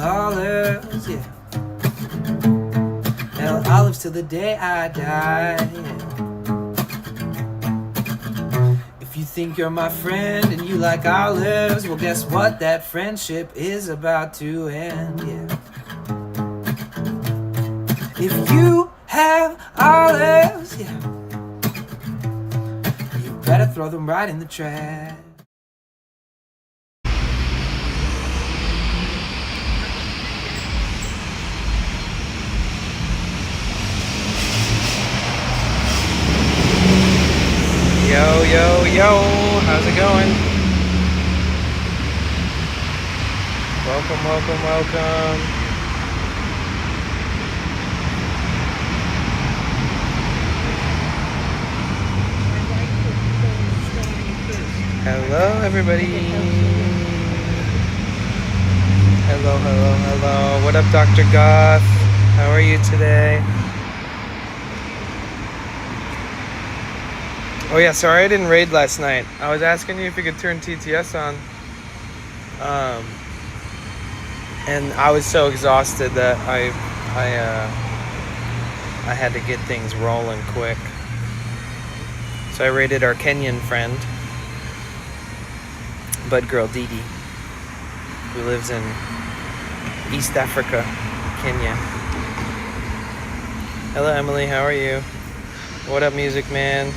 olives, yeah. Hell, olives till the day I die, yeah. If you think you're my friend and you like olives, well, guess what? That friendship is about to end, yeah. If you have olives, yeah, you better throw them right in the trash. Yo, yo, yo, how's it going? Welcome, welcome, welcome. Hello, everybody. Hello, hello, hello. What up, Dr. Goth? How are you today? Oh yeah, sorry I didn't raid last night. I was asking you if you could turn TTS on. And I was so exhausted that I had to get things rolling quick. So I raided our Kenyan friend, Bud Girl Didi, who lives in East Africa, Kenya. Hello, Emily. How are you? What up, Music Man?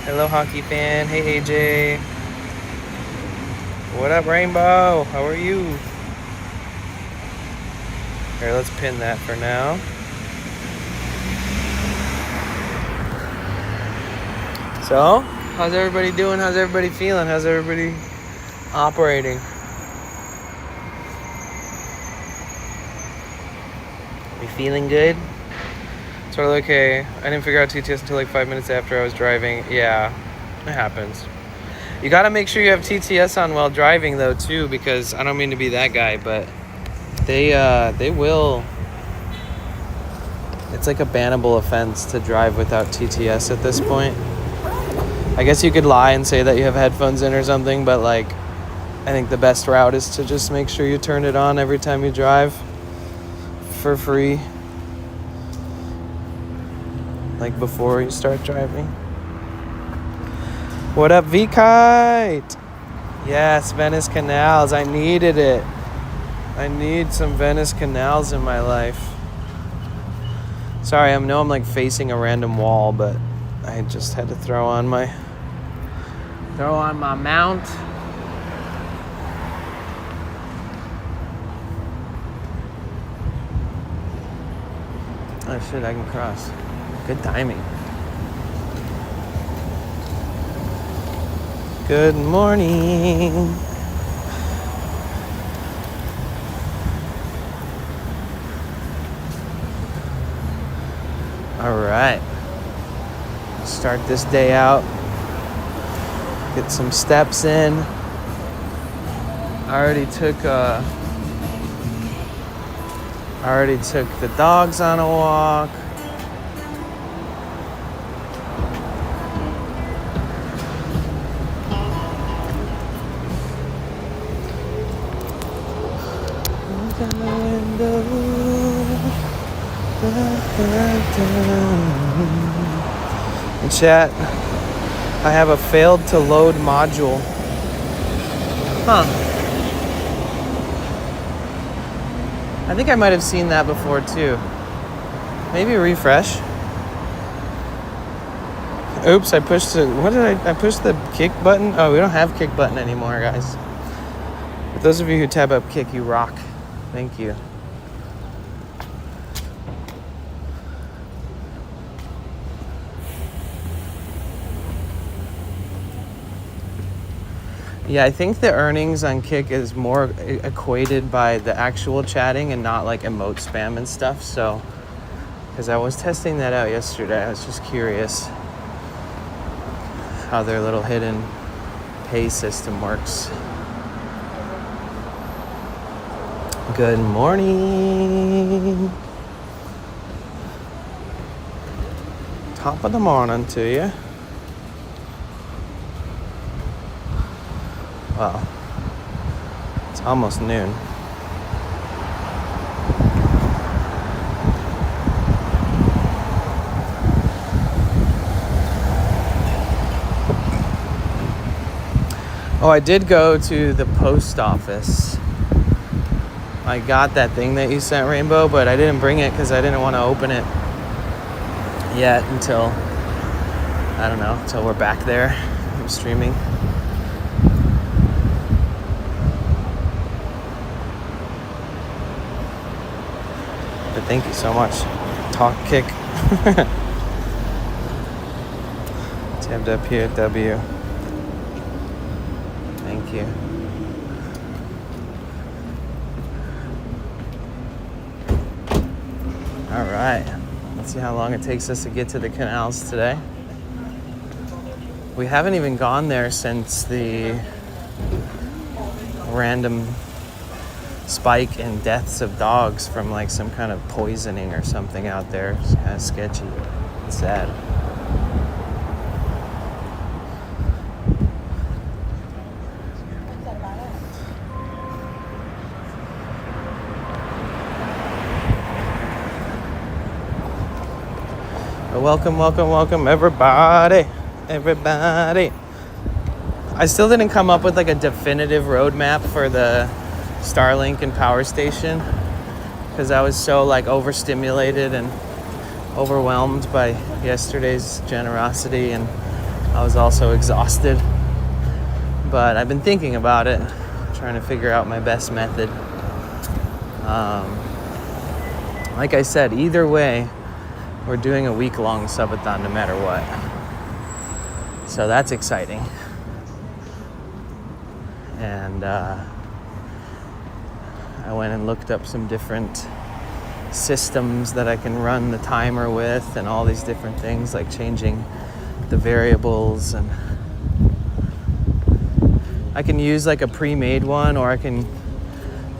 Hello, Hockey Fan. Hey, AJ. What up, Rainbow? How are you? Here, let's pin that for now. So, how's everybody doing? How's everybody feeling? How's everybody operating? We feeling good? Totally okay. I didn't figure out TTS until like 5 minutes after I was driving. Yeah, it happens. You gotta make sure you have TTS on while driving though too, because I don't mean to be that guy, but they will. It's like a bannable offense to drive without TTS at this point. I guess you could lie and say that you have headphones in or something, but like, I think the best route is to just make sure you turn it on every time you drive for free. Like before you start driving. What up, V-Kite? Yes, Venice Canals. I needed it. I need some Venice Canals in my life. Sorry, I know I'm like facing a random wall, but I just had to throw on my mount. Oh shit, I can cross. Good timing. Good morning. All right. Start this day out. Get some steps in. I already took the dogs on a walk. In chat, I have a failed to load module. Huh. I think I might have seen that before too. Maybe refresh. Oops, I pushed the, I pushed the kick button? Oh, we don't have kick button anymore, guys. For those of you who tab up kick, you rock. Thank you. Yeah, I think the earnings on Kick is more equated by the actual chatting and not like emote spam and stuff. So, because I was testing that out yesterday, I was just curious how their little hidden pay system works. Good morning. Top of the morning to you. Well, it's almost noon. Oh, I did go to the post office. I got that thing that you sent, Rainbow, but I didn't bring it because I didn't want to open it yet until, I don't know, until we're back there streaming. But thank you so much. Talk kick. Tabbed up here, W. Thank you. All right. Let's see how long it takes us to get to the canals today. We haven't even gone there since the random spike in deaths of dogs from like some kind of poisoning or something out there. It's kind of sketchy and sad. Welcome, welcome, welcome, everybody. Everybody. I still didn't come up with like a definitive roadmap for the Starlink and power station because I was so like overstimulated and overwhelmed by yesterday's generosity, and I was also exhausted. But I've been thinking about it, trying to figure out my best method. Like I said, either way, we're doing a week-long subathon no matter what. So that's exciting. And I went and looked up some different systems that I can run the timer with and all these different things, like changing the variables. And I can use like a pre-made one, or I can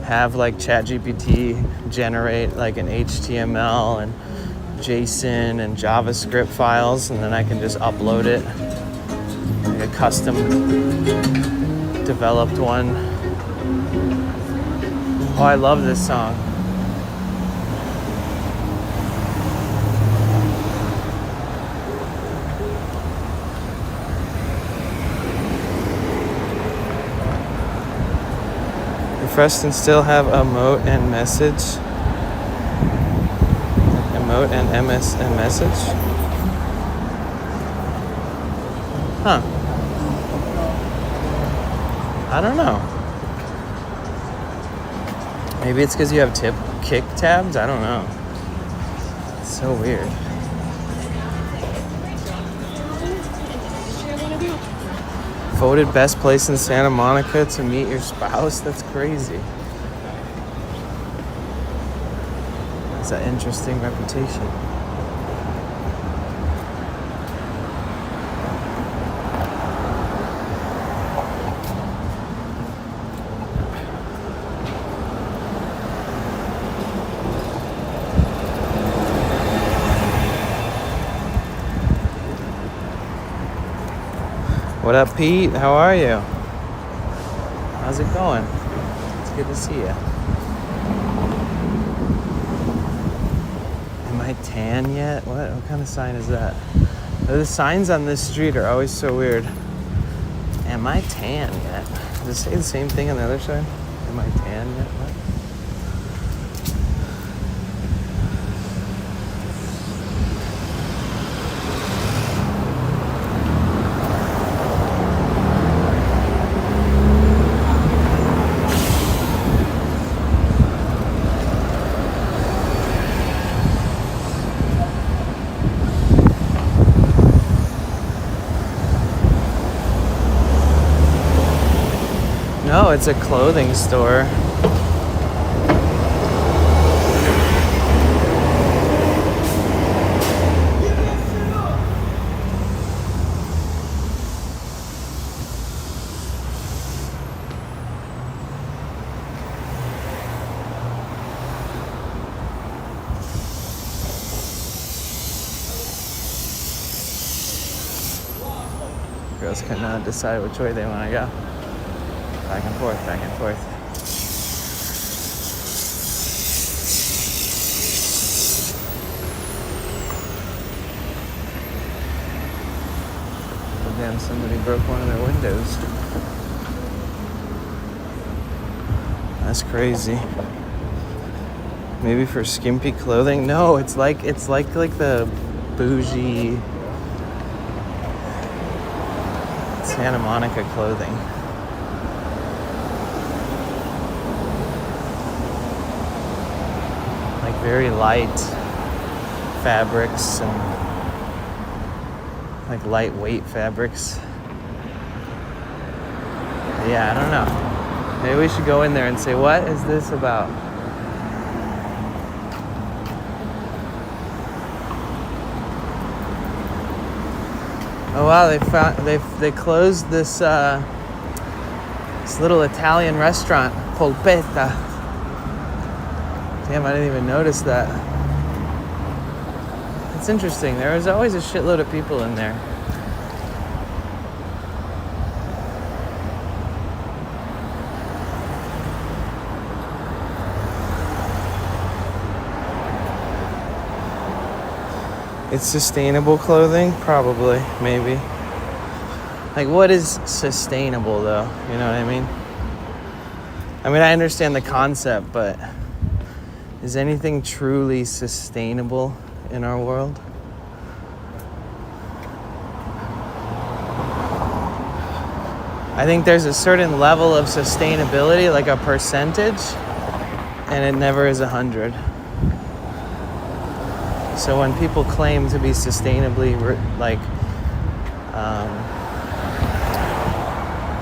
have like ChatGPT generate like an HTML and JSON and JavaScript files, and then I can just upload it, like a custom developed one. Oh, I love this song. Refreshed and still have emote and message. Emote and MS and message. Huh. I don't know. Maybe it's because you have kick tabs? I don't know. It's so weird. Voted best place in Santa Monica to meet your spouse? That's crazy. That's an interesting reputation. What up, Pete? How are you? How's it going? It's good to see you. Am I tan yet? What kind of sign is that? The signs on this street are always so weird. Am I tan yet? Does it say the same thing on the other side? Am I tan yet? What? No, it's a clothing store. Girls cannot decide which way they want to go. Back and forth, back and forth. Oh, damn, somebody broke one of their windows. That's crazy. Maybe for skimpy clothing? No, it's like the bougie Santa Monica clothing. Like very light fabrics and like lightweight fabrics. Yeah, I don't know. Maybe we should go in there and say, what is this about? Oh wow, they closed this this little Italian restaurant, Polpetta. Damn, I didn't even notice that. It's interesting. There was always a shitload of people in there. It's sustainable clothing? Probably, maybe. Like, what is sustainable, though? You know what I mean? I understand the concept, but is anything truly sustainable in our world? I think there's a certain level of sustainability, like a percentage, and it never is 100. So when people claim to be sustainably,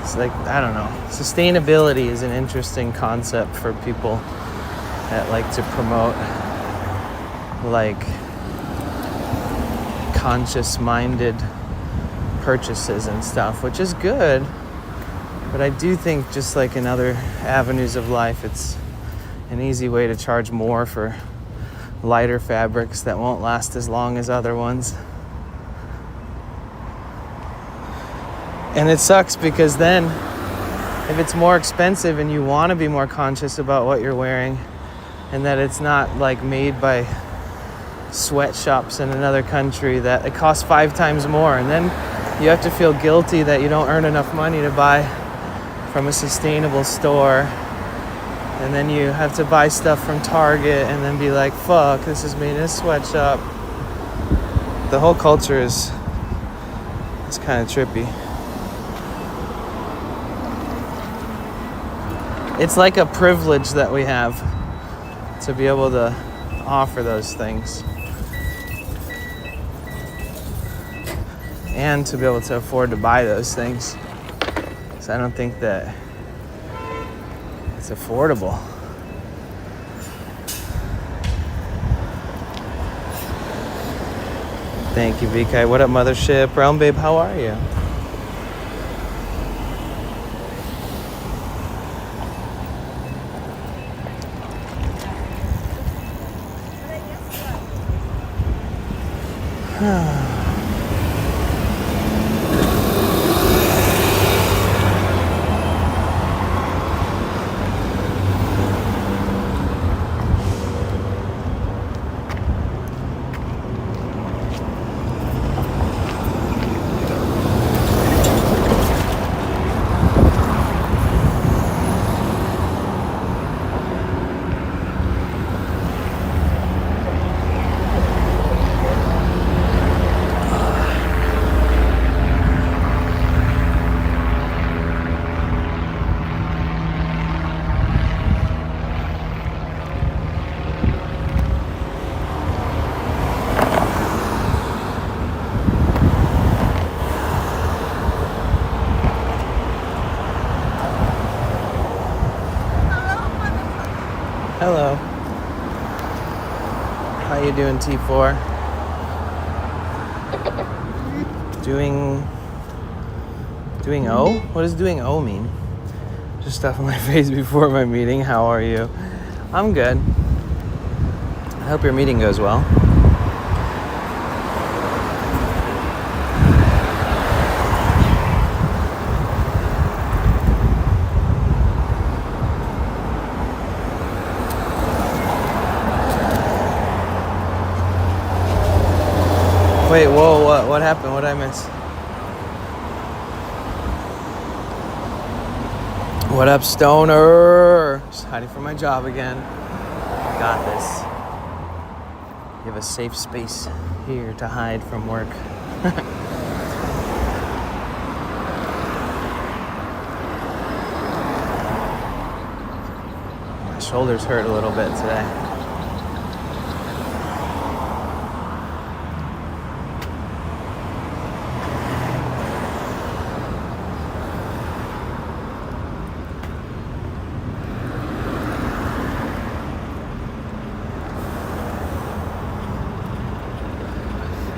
it's like, I don't know. Sustainability is an interesting concept for people that like to promote, like, conscious-minded purchases and stuff, which is good. But I do think, just like in other avenues of life, it's an easy way to charge more for lighter fabrics that won't last as long as other ones. And it sucks because then if it's more expensive and you want to be more conscious about what you're wearing and that it's not like made by sweatshops in another country, that it costs 5 times more, and then you have to feel guilty that you don't earn enough money to buy from a sustainable store. And then you have to buy stuff from Target and then be like, fuck, this is made in a sweatshop. The whole culture is kind of trippy. It's like a privilege that we have to be able to offer those things. And to be able to afford to buy those things. So I don't think that it's affordable. Thank you, VK. What up, Mothership? Realm Babe, how are you? Hello. How you doing, T4? Doing O? What does doing O mean? Just stuff on my face before my meeting. How are you? I'm good. I hope your meeting goes well. Wait, whoa, what happened? What did I miss? What up, stoner? Just hiding from my job again. I got this. You have a safe space here to hide from work. My shoulders hurt a little bit today.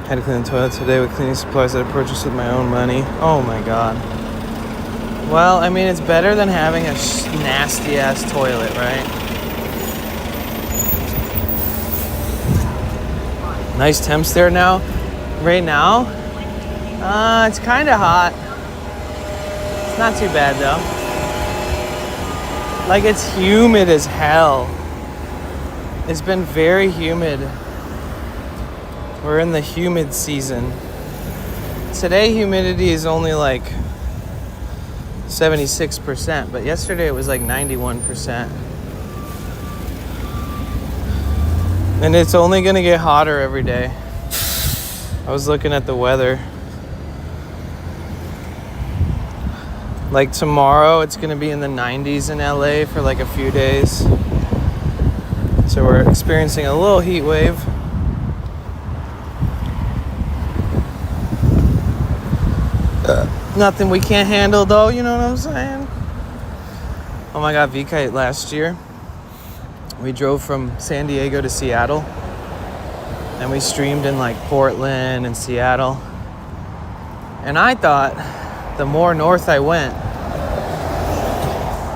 Had to clean the toilet today with cleaning supplies that I purchased with my own money. Oh my god. Well, I mean, it's better than having a nasty ass toilet, right? Nice temps there now. Right now, it's kind of hot. It's not too bad though. Like, it's humid as hell. It's been very humid. We're in the humid season. Today, humidity is only like 76%, but yesterday it was like 91%. And it's only gonna get hotter every day. I was looking at the weather. Like tomorrow, it's gonna be in the 90s in LA for like a few days. So we're experiencing a little heat wave. Nothing we can't handle though, you know what I'm saying? Oh my god, V-Kite last year. We drove from San Diego to Seattle. And we streamed in like Portland and Seattle. And I thought the more north I went,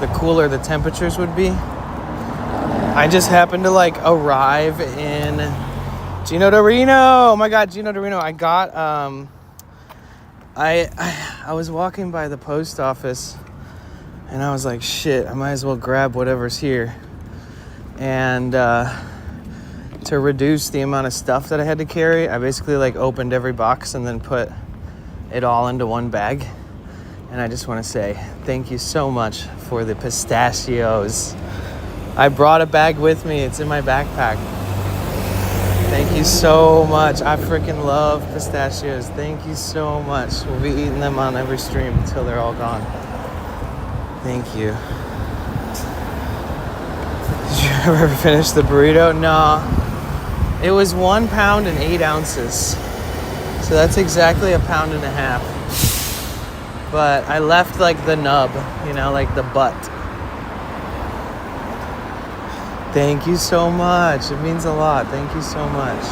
the cooler the temperatures would be. I just happened to like arrive in Gino Dorino. Oh my god, Gino Dorino. I got I was walking by the post office and I was like, shit, I might as well grab whatever's here. And to reduce the amount of stuff that I had to carry, I basically like opened every box and then put it all into one bag. And I just want to say thank you so much for the pistachios. I brought a bag with me. It's in my backpack. Thank you so much. I freaking love pistachios. Thank you so much. We'll be eating them on every stream until they're all gone. Thank you. Did you ever finish the burrito? No. It was 1 pound and 8 ounces. So that's exactly 1.5 pounds. But I left like the nub, you know, like the butt. Thank you so much. It means a lot. Thank you so much.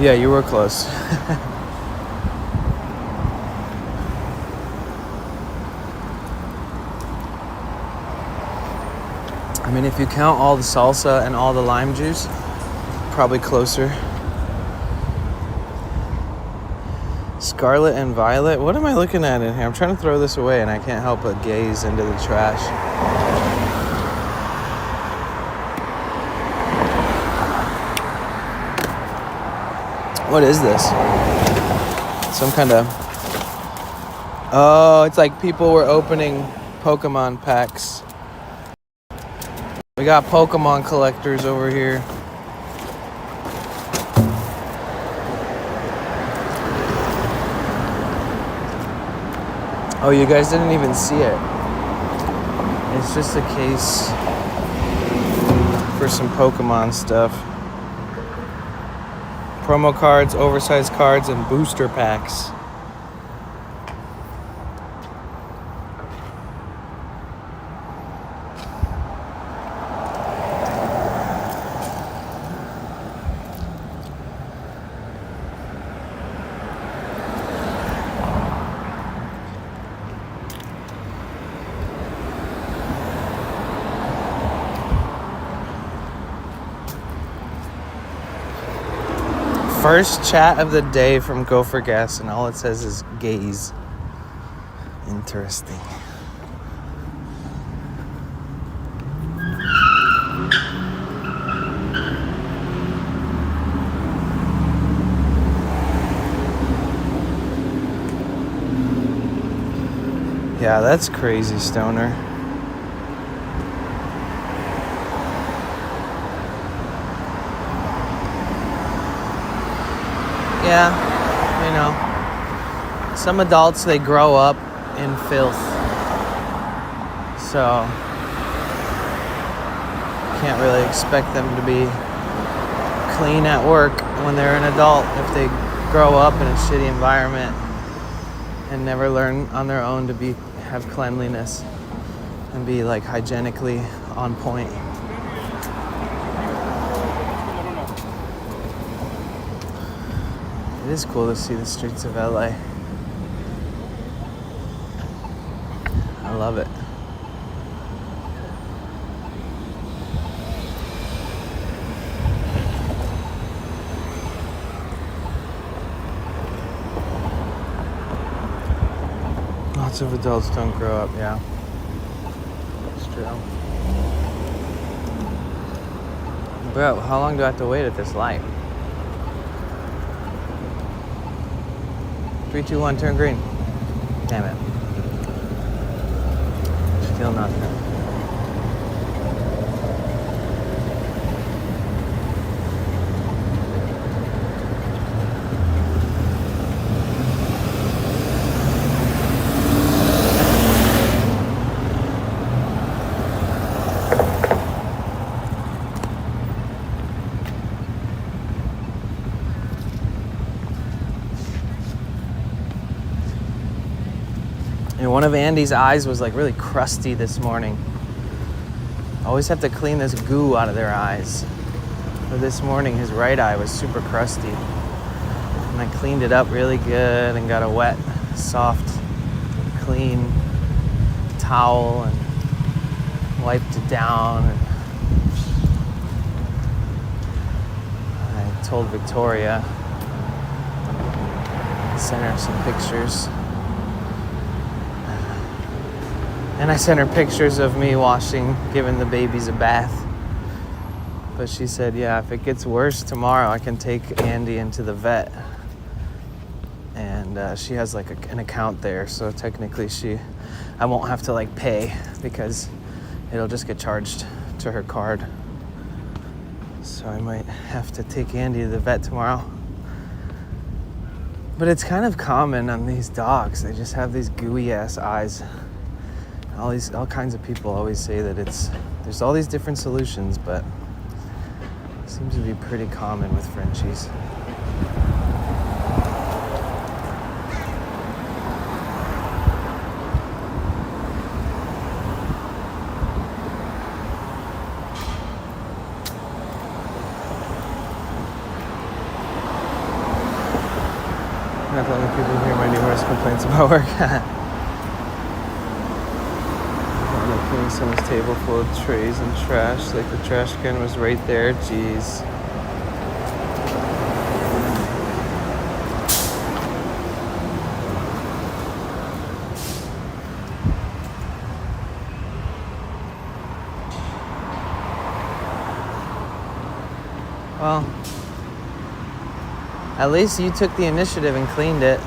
Yeah, you were close. I mean, if you count all the salsa and all the lime juice, probably closer. Scarlet and Violet. What am I looking at in here? I'm trying to throw this away and I can't help but gaze into the trash. What is this? Some kind of... Oh, it's like people were opening Pokemon packs. We got Pokemon collectors over here. Oh, you guys didn't even see it. It's just a case for some Pokemon stuff. Promo cards, oversized cards, and booster packs. First chat of the day from Go for Gas, and all it says is gaze. Interesting. Yeah, that's crazy, Stoner. Yeah, you know, some adults, they grow up in filth. So, can't really expect them to be clean at work when they're an adult if they grow up in a shitty environment and never learn on their own to have cleanliness and be like hygienically on point. It is cool to see the streets of LA. I love it. Lots of adults don't grow up, yeah. It's true. Bro, how long do I have to wait at this light? 3, 2, 1, turn green. Damn it. Still nothing. And one of Andy's eyes was like really crusty this morning. I always have to clean this goo out of their eyes. But this morning his right eye was super crusty. And I cleaned it up really good and got a wet, soft, clean towel and wiped it down. And I told Victoria, sent her some pictures. And I sent her pictures of me giving the babies a bath. But she said, yeah, if it gets worse tomorrow, I can take Andy into the vet. And she has like an account there, so technically I won't have to like pay because it'll just get charged to her card. So I might have to take Andy to the vet tomorrow. But it's kind of common on these dogs. They just have these gooey ass eyes. All kinds of people always say that there's all these different solutions, but it seems to be pretty common with Frenchies. Not letting people hear my numerous complaints about work. Someone's table full of trays and trash, like the trash can was right there. Jeez. Well, at least you took the initiative and cleaned it.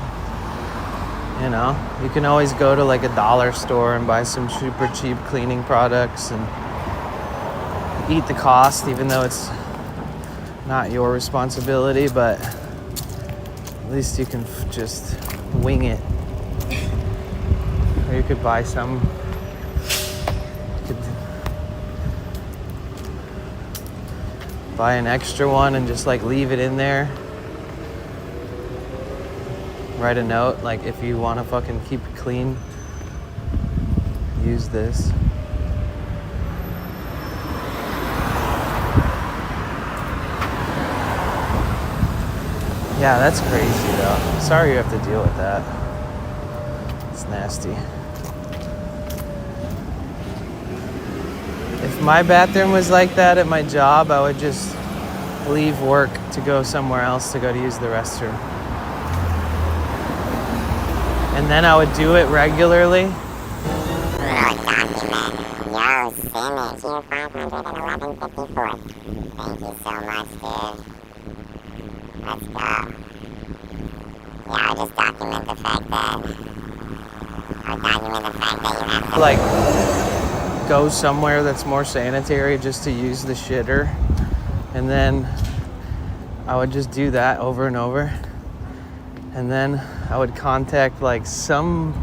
You know, you can always go to like a dollar store and buy some super cheap cleaning products and eat the cost, even though it's not your responsibility, but at least you can just wing it. Or you could buy some, buy an extra one and just like leave it in there. Write a note, like if you want to fucking keep it clean, use this. Yeah, that's crazy though. Sorry you have to deal with that. It's nasty. If my bathroom was like that at my job, I would just leave work to go somewhere else to go to use the restroom. And then I would do it regularly. Yo, Simmons, you're 511.54. Thank you so much, dude. Let's go. Yeah, I just document the fact that Or document the fact that you have to. Like, go somewhere that's more sanitary just to use the shitter. And then I would just do that over and over. And then I would contact like somebody.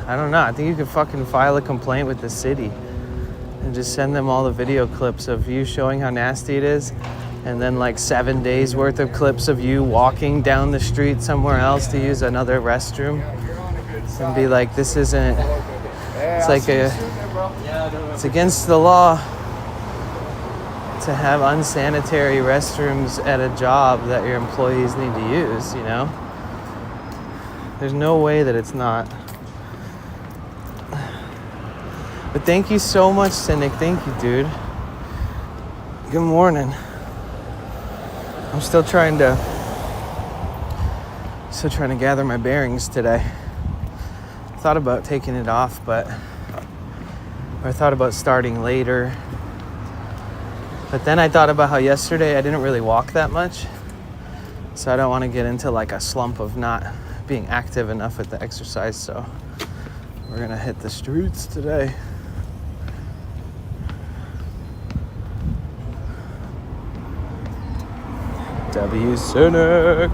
I don't know. I think you could fucking file a complaint with the city and just send them all the video clips of you showing how nasty it is. And then like 7 days worth of clips of you walking down the street somewhere else to use another restroom. And be like, this isn't, it's like it's against the law to have unsanitary restrooms at a job that your employees need to use, you know? There's no way that it's not. But thank you so much, Cynic. Thank you, dude. Good morning. I'm still trying to gather my bearings today. Thought about taking it off, but I thought about starting later. But then I thought about how yesterday I didn't really walk that much. So I don't want to get into like a slump of not being active enough with the exercise. So we're going to hit the streets today. W Cynic.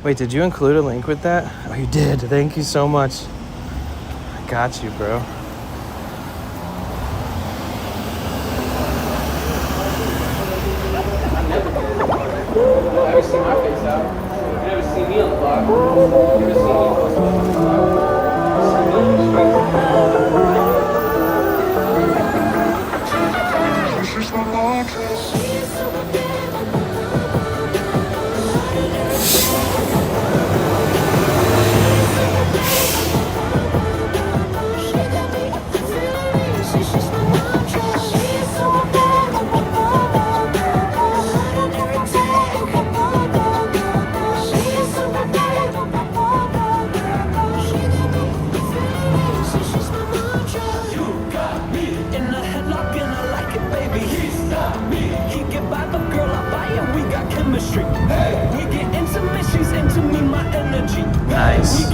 Wait, did you include a link with that? Oh, you did. Thank you so much. I got you, bro. You never see my face out. You never see me on the block. You never see me post on the Nice.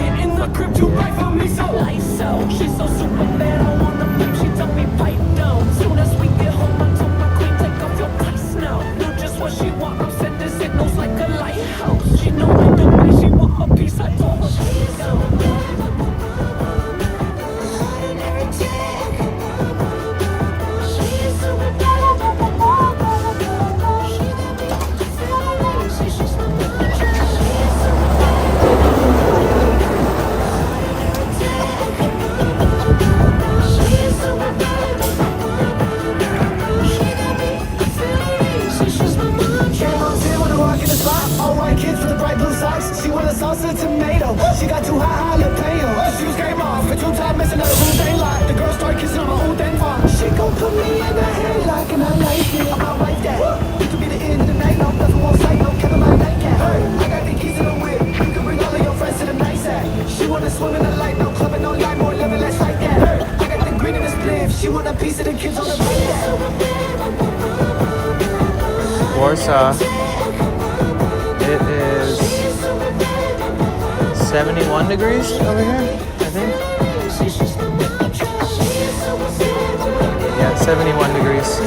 She got too high jalapeno. She was game off for 2 times missing her whole day like the girl started kissing on my whole thing far. She gon' put me in the headlock and I like it. I like that. It could be the end of the night. No, nothing won't say no. Kevin my nightcap. I got the keys in the whip. You can bring all of your friends to the night sack. She wanna swim in the light, no clubbing, no light, more living less like that. I got the green in the spliff. She want a piece of the kids on the plate. Warsaw. It is 71 degrees over here, I think. Yeah, 71 degrees.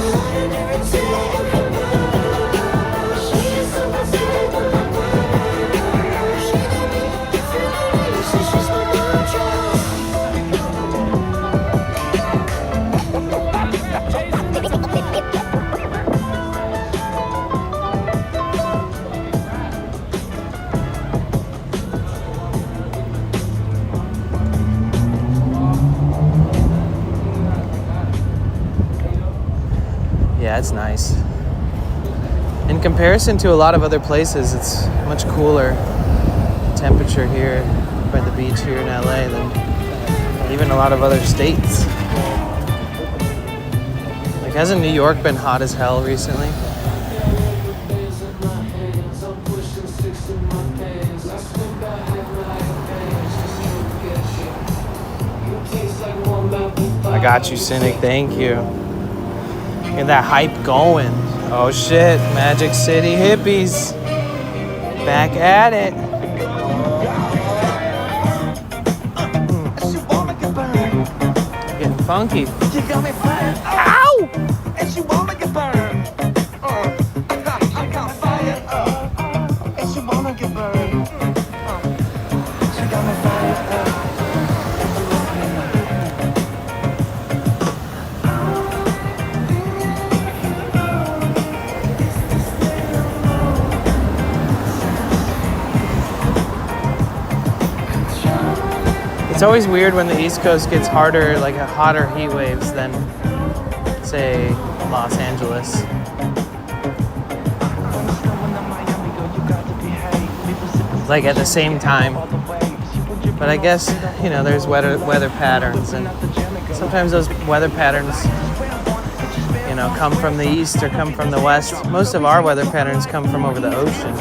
Yeah, it's nice. In comparison to a lot of other places, it's much cooler temperature here by the beach here in LA than even a lot of other states. Like, hasn't New York been hot as hell recently? I got you, Cynic. Thank you. Get that hype going. Oh shit, Magic City hippies. Back at it. Getting funky. Ow! And she wanna get burned. I got fire and she wanna get burned. She got me fired It's always weird when the East Coast gets harder, like hotter heat waves than, say, Los Angeles. Like at the same time. But I guess, you know, there's weather patterns, and sometimes those weather patterns, you know, come from the east or come from the west. Most of our weather patterns come from over the ocean.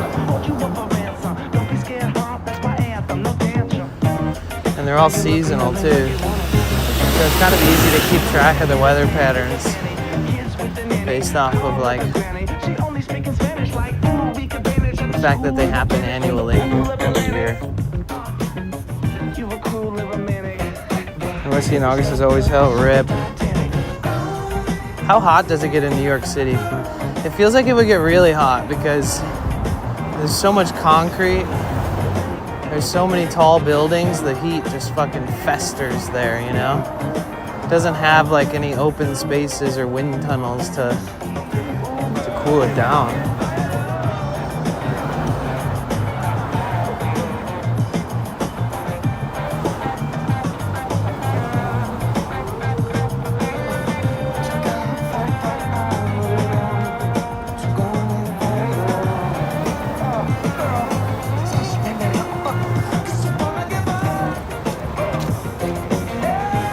And they're all seasonal too. So it's kind of easy to keep track of the weather patterns based off of like the fact that they happen annually every year. Unless in August is always hell, rip. How hot does it get in New York City? It feels like it would get really hot because there's so much concrete. There's so many tall buildings, the heat just fucking festers there, you know? It doesn't have like any open spaces or wind tunnels to cool it down.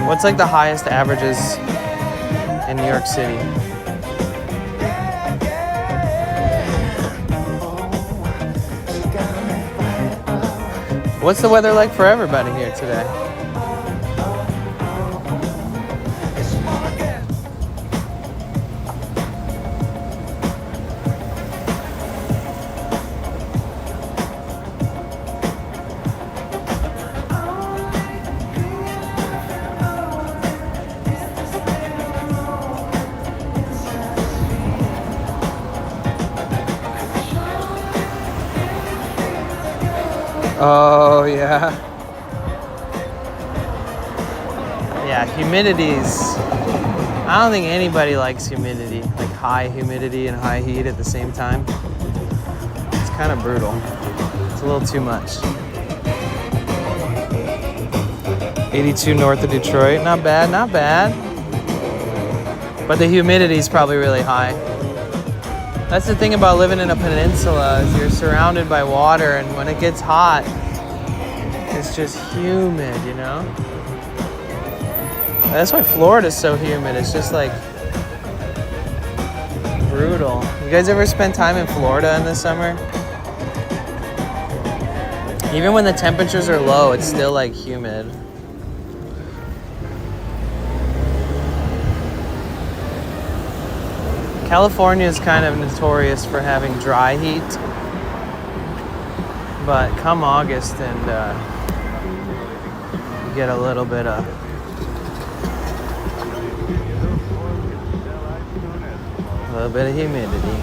What's like the highest averages in New York City? What's the weather like for everybody here today? Oh, yeah. Yeah, humidity's... I don't think anybody likes humidity. Like high humidity and high heat at the same time. It's kind of brutal. It's a little too much. 82 north of Detroit. Not bad, not bad. But the humidity's probably really high. That's the thing about living in a peninsula, is you're surrounded by water, and when it gets hot, it's just humid, you know? That's why Florida's so humid. It's just like brutal. You guys ever spend time in Florida in the summer? Even when the temperatures are low, it's still like humid. California is kind of notorious for having dry heat, but come August and you get a little bit of humidity.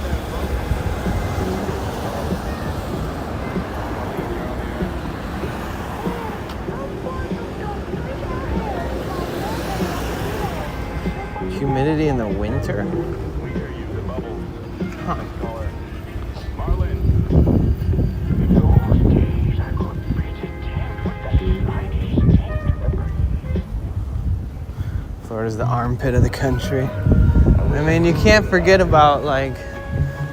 Humidity in the winter? Huh. Florida's the armpit of the country. I mean, you can't forget about like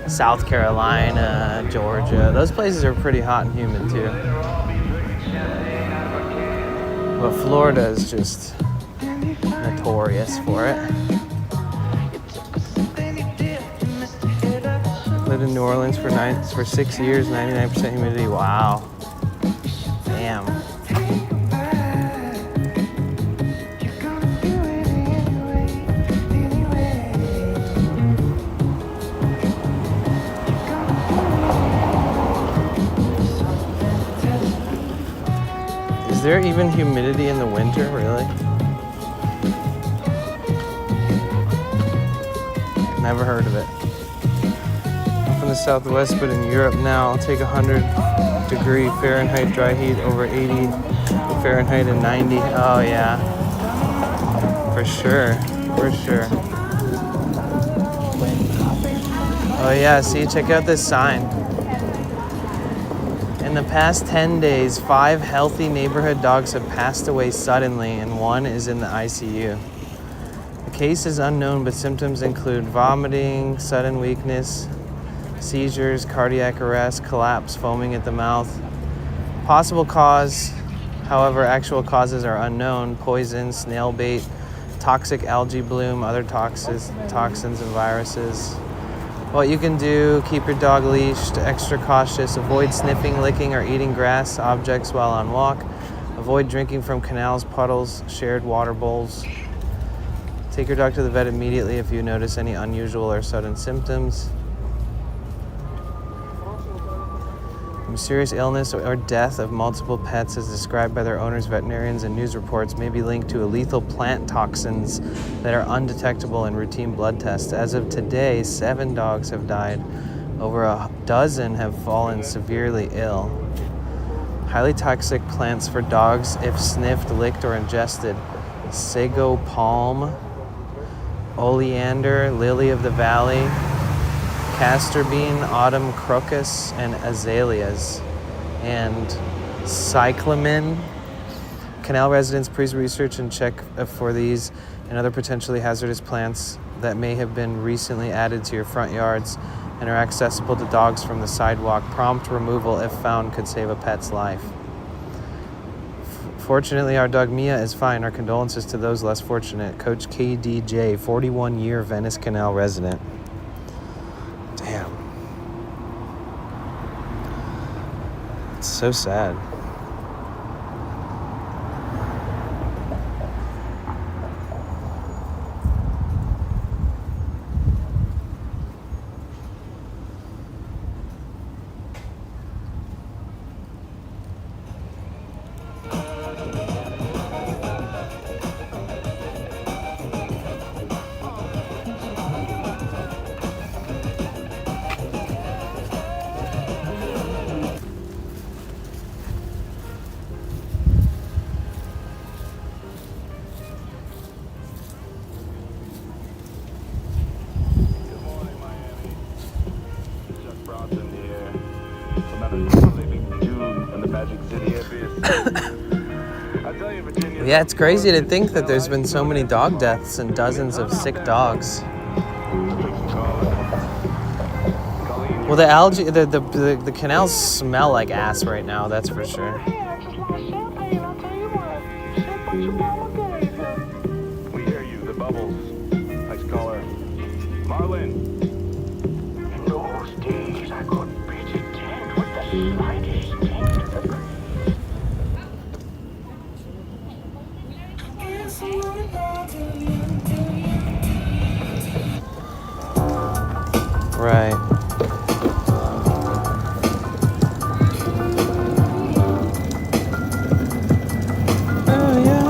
South Carolina, Georgia. Those places are pretty hot and humid too. But Florida is just notorious for it. Lived in New Orleans for 6 years, 99% humidity. Wow. Damn. Is there even humidity in the winter, really? Never heard of it. I'm from the Southwest, but in Europe now, I'll take 100-degree Fahrenheit dry heat over 80 Fahrenheit and 90. Oh yeah, for sure, for sure. Oh yeah, see, check out this sign. In the past 10 days, 5 healthy neighborhood dogs have passed away suddenly and 1 is in the ICU. The case is unknown, but symptoms include vomiting, sudden weakness, seizures, cardiac arrest, collapse, foaming at the mouth. Possible cause, however, actual causes are unknown: poison, snail bait, toxic algae bloom, other toxins and viruses. What you can do: keep your dog leashed, extra cautious, avoid sniffing, licking, or eating grass objects while on walk, avoid drinking from canals, puddles, shared water bowls. Take your dog to the vet immediately if you notice any unusual or sudden symptoms. Mysterious illness or death of multiple pets as described by their owners, veterinarians, and news reports may be linked to lethal plant toxins that are undetectable in routine blood tests. As of today, 7 dogs have died. Over a dozen have fallen severely ill. Highly toxic plants for dogs if sniffed, licked, or ingested: sago palm, oleander, lily of the valley, castor bean, autumn crocus, and azaleas, and cyclamen. Canal residents, please research and check for these and other potentially hazardous plants that may have been recently added to your front yards and are accessible to dogs from the sidewalk. Prompt removal, if found, could save a pet's life. Fortunately, our dog Mia is fine. Our condolences to those less fortunate. Coach KDJ, 41-year Venice Canal resident. Damn. It's so sad. Yeah, it's crazy to think that there's been so many dog deaths and dozens of sick dogs. Well, the algae, the canals smell like ass right now, that's for sure. We hear you, the bubbles. Nice color. Marlin. In those days, I could beat it dead with the slightest hint of the breeze. Right. Oh, yeah.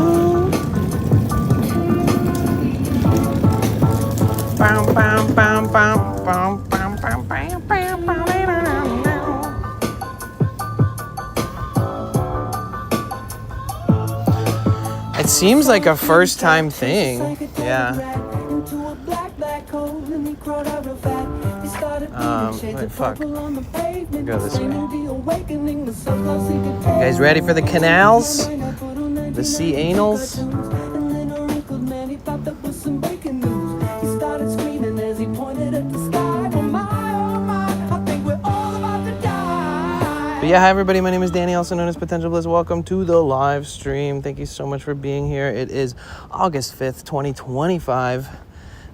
Bam, bam, bam, bam, bam, bam, bam, bam, bam, bam. It seems like a first-time thing. Yeah. Wait, fuck. We'll go this way. You guys ready for the canals? The sea anals? But yeah, hi everybody, my name is Danny, also known as Potential Bliss. Welcome to the live stream. Thank you so much for being here. It is August 5th, 2025.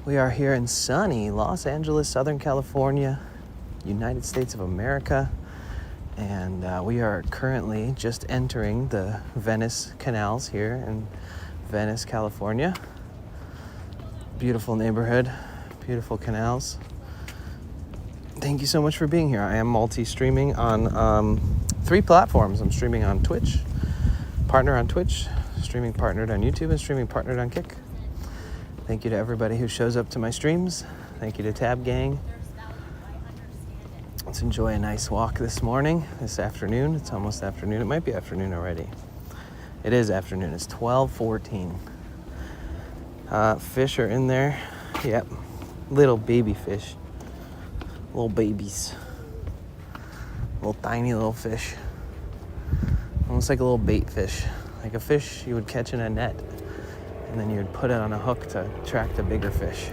We are here in sunny Los Angeles, Southern California, United States of America. And we are currently just entering the Venice Canals here in Venice, California. Beautiful neighborhood, beautiful canals. Thank you so much for being here. I am multi-streaming on 3 platforms. I'm streaming on Twitch, partner on Twitch, streaming partnered on YouTube, and streaming partnered on Kick. Thank you to everybody who shows up to my streams. Thank you to Tab Gang. Let's enjoy a nice walk this morning, this afternoon. It's almost afternoon. It might be afternoon already. It is afternoon. It's 12:14. Fish are in there. Yep. Little baby fish. Little babies. Little tiny little fish. Almost like a little bait fish. Like a fish you would catch in a net. And then you would put it on a hook to attract a bigger fish.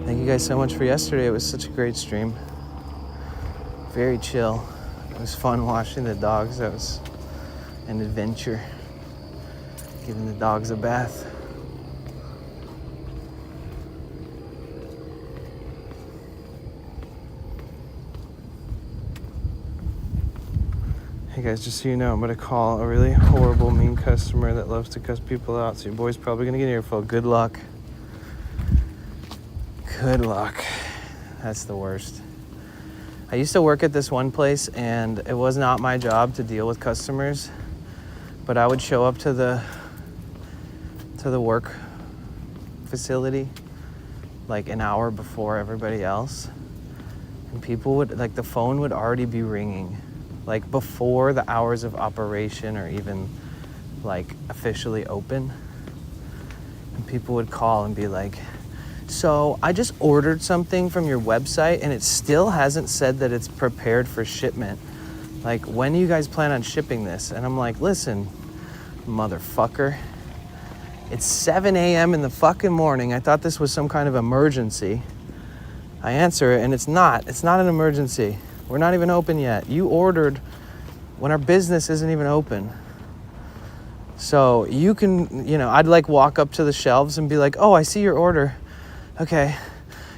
Thank you guys so much for yesterday. It was such a great stream. Very chill. It was fun watching the dogs. That was an adventure. Giving the dogs a bath. Hey guys, just so you know, I'm gonna call a really horrible, mean customer that loves to cuss people out. So your boy's probably gonna get an earful. Good luck. Good luck. That's the worst. I used to work at this one place, and it was not my job to deal with customers, but I would show up to the work facility like an hour before everybody else, and people would, like, the phone would already be ringing, like before the hours of operation or even like officially open, and people would call and be like, so I just ordered something from your website and it still hasn't said that it's prepared for shipment. Like, when do you guys plan on shipping this? And I'm like, listen, motherfucker, it's 7 a.m. in the fucking morning. I thought this was some kind of emergency. I answer it and it's not. It's not an emergency. We're not even open yet. You ordered when our business isn't even open. So you can, I'd like walk up to the shelves and be like, oh, I see your order. Okay.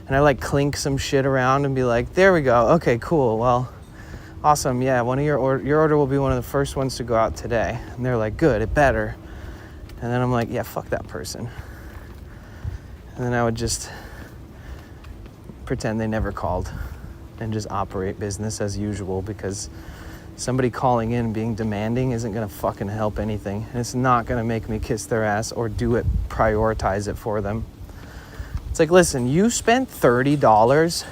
And I like clink some shit around and be like, there we go. Okay, cool. Well, awesome. Yeah, one of your order will be one of the first ones to go out today. And they're like, good, it better. And then I'm like, yeah, fuck that person. And then I would just pretend they never called and just operate business as usual, because somebody calling in being demanding isn't gonna fucking help anything. And it's not gonna make me kiss their ass or prioritize it for them. It's like, listen, you spent $30.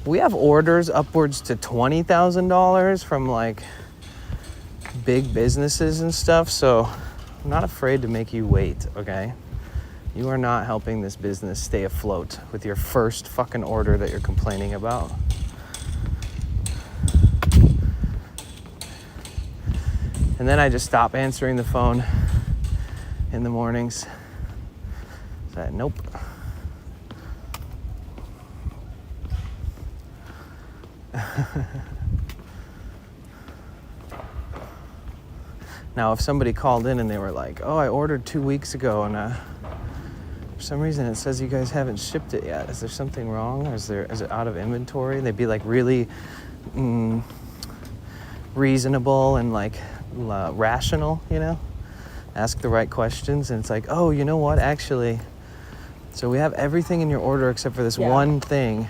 We have orders upwards to $20,000 from like big businesses and stuff. So I'm not afraid to make you wait, okay? You are not helping this business stay afloat with your first fucking order that you're complaining about. And then I just stop answering the phone in the mornings. So, nope. Now, if somebody called in and they were like, oh, I ordered 2 weeks ago and for some reason it says you guys haven't shipped it yet. Is there something wrong? Or is it out of inventory? They'd be like really reasonable and like rational, ask the right questions. And it's like, oh, you know what, actually, so we have everything in your order except for this one thing.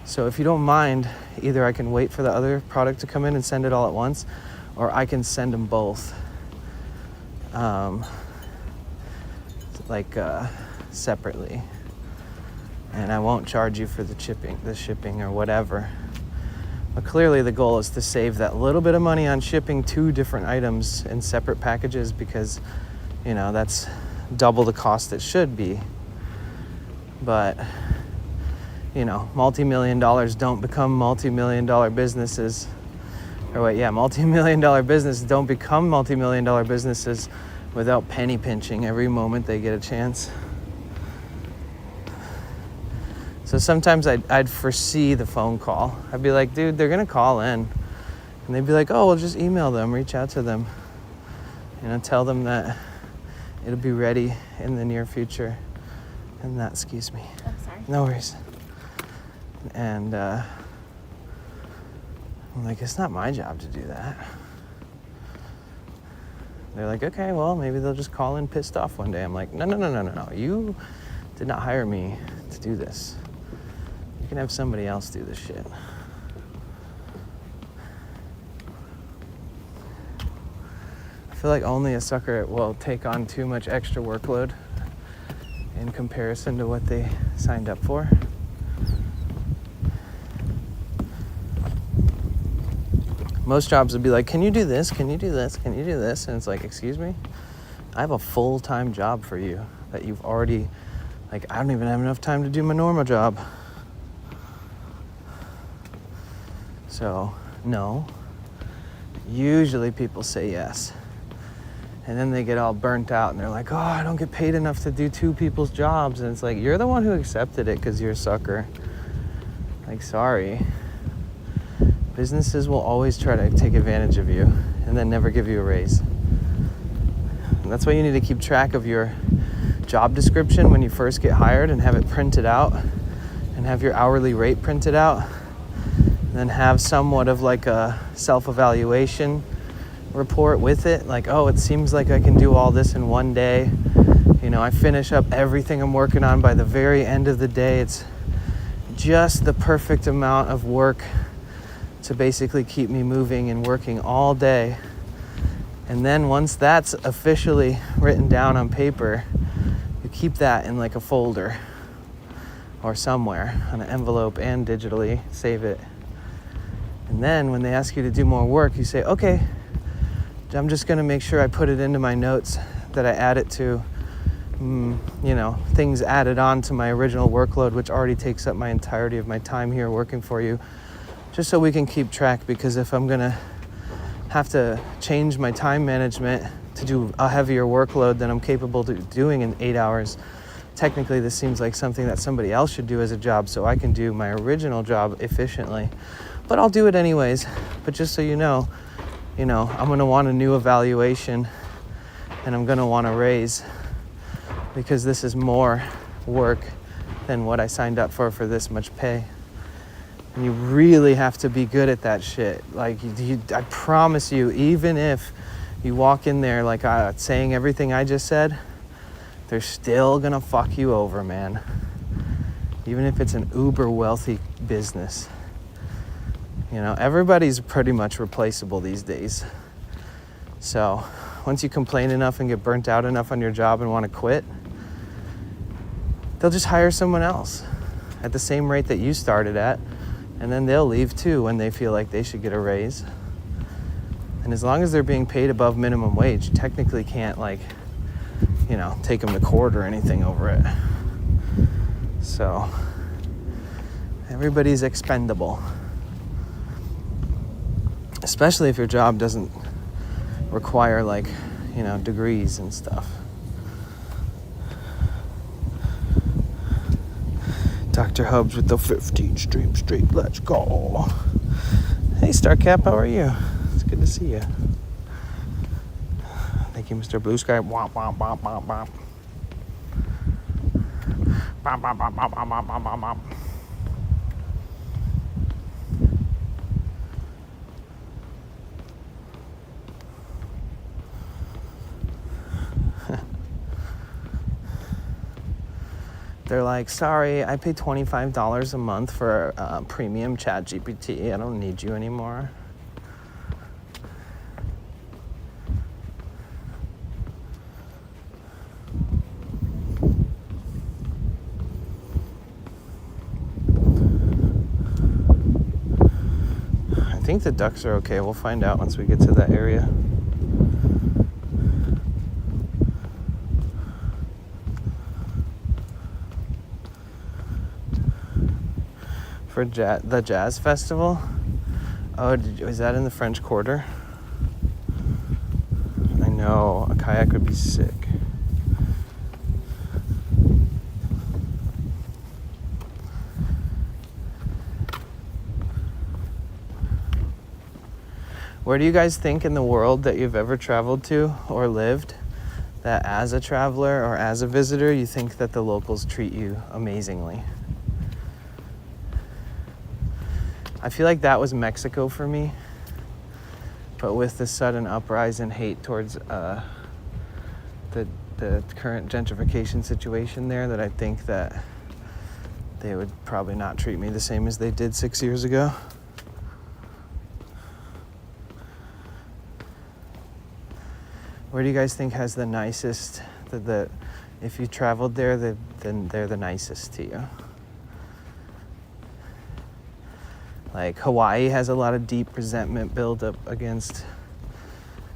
So if you don't mind, either I can wait for the other product to come in and send it all at once, or I can send them both separately, and I won't charge you for the shipping or whatever. But clearly the goal is to save that little bit of money on shipping 2 different items in separate packages, because that's double the cost it should be. But multi-million dollars don't become multi-million dollar businesses. Multi-million dollar businesses don't become multi-million dollar businesses without penny pinching every moment they get a chance. So sometimes I'd foresee the phone call. I'd be like, dude, they're gonna call in. And they'd be like, oh, well, just email them, reach out to them. Tell them that it'll be ready in the near future. And that, excuse me. Oh, sorry. No worries. And I'm like, it's not my job to do that. They're like, okay, well, maybe they'll just call in pissed off one day. I'm like, no. You did not hire me to do this. You can have somebody else do this shit. I feel like only a sucker will take on too much extra workload in comparison to what they signed up for. Most jobs would be like, can you do this? Can you do this? Can you do this? And it's like, excuse me? I have a full-time job for you that you've already, like, I don't even have enough time to do my normal job. So, no. Usually people say yes. And then they get all burnt out and they're like, oh, I don't get paid enough to do two people's jobs. And it's like, you're the one who accepted it because you're a sucker. Like, sorry. Businesses will always try to take advantage of you and then never give you a raise. And that's why you need to keep track of your job description when you first get hired and have it printed out and have your hourly rate printed out. And then have somewhat of like a self-evaluation report with it. Like, oh, it seems like I can do all this in one day. You know, I finish up everything I'm working on by the very end of the day. It's just the perfect amount of work to basically keep me moving and working all day. And then once that's officially written down on paper, you keep that in like a folder or somewhere on an envelope and digitally save it. And then when they ask you to do more work, you say, okay, I'm just gonna make sure I put it into my notes that I add it to, you know, things added on to my original workload, which already takes up my entirety of my time here working for you. Just so we can keep track, because if I'm gonna have to change my time management to do a heavier workload than I'm capable of doing in 8 hours, technically this seems like something that somebody else should do as a job so I can do my original job efficiently. But I'll do it anyways. But just so you know, I'm gonna want a new evaluation and I'm gonna want a raise because this is more work than what I signed up for this much pay. And you really have to be good at that shit. Like, I promise you, even if you walk in there like saying everything I just said, they're still gonna fuck you over, man. Even if it's an uber wealthy business. You know, everybody's pretty much replaceable these days. So once you complain enough and get burnt out enough on your job and want to quit, they'll just hire someone else at the same rate that you started at. And then they'll leave too when they feel like they should get a raise. And as long as they're being paid above minimum wage, you technically can't, like, you know, take them to court or anything over it. So everybody's expendable. Especially if your job doesn't require, like, you know, degrees and stuff. Dr. Hubs with the 15 Stream Street. Let's go. Hey, Starcap, how are you? It's good to see you. Thank you, Mr. Blue Sky. Womp, womp, womp, womp, womp. Womp, womp, womp, womp, womp, womp, womp, womp. They're like, sorry, I pay $25 a month for premium chat GPT. I don't need you anymore. I think the ducks are okay. We'll find out once we get to that area. For the jazz festival? Oh, is that in the French Quarter? I know, a kayak would be sick. Where do you guys think in the world that you've ever traveled to or lived that as a traveler or as a visitor, you think that the locals treat you amazingly? I feel like that was Mexico for me. But with the sudden uprise in hate towards the current gentrification situation there, that I think that they would probably not treat me the same as they did 6 years ago. Where do you guys think has the nicest, if you traveled there, then they're the nicest to you? Like Hawaii has a lot of deep resentment built up against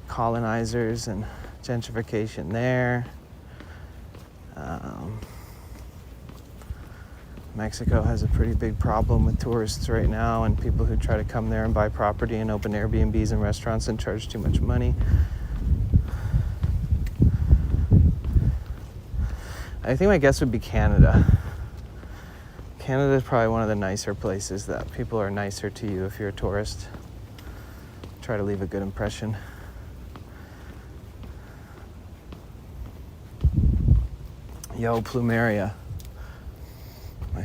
colonizers and gentrification there. Mexico has a pretty big problem with tourists right now and people who try to come there and buy property and open Airbnbs and restaurants and charge too much money. I think my guess would be Canada. Canada is probably one of the nicer places that people are nicer to you if you're a tourist. Try to leave a good impression. Yo, plumeria. My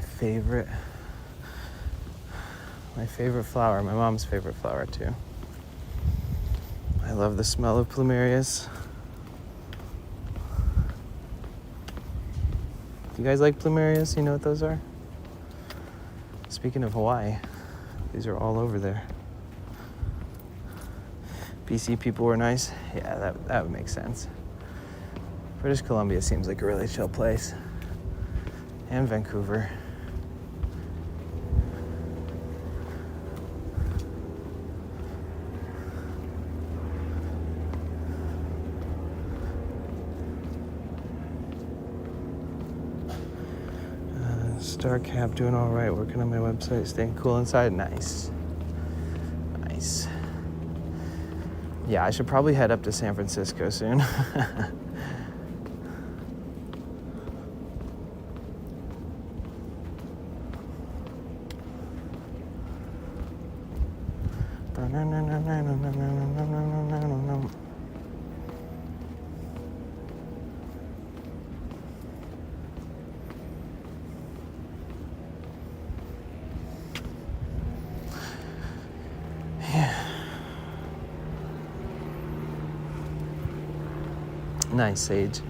favorite flower, my mom's favorite flower too. I love the smell of plumerias. You guys like plumerias? You know what those are? Speaking of Hawaii, these are all over there. BC people were nice. Yeah, that would make sense. British Columbia seems like a really chill place. And Vancouver. Star Cap doing all right, working on my website, staying cool inside. Nice. Nice. Yeah, I should probably head up to San Francisco soon. Nice, Sage.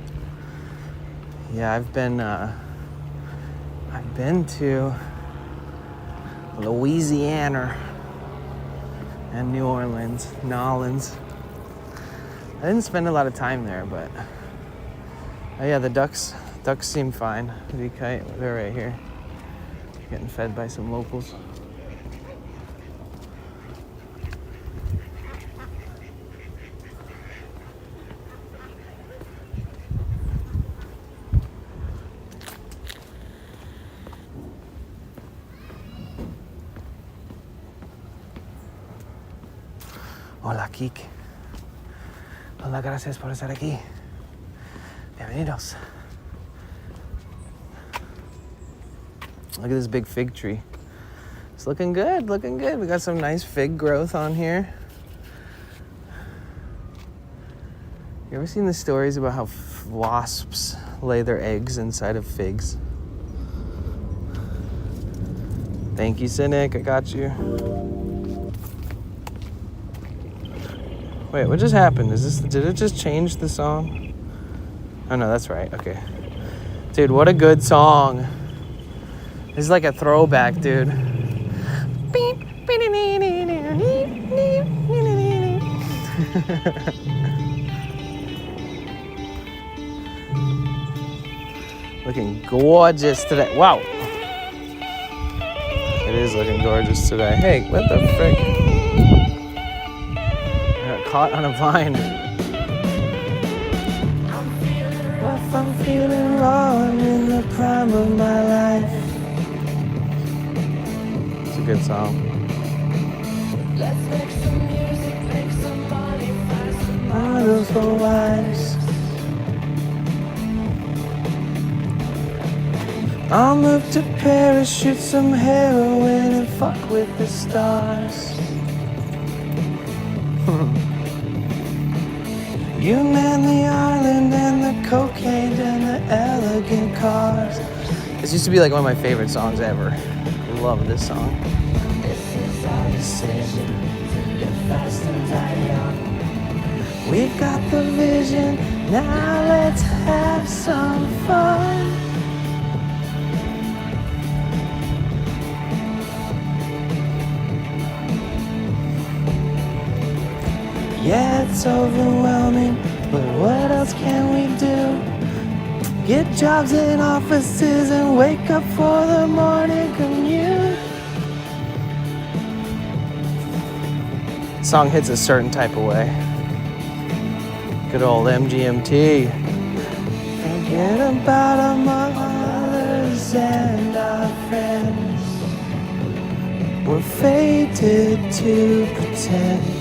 Yeah, I've been to Louisiana and New Orleans. I didn't spend a lot of time there, but oh yeah, the ducks seem fine. They're right here, getting fed by some locals. Hola, Kik. Hola, gracias por estar aquí. Bienvenidos. Look at this big fig tree. It's looking good, looking good. We got some nice fig growth on here. You ever seen the stories about how wasps lay their eggs inside of figs? Thank you, Cynic. I got you. Wait, what just happened? Did it just change the song? Oh no, that's right. Okay. Dude, what a good song. This is like a throwback, dude. Looking gorgeous today. Wow. It is looking gorgeous today. Hey, what the frick? Caught on a vine. If I'm feeling wrong in the prime of my life. It's a good song. Let's make some music, make some money, find some models for wives. I'll move to Paris, shoot some heroin and fuck with the stars. You man the island and the cocaine and the elegant cars. This used to be like one of my favorite songs ever. I love this song. This is our decision. fast and die young. We've got the vision, now let's have some fun. Yeah, it's overwhelming, but what else can we do? Get jobs in offices and wake up for the morning commute. Song hits a certain type of way. Good old MGMT. Forget about our mothers and our friends. We're fated to pretend.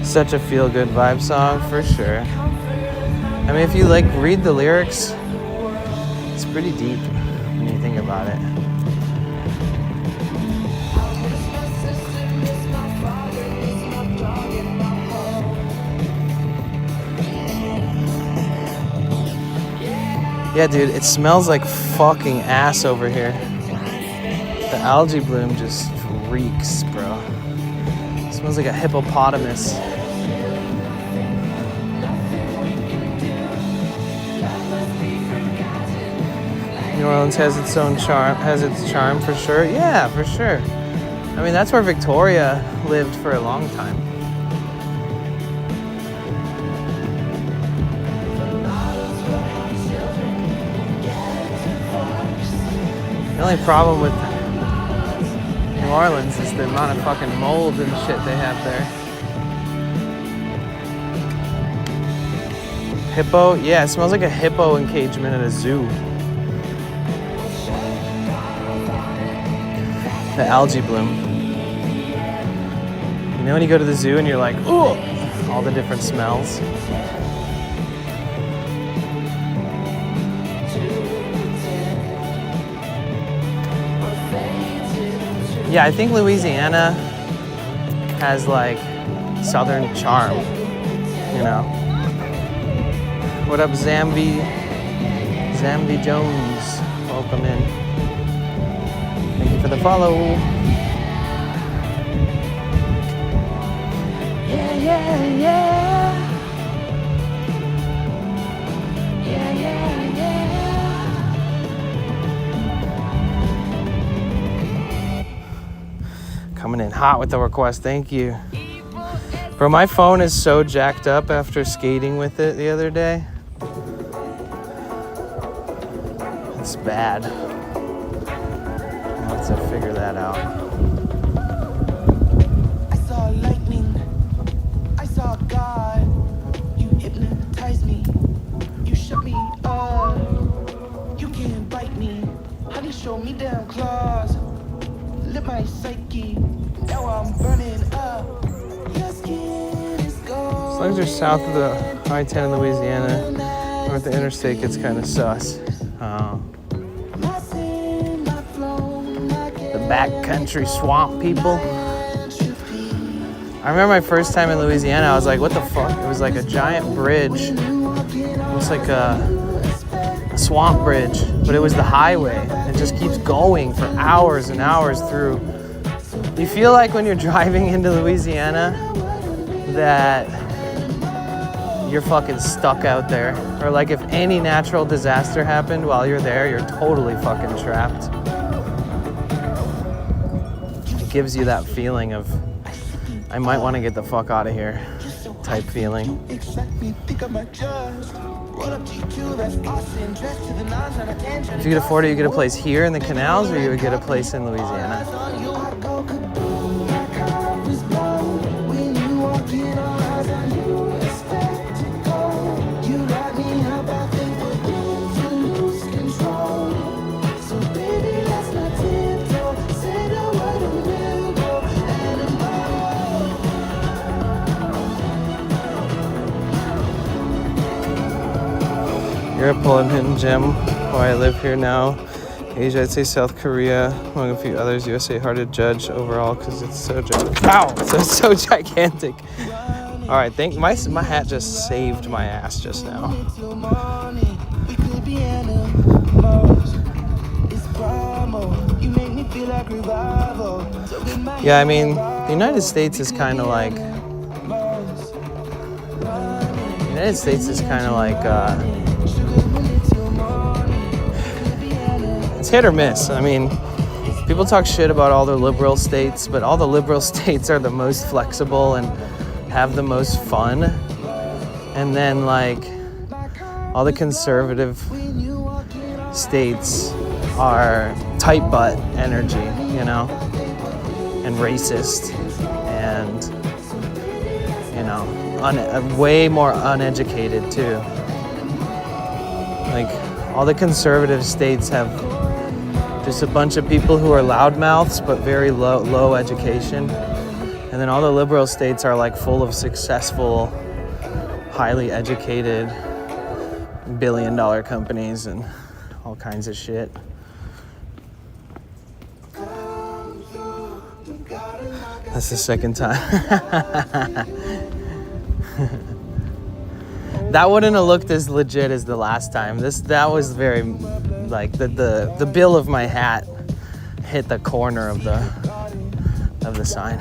Such a feel-good vibe song for sure. I mean, if you like read the lyrics, it's pretty deep when you think about it. Yeah, dude, it smells like fucking ass over here. The algae bloom just reeks, bro. It smells like a hippopotamus. New Orleans has its own charm, for sure. Yeah, for sure. I mean, that's where Victoria lived for a long time. The only problem with New Orleans is the amount of fucking mold and shit they have there. Hippo? Yeah, it smells like a hippo encagement at a zoo. The algae bloom. You know when you go to the zoo and you're like, ooh, all the different smells. Yeah, I think Louisiana has like southern charm, you know. What up, Zambi Jones? Welcome in. Thank you for the follow. Yeah, yeah, yeah. Yeah, yeah, yeah. Coming in hot with the request, thank you. Bro, my phone is so jacked up after skating with it the other day. It's bad. Let's figure that out. I saw lightning, I saw God. You hypnotized me, you shut me up. You can't bite me, honey, show me damn claws. Lit my psyche, now I'm burning up. Your skin is gold. As long as you're south of the I-10 in Louisiana, north of the interstate gets kind of sus. Oh. Backcountry swamp people. I remember my first time in Louisiana, I was like, what the fuck? It was like a giant bridge. It was like a swamp bridge, but it was the highway. It just keeps going for hours and hours through. You feel like when you're driving into Louisiana that you're fucking stuck out there. Or like if any natural disaster happened while you're there, you're totally fucking trapped. Gives you that feeling of I might want to get the fuck out of here type feeling. If you could afford it, you get a place here in the Canals, or you would get a place in Louisiana. Singapore and Hidden Gem, why I live here now. Asia, I'd say South Korea, among a few others. USA, hard to judge overall because it's so so gigantic. All right, my hat just saved my ass just now. Yeah, I mean, the United States is kind of like it's hit or miss. I mean, people talk shit about all the liberal states, but all the liberal states are the most flexible and have the most fun. And then like all the conservative states are tight butt energy, you know, and racist and, you know, way more uneducated too. Like all the conservative states have just a bunch of people who are loudmouths but very low education. And then all the liberal states are like full of successful, highly educated, billion-dollar companies and all kinds of shit. That's the second time. That wouldn't have looked as legit as the last time. That was very, like the bill of my hat hit the corner of the sign.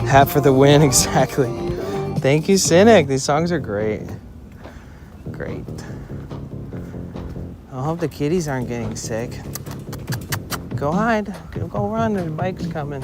Hat for the win, exactly. Thank you, Cynic. These songs are great. Great. I hope the kitties aren't getting sick. Go hide. Go run. There's bikes coming.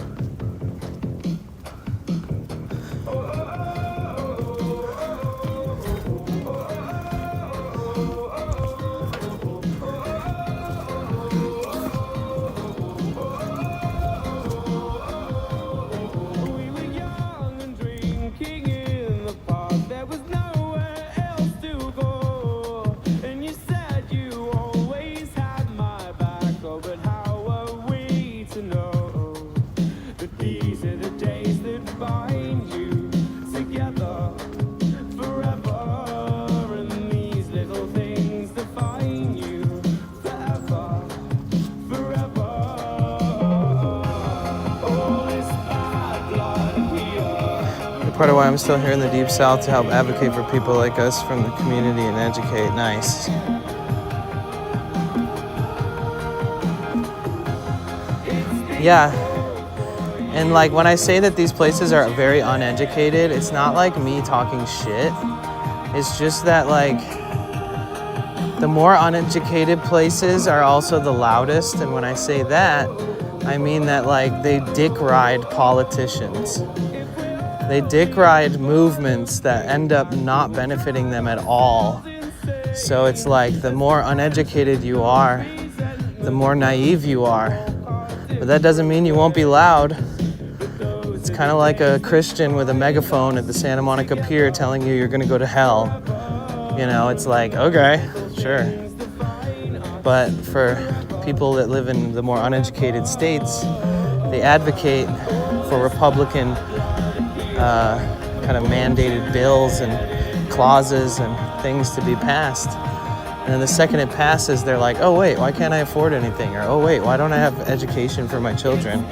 Part of why I'm still here in the Deep South to help advocate for people like us from the community and educate. Nice. Yeah. And like when I say that these places are very uneducated, it's not like me talking shit. It's just that like the more uneducated places are also the loudest. And when I say that, I mean that like they dick ride politicians. They dick ride movements that end up not benefiting them at all. So it's like the more uneducated you are, the more naive you are. But that doesn't mean you won't be loud. It's kind of like a Christian with a megaphone at the Santa Monica Pier telling you you're gonna go to hell. You know, it's like, okay, sure. But for people that live in the more uneducated states, they advocate for Republican kind of mandated bills and clauses and things to be passed. And then the second it passes, they're like, oh wait, why can't I afford anything? Or oh wait, why don't I have education for my children?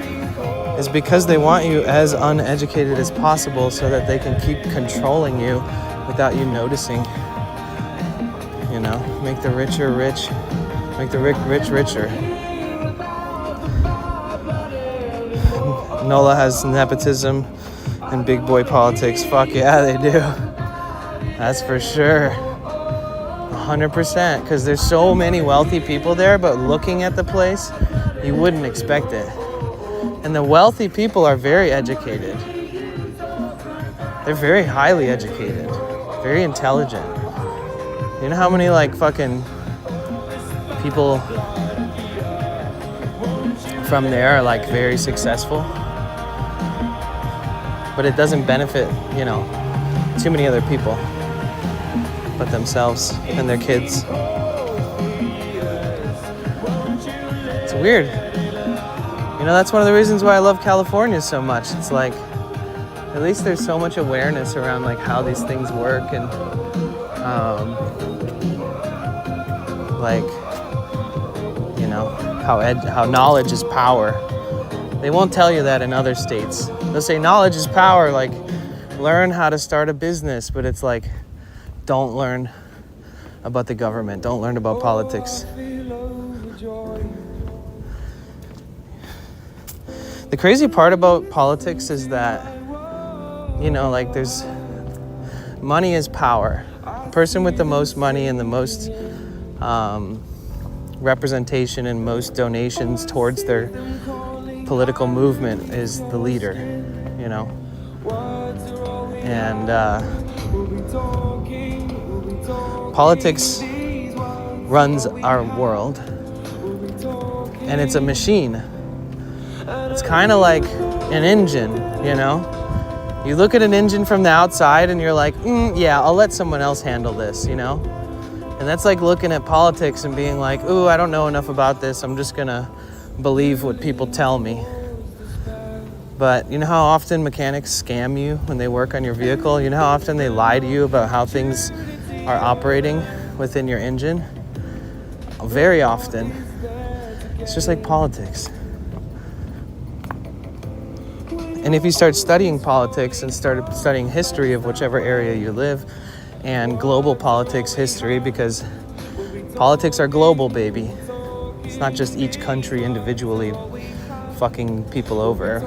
It's because they want you as uneducated as possible so that they can keep controlling you without you noticing. You know, make the richer rich, make the rich richer. NOLA has nepotism and big boy politics. Fuck yeah, they do. That's for sure. 100%. Because there's so many wealthy people there, but looking at the place, you wouldn't expect it. And the wealthy people are very educated. They're very highly educated. Very intelligent. You know how many like fucking people from there are like very successful, but it doesn't benefit, you know, too many other people but themselves and their kids. It's weird. You know, that's one of the reasons why I love California so much. It's like, at least there's so much awareness around like how these things work, and like, you know, how knowledge is power. They won't tell you that in other states. They'll say knowledge is power, like learn how to start a business, but it's like, don't learn about the government, don't learn about politics. The crazy part about politics is that, you know, like there's, money is power. The person with the most money and the most representation and most donations towards their political movement is the leader, you know. And politics runs our world, and it's a machine. It's kind of like an engine, you know? You look at an engine from the outside and you're like, yeah, I'll let someone else handle this, you know? And that's like looking at politics and being like, ooh, I don't know enough about this. I'm just gonna believe what people tell me. But you know how often mechanics scam you when they work on your vehicle? You know how often they lie to you about how things are operating within your engine? Very often. It's just like politics. And if you start studying politics and start studying history of whichever area you live, and global politics history, because politics are global, baby. It's not just each country individually fucking people over.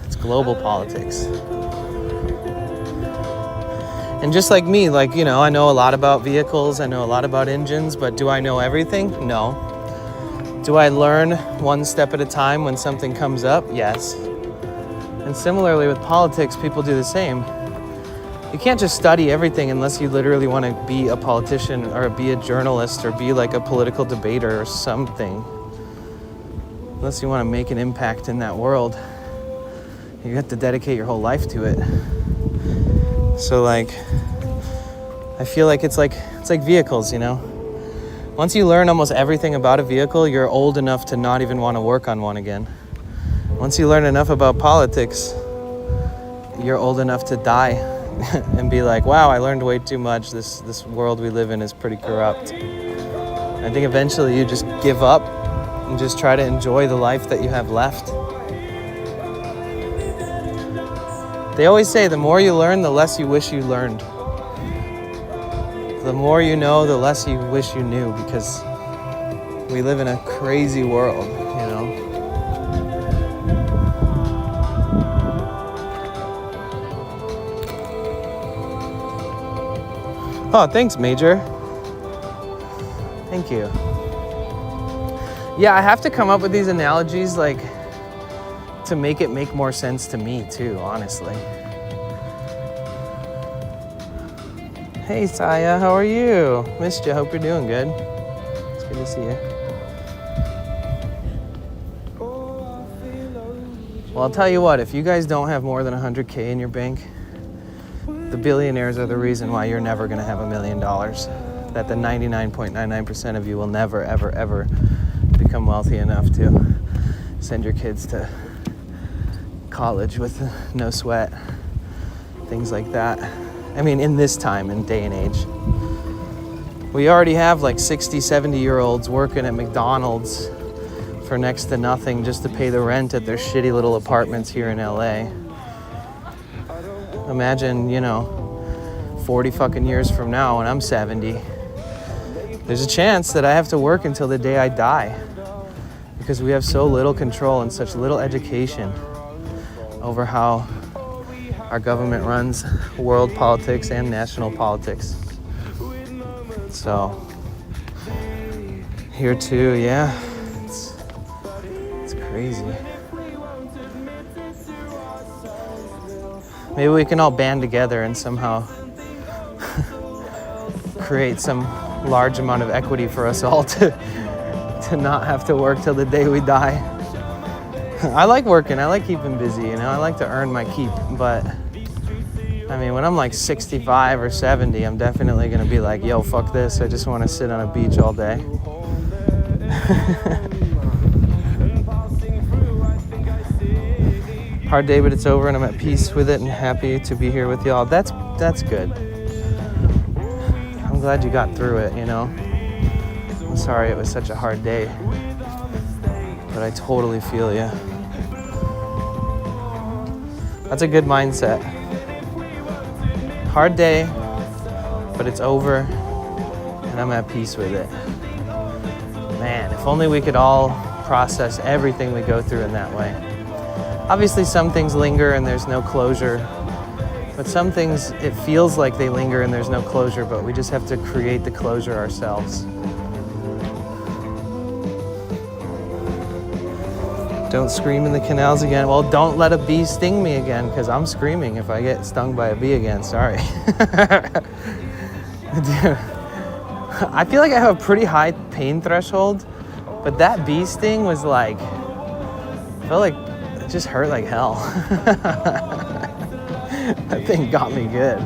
It's global politics. And just like me, like, you know, I know a lot about vehicles, I know a lot about engines, but do I know everything? No. Do I learn one step at a time when something comes up? Yes. And similarly with politics, people do the same. You can't just study everything unless you literally want to be a politician or be a journalist or be like a political debater or something. Unless you want to make an impact in that world, you have to dedicate your whole life to it. So like, I feel like it's like vehicles, you know? Once you learn almost everything about a vehicle, you're old enough to not even want to work on one again. Once you learn enough about politics, you're old enough to die and be like, wow, I learned way too much. This world we live in is pretty corrupt. I think eventually you just give up and just try to enjoy the life that you have left. They always say the more you learn, the less you wish you learned. The more you know, the less you wish you knew, because we live in a crazy world, you know? Oh, thanks, Major. Thank you. Yeah, I have to come up with these analogies, like, to make it make more sense to me, too, honestly. Hey, Saya, how are you? Missed you. Hope you're doing good. It's good to see you. Well, I'll tell you what, if you guys don't have more than 100K in your bank, the billionaires are the reason why you're never going to have $1 million. That the 99.99% of you will never, ever, ever become wealthy enough to send your kids to college with no sweat. Things like that. I mean, in this time and day and age. We already have like 60, 70-year-olds working at McDonald's for next to nothing just to pay the rent at their shitty little apartments here in LA. Imagine, you know, 40 fucking years from now when I'm 70. There's a chance that I have to work until the day I die, because we have so little control and such little education over how our government runs world politics and national politics. So, here too, yeah, it's crazy. Maybe we can all band together and somehow create some large amount of equity for us all to to not have to work till the day we die. I like working. I like keeping busy, you know. I like to earn my keep, but I mean, when I'm like 65 or 70, I'm definitely gonna be like, yo, fuck this. I just want to sit on a beach all day. Hard day, but it's over, and I'm at peace with it and happy to be here with y'all. That's good. I'm glad you got through it, you know. I'm sorry it was such a hard day, but I totally feel you. That's a good mindset. Hard day, but it's over, and I'm at peace with it. Man, if only we could all process everything we go through in that way. Obviously, some things linger and there's no closure, but some things, it feels like they linger and there's no closure, but we just have to create the closure ourselves. Don't scream in the canals again. Well, don't let a bee sting me again, because I'm screaming if I get stung by a bee again. Sorry. Dude, I feel like I have a pretty high pain threshold, but that bee sting was like, I felt like it just hurt like hell. That thing got me good.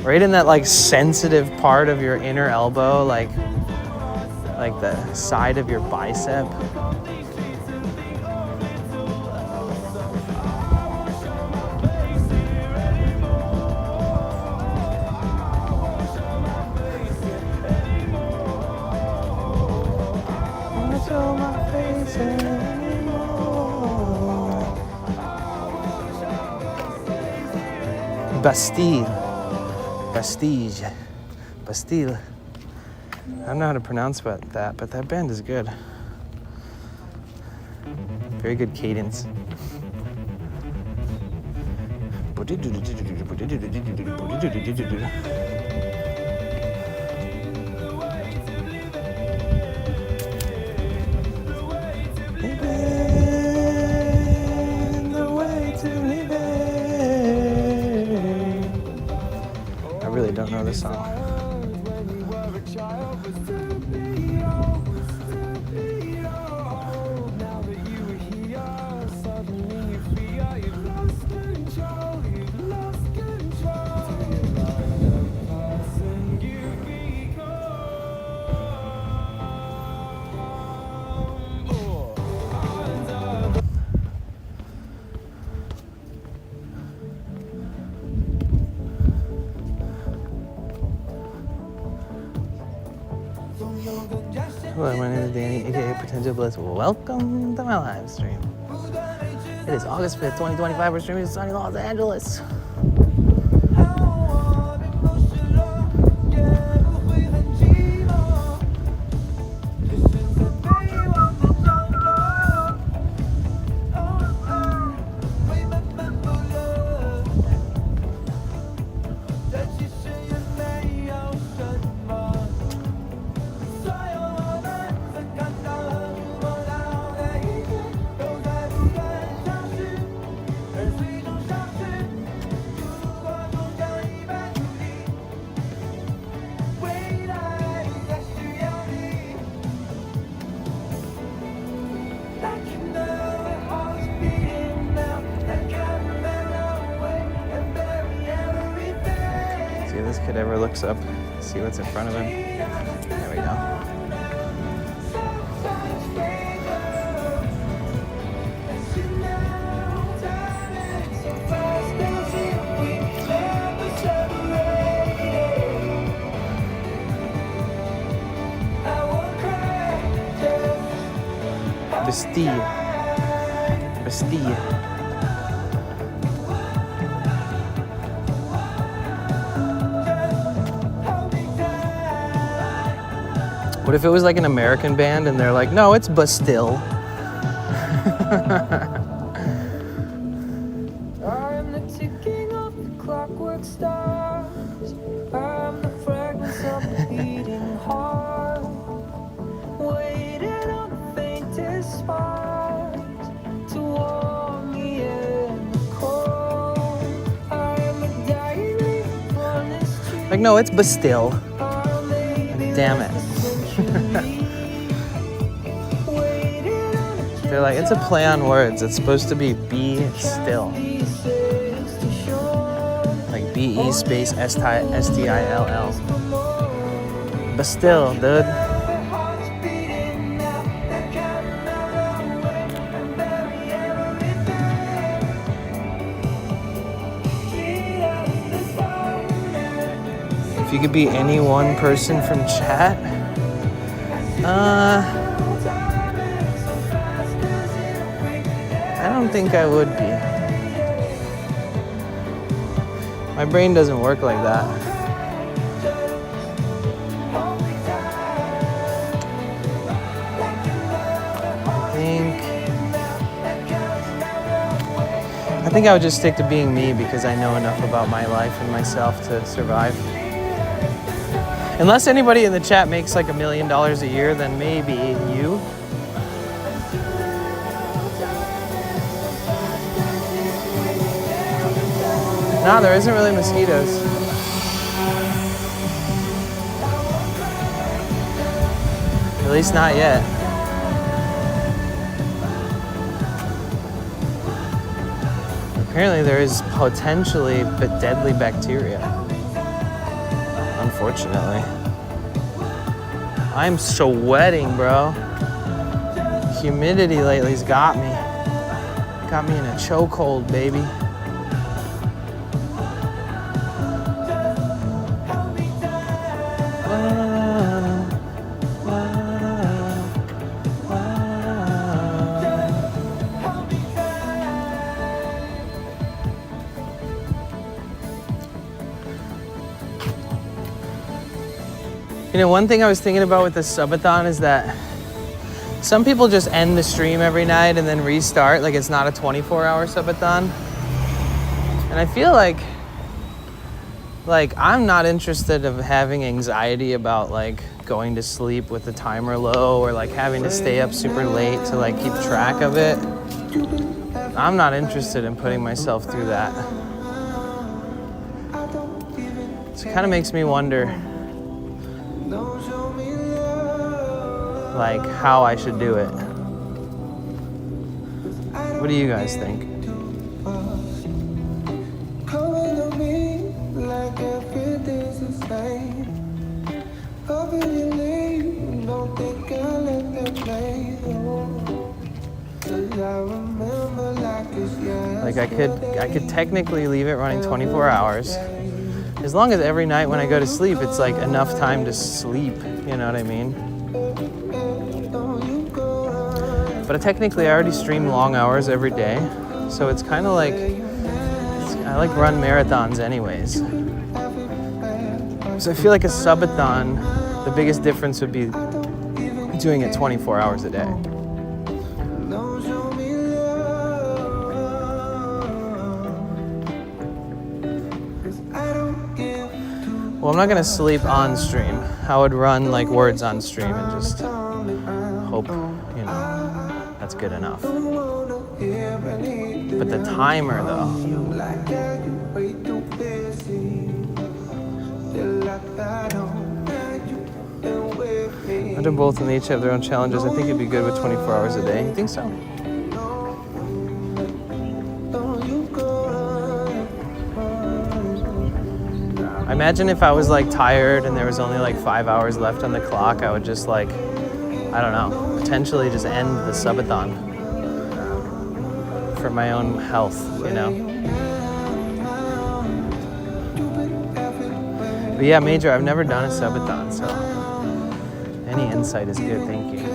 Right in that like sensitive part of your inner elbow, like the side of your bicep. Bastille. I don't know how to pronounce that, but that band is good. Very good cadence. I really don't know this song. Hello, my name is Danny, aka Potential Bliss. Welcome to my live stream. It is August 5th, 2025. We're streaming in sunny Los Angeles. This kid ever looks up, see what's in front of him. There we go. Bastille. What if it was like an American band and they're like, no, it's Bastille. I'm the ticking of the clockwork stars. I'm the fragments of the beating heart. Waiting on the faintest sparks to warm me in the cold. I am a dying leaf on this tree. Like, no, it's Bastille. Damn it. They're like, it's a play on words. It's supposed to be be still. Like B-E space S-T-I-L-L. But still, dude. If you could be any one person from chat, I don't think I would be. My brain doesn't work like that. I think I would just stick to being me because I know enough about my life and myself to survive. Unless anybody in the chat makes like $1 million a year, then maybe you. No, there isn't really mosquitoes. At least not yet. Apparently there is potentially but deadly bacteria. Unfortunately. I'm sweating, bro. Humidity lately's got me. Got me in a chokehold, baby. You know, one thing I was thinking about with the subathon is that some people just end the stream every night and then restart, like it's not a 24-hour subathon. And I feel like I'm not interested in having anxiety about like going to sleep with the timer low or like having to stay up super late to like keep track of it. I'm not interested in putting myself through that. So it kind of makes me wonder like how I should do it. What do you guys think? Like I could technically leave it running 24 hours. As long as every night when I go to sleep, it's like enough time to sleep, you know what I mean? But technically I already stream long hours every day, so it's kind of like, I like run marathons anyways. So I feel like a subathon, the biggest difference would be doing it 24 hours a day. Well, I'm not gonna sleep on stream. I would run like words on stream and just hope, you know, that's good enough. But the timer though. I do both and they each have their own challenges. I think it'd be good with 24 hours a day. You think so? I imagine if I was like tired and there was only like 5 hours left on the clock, I would just like, I don't know, potentially just end the subathon for my own health, you know? But yeah, Major, I've never done a subathon, so any insight is good, thank you.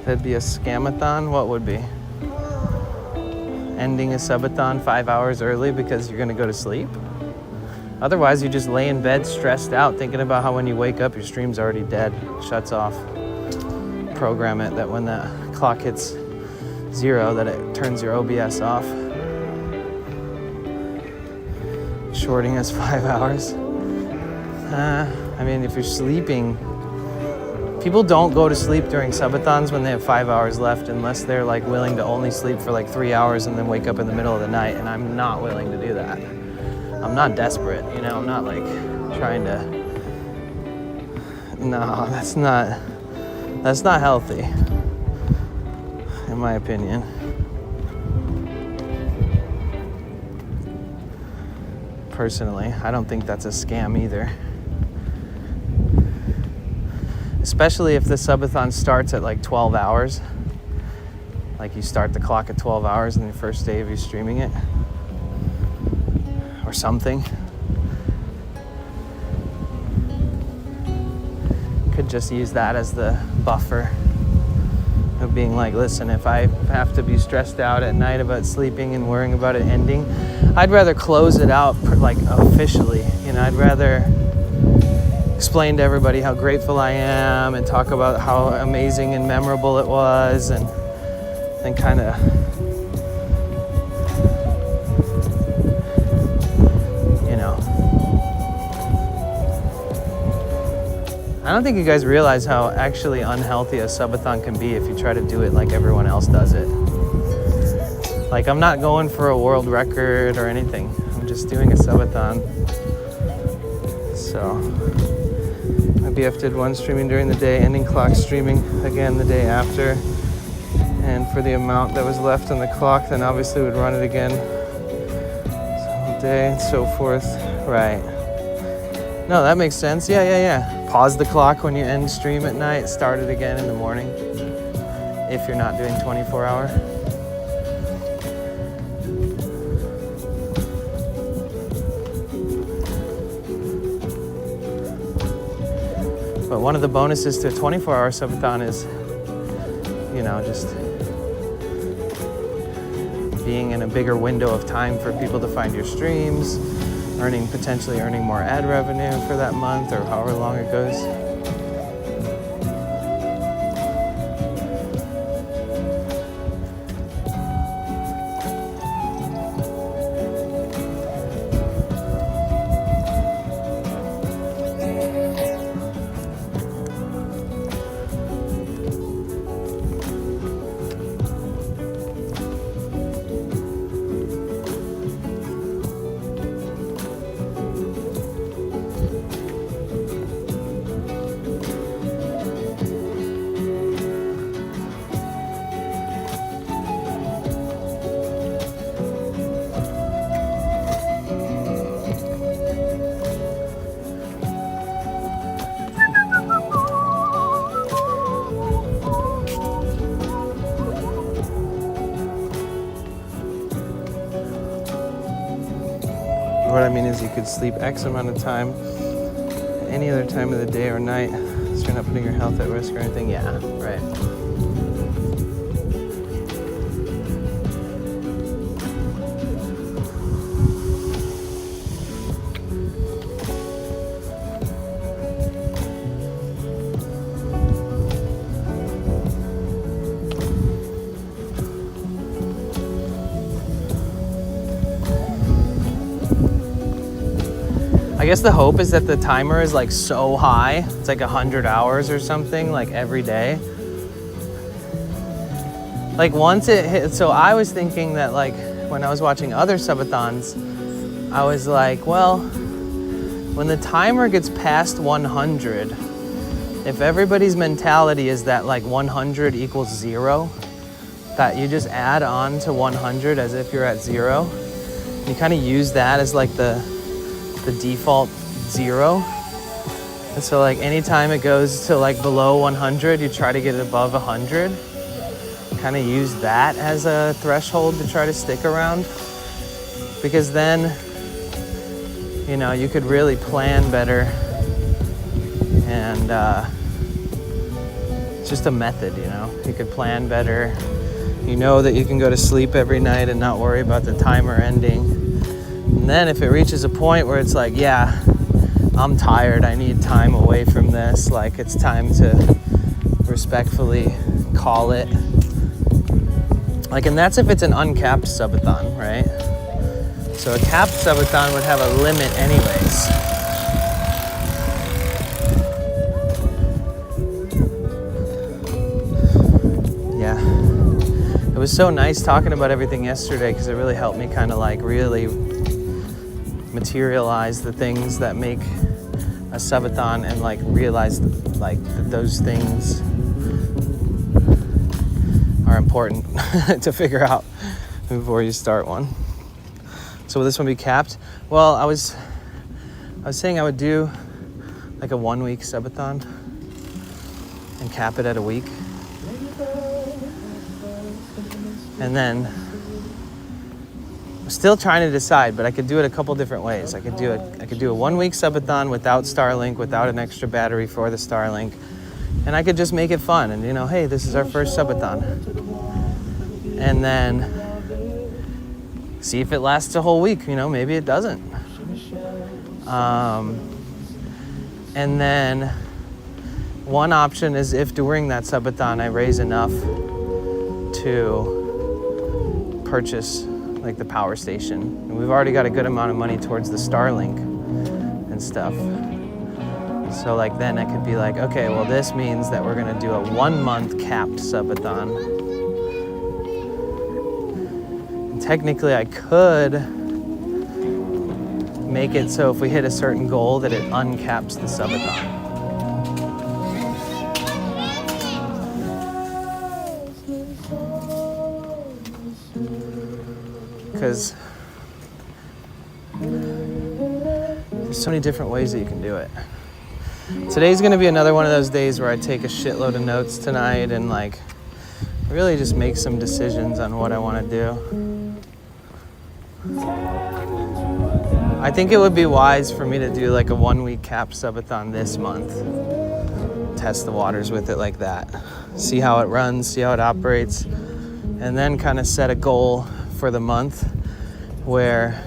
That'd be a scamathon? What would be? Ending a subathon 5 hours early because you're gonna go to sleep? Otherwise, you just lay in bed stressed out thinking about how when you wake up, your stream's already dead, shuts off. Program it that when the clock hits 0, that it turns your OBS off. Shorting us 5 hours. I mean, if you're sleeping People don't go to sleep during subathons when they have 5 hours left unless they're like willing to only sleep for like 3 hours and then wake up in the middle of the night, and I'm not willing to do that. I'm not desperate, you know, I'm not like trying to, no, that's not healthy, in my opinion. Personally, I don't think that's a scam either. Especially if the subathon starts at like 12 hours. Like you start the clock at 12 hours on the first day of you streaming it. Or something. Could just use that as the buffer of being like, listen, if I have to be stressed out at night about sleeping and worrying about it ending, I'd rather close it out like officially. You know, I'd rather explain to everybody how grateful I am and talk about how amazing and memorable it was, and then kind of, you know. I don't think you guys realize how actually unhealthy a subathon can be if you try to do it like everyone else does it. Like, I'm not going for a world record or anything. I'm just doing a subathon. So my BF did one streaming during the day, ending clock streaming again the day after. And for the amount that was left on the clock, then obviously would run it again all day and so forth. Right. No, that makes sense. Yeah. Pause the clock when you end stream at night, start it again in the morning if you're not doing 24-hour. But one of the bonuses to a 24-hour subathon is, you know, just being in a bigger window of time for people to find your streams, potentially earning more ad revenue for that month or however long it goes. What I mean is you could sleep X amount of time any other time of the day or night, so you're not putting your health at risk or anything. Yeah, right. I guess the hope is that the timer is like so high, it's like 100 hours or something, like every day. Like once it hit, so I was thinking that like when I was watching other subathons, I was like, well, when the timer gets past 100, if everybody's mentality is that like 100 equals 0, that you just add on to 100 as if you're at 0, you kind of use that as like the default 0. And so like anytime it goes to like below 100, you try to get it above 100. Kind of use that as a threshold to try to stick around, because then, you know, you could really plan better, and it's just a method, you know. You could plan better. You know that you can go to sleep every night and not worry about the timer ending. And then if it reaches a point where it's like, yeah, I'm tired, I need time away from this, like it's time to respectfully call it. Like, and that's if it's an uncapped subathon, right? So a capped subathon would have a limit anyways. was so nice talking about everything yesterday because it really helped me kind of like really materialize the things that make a subathon and like realize like that those things are important to figure out before you start one. So will this one be capped? Well, I was saying I would do like a 1 week subathon and cap it at a week. And then I'm still trying to decide, but I could do it a couple different ways. I could do a 1 week subathon without Starlink, without an extra battery for the Starlink. And I could just make it fun and, you know, hey, this is our first subathon. And then see if it lasts a whole week, you know, maybe it doesn't. And then one option is if during that subathon I raise enough to purchase like the power station. And we've already got a good amount of money towards the Starlink and stuff. So like then it could be like, okay, well this means that we're gonna do a 1 month capped subathon. And technically I could make it so if we hit a certain goal that it uncaps the subathon. Because there's so many different ways that you can do it. Today's gonna be another one of those days where I take a shitload of notes tonight and like really just make some decisions on what I wanna do. I think it would be wise for me to do like a 1 week cap subathon this month. Test the waters with it like that. See how it runs, see how it operates, and then kind of set a goal for the month where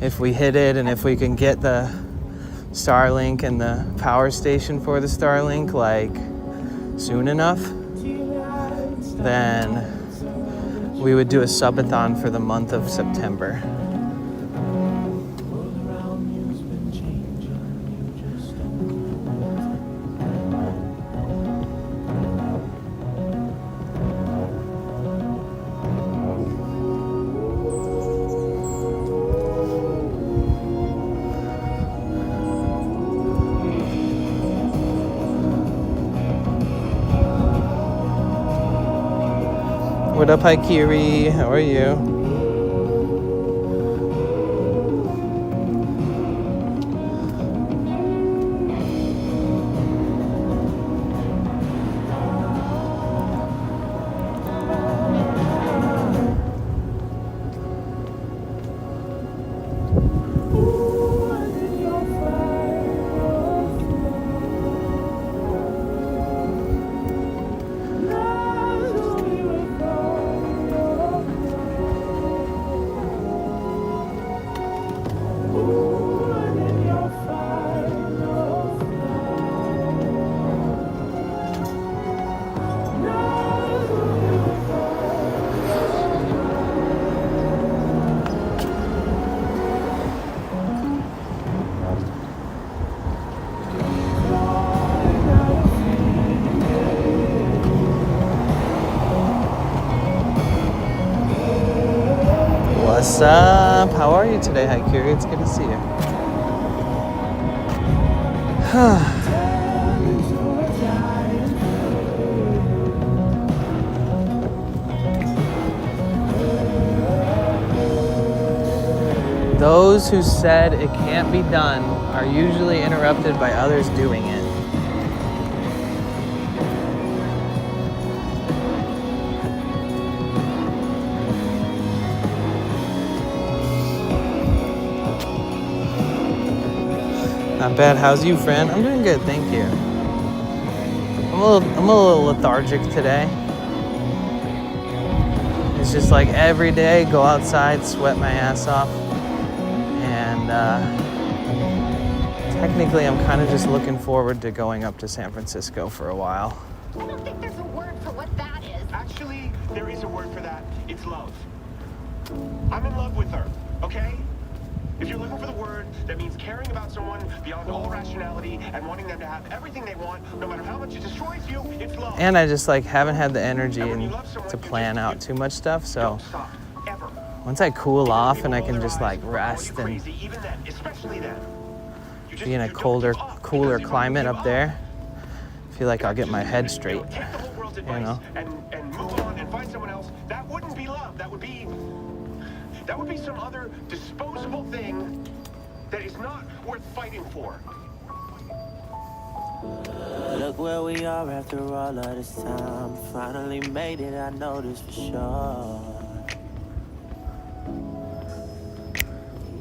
if we hit it and if we can get the Starlink and the power station for the Starlink like soon enough, then we would do a subathon for the month of September. What up, hi Kiri? How are you? What's up? How are you today? Hi, Kiri. It's good to see you. Those who said it can't be done are usually interrupted by others doing it. Not bad. How's you, friend? I'm doing good, thank you. I'm a little lethargic today. It's just like every day, go outside, sweat my ass off, and technically, I'm kind of just looking forward to going up to San Francisco for a while. I don't think there's a word for what that is. Actually, there is a word for that. It's love. I'm in love with her, okay? If you're looking for the word, that means caring about someone beyond all rationality and wanting them to have everything they want, no matter how much it destroys you, it's love. And I just like haven't had the energy And when you love someone, to you plan just- out too much stuff. So Don't stop, ever. once I cool off and I People can roll just their like eyes or call you rest and crazy, even then, especially then. You just- be in a you don't colder, give up, cooler because if you climate give up there, I feel like I'll get my head You straight. know, take the whole world's You advice know? and move on and find someone else. That wouldn't be love. That would be some other disposable thing that is not worth fighting for. Look where we are after all of this time. Finally made it, I know this for sure.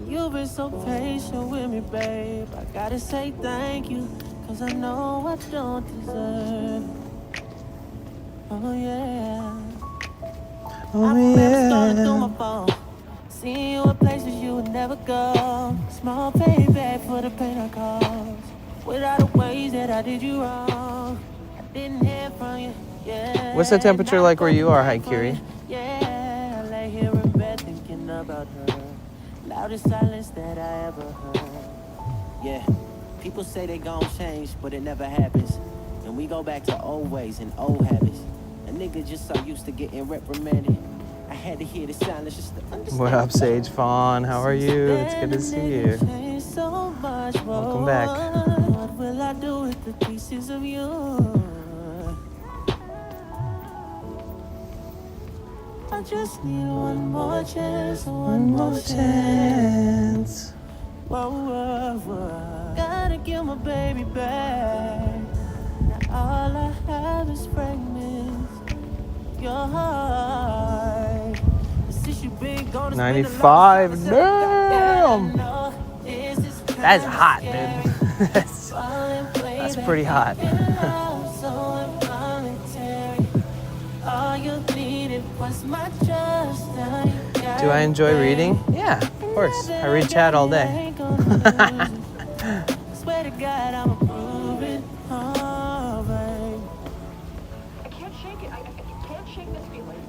You've been so patient with me, babe. I gotta say thank you, cause I know I don't deserve. Oh yeah. Oh I remember scrolling through yeah. my phone, seeing you in places you would never go. Small payback for the pain I caused. Without the ways that I did you wrong, I didn't hear from you. Yeah. What's the temperature like where you are, Haikiri? Yeah, I lay here in bed thinking about her. Loudest silence that I ever heard. Yeah, people say they gon' change, but it never happens. And we go back to old ways and old habits. A nigga just so used to getting reprimanded. I had to hear the silence just to understand. What up, Sage Fawn? How are you? It's good to see you. Welcome back. What will I do with the pieces of you? I just need one more chance, one more chance. Whoa, whoa, whoa. Gotta get my baby back. Now all I have is fragments. Your heart. Since you been gone, it's been a long 95. time. Damn. No, this is That's kinda hot, scary. dude. That's pretty hot. All you needed was my trust. Do I enjoy reading? Yeah, of course. I read chat all day. Swear to God, I'm approving. Oh, babe. I can't shake it. I can't shake this feeling.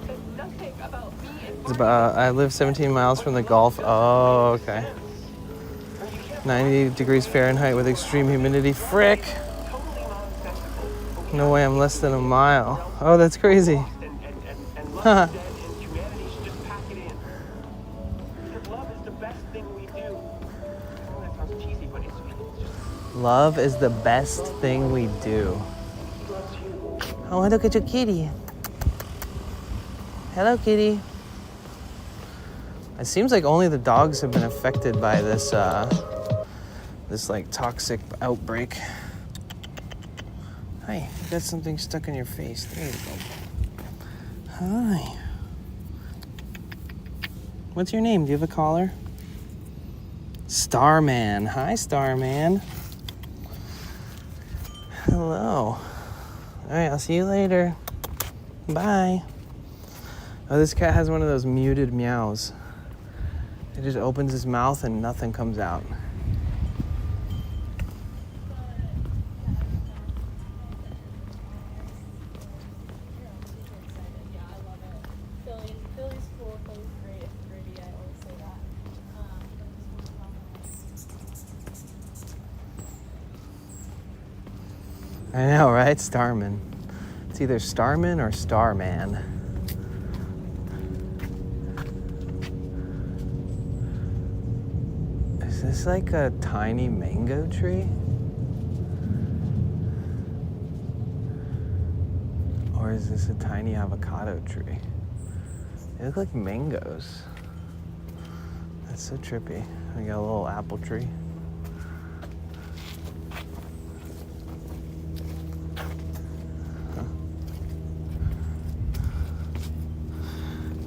There's nothing about me and It's about, I live 17 miles from the Gulf. Oh, okay. 90 degrees Fahrenheit with extreme humidity. Frick. No way I'm less than a mile. Oh, that's crazy. And Huh. love is dead and humanity should just pack it in. Because love is the best thing we do. I know that sounds cheesy, but it's just Love is the best thing we do. Oh, look at your kitty. Hello, kitty. It seems like only the dogs have been affected by this, this like toxic outbreak. Hi, you got something stuck in your face. There you go. Hi. What's your name? Do you have a collar? Starman. Hi, Starman. Hello. All right, I'll see you later. Bye. Oh, this cat has one of those muted meows. It just opens his mouth and nothing comes out. Philly's cool, Philly's great, it's pretty, I always say that. I know, right? Starman. It's either Starman or Starman. Is this like a tiny mango tree? Or is this a tiny avocado tree? They look like mangoes. That's so trippy. We got a little apple tree.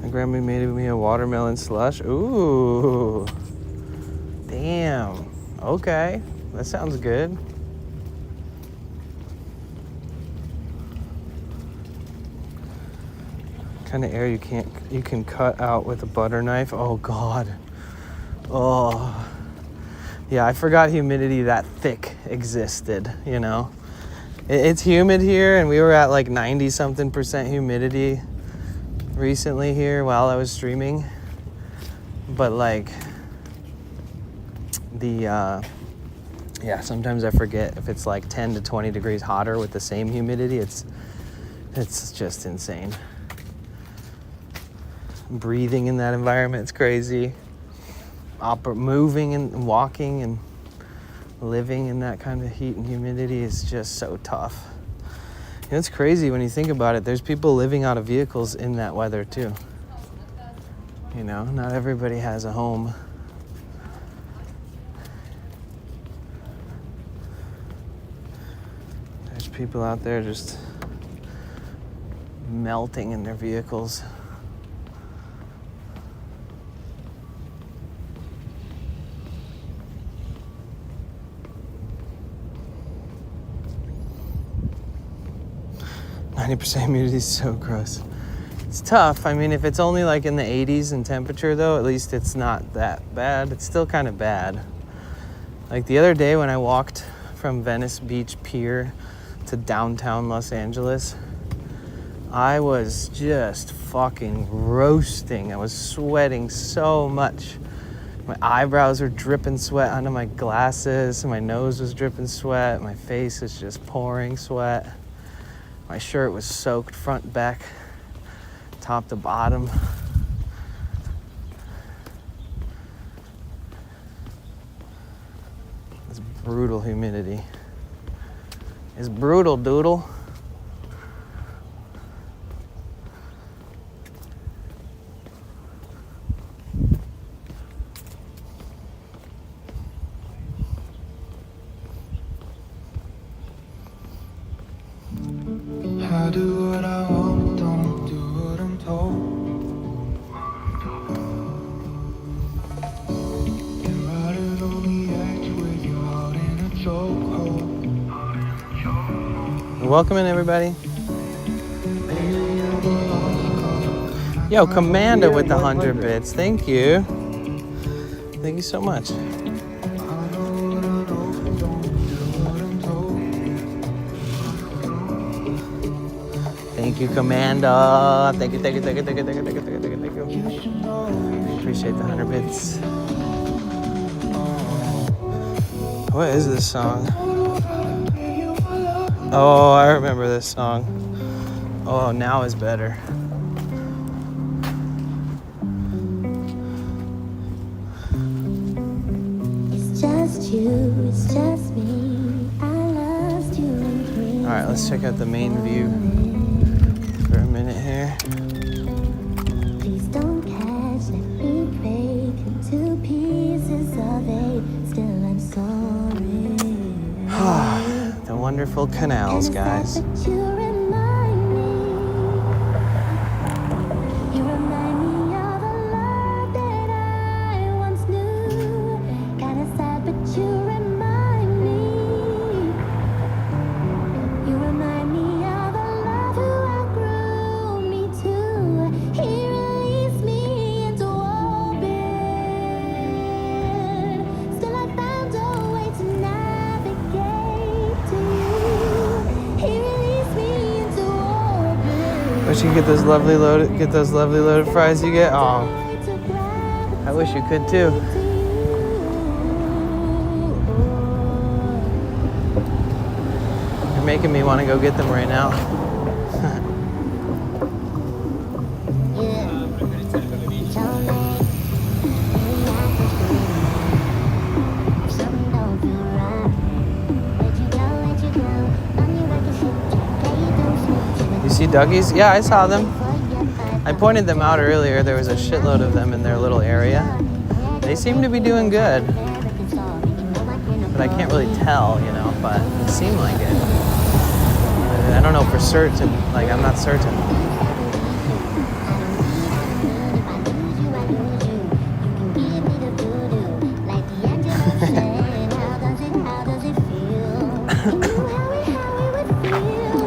My grandma made me a watermelon slush. Ooh. Damn. Okay. That sounds good. Kind of air you can cut out with a butter knife. Oh God. Oh. Yeah, I forgot humidity that thick existed, you know. It's humid here and we were at like 90-something% humidity recently here while I was streaming. But like Yeah, sometimes I forget if it's like 10 to 20 degrees hotter with the same humidity. It's just insane. Breathing in that environment, it's crazy. Moving and walking and living in that kind of heat and humidity is just so tough. You know, it's crazy when you think about it. There's people living out of vehicles in that weather too. You know, not everybody has a home. There's people out there just melting in their vehicles. %, humidity is so gross. It's tough. I mean, if it's only like in the 80s in temperature though, at least it's not that bad. It's still kind of bad. Like the other day when I walked from Venice Beach Pier to downtown Los Angeles, I was just fucking roasting. I was sweating so much. My eyebrows were dripping sweat onto my glasses. My nose was dripping sweat. My face was just pouring sweat. My shirt was soaked front, back, top to bottom. It's brutal humidity. It's brutal, doodle. I do what I want, don't do what I'm told. And riders on the edge with your heart in a chokehold. Welcome in, everybody. Yo, Commander with the 100 bits. Thank you. Thank you so much. Thank you, Commander. Thank you. Appreciate the 100 bits. What is this song? Oh, I remember this song. Oh, Now Is Better. It's just you, it's just me. I lost you in dreams. All right, let's check out the main view for a minute here. Please don't catch, let me break into pieces of it. Still, I'm sorry. The wonderful canals, guys. But you remind me of a love that I once knew. Kinda sad, but you remind me. You remind me of a love who outgrew me too. He released me into orbit. Still, I found a way to navigate to you. He released me into orbit. Wish you could get those lovely loaded fries you get. Oh, I wish you could too. You're making me want to go get them right now. You see Dougie's? Yeah, I saw them. I pointed them out earlier. There was a shitload of them in their little area. They seem to be doing good. But I can't really tell, you know, but it seemed like it. I don't know for certain. Like, I'm not certain.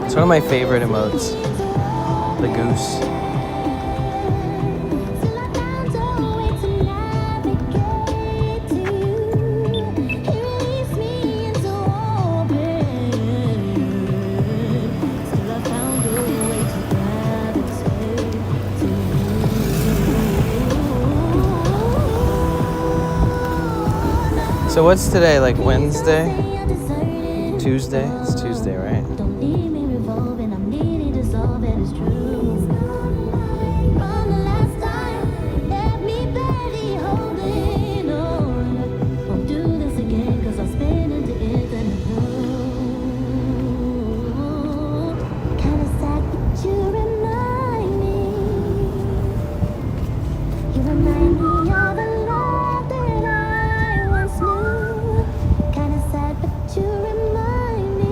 It's one of my favorite emotes. The goose. So what's today? Like Wednesday? Tuesday? It's Tuesday, right? Don't leave me revolving, I'm needing to solve it, it's true. From the last time, left me barely holding on. Won't do this again, cause I'll spin into infinite blue. Kinda sad, but you remind me. You remind me of the love that I once knew. Kinda sad, but you remind me.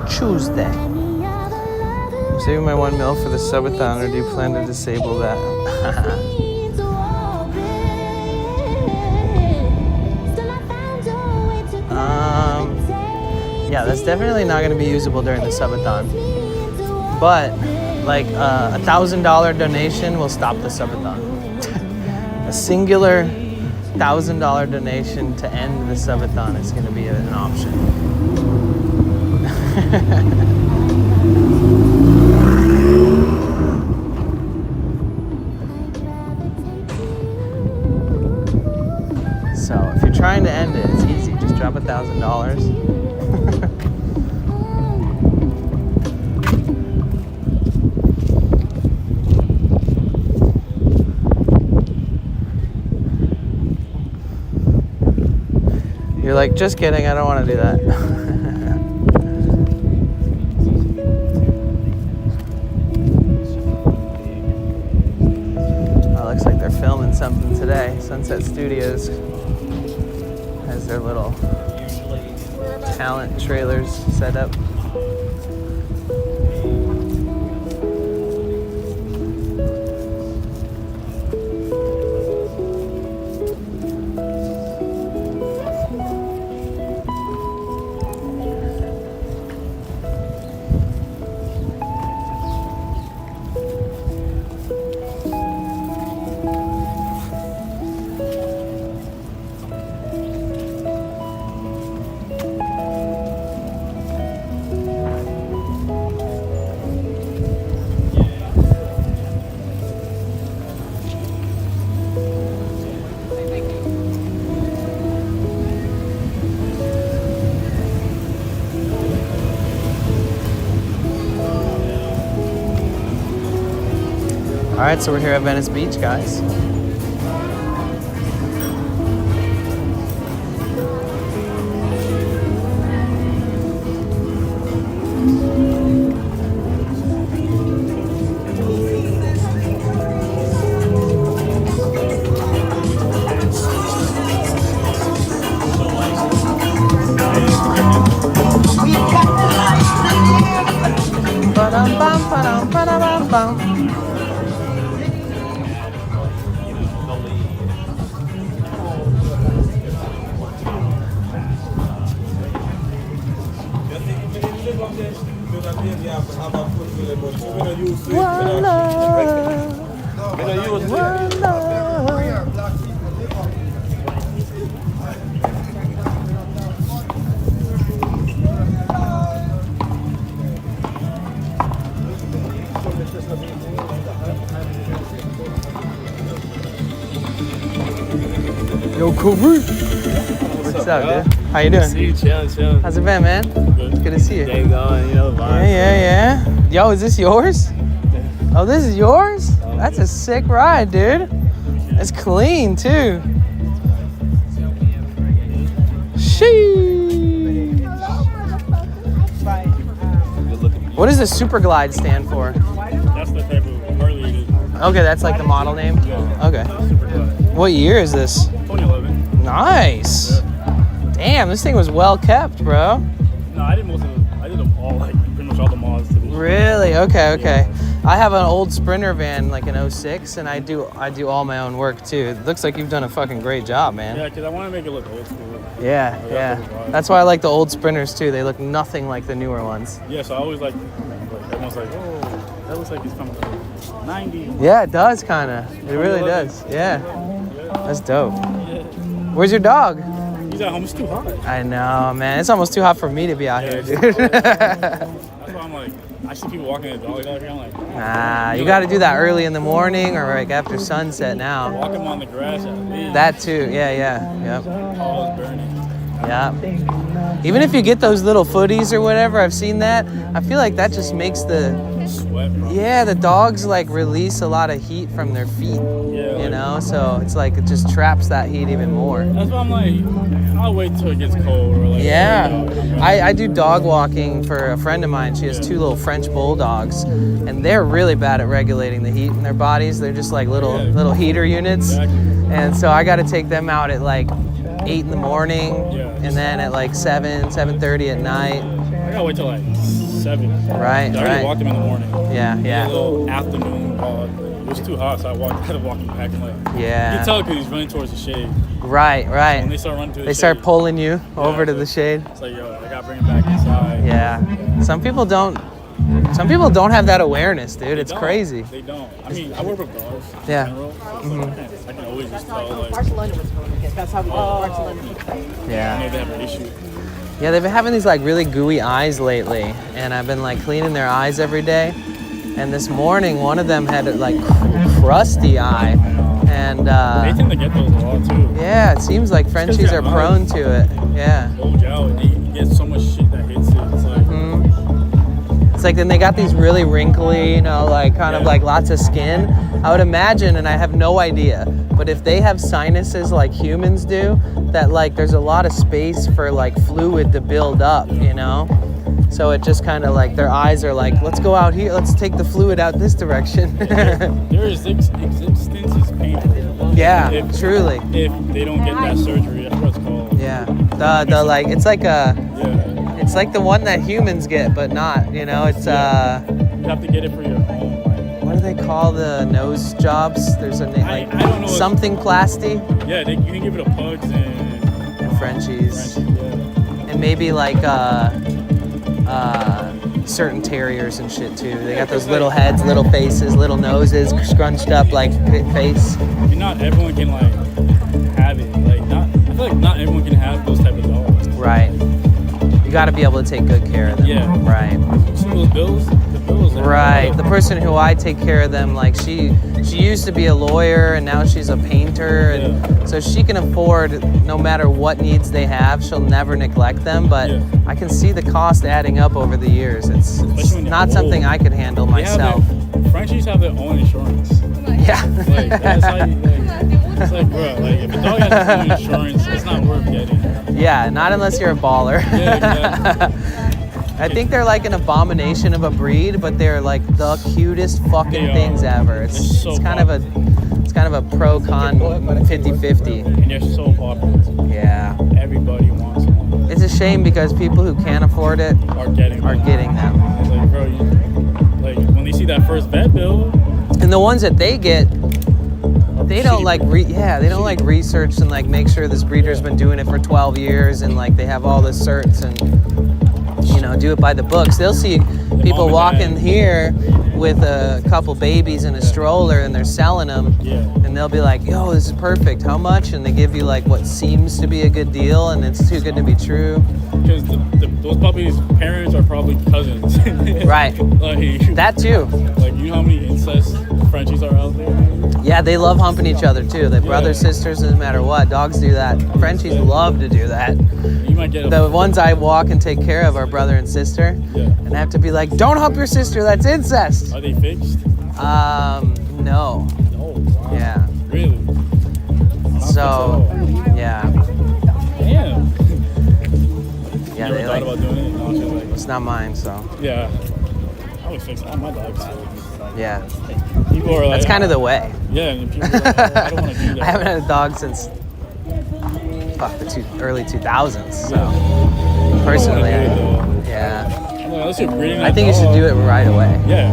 Tuesday. Remind me of the love I'm saving my 1 mil for the subathon, or do you plan to disable that? means to Still I found your way to Yeah, that's definitely not going to be usable during the subathon. But like $1,000 donation will stop the subathon. A singular $1,000 donation to end the subathon is going to be an option. So if you're trying to end it, it's easy. Just drop $1,000. You're like, just kidding, I don't want to do that. Oh, looks like they're filming something today. Sunset Studios has their little talent trailers set up. All right, so we're here at Venice Beach, guys. Ba-dum-bum, ba-dum, ba-da-bum-bum. One love. One love. Yo, Kobe. What's up, dude? How you doing? See you, chilling. How's it been, man? Good. It's good to see you. Day going, you know, vibe. Yeah. Yo, is this yours? Oh, this is yours? That's a sick ride, dude. It's clean, too. Sheesh. What does the Super Glide stand for? That's the type of Harley it is. Okay, that's like the model name? Okay. What year is this? 2011. Nice. Damn, this thing was well kept, bro. No, I did most of them. I did them all, like pretty much all the mods to this. Really? Okay. I have an old Sprinter van, like an 06, and I do all my own work too. It looks like you've done a fucking great job, man. Yeah, because I want to make it look old school. Yeah. That's why I like the old Sprinters too. They look nothing like the newer ones. Yeah, so I always like everyone's like, oh, that looks like it's coming from 90s. Yeah, it does kind of. It really does. Yeah. That's dope. Where's your dog? He's at home. It's too hot. I know, man. It's almost too hot for me to be out here, dude. That's why I'm like, I see people walking their dogs out here. I'm like, Nah, you got to do that early in the morning or like after sunset now. walk them on the grass at least. That too. Yeah. Yep. Paws burning. Yeah. Even if you get those little footies or whatever, I've seen that. I feel like that just makes the Sweat, bro. yeah, the dogs like release a lot of heat from their feet. Yeah, You know, so it's like it just traps that heat even more. That's why I'm like, I'll wait till it gets cold or like. Yeah, you know, I do dog walking for a friend of mine. She has 2 little French bulldogs, and they're really bad at regulating the heat in their bodies. They're just like little heater units, Exactly. and so I got to take them out at like 8 in the morning, Yeah. and then at like 7:30 at night. I gotta wait till like 7. Right, I already right. walked them in the morning. Yeah, A yeah, little afternoon walk. It was too hot, so I had to walk him back and like. You yeah. can tell because he's running towards the shade. Right, When right. they start running to the They shade, start pulling you over to the shade. It's like, yo, I gotta bring him back inside. Yeah. Some people don't have that awareness, dude. It's They don't. crazy. They don't. I mean, I work with dogs. Yeah. In general, so I can always just tell, like, Barcelona was going to get. That's how we got Barcelona. Yeah. they have an issue. Yeah, they've been having these like really gooey eyes lately, and I've been like cleaning their eyes every day. And this morning, one of them had like crusty eye, and They tend to get those a lot too. yeah, it seems like Frenchies are prone to it. Yeah. Bulge out, and you get so much shit that hits it. It's like, It's like then they got these really wrinkly, you know, like kind of Yeah. like lots of skin. I would imagine, and I have no idea, but if they have sinuses like humans do, that like there's a lot of space for like fluid to build up, you know? So it just kind of like their eyes are like, let's go out here, let's take the fluid out this direction. their existence is painful. Yeah, If- truly. If they don't get that surgery, that's what it's called. Yeah. The like it's like Yeah. it's like the one that humans get, but not, you know, it's You have to get it for your own. Like, what do they call the nose jobs? There's a name like I don't know. something plasty Yeah, you can give it to pugs and Frenchies. Yeah. And maybe like certain terriers and shit too. They got those little heads, little faces, little noses, scrunched up like face. And not everyone can like have it. Like I feel like not everyone can have those type of dogs. Right. You got to be able to take good care of them. Yeah. Right. See those bills? The bills. Right. The person who I take care of them, like she used to be a lawyer and now she's a painter, and so she can afford no matter what needs they have, she'll never neglect them. But Yeah. I can see the cost adding up over the years. It's Especially when they're not something old. I could handle myself. Frenchies have their own insurance. Yeah. Like that's how you. Like, it's like, bro, like if a dog has its own insurance, it's not worth getting. Yeah, not unless you're a baller. Yeah, exactly. I think they're like an abomination of a breed, but they're like the cutest fucking They are. things ever. They're so It's kind of a pro con 50-50. And they're so popular. Yeah. Everybody wants one. It's a shame because people who can't afford it Are getting are one. getting them. It's like, bro, like when they see that first vet bill, And the ones that they get, they don't like they don't like research and like make sure this breeder's been doing it for 12 years and like they have all the certs and you know do it by the books. They'll see people and walking dad. here with a couple babies in a stroller and they're selling them, Yeah. and they'll be like, yo, this is perfect, how much? And they give you like what seems to be a good deal and it's too good to be true. because those puppies' parents are probably cousins. Right. Like That too. Like you know how many incest Frenchies are out there? Yeah, they love humping each other too. They're brothers, sisters, no matter what. Dogs do that. Frenchies love to do that. You might get The ones I walk and take care of are brother and sister. Yeah. And I have to be like, don't hump your sister, that's incest. Are they fixed? No. Oh, wow. Yeah. Really? So, yeah. Damn. Yeah, you they ever like, thought about doing it? No, she's like, it's not mine, so, yeah. I would fix all my dogs. yeah. People are like, That's kind of the way. Yeah, and people are like, oh, I don't want to do that. I haven't had a dog since, the early 2000s, so, personally, yeah. Unless you're breeding I that think you should dog. do it right away. Yeah.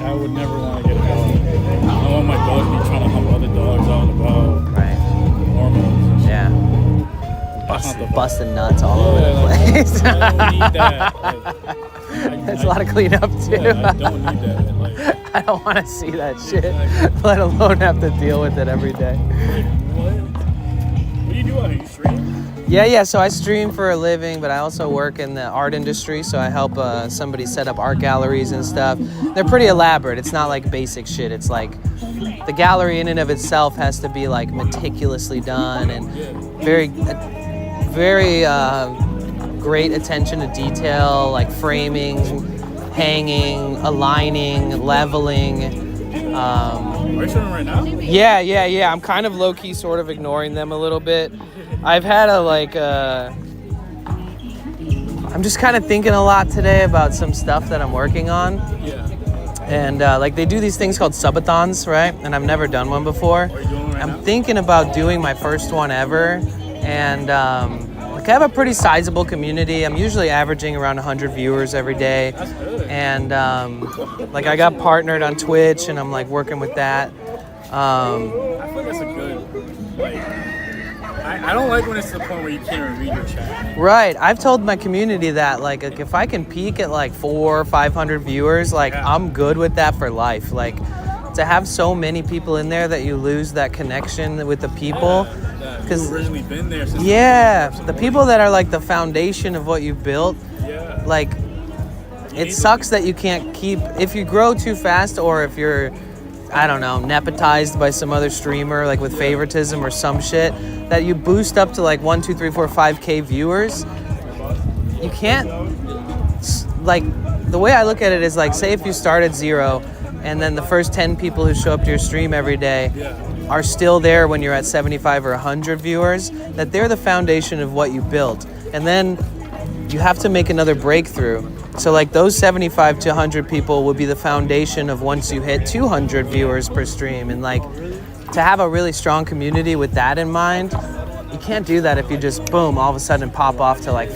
I would never want to get a dog. I don't want my dog to be trying to hump other dogs out and about. Right. Hormones and shit. Yeah. That's not the vibe. Busting nuts all over the Like, place. I don't need that. That's a lot of cleanup too. Yeah, I don't need that. Like, I don't want to see that shit, Exactly. let alone have to deal with it every day. what? What do you do out here? You stream? Yeah. So I stream for a living, but I also work in the art industry. So I help somebody set up art galleries and stuff. They're pretty elaborate. It's not like basic shit. It's like the gallery in and of itself has to be like meticulously done and very great attention to detail, like framing, hanging, aligning, leveling. Are you shooting right now? Yeah. I'm kind of low-key sort of ignoring them a little bit. I've had I'm just kind of thinking a lot today about some stuff that I'm working on. Yeah. And like they do these things called subathons, right? And I've never done one before. Are you doing one right I'm now? thinking about doing my first one ever. And like I have a pretty sizable community. I'm usually averaging around 100 viewers every day. That's good. And like I got partnered on Twitch and I'm like working with that. I feel like that's a good, like, I don't like when it's to the point where you can't even read your chat. Right. I've told my community that like if I can peak at like 400 or 500 viewers, like I'm good with that for life. Like to have so many people in there that you lose that connection with the people. Because you've originally been there since the people that are like the foundation of what you've built, like it sucks that you can't keep, if you grow too fast or if you're, I don't know, nepotized by some other streamer like with favoritism or some shit, that you boost up to like 1, 2, 3, 4, 5K viewers. You can't, like, the way I look at it is like, say if you start at 0 and then the first 10 people who show up to your stream every day are still there when you're at 75 or 100 viewers, that they're the foundation of what you built. And then you have to make another breakthrough. So like those 75 to 100 people will be the foundation of once you hit 200 viewers per stream. And like to have a really strong community with that in mind, you can't do that if you just boom, all of a sudden pop off to like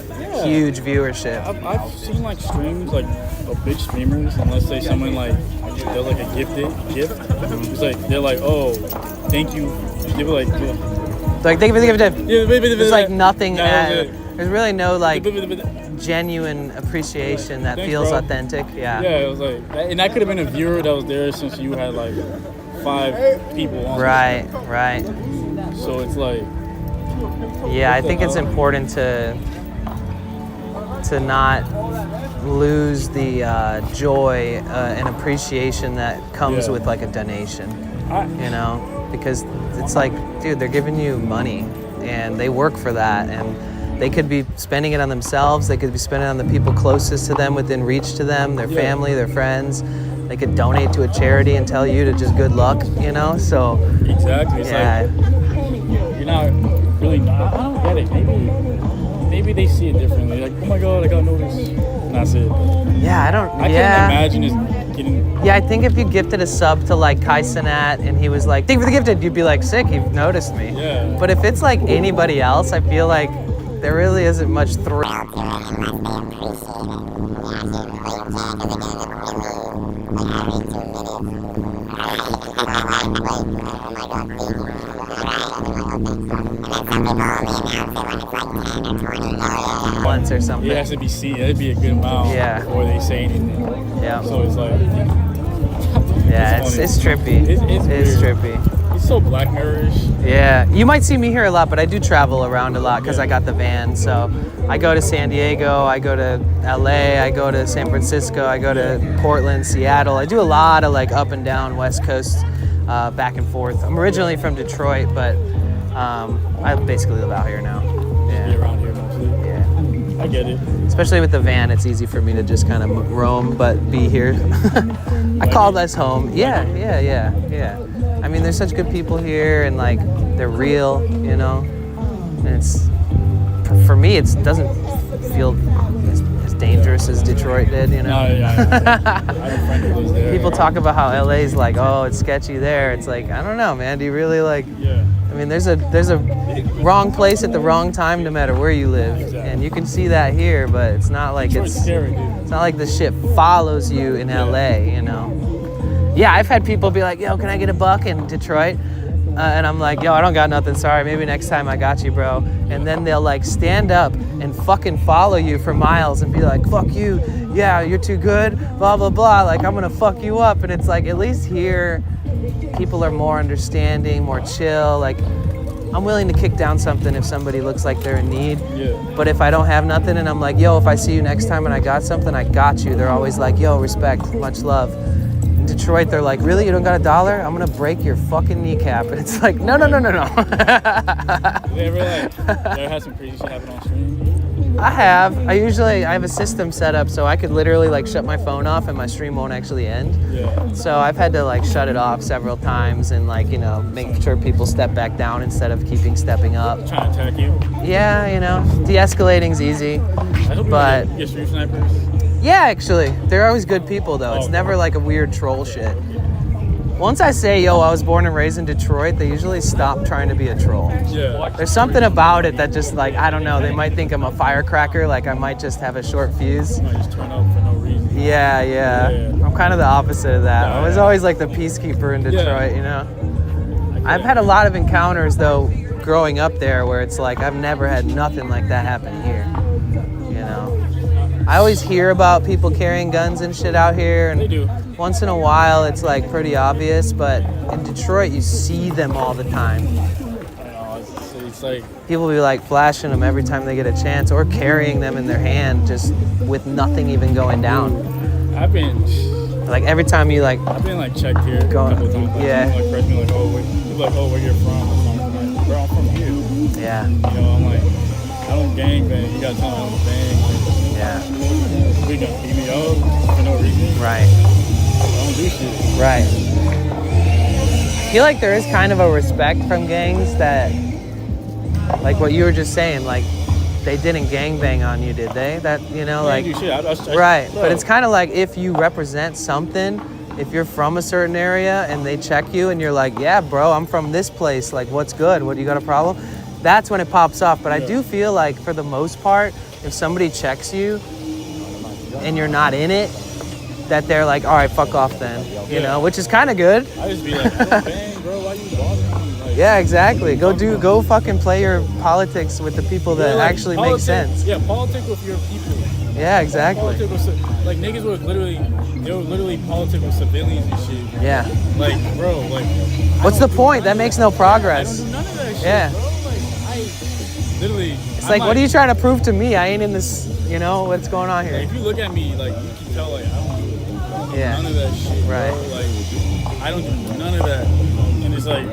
huge viewership. I've seen like streams like of big streamers, and let's say someone like they're like a gift. It's like they're like, oh, thank you. Give it like thank you for the gift. Yeah, there's like nothing. No, there's really no like genuine appreciation that Thanks, feels bro. authentic. Yeah. Yeah, it was like, and that could have been a viewer that was there since you had like 5 people on. Right. So it's like. Yeah, I think it's important to not lose the joy and appreciation that comes with like a donation, you know, because it's like, dude, they're giving you money and they work for that, and they could be spending it on themselves, they could be spending it on the people closest to them, within reach to them, their family, their friends. They could donate to a charity and tell you to just good luck, you know, so. Exactly, it's like, you're not really, I don't get it, maybe they see it differently, like, oh my god, I got noticed, and that's it. Yeah, I can't imagine just getting. Yeah, I think if you gifted a sub to like Kai Cenat and he was like, thank you for the gifted, you'd be like, sick, you've noticed me. Yeah. But if it's like anybody else, I feel like there really isn't much thrill. Once or something. It has to be seen. It'd be a good amount. Yeah. Before they say anything. Yeah. So it's like. Yeah, it's trippy. It's trippy. It's so Black Mirror-ish. Yeah, you might see me here a lot, but I do travel around a lot because I got the van. So I go to San Diego, I go to LA, I go to San Francisco, I go to Portland, Seattle. I do a lot of like up and down West Coast, back and forth. I'm originally from Detroit, but I basically live out here now. Be around here mostly. Yeah. I get it. Especially with the van, it's easy for me to just kind of roam, but be here. I call this home. Yeah. I mean, there's such good people here, and like they're real, you know. And it's for me, it doesn't feel as dangerous as Detroit did, you know. No, yeah. I have a friend who lives there. People talk about how LA's like, oh, it's sketchy there. It's like, I don't know, man. Do you really like? Yeah. I mean, there's a wrong place at the wrong time, no matter where you live, and you can see that here. But it's not like Detroit's scary, dude. it's not like the shit follows you in LA, you know. Yeah, I've had people be like, yo, can I get $1 in Detroit? And I'm like, yo, I don't got nothing, sorry, maybe next time I got you, bro. And then they'll like stand up and fucking follow you for miles and be like, fuck you, yeah, you're too good, blah, blah, blah, like I'm gonna fuck you up. And it's like, at least here, people are more understanding, more chill, like I'm willing to kick down something if somebody looks like they're in need. Yeah. But if I don't have nothing and I'm like, yo, if I see you next time and I got something, I got you. They're always like, yo, respect, much love. In Detroit, they're like, really? You don't got $1? I'm gonna break your fucking kneecap. And it's like, no. Have you ever had some crazy shit happen on stream? I have. I have a system set up so I could literally like shut my phone off and my stream won't actually end. Yeah. So I've had to like shut it off several times and like, make sure people step back down instead of stepping up. Trying to attack you? Yeah, de-escalating's easy. I hope but you get stream snipers. yeah, actually, they're always good people though. It's never like a weird troll shit. Once I say, yo, I was born and raised in Detroit, they usually stop trying to be a troll. Yeah. There's something about it that just like, I don't know, they might think I'm a firecracker, like I might just have a short fuse. You might just turn up for no reason. Yeah. I'm kind of the opposite of that. I was always like the peacekeeper in Detroit, I've had a lot of encounters though, growing up there where it's like, I've never had nothing like that happen here, I always hear about people carrying guns and shit out here, and They do. once in a while it's like pretty obvious, but in Detroit you see them all the time. It's like People be like flashing them every time they get a chance, or carrying them in their hand just with nothing even going down. I've been Like every time you like, checked here a couple of times. Like, yeah. People like press me like, where you're from? I'm like, bro, I'm from here. yeah, I'm like, I don't gang bang. You gotta tell me I don't bang. yeah, We gonna beat me up for no reason. right, I don't do shit. right. I feel like there is kind of a respect from gangs that, like what you were just saying, like they didn't gangbang on you, did they? That, like, do shit. right. Bro. But it's kind of like if you represent something, if you're from a certain area and they check you and you're like, yeah, bro, I'm from this place. Like, what's good? What, you got a problem? That's when it pops off. But I do feel like for the most part, if somebody checks you and you're not in it, that they're like, all right, fuck off then, which is kind of good. I just be like, I don't bang, bro. Why you bothering me? Like, Yeah, exactly. Go fucking play your politics with the people that actually make sense. Yeah, politics with your people. Yeah, exactly. Politics with, like niggas would literally politic with civilians and shit. Yeah. Like, bro, like. What's the point? That makes no progress. I don't do none of that shit, Yeah. bro. Like, literally. It's like, what are you trying to prove to me? I ain't in this, what's going on here? Like, if you look at me, like, you can tell, like, I don't do Yeah. none of that shit, bro. Right. Like, I don't do none of that. And it's like,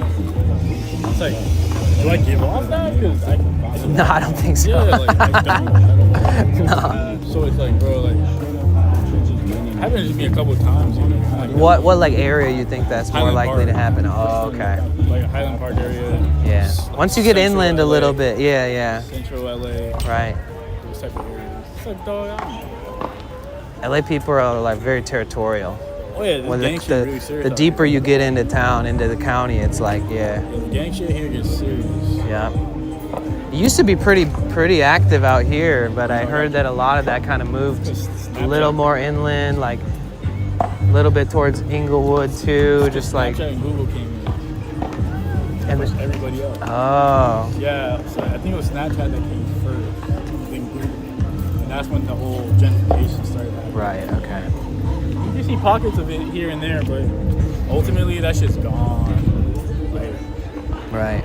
do I give off that? Because I don't. No, I don't think so. Yeah, like, I don't. No. So it's like, bro, like, it happened to me a couple of times, Like, What like area you think that's more Highland likely Park. to happen? Oh, okay. Like Highland Park area. Yeah. Once you get Central inland a LA, little bit, yeah. Central LA. Right. Those type of areas. It's like, dog, I don't know. LA people are like very territorial. Oh yeah, this When gang shit really serious. the deeper you get into town, into the county, it's like, yeah. The gang shit here gets serious. Yeah. It used to be pretty active out here, but I heard that a lot of that kind of moved a little more inland, like a little bit towards Inglewood too, just like. Snapchat and Google came in. And Pushed everybody up. Oh. Yeah, so I think it was Snapchat that came first, then Google, and that's when the whole gentrification started happening. Right. Okay. You can see pockets of it here and there, but ultimately that shit's gone. Like, Right.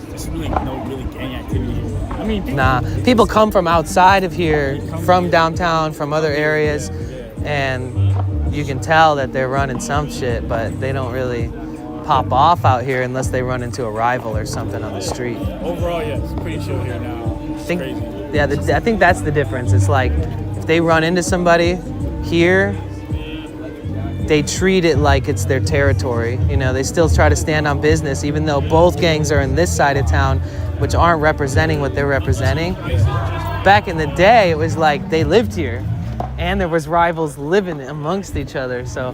there's really no gang activity here. I mean, People come from outside of here, They come from here. downtown, from other areas, and you can tell that they're running some shit, but they don't really pop off out here unless they run into a rival or something on the street. Overall, yeah, it's pretty chill here now. It's crazy. Yeah, I think that's the difference. It's like if they run into somebody here, they treat it like it's their territory. They still try to stand on business, even though both gangs are in this side of town, which aren't representing what they're representing. Back in the day, it was like they lived here, and there was rivals living amongst each other. So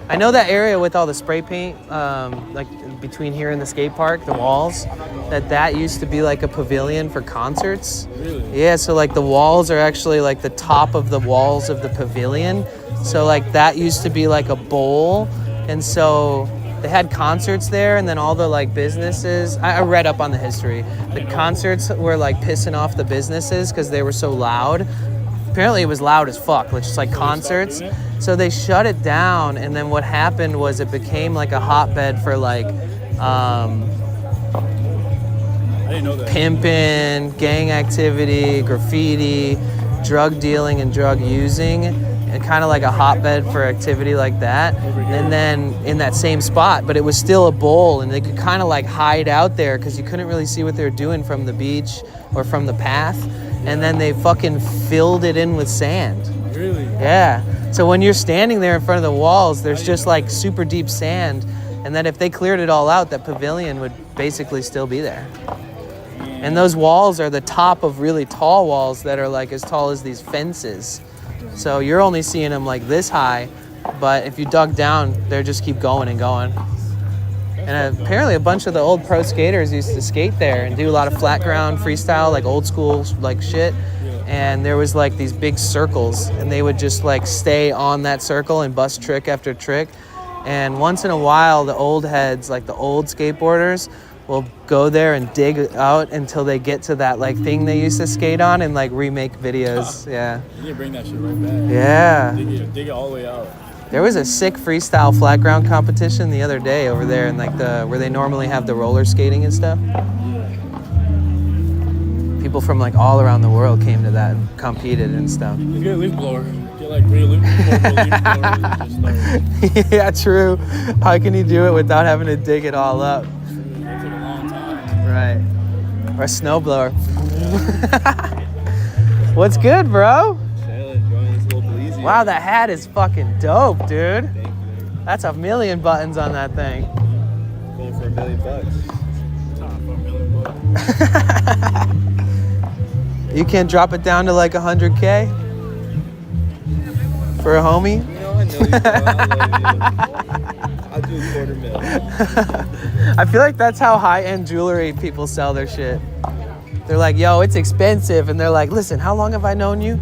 I know that area with all the spray paint, like between here and the skate park, the walls, that used to be like a pavilion for concerts. Really? Yeah, so like the walls are actually like the top of the walls of the pavilion. So like that used to be like a bowl. And so they had concerts there, and then all the like businesses, I read up on the history. The concerts were like pissing off the businesses because they were so loud. Apparently it was loud as fuck, which is like concerts. So they shut it down, and then what happened was it became like a hotbed for like I didn't know that. pimping, gang activity, graffiti, drug dealing, and drug using, and kind of like a hotbed for activity like that. And then in that same spot, but it was still a bowl, and they could kind of like hide out there because you couldn't really see what they were doing from the beach or from the path. And then they fucking filled it in with sand. Really? Yeah. So when you're standing there in front of the walls, there's just like super deep sand. And then if they cleared it all out, that pavilion would basically still be there. And those walls are the top of really tall walls that are like as tall as these fences. So you're only seeing them like this high, but if you dug down, they just keep going and going. And apparently a bunch of the old pro skaters used to skate there and do a lot of flat ground freestyle, like old school like shit. And there was like these big circles, and they would just like stay on that circle and bust trick after trick. And once in a while, the old heads, like the old skateboarders, will go there and dig out until they get to that like thing they used to skate on and like remake videos. Yeah. You need to bring that shit right back. Yeah. Dig it all the way out. There was a sick freestyle flat ground competition the other day over there in like where they normally have the roller skating and stuff. People from like all around the world came to that and competed and stuff. You get a leaf blower. Get like real leaf blowers. Yeah, true. How can you do it without having to dig it all up? That took a long time. Right. Or a snowblower. What's good, bro? Wow, that hat is fucking dope, dude. That's $1 million buttons on that thing. Going for $1 million. Time for $1 million. You can't drop it down to like 100K for a homie? You know, I know you, bro. I love you. I'll do $250,000. I feel like that's how high-end jewelry people sell their shit. They're like, yo, it's expensive. And they're like, listen, how long have I known you?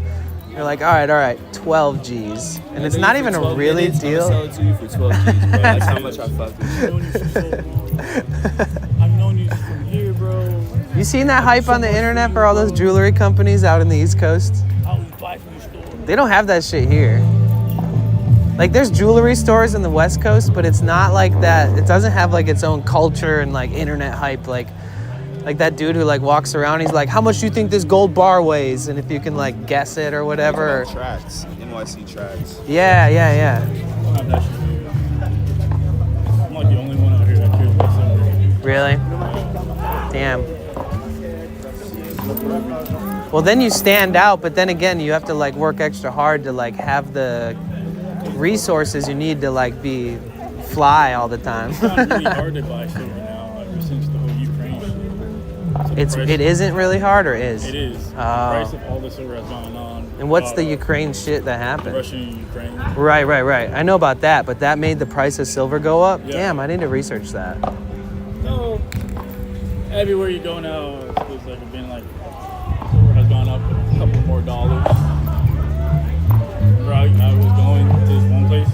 You're like, all right, 12 G's. And it's not even a really deal. I'll sell it to you for 12 G's, bro. That's how much I fuck with you. I've known you from here, bro. You seen that hype on the internet for all those jewelry companies out in the East Coast? I always buy from the store. They don't have that shit here. Like, there's jewelry stores in the West Coast, but it's not like that. It doesn't have like its own culture and like internet hype. Like that dude who like walks around, he's like, how much do you think this gold bar weighs? And if you can like guess it or whatever. Tracks. NYC tracks. Yeah. I don't have that shit here. I'm like the only one out here that cares about silver. Really? Damn. Well, then you stand out, but then again, you have to like work extra hard to like have the resources you need to like be fly all the time. It's not really hard to buy silver now, ever since the whole Ukraine shit. So It isn't really hard, or is? It is. Oh. The price of all the silver has gone on. And what's the Ukraine shit that The happened? Russia and Ukraine. Right. I know about that, but that made the price of silver go up? Yeah. Damn, I need to research that. So, everywhere you go now, it's like been like, silver has gone up a couple more dollars. Remember I was going to this one place,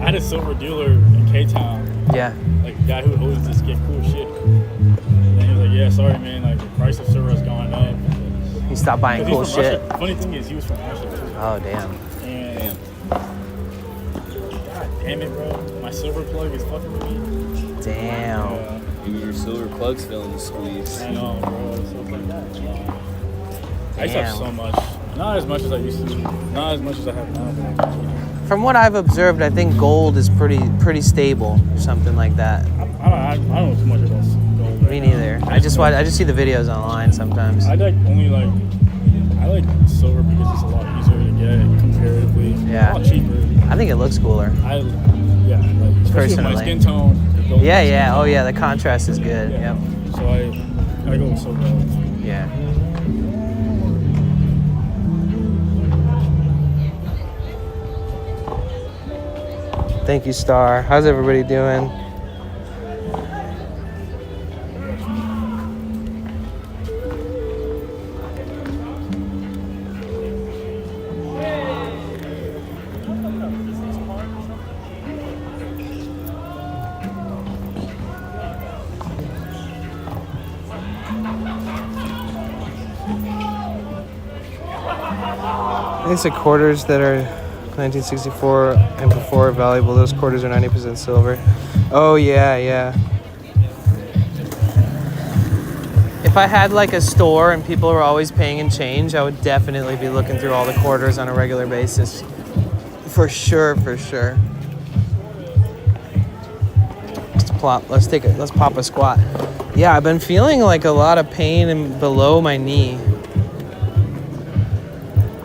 I had a silver dealer in K-Town. Yeah. Like a guy who would always just get cool shit. And he was like, yeah, sorry man, like the price of silver has gone up. You stopped buying cool He's from shit? Russia. Funny thing is, he was from Russia too. Oh, damn. And God damn it, bro. My silver plug is fucking with me. Damn. Yeah. Your silver plug's feeling the squeeze. I know, bro. It's so like that. I used to have so much. Not as much as I used to. Not as much as I have now. From what I've observed, I think gold is pretty stable or something like that. I don't know too much about gold. Me neither. I just see the videos online sometimes. I like silver because it's a lot easier to get comparatively. Yeah. A lot cheaper. I think it looks cooler. Like especially Personally. with my skin tone. Yeah. Oh yeah, the contrast is good. Yeah. Yep. So I go with silver all the time. Yeah. Thank you, Star. How's everybody doing? These are quarters that are 1964 and before are valuable. Those quarters are 90% silver. Oh yeah. If I had like a store and people were always paying in change, I would definitely be looking through all the quarters on a regular basis. For sure, for sure. Let's pop a squat. Yeah, I've been feeling like a lot of pain below my knee.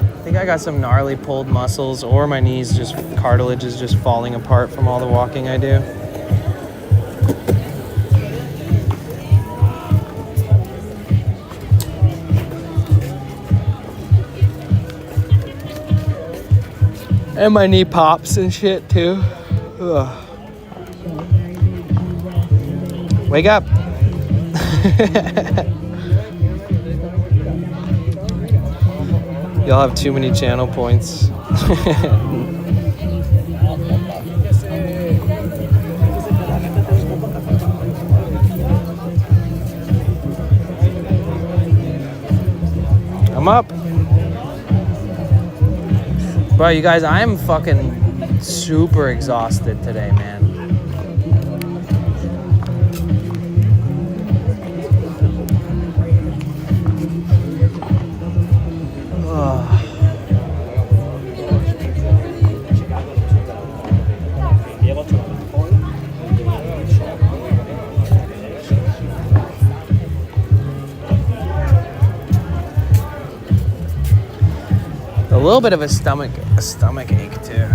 I think I got some gnarly pulled muscles, or my knees just, cartilage is just falling apart from all the walking I do. And my knee pops and shit too. Ugh. Wake up. Y'all have too many channel points. I'm up. Bro, you guys, I am fucking super exhausted today, man. A little bit of a stomach ache too.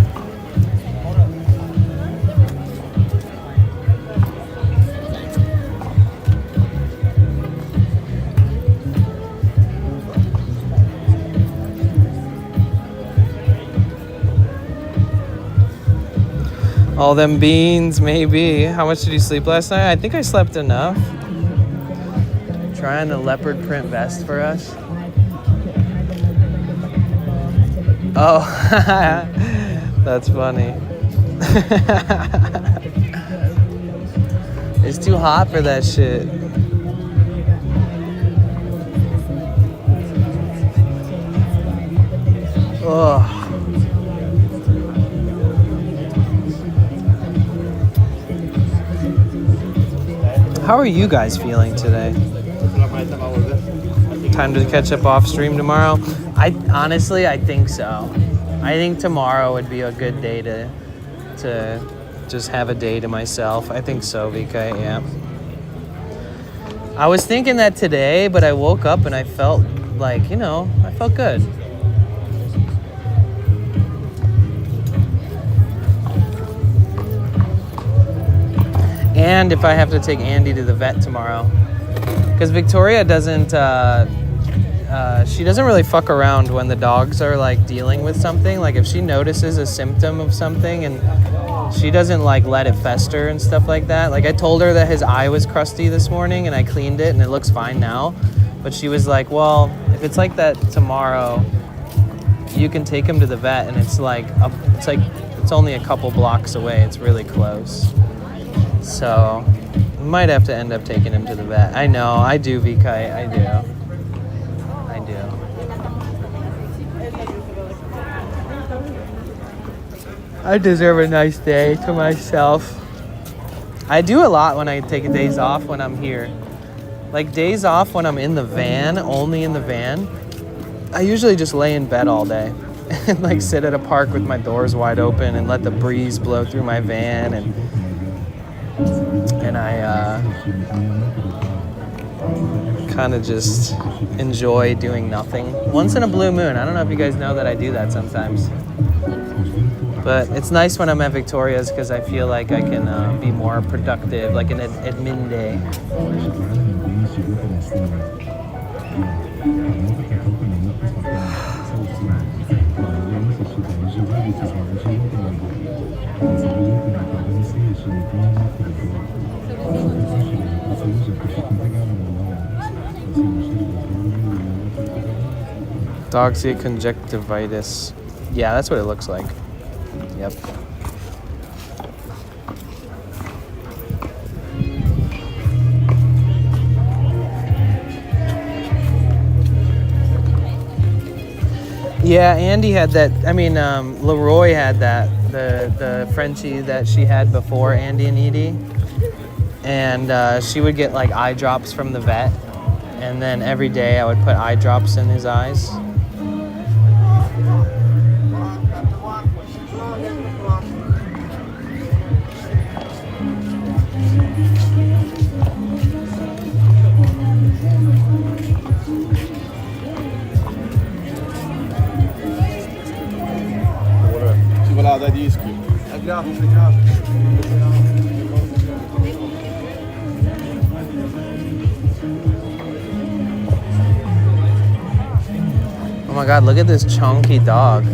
All them beans, maybe. How much did you sleep last night? I think I slept enough. Trying the leopard print vest for us. Oh, that's funny. It's too hot for that shit. Ugh. How are you guys feeling today? Time to catch up off stream tomorrow? I think so. I think tomorrow would be a good day to just have a day to myself. I think so, VK, yeah. I was thinking that today, but I woke up and I felt like, I felt good. And if I have to take Andy to the vet tomorrow. Because Victoria doesn't, she doesn't really fuck around when the dogs are like dealing with something. Like if she notices a symptom of something and she doesn't like let it fester and stuff like that. Like I told her that his eye was crusty this morning and I cleaned it and it looks fine now. But she was like, well, if it's like that tomorrow, you can take him to the vet and it's only a couple blocks away. It's really close. So might have to end up taking him to the vet. I know, I do, VK, I do. I deserve a nice day to myself. I do a lot when I take days off when I'm here. Like days off when I'm in the van, only in the van, I usually just lay in bed all day and like sit at a park with my doors wide open and let the breeze blow through my van and I kind of just enjoy doing nothing. Once in a blue moon. I don't know if you guys know that I do that sometimes. But it's nice when I'm at Victoria's because I feel like I can be more productive, like an admin day. Dogs get conjunctivitis. Yeah, that's what it looks like. Yep. Yeah, Andy had that. I mean, Leroy had that. The Frenchie that she had before Andy and Edie. And she would get like eye drops from the vet. And then every day I would put eye drops in his eyes. Ci va là dai dischi. È grafico. Oh my god, look at this chunky dog.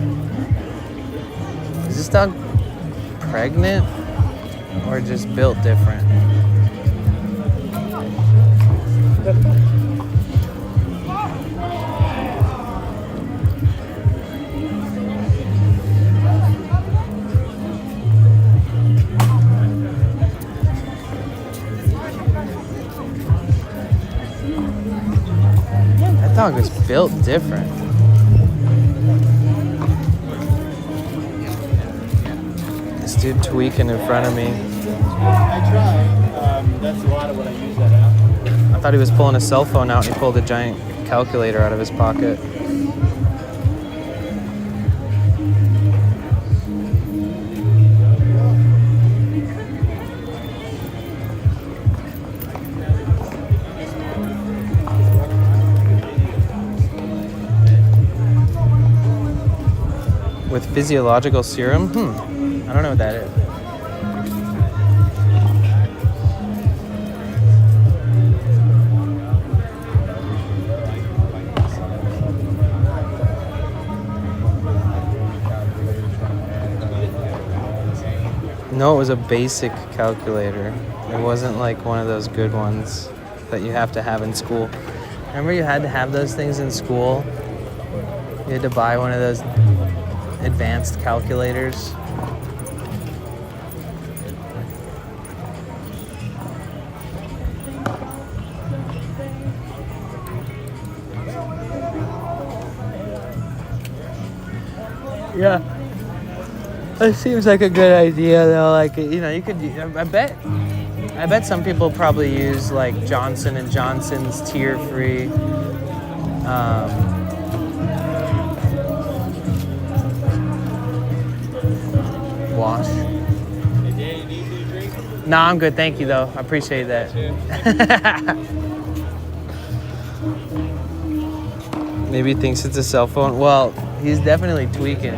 Is this dog pregnant or just built different? That dog is built different. This dude tweaking in front of me. I try. That's a lot of what I use that app. I thought he was pulling a cell phone out and he pulled a giant calculator out of his pocket. With physiological serum? I don't know what that is. No, it was a basic calculator. It wasn't like one of those good ones that you have to have in school. Remember you had to have those things in school? You had to buy one of those advanced calculators. Yeah. It seems like a good idea though. Like, you know, you could, I bet some people probably use like Johnson & Johnson's tear-free wash. No, I'm good. Thank you, though. I appreciate that. Maybe he thinks it's a cell phone. Well, he's definitely tweaking.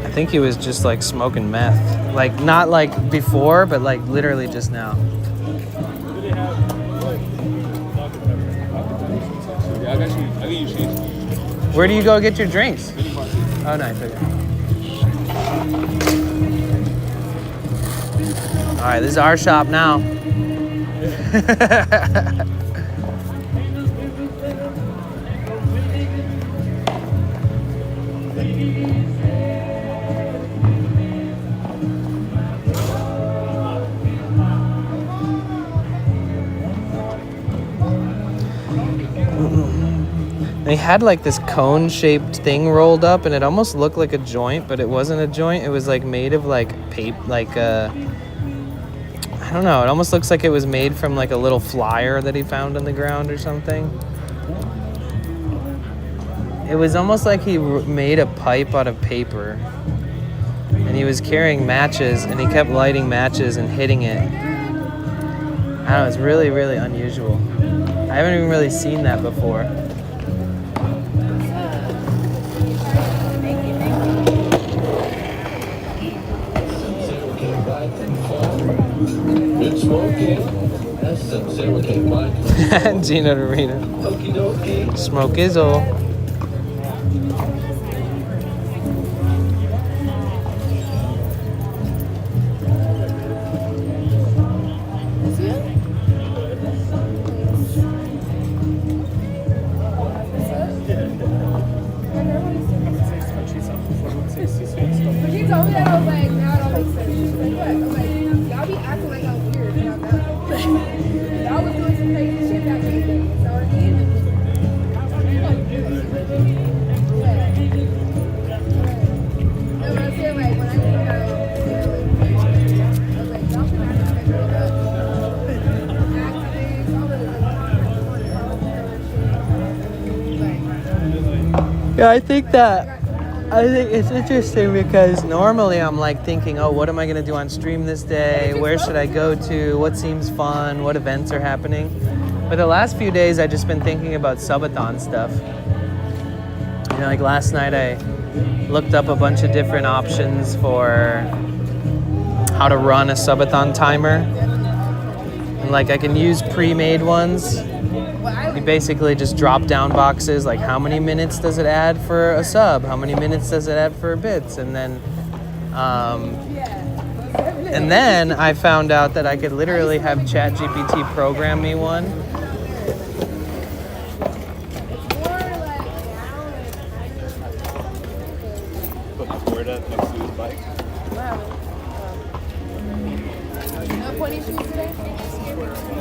I think he was just like smoking meth. Like, not like before, but like literally just now. Where do you go get your drinks? Oh, nice. Okay. All right, this is our shop now. They had like this cone-shaped thing rolled up, and it almost looked like a joint, but it wasn't a joint. It was like made of like paper, like I don't know. It almost looks like it was made from like a little flyer that he found on the ground or something. It was almost like he made a pipe out of paper, and he was carrying matches, and he kept lighting matches and hitting it. I don't know. It's really, really unusual. I haven't even really seen that before. Gina Marina. Smoke is all. She told me that, I was like, now it all makes sense. She's like, what? I'm like, y'all be acting like I'm weird, and I'm not. Y'all was doing some crazy shit that weekend. So I mean, what? Yeah, I think it's interesting because normally I'm like thinking, oh, what am I going to do on stream this day? Where should I go to? What seems fun? What events are happening? But the last few days, I've just been thinking about subathon stuff. You know, like last night I looked up a bunch of different options for how to run a subathon timer. And like I can use pre-made ones. You basically just drop down boxes like how many minutes does it add for a sub? How many minutes does it add for bits? And then I found out that I could literally have ChatGPT program me one. Put my board up next to his bike. No pointy shoes today?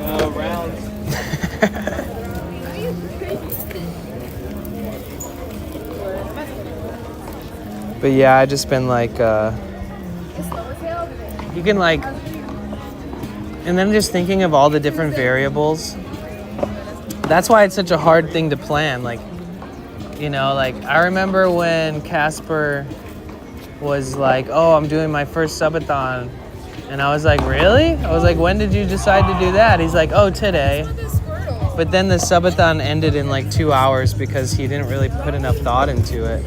No, rounds. But yeah, I just been like, you can like, and then just thinking of all the different variables. That's why it's such a hard thing to plan. Like, you know, like I remember when Casper was like, oh, I'm doing my first subathon. And I was like, really? I was like, when did you decide to do that? He's like, oh, today. But then the subathon ended in like 2 hours because he didn't really put enough thought into it.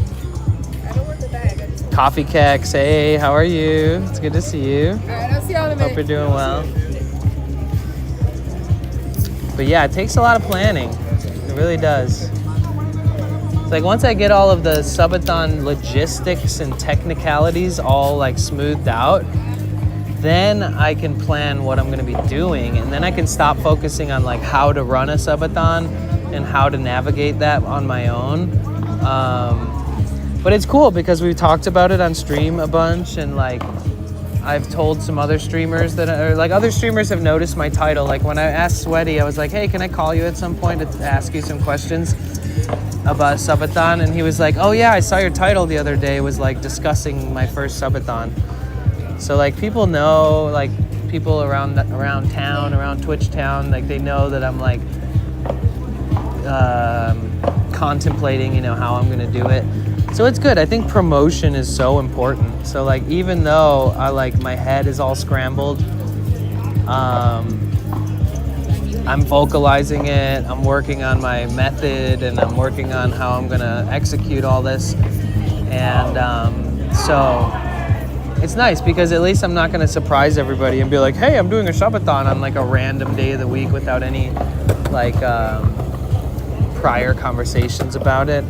Coffee Kex, hey, how are you? It's good to see you. All right, I'll see y'all in a minute. Hope you're doing well. But yeah, it takes a lot of planning. It really does. It's like once I get all of the subathon logistics and technicalities all like smoothed out, then I can plan what I'm going to be doing, and then I can stop focusing on like how to run a subathon and how to navigate that on my own. But it's cool because we've talked about it on stream a bunch, and like I've told some other streamers that are like other streamers have noticed my title. Like when I asked Sweaty, I was like, hey, can I call you at some point to ask you some questions about subathon? And he was like, oh yeah, I saw your title the other day. It was like discussing my first subathon. So like people know, like people around town, around Twitch town, like they know that I'm like contemplating, you know, how I'm gonna do it. So it's good. I think promotion is so important. So like even though I like my head is all scrambled, I'm vocalizing it. I'm working on my method, and I'm working on how I'm gonna execute all this. And so it's nice because at least I'm not gonna surprise everybody and be like, hey, I'm doing a subathon on like a random day of the week without any like prior conversations about it.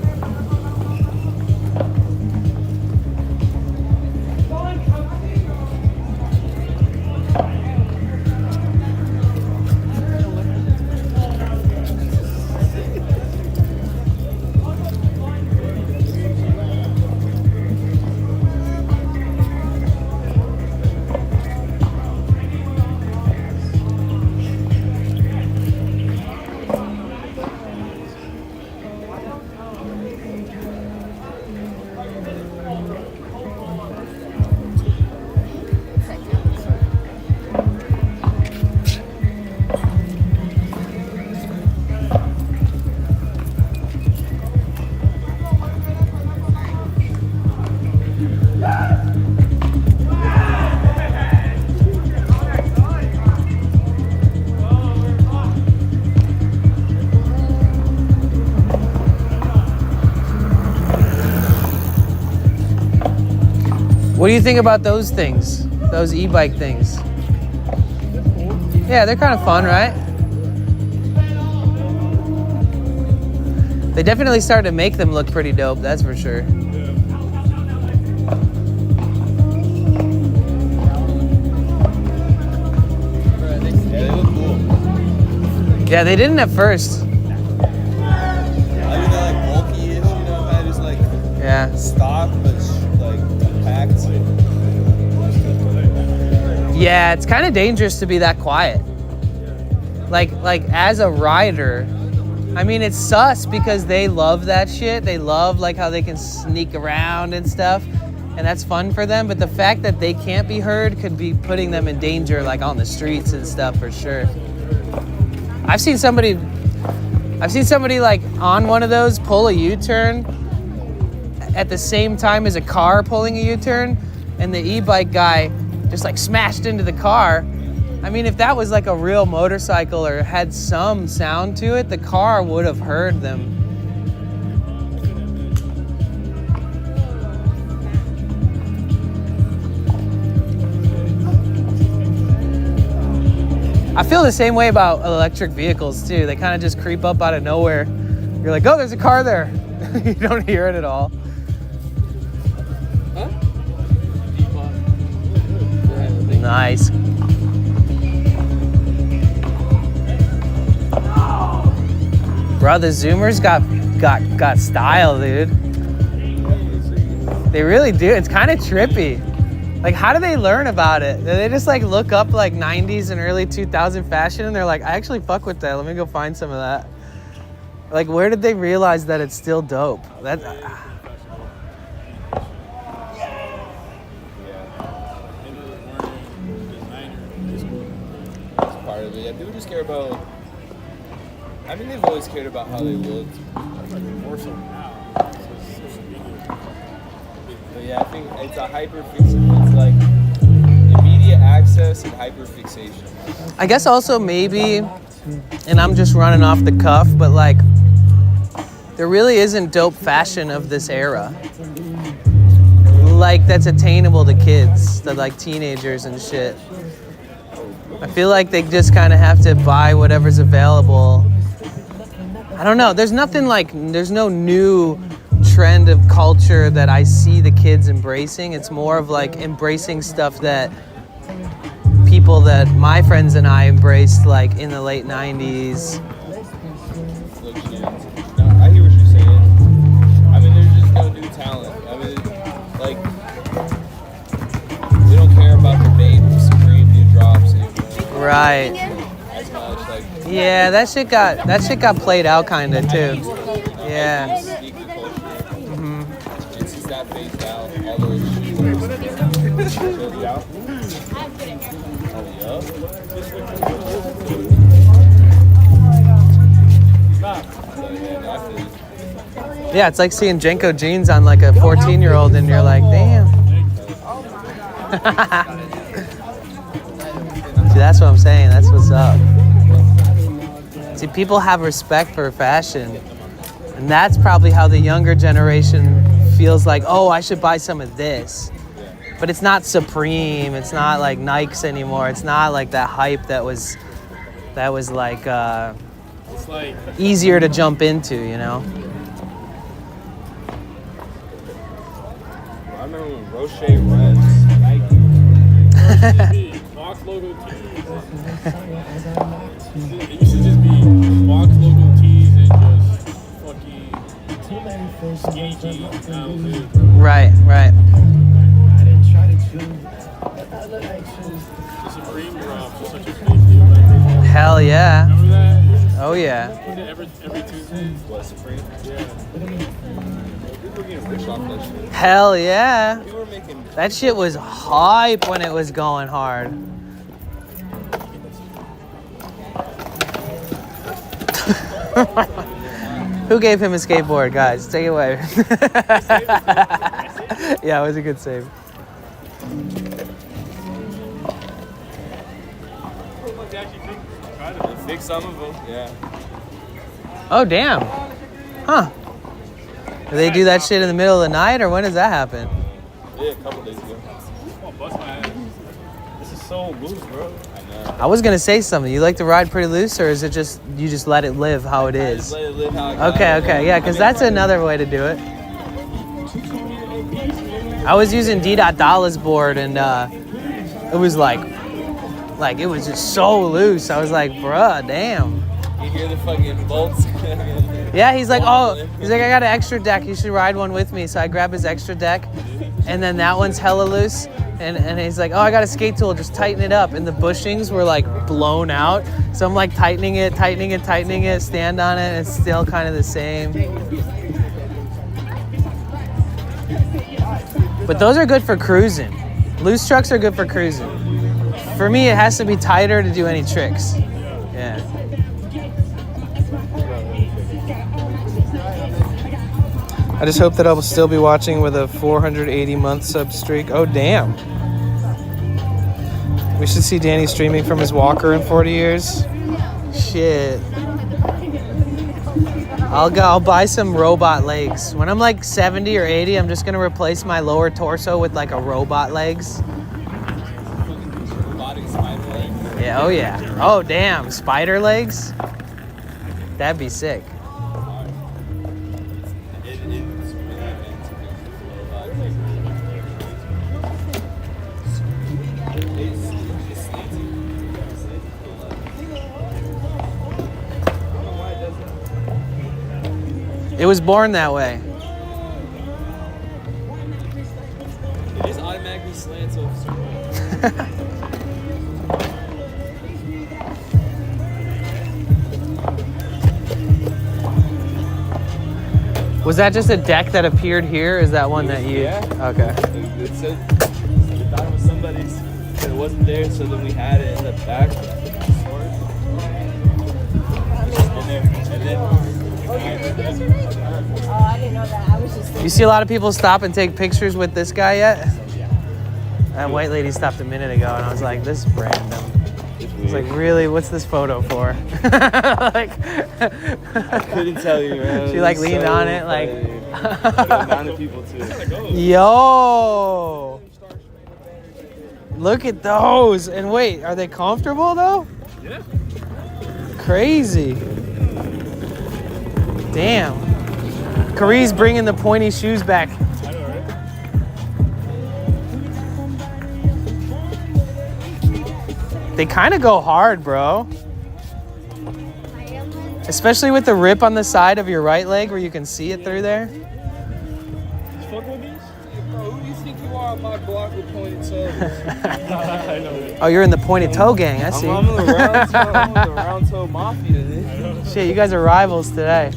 What do you think about those things? Those e-bike things? Yeah, they're kind of fun, right? They definitely started to make them look pretty dope, that's for sure. Yeah, they look cool. Yeah, they didn't at first. I mean, they're like bulky-ish, you know, I just like Yeah. stock, but like packed. Yeah, it's kind of dangerous to be that quiet. Like as a rider, I mean, it's sus because they love that shit. They love like how they can sneak around and stuff, and that's fun for them. But the fact that they can't be heard could be putting them in danger, like on the streets and stuff, for sure. I've seen somebody like on one of those pull a U-turn at the same time as a car pulling a U-turn, and the e-bike guy just like smashed into the car. I mean, if that was like a real motorcycle or had some sound to it, the car would have heard them. I feel the same way about electric vehicles too. They kind of just creep up out of nowhere. You're like, oh, there's a car there. You don't hear it at all. Huh? Nice. Bro, the Zoomers got style, dude. They really do. It's kind of trippy. Like, how do they learn about it? Do they just like look up like 90s and early 2000 fashion and they're like, I actually fuck with that. Let me go find some of that. Like, where did they realize that it's still dope? That. That's part of it. Yeah, people just care about. I mean, they've always cared about how they looked. More so now. But yeah, I think it's a hyperfixation. It's like immediate access and hyperfixation. I guess also maybe, and I'm just running off the cuff, but like, there really isn't dope fashion of this era. Like, that's attainable to kids, to like teenagers and shit. I feel like they just kind of have to buy whatever's available. I don't know. There's nothing like, there's no new trend of culture that I see the kids embracing. It's more of like embracing stuff that people that my friends and I embraced like in the late 90s. No, I hear what you're saying. I mean, there's just no new talent. I mean, like, they don't care about the Babe Supreme new drops anymore. Right. As much, like. Yeah, that shit got played out kind of too. Yeah. And since that phased out, all those shoes out. Yeah, it's like seeing Jenko jeans on like a 14-year-old and you're like, damn. See, that's what I'm saying. That's what's up. See, people have respect for fashion. And that's probably how the younger generation feels like, oh, I should buy some of this. But it's not Supreme. It's not like Nikes anymore. It's not like that hype that was like It's like easier to jump into, you know? I remember when Roche Reds, Nike. box logo tees. It used to just be box logo tees and just fucking skinny jeans. That was it. Right. The Supreme drops was such a big deal back then. Hell yeah. Remember that? Oh yeah. Was it every Tuesday? What, Supreme? Yeah. People were getting rich off that shit. Hell yeah. People were making. That shit was hype when it was going hard. Who gave him a skateboard, guys? Take it away. Yeah, it was a good save. They fixed some of them, yeah. Oh, damn. Huh. Do they do that shit in the middle of the night, or when does that happen? Yeah, a couple days ago. Oh, bust my ass. This is so loose, bro. I know. I was gonna say something. You like to ride pretty loose, or is it just you just let it live how it I just is? let it live how it goes. Okay, yeah, because that's another way to do it. I was using D.Dalla's board, and it was like it was just so loose. I was like, bruh, damn. You hear the fucking bolts. Yeah, he's like, I got an extra deck. You should ride one with me. So I grab his extra deck, and then that one's hella loose. And he's like, oh, I got a skate tool. Just tighten it up. And the bushings were like blown out. So I'm like tightening it, stand on it. And it's still kind of the same. But those are good for cruising. Loose trucks are good for cruising. For me, it has to be tighter to do any tricks. Yeah. I just hope that I'll still be watching with a 480-month sub streak. Oh, damn. We should see Danny streaming from his walker in 40 years. Shit. I'll buy some robot legs. When I'm like 70 or 80, I'm just gonna replace my lower torso with like a robot legs. Yeah, oh yeah. Oh damn, spider legs? That'd be sick. It was born that way. It is automatically slant, so Was that just a deck that appeared here? Is that one that you? Yeah. Okay. It said we thought it was somebody's, but it wasn't there, so then we had it in the back. And then Oh, I didn't know that. I was just. You see a lot of people stop and take pictures with this guy yet? That white lady stopped a minute ago, and I was like, "This is random." It's like, really? What's this photo for? Like, I couldn't tell you, man. She like leaned on it, like. The amount of people too. Yo! Look at those! And wait, are they comfortable though? Yeah. Crazy. Damn. Kari's bringing the pointy shoes back. I know, right? They kind of go hard, bro. Especially with the rip on the side of your right leg where you can see it through there. Fuck with these? Bro, who do you think you are on my block with pointed toes? I know. Oh, you're in the pointed toe gang, I see. I'm in the round toe mafia, dude. Shit, you guys are rivals today.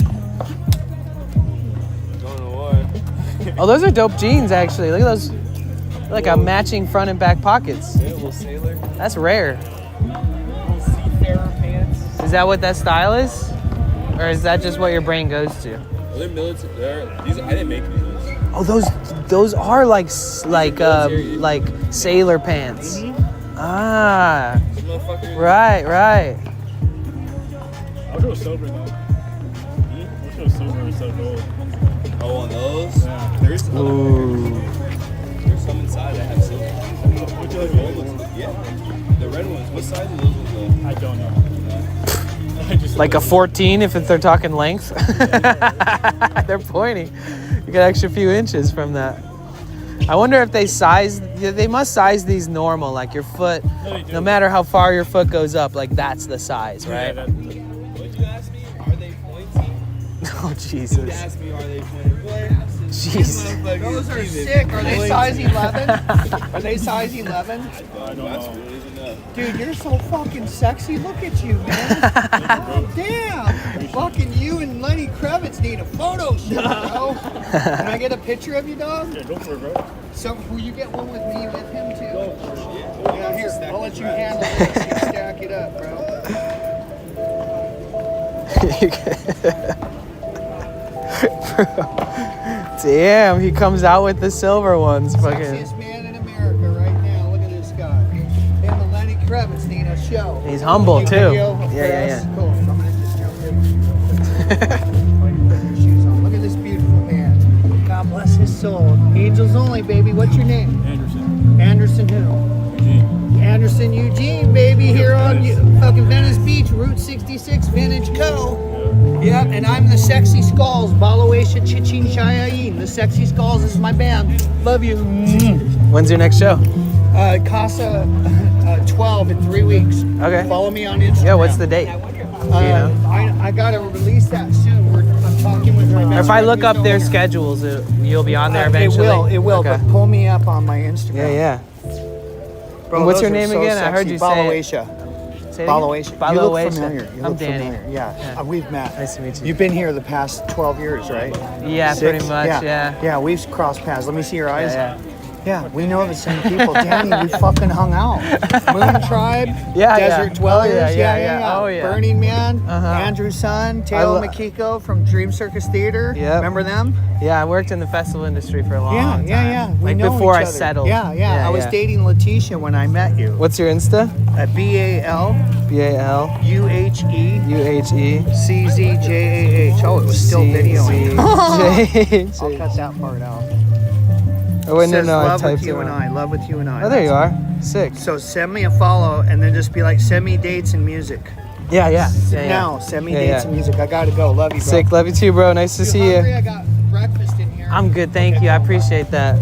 Don't know why. Oh, those are dope jeans, actually. Look at those. Like a matching front and back pockets. Yeah, a little sailor. That's rare. Little seafarer pants. Is that what that style is? Or is that just what your brain goes to? They're military. These, I didn't make these. Oh, those are like sailor pants. Ah, right. I'll go silver though. I'll go silver instead of gold. Oh, on those? Yeah. There's some Some inside that have silver. Which are gold ones? Yeah. The red ones. What size are those ones? I don't know. Like a 14 if they're talking length. They're pointy. You get an extra few inches from that. I wonder if they must size these normal, like your foot, no matter how far your foot goes up, like that's the size, right? Would you ask me, are they pointy? Oh, Jesus. You would ask me, are they pointy? Jeez. Those are sick. Are they size 11? Are they size 11? I don't know. Dude, you're so fucking sexy. Look at you, man. Oh, damn. Fucking you and Lenny Kravitz need a photo shoot, bro. Can I get a picture of you, dog? Yeah, go for it, bro. So, will you get one with me with him, too? Yeah, here. I'll let you handle this. You stack it up, bro. Damn, he comes out with the silver ones. Fucking. Sexiest man in America right now. Look at this guy. Him and Lenny Kravitz need a show. He's humble, too. Yeah. Cool. I'm gonna just jump in. Put your shoes on. Look at this beautiful man. God bless his soul. Angels only, baby. What's your name? Anderson. Anderson who? Eugene. Anderson Eugene, baby, here on fucking Venice Beach, Route 66, Vintage Co. Yep, and I'm the Sexy Skulls, Balawisha Chichin Shayayin. The Sexy Skulls is my band. Love you. When's your next show? Casa 12 in 3 weeks. Okay. Follow me on Instagram. Yeah, what's the date? I gotta release that soon. I'm talking with my best If I friend look who's up their owner. schedules, you'll be on there eventually? It will, Okay. but pull me up on my Instagram. Yeah. Bro, What's those your are name so again? I heard sexy. you say it. Balawisha. Say it again? Balawisha. You look Balawisha. familiar. You I'm look Danny. familiar. Yeah. We've met. Nice to meet you. You've been here the past 12 years, right? Yeah, 6? pretty much, yeah. Yeah, we've crossed paths. Let me see your eyes. Yeah. Yeah, we know the same people. Danny, we fucking hung out. Moon Tribe, Yeah, Desert yeah. Dwellers, Oh, yeah. Oh, yeah. Burning Man, Uh-huh. Andrew's son, Teo Makiko from Dream Circus Theater. Yep. Remember them? Yeah, I worked in the festival industry for a long time. Yeah. We Like know before each I other. settled. Yeah. I was dating Letitia when I met you. What's your Insta? BAL BAL UHE CZJAH. Oh, it was still videoing. I'll cut that part out. Oh, wait, Says, no, I love typed with you it and wrong. I. Love with you and I. Oh, there you are. Sick. So send me a follow and then just be like, send me dates and music. Yeah. Now, send me dates and music. I gotta go. Love you, bro. Sick. Love you too, bro. Nice to see hungry? you. I got breakfast in here. I'm good, thank you. I appreciate that.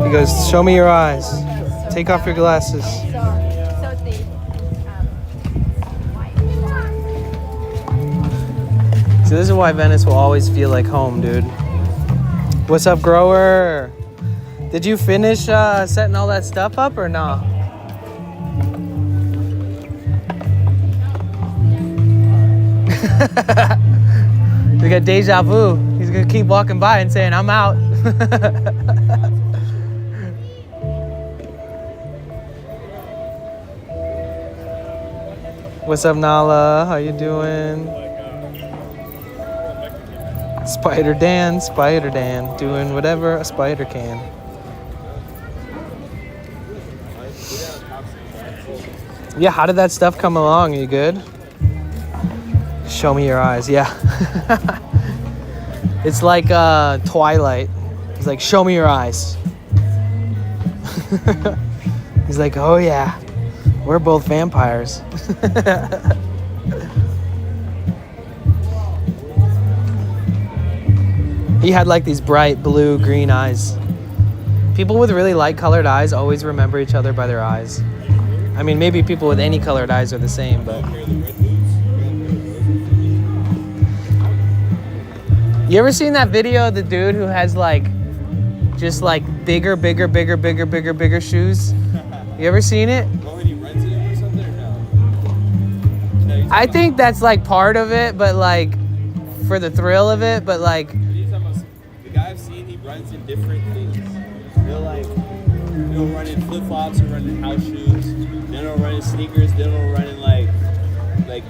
He goes, show me your eyes. Take off your glasses. So this is why Venice will always feel like home, dude. What's up, grower? Did you finish setting all that stuff up or not? We got deja vu. He's gonna keep walking by and saying, I'm out. What's up, Nala? How you doing? Spider Dan, doing whatever a spider can. Yeah, how did that stuff come along? Are you good? Show me your eyes, yeah. It's like Twilight. He's like, show me your eyes. He's like, oh yeah, we're both vampires. He had like these bright blue, green eyes. People with really light colored eyes always remember each other by their eyes. I mean, maybe people with any colored eyes are the same, but... You ever seen that video of the dude who has like, just like bigger shoes? You ever seen it? I think that's like part of it, but like, for the thrill of it, but like... The guy I've seen, he runs in different things. They'll run in flip-flops or run in house shoes. Then they'll run in sneakers. Then they'll run in like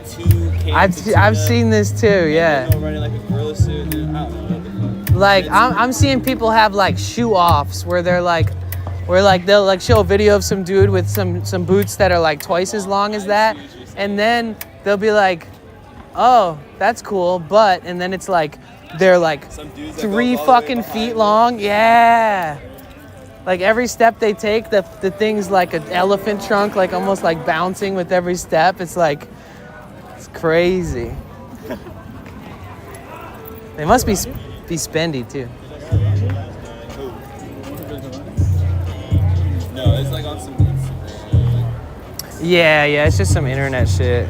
two cans. I've seen this too, yeah. Then they'll run in like a gorilla suit. And I don't know what the fuck. Like I'm seeing people have like shoe offs where they'll like show a video of some dude with some boots that are like twice as long as that, and then they'll be like, oh, that's cool, but, and then it's like they're like 3 fucking feet long, yeah. Like every step they take, the thing's like an elephant trunk, like almost like bouncing with every step. It's like, it's crazy. They must be spendy too. No, it's like on some Instagram. Yeah, it's just some internet shit.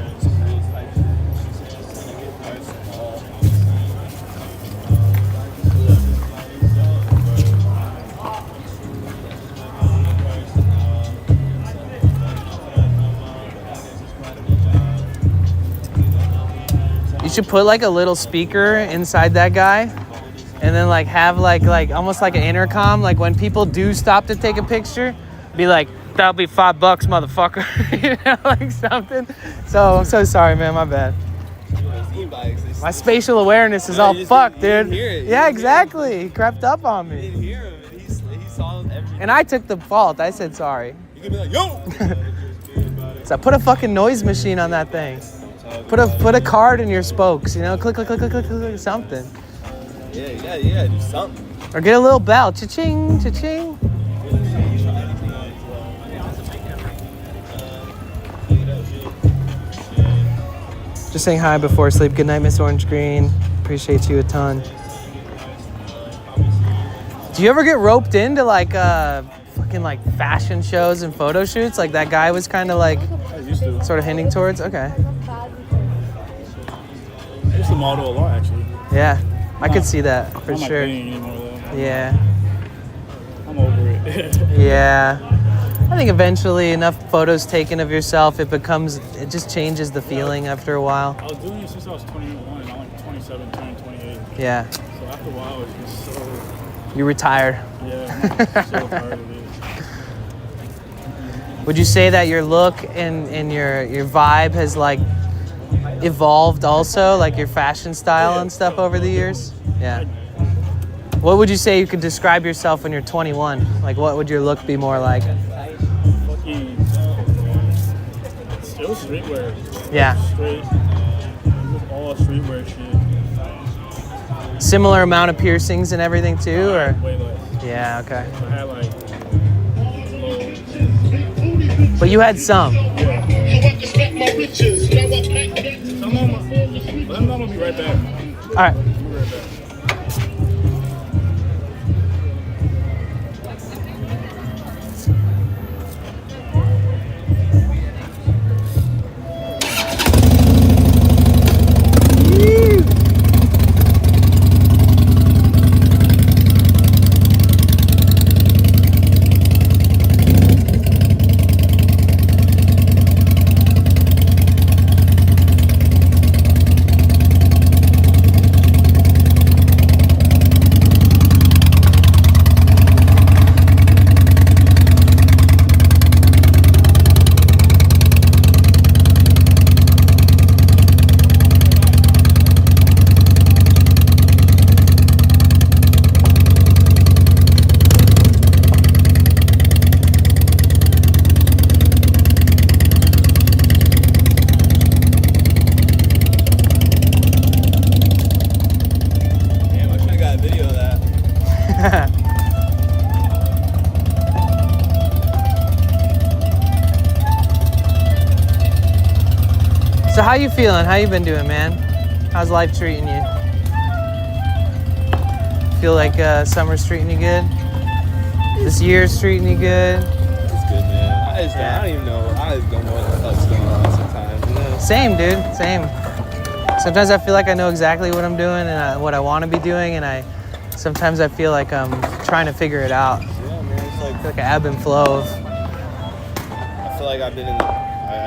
You should put like a little speaker inside that guy and then like have like almost like an intercom, like when people do stop to take a picture, be like, that'll be $5, motherfucker. You know, like something. So I'm so sorry, man, my bad. My spatial awareness is all fucked, dude. Yeah, exactly. He crept up on me. He didn't hear him. He saw him every. And I took the fault. I said sorry. You could be like, yo! So put a fucking noise machine on that thing. Put a card in your spokes, you know, click, something. Yeah, do something. Or get a little bell, cha-ching, cha-ching. Just saying hi before sleep. Good night, Miss Orange Green. Appreciate you a ton. Do you ever get roped into like fucking like fashion shows and photo shoots? Like that guy was kind of like sort of hinting towards? Okay. I used to model a lot, actually. Yeah, I could see that for sure. Anymore, though. Yeah. I'm over it. Yeah. I think eventually enough photos taken of yourself, it just changes the feeling after a while. I was doing it since I was 21, and I'm like 27, turning 28. Yeah. So after a while, it's just so... You retired. Yeah, I'm so tired of it. Would you say that your look and your vibe has like evolved also, like your fashion style and stuff over the years? Yeah. What would you say you could describe yourself when you're 21? Like, what would your look be more like? Fucking still streetwear. Yeah. Straight, all streetwear shit. Similar amount of piercings and everything too, or? Way less. Yeah. Okay. I had like low. But you had some. Yeah. I'm gonna be right back. All right. I'll be right back. So how you feeling? How you been doing, man? How's life treating you? Feel like summer's treating you good? This year's treating you good? It's good, man. I don't even know. I just don't know what the fuck's going on sometimes, you know? Same, dude. Same. Sometimes I feel like I know exactly what I'm doing and what I want to be doing, and sometimes I feel like I'm trying to figure it out. Yeah, man. It's like an ebb and flow of. I feel like I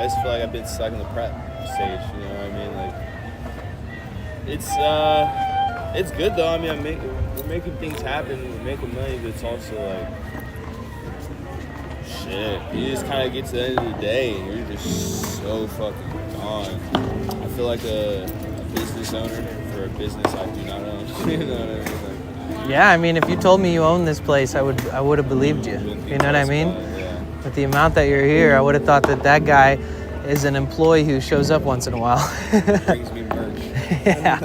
just feel like I've been stuck in the prep stage. You know what I mean? Like, it's good though. I mean, we're making things happen. We're making money, but it's also like, shit. You just kind of get to the end of the day, and you're just so fucking gone. I feel like a business owner for a business I do not own. You know what I mean? Like, yeah, I mean, if you told me you own this place, I would have believed you. You know what I mean? Yeah. With the amount that you're here, I would have thought that guy is an employee who shows up once in a while. Brings me merch. Yeah.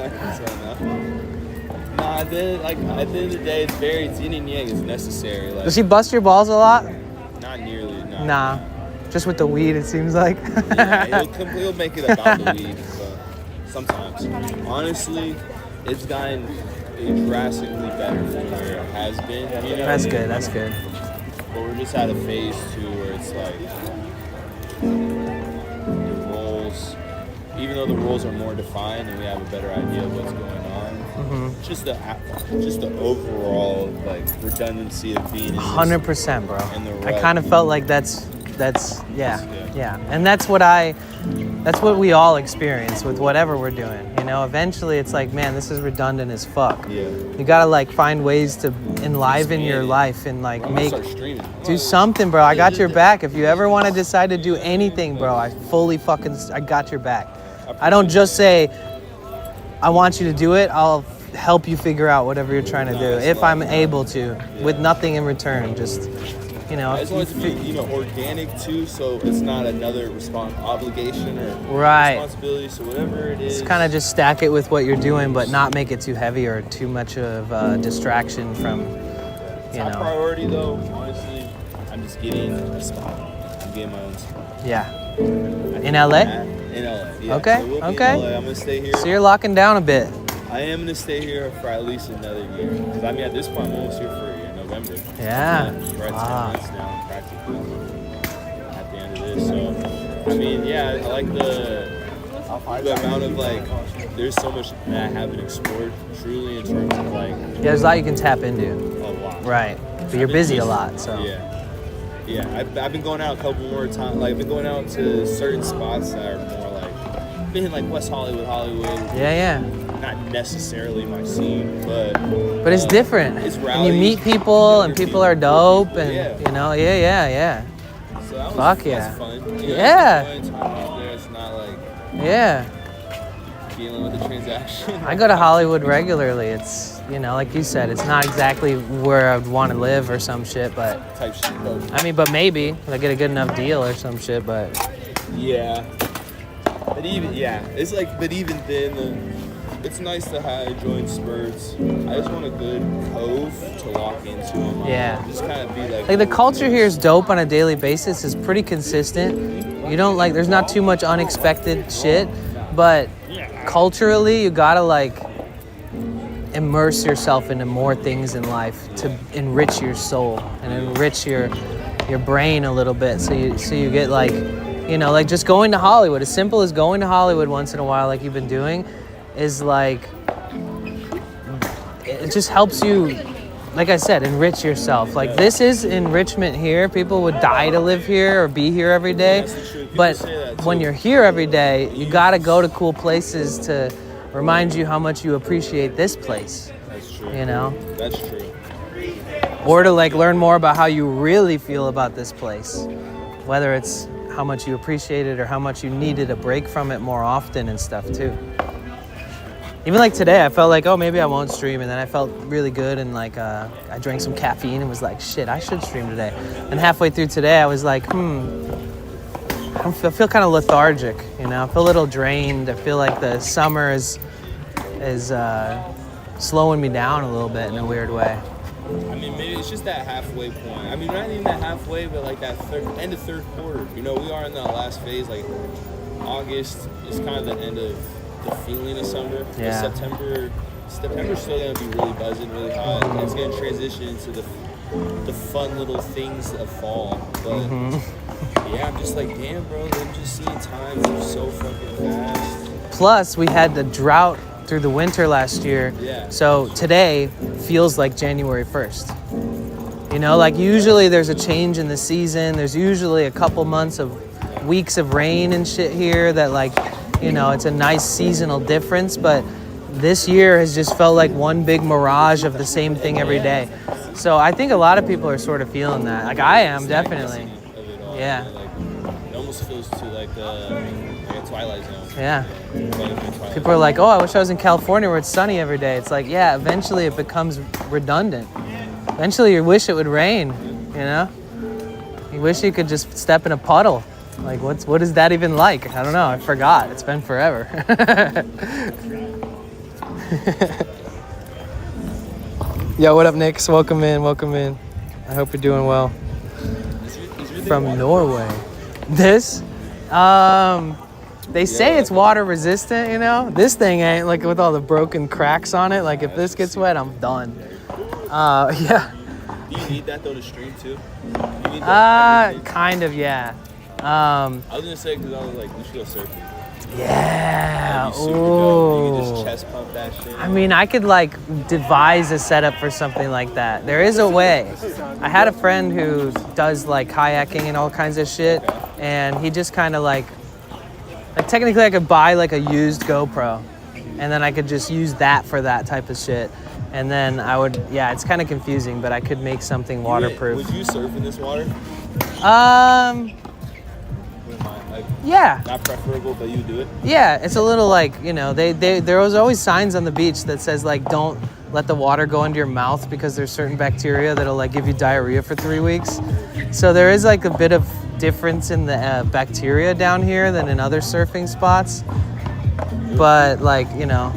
Nah, at the end of the day, it's yin and yang. It's necessary. Like, Does he bust your balls a lot? Not nearly. No. Nah. Just with the weed, it seems like. Yeah, he'll make it about the weed, but sometimes. Honestly, it's gotten drastically better from where it has been. You know? That's good. That's good. But we're just at a phase 2 where it's like the roles, even though the roles are more defined and we have a better idea of what's going on, just the overall like redundancy of being in 100%, bro. in the I kind of felt like that's yeah, and that's what we all experience with whatever we're doing. You know, eventually it's like, man, this is redundant as fuck. Yeah. You gotta like find ways to enliven your life and like do something, bro. I got your back. If you ever want to decide to do anything, bro, I got your back. I don't just say I want you to do it. I'll help you figure out whatever you're trying to do if I'm able to, with nothing in return. Just, you know. I just want it to be, organic too, so it's not another obligation or responsibility. So whatever it is, just kind of just stack it with what you're doing, but not make it too heavy or too much of a distraction from, Top priority though, honestly, I'm just getting a spot. I'm getting my own spot. Yeah. In LA? In LA. Yeah. Okay. So we'll be okay. in LA. I'm gonna stay here. So you're locking down a bit. I am gonna stay here for at least another year. Because I mean, at this point, I'm almost here for a year, November. Yeah. We're at 10 months now, practically, at the end of this. So, I mean, yeah, I like the amount of, like, there's so much that I haven't explored, truly, in terms of, like... Yeah, there's a lot you can tap into. A lot. Right. But you're busy a lot, so... Yeah. Yeah, I've been going out a couple more times. Like, I've been going out to certain spots that are more like, I've been in like West Hollywood. Yeah. Not necessarily my scene, but it's different. It's and rallies. you meet people, and people are dope, and Yeah. you know, yeah. So that was, Fuck yeah. that's fun. You know, Yeah. it's enjoying time out there. It's not like Yeah. dealing with the transaction. I go to Hollywood regularly. It's, you know, like you said, it's not exactly where I'd want to live or some shit, but type shit. I mean, but maybe if I get a good enough deal or some shit, but Yeah. But even it's like, but even then, it's nice to join spurts. I just want a good cove to lock into. Yeah. Just kind of be like the culture here is dope on a daily basis. It's pretty consistent. You don't like, there's not too much unexpected shit, but culturally, you gotta like immerse yourself into more things in life to enrich your soul and enrich your brain a little bit. So you get like, you know, like just going to Hollywood, as simple as going to Hollywood once in a while, like you've been doing, is like, it just helps you, like I said, enrich yourself. Like this is enrichment here. People would die to live here or be here every day. But when you're here every day, you gotta go to cool places to remind you how much you appreciate this place. That's true. You know? That's true. Or to like learn more about how you really feel about this place. Whether it's how much you appreciate it or how much you needed a break from it more often and stuff too. Even like today, I felt like, oh, maybe I won't stream. And then I felt really good and like I drank some caffeine and was like, shit, I should stream today. And halfway through today, I was like, I feel kind of lethargic, you know? I feel a little drained. I feel like the summer is slowing me down a little bit in a weird way. I mean, maybe it's just that halfway point. I mean, not even that halfway, but like that end of third quarter. You know, we are in that last phase. Like August is kind of the end of the feeling of summer. Yeah. September's still gonna be really buzzing, really hot. And it's gonna transition into the fun little things of fall. But yeah, I'm just like, damn, bro. I'm just seeing time move so fucking fast. Plus, we had the drought through the winter last year. Yeah. So today feels like January 1st. You know, like usually there's a change in the season. There's usually a couple months of weeks of rain and shit here that like, you know, it's a nice seasonal difference. But this year has just felt like one big mirage of the same thing every day. So I think a lot of people are sort of feeling that. Like I am, definitely. Yeah. It almost feels too like a Twilight Zone. Yeah. People are like, oh, I wish I was in California where it's sunny every day. It's like, yeah, eventually it becomes redundant. Eventually you wish it would rain, you know? You wish you could just step in a puddle. Like, what is that even like? I don't know. I forgot. It's been forever. Yo, what up, Nix? Welcome in. I hope you're doing well. From Norway. This? They say it's water resistant, you know? This thing ain't, like with all the broken cracks on it. Like if this gets wet, I'm done. Yeah. Do you need that though to stream too? Kind of, yeah. I was gonna say because I was like, we should go surfing. Yeah. That'd be super dope. You can just chest pump that shit. I mean, I could like devise a setup for something like that. There is a way. I had a friend who does like kayaking and all kinds of shit, and he just kind of like technically I could buy like a used GoPro, and then I could just use that for that type of shit. And then I would, yeah, it's kind of confusing, but I could make something waterproof. Would you surf in this water? Yeah. Not preferable, but you do it? Yeah, it's a little like, you know, there was always signs on the beach that says like, don't let the water go into your mouth because there's certain bacteria that'll like give you diarrhea for 3 weeks. So there is like a bit of difference in the bacteria down here than in other surfing spots. But like, you know,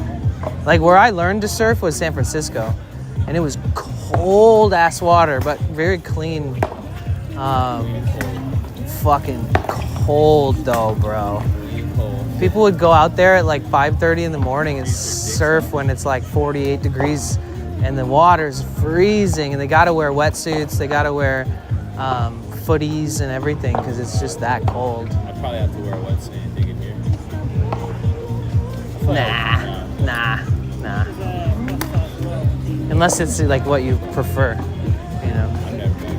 like where I learned to surf was San Francisco, and it was cold ass water, but very clean. Fucking cold though, bro. People would go out there at like 5:30 in the morning and surf when it's like 48 degrees and the water's freezing, and they gotta wear wetsuits, they gotta wear footies and everything because it's just that cold. I probably have to wear a wetsuit anything in here. Nah. Unless it's like what you prefer, you know. I've never been.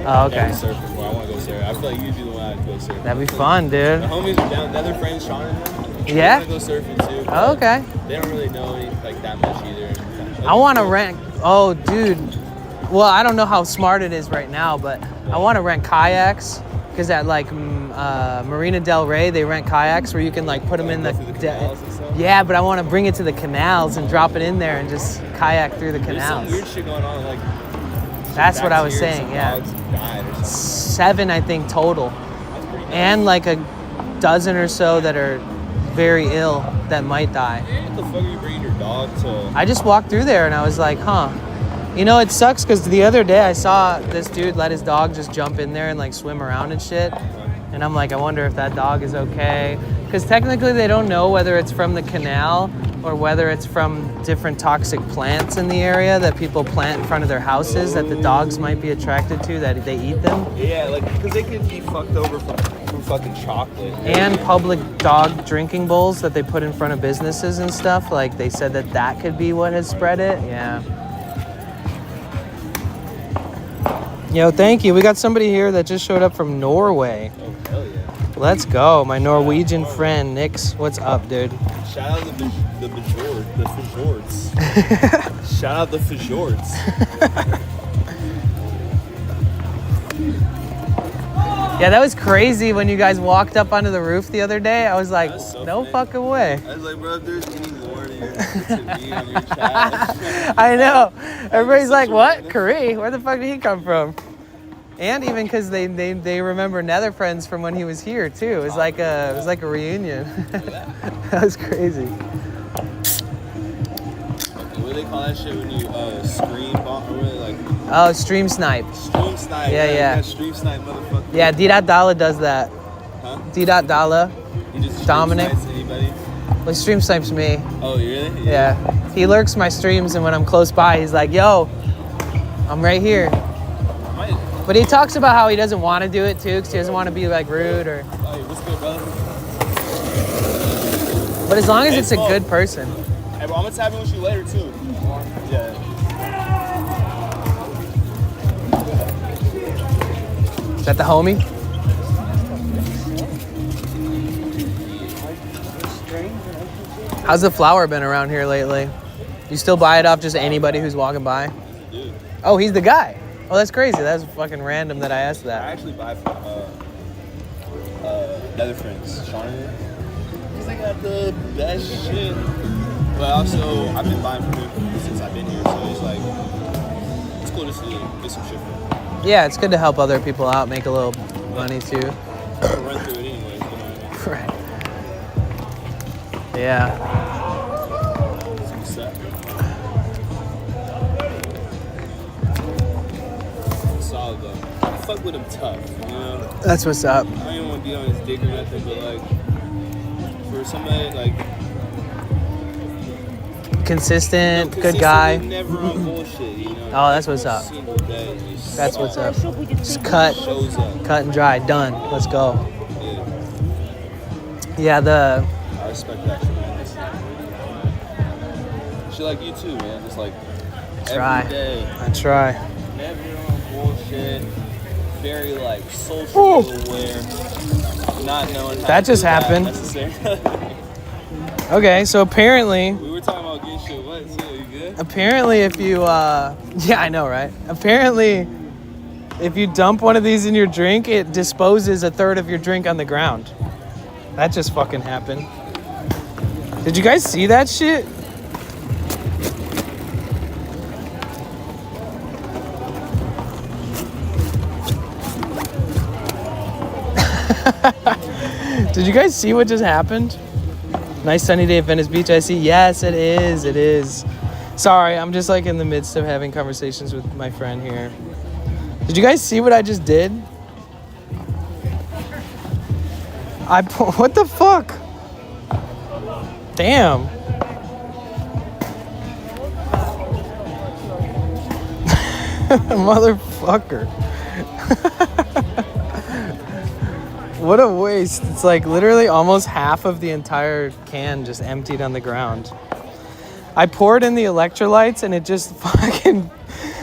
Oh, okay. I've never surfed before. I want surf. I feel like you'd be the one I'd go surf. That'd be fun, dude. The homies are down. The other friends, Sean and them, Yeah? they want to go surfing too. Oh, okay. They don't really know any, like that much either. I want to rent. Oh, dude. Well, I don't know how smart it is right now, but I want to rent kayaks because at like Marina Del Rey, they rent kayaks where you can like put them in the. Canals and stuff? Yeah, but I want to bring it to the canals and drop it in there and just kayak through the There's some canals. weird shit going on. Like That's what I was bacteria, saying. some Yeah. dogs died or something. 7, I think, total, That's pretty nuts. and like a dozen or so that are very ill that might die. What the fuck are you bringing your dog to? I just walked through there and I was like, huh. You know, it sucks because the other day I saw this dude let his dog just jump in there and like swim around and shit. And I'm like, I wonder if that dog is okay. Because technically they don't know whether it's from the canal or whether it's from different toxic plants in the area that people plant in front of their houses that the dogs might be attracted to, that they eat them. Yeah, like, because they could be fucked over from fucking chocolate. And public dog drinking bowls that they put in front of businesses and stuff. Like they said that could be what has spread it. Yeah. Yo, thank you. We got somebody here that just showed up from Norway. Oh, hell yeah. Let's go. My Norwegian friend, Nix. What's up, dude? Shout out the Fjords. Shout out the Fjords. Yeah, that was crazy when you guys walked up onto the roof the other day. I was like, So no funny. fucking way. I was like, bro, if there's any more to me on your chat. I know. Everybody's like, what? Curry? Where the fuck did he come from? And even because they remember Nether friends from when he was here too. It was like a reunion. That was crazy. What do they call that shit when you scream bomb or what? Like Oh, stream snipe. stream snipe. Yeah, yeah. You got stream snipe, motherfucker. Yeah, D.Dala does that. Huh? D.Dala. He just stream Dominic. snipes anybody? Well, stream snipes me. Oh, really? Yeah. He lurks my streams, and when I'm close by, he's like, yo, I'm right here. But he talks about how he doesn't want to do it too, because he doesn't want to be like rude or. Oh, what's good, brother? But as long as Hey, it's a Paul. good person. Hey, bro, I'm gonna tap in with you later too. Yeah. Is that the homie? How's the flower been around here lately? You still buy it off just anybody who's walking by? Dude. Oh, he's the guy. Oh, that's crazy. That's fucking random that I asked I that. actually buy from Nether friends, Sean and them. Because they got the best shit. But also, I've been buying from him since I've been here, so it's like, it's cool to see get some shit from him. Yeah, it's good to help other people out, make a little money too. I'll run through it anyways, you know what I mean? Right. Yeah. Some set. Solid though. I fuck with him tough, you know? That's what's up. I don't even want to be on his dick or nothing, but like, for somebody like, Consistent, good consistently guy. never on bullshit, you know? Oh, that's what's up. Single day, just That's what's up. Just cut, shows up. cut and dry, done. Let's go. Yeah, Yeah, I respect that tremendously. Shit like you too, man. Just like Try. every day, I try. never on bullshit. Very like socially aware, not knowing how That to just do happened. necessarily. Okay, so apparently, We were talking about getting shit wet too. You good? apparently if you, yeah, I know, right? Apparently, if you dump one of these in your drink, it disposes a third of your drink on the ground. That just fucking happened. Did you guys see that shit? Did you guys see what just happened? Nice sunny day at Venice Beach, I see. Yes, it is. It is. Sorry, I'm just like in the midst of having conversations with my friend here. Did you guys see what I just did? What the fuck? Damn. Motherfucker. What a waste. It's like literally almost half of the entire can just emptied on the ground. I poured in the electrolytes and it just fucking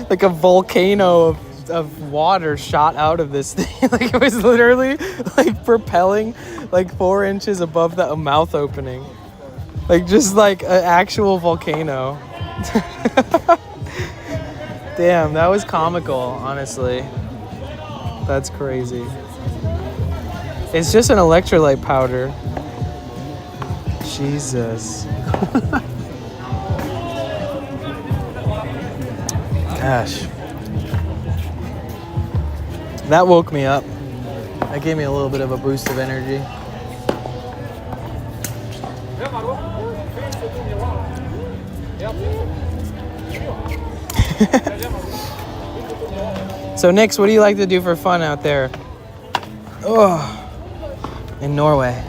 like a volcano of of water shot out of this thing. Like it was literally like propelling like 4 inches above the mouth opening. Like just like an actual volcano. Damn, that was comical, honestly. That's crazy. It's just an electrolyte powder. Jesus. Gosh. That woke me up. That gave me a little bit of a boost of energy. So Nix, what do you like to do for fun out there? Oh, in Norway.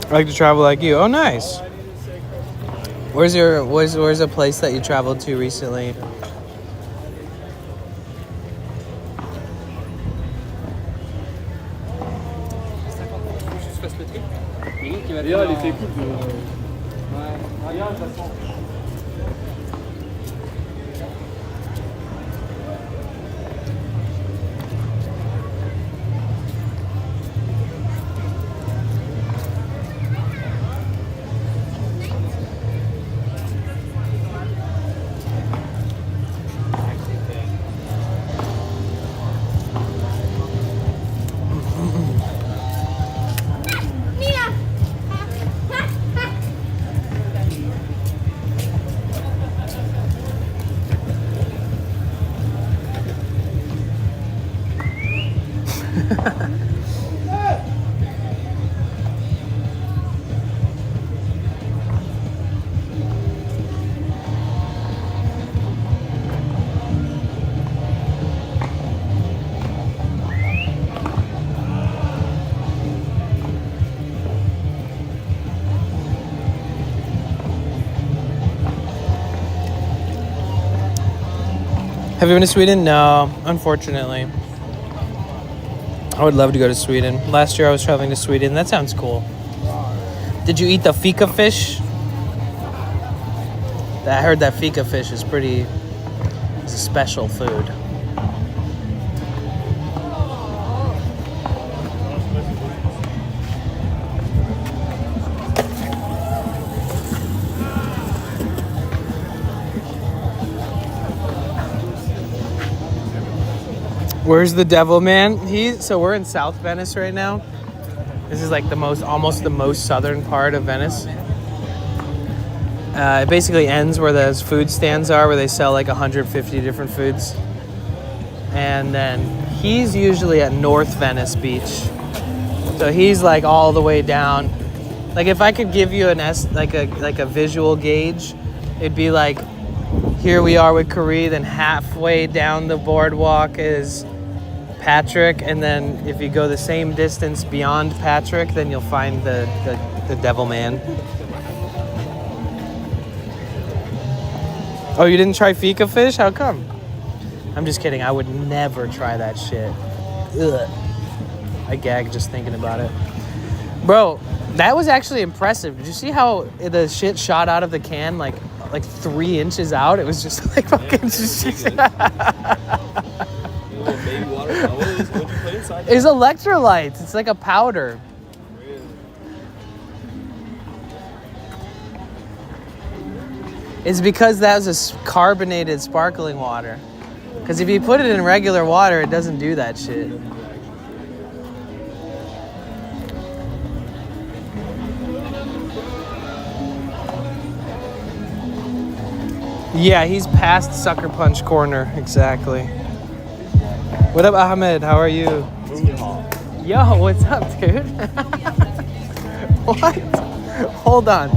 I like to travel like you. Oh, nice. Where's a place that you traveled to recently? D'ailleurs, elle était cool de... Ouais, regarde, de toute façon. Have you been to Sweden? No, unfortunately. I would love to go to Sweden. Last year I was traveling to Sweden. That sounds cool. Did you eat the fika fish? I heard that fika fish is pretty... It's a special food. Where's the devil man? So we're in South Venice right now. This is like almost the most southern part of Venice. It basically ends where those food stands are, where they sell like 150 different foods. And then he's usually at North Venice Beach. So he's like all the way down. Like if I could give you like a visual gauge, it'd be like, here we are with Carrie, then halfway down the boardwalk is Patrick, and then if you go the same distance beyond Patrick, then you'll find the devil man. Oh, you didn't try fika fish? How come? I'm just kidding. I would never try that shit. Ugh. I gag just thinking about it. Bro, that was actually impressive. Did you see how the shit shot out of the can like 3 inches out? It was just like fucking... Baby water. What'd you put inside? It's electrolytes. It's like a powder. Really? It's because that was a carbonated sparkling water. Because if you put it in regular water, it doesn't do that shit. Yeah, he's past Sucker Punch Corner. Exactly. What up, Ahmed? How are you? Yo, what's up, dude? What? Hold on.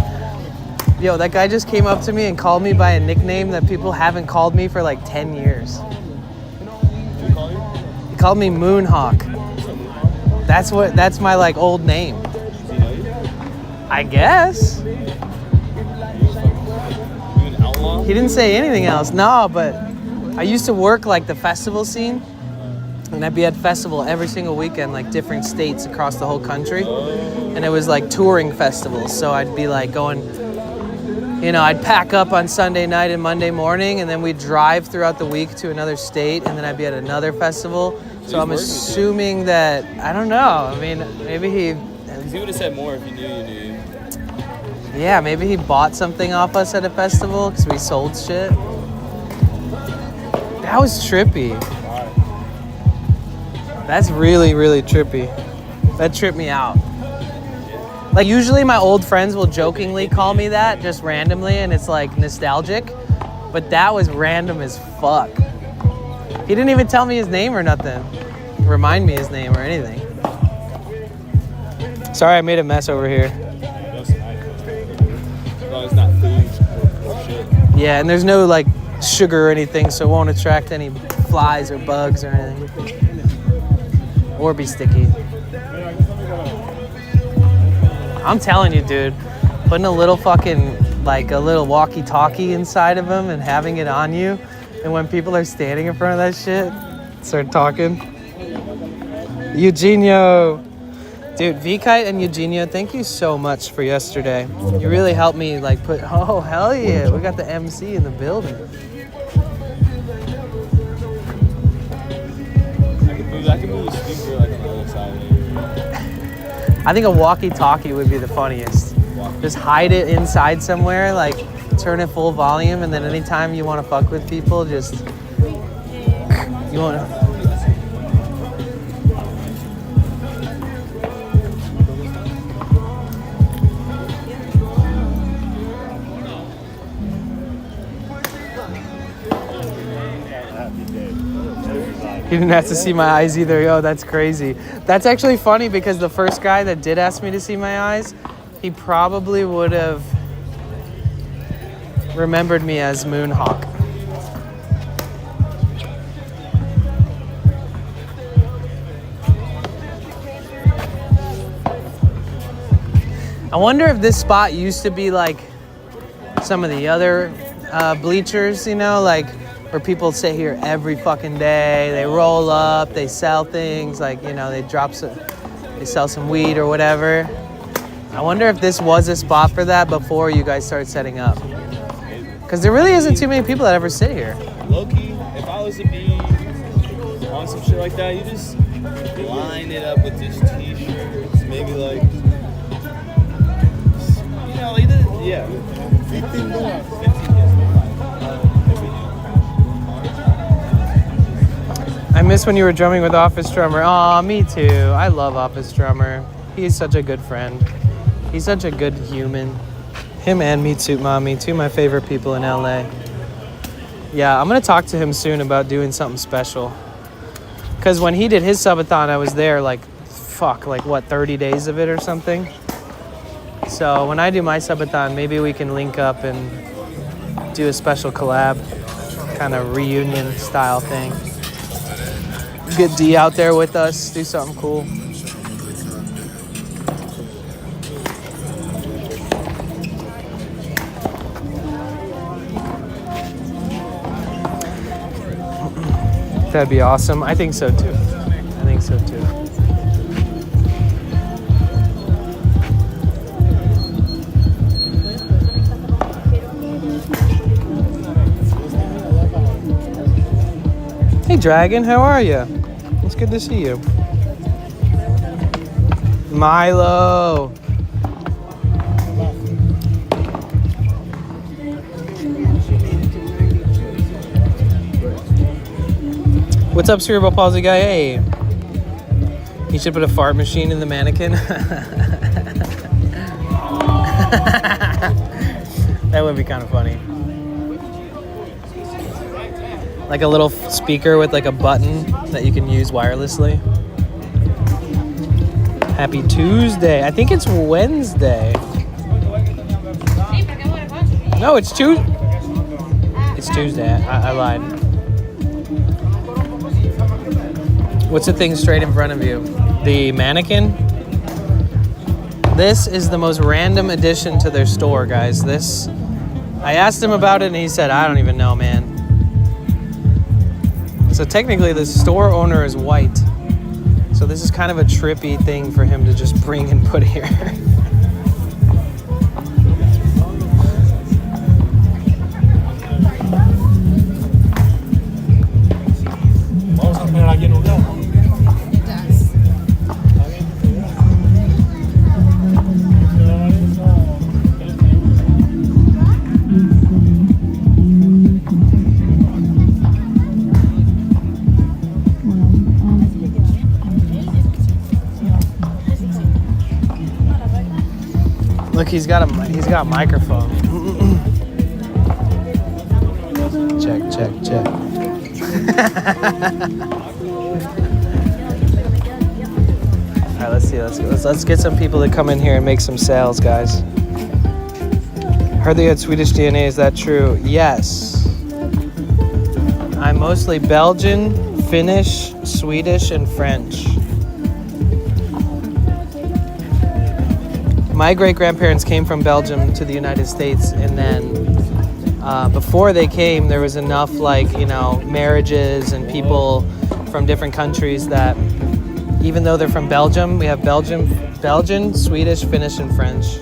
Yo, that guy just came up to me and called me by a nickname that people haven't called me for like 10 years. He called me Moonhawk. That's my like old name. I guess. He didn't say anything else. No, but I used to work like the festival scene. And I'd be at festival every single weekend, like different states across the whole country. And it was like touring festivals. So I'd be like going, I'd pack up on Sunday night and Monday morning, and then we'd drive throughout the week to another state, and then I'd be at another festival. So I'm assuming that, I don't know. I mean, maybe he would have said more if you knew you knew. Yeah, maybe he bought something off us at a festival because we sold shit. That was trippy. That's really, really trippy. That tripped me out. Like, usually my old friends will jokingly call me that, just randomly, and it's like nostalgic. But that was random as fuck. He didn't even tell me his name or nothing. Remind me his name or anything. Sorry, I made a mess over here. It's not food or shit. Yeah, and there's no like sugar or anything, so it won't attract any flies or bugs or anything. Or be sticky. I'm telling you, dude, putting a little fucking, like a little walkie-talkie inside of them and having it on you, and when people are standing in front of that shit, start talking. Eugenio. Dude, V-Kite and Eugenio, thank you so much for yesterday. You really helped me like oh, hell yeah, we got the MC in the building. I can move the speaker like on the other side. I think a walkie-talkie would be the funniest. Just hide it inside somewhere, like turn it full volume, and then anytime you want to fuck with people, just you want to. You didn't have to see my eyes either. Yo, that's crazy. That's actually funny because the first guy that did ask me to see my eyes, he probably would have remembered me as Moonhawk. I wonder if this spot used to be like some of the other bleachers, like where people sit here every fucking day. They roll up, they sell things, like, they they sell some weed or whatever. I wonder if this was a spot for that before you guys started setting up. Because there really isn't too many people that ever sit here. Low-key, if I was to be on some shit like that, you just line it up with just t-shirts, maybe like, yeah. 15 years. I miss when you were drumming with Office Drummer. Aw, me too. I love Office Drummer. He's such a good friend. He's such a good human. Him and Meat Suit Mommy, two of my favorite people in LA. Yeah, I'm gonna talk to him soon about doing something special. Cause when he did his subathon, I was there like 30 days of it or something. So when I do my subathon, maybe we can link up and do a special collab, kind of reunion style thing. Get D out there with us, do something cool. That'd be awesome. I think so too. Hey Dragon, how are you? It's good to see you. Milo. What's up, cerebral palsy guy? Hey. You should put a fart machine in the mannequin. That would be kind of funny. Like a little speaker with like a button that you can use wirelessly. Happy Tuesday. I think it's Wednesday. No, it's Tuesday. It's Tuesday. I lied. What's the thing straight in front of you? The mannequin? This is the most random addition to their store, guys. This, I asked him about it and he said, I don't even know, man. So technically the store owner is white. So this is kind of a trippy thing for him to just bring and put here. Look, he's got a microphone. Check. All right, let's see. Let's get some people to come in here and make some sales, guys. Heard they had Swedish DNA. Is that true? Yes. I'm mostly Belgian, Finnish, Swedish, and French. My great-grandparents came from Belgium to the United States, and then before they came, there was enough, marriages and people from different countries that even though they're from Belgium, we have Belgian, Swedish, Finnish, and French.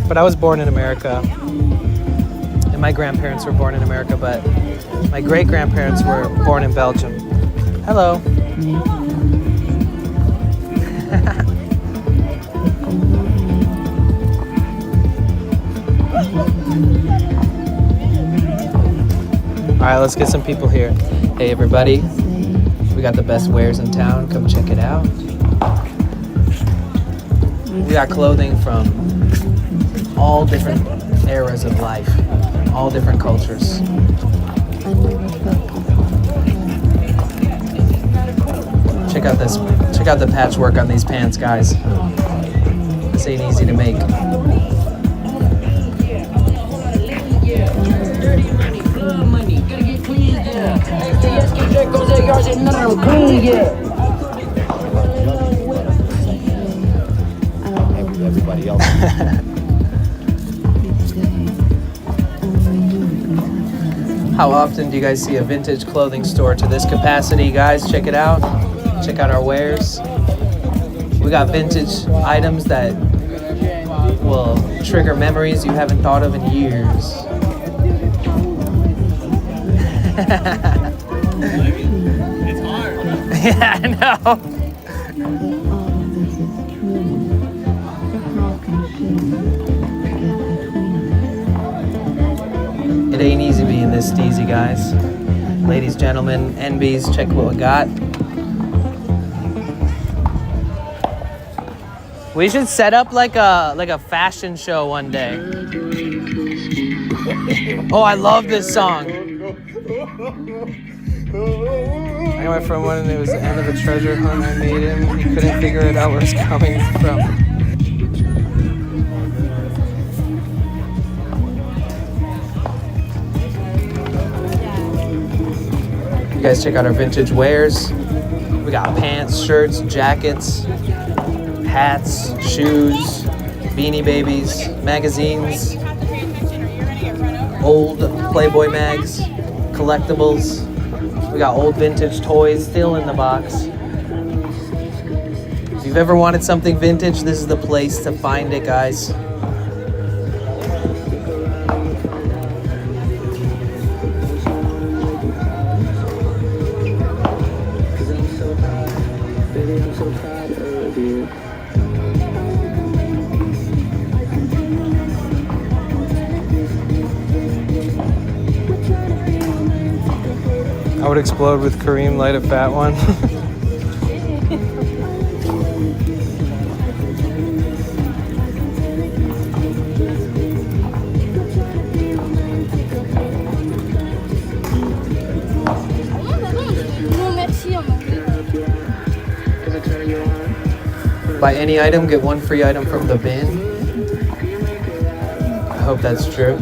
But I was born in America, and my grandparents were born in America, but my great-grandparents were born in Belgium. Hello. All right, let's get some people here. Hey, everybody. We got the best wares in town. Come check it out. We got clothing from all different eras of life, all different cultures. Check out this. Check out the patchwork on these pants, guys. This ain't easy to make. Everybody else. How often do you guys see a vintage clothing store to this capacity, guys? Check it out. Check out our wares. We got vintage items that will trigger memories you haven't thought of in years. It's hard. Yeah, I know. It ain't easy being this steezy, guys. Ladies, gentlemen, NBs, check what we got. We should set up like a fashion show one day. Oh, I love this song. I went from one and it was the end of a treasure hunt. I made him. He couldn't figure it out where it's coming from. You guys check out our vintage wares. We got pants, shirts, jackets, hats, shoes, beanie babies, magazines, old Playboy mags, collectibles. We got old vintage toys still in the box. If you've ever wanted something vintage, this is the place to find it, guys. I would explode with Kareem, light a fat one. Buy any item, get one free item from the bin. I hope that's true.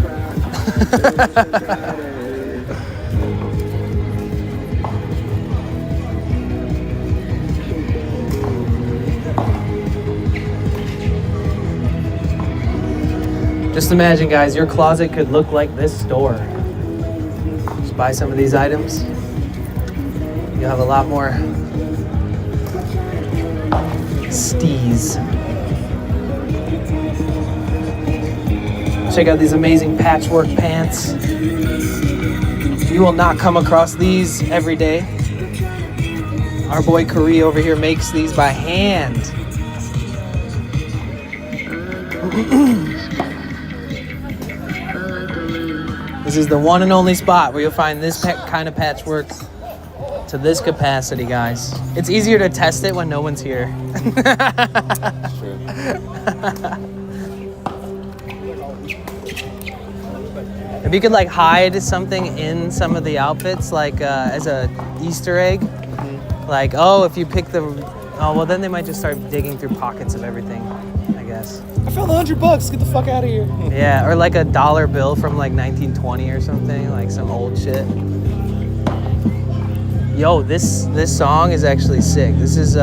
Just imagine, guys, your closet could look like this store. Just buy some of these items. You'll have a lot more steez. Check out these amazing patchwork pants. You will not come across these every day. Our boy Kari over here makes these by hand. This is the one and only spot where you'll find this kind of patchwork to this capacity, guys. It's easier to test it when no one's here. Sure. If you could like hide something in some of the outfits, like as a Easter egg, like, oh, if you pick the, oh, well then they might just start digging through pockets of everything, I guess. I found $100. Get the fuck out of here. Yeah, or like a dollar bill from like 1920 or something, like some old shit. Yo, this song is actually sick. This is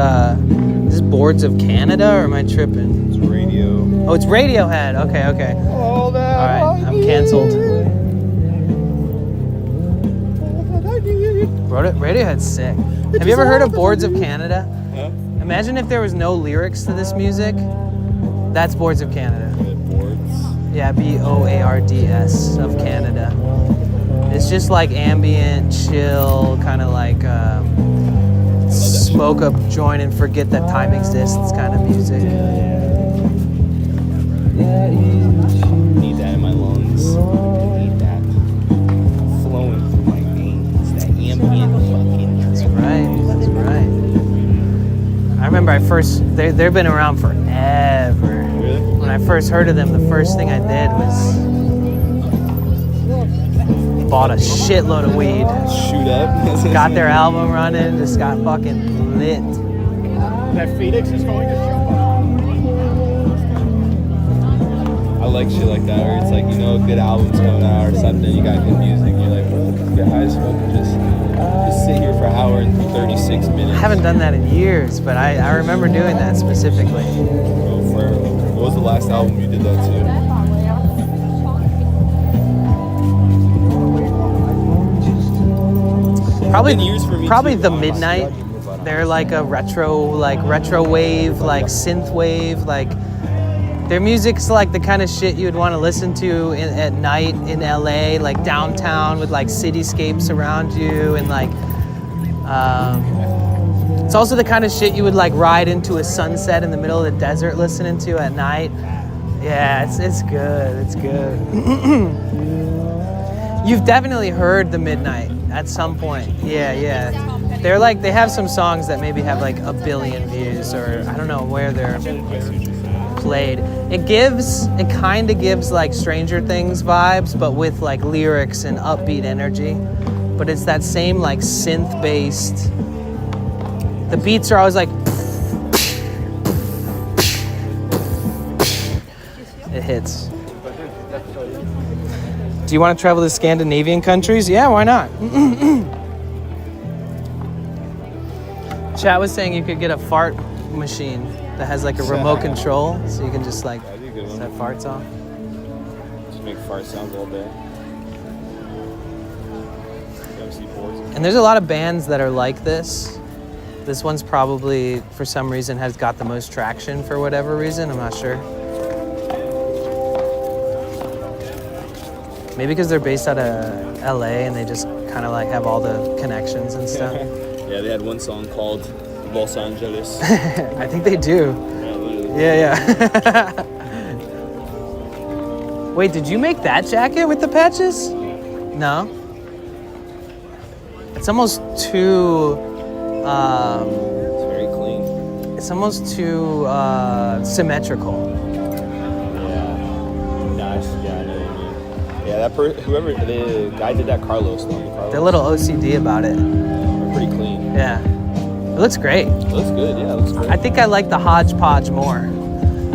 Boards of Canada, or am I tripping? It's radio. Oh, it's Radiohead. Okay, okay. All that. All right, I'm canceled. Radiohead's sick. Have you ever heard of Boards of Canada? Huh? Imagine if there was no lyrics to this music. That's Boards of Canada. Boards. Yeah, Boards of Canada. It's just like ambient, chill, kind of like smoke a joint and forget that time exists kind of music. Need that in my lungs. Need that flowing through my veins. That ambient fucking. That's right. That's right. I remember they've been around forever. Really? When I first heard of them, the first thing I did was bought a shitload of weed. Shoot up. Got their album running, just got fucking lit. That Phoenix is going to show up. I like shit like that, where it's like, you know, a good album's coming out or something, you got good music, you're like, well, get high as fuck and just sit here for an hour and 36 minutes. I haven't done that in years, but I remember doing that specifically. What was the last album you did that to? Probably the Midnight. They're like a retro wave, like synth wave, like their music's like the kind of shit you would want to listen to at night in LA, like downtown with like cityscapes around you, and like it's also the kind of shit you would like ride into a sunset in the middle of the desert listening to at night. Yeah, it's good. It's good. You've definitely heard the Midnight at some point. Yeah. They're like, they have some songs that maybe have like 1 billion views, or I don't know where they're played. It kind of gives like Stranger Things vibes, but with like lyrics and upbeat energy. But it's that same like synth-based. The beats are always like. It hits. Do you want to travel to Scandinavian countries? Yeah, why not? Chat was saying you could get a fart machine that has like a remote control, so you can just like set farts off. Just make fart sounds all day. And there's a lot of bands that are like this. This one's probably, for some reason, has got the most traction for whatever reason. I'm not sure. Maybe because they're based out of LA and they just kind of like have all the connections and stuff. Yeah, they had one song called Los Angeles. I think they do. Yeah. Wait, did you make that jacket with the patches? No. It's almost too. It's very clean. It's almost too symmetrical. Yeah, whoever the guy did that, Carlos. They're a little OCD about it. Pretty clean. Yeah. It looks great. It looks good, yeah, it looks great. I think I like the hodgepodge more.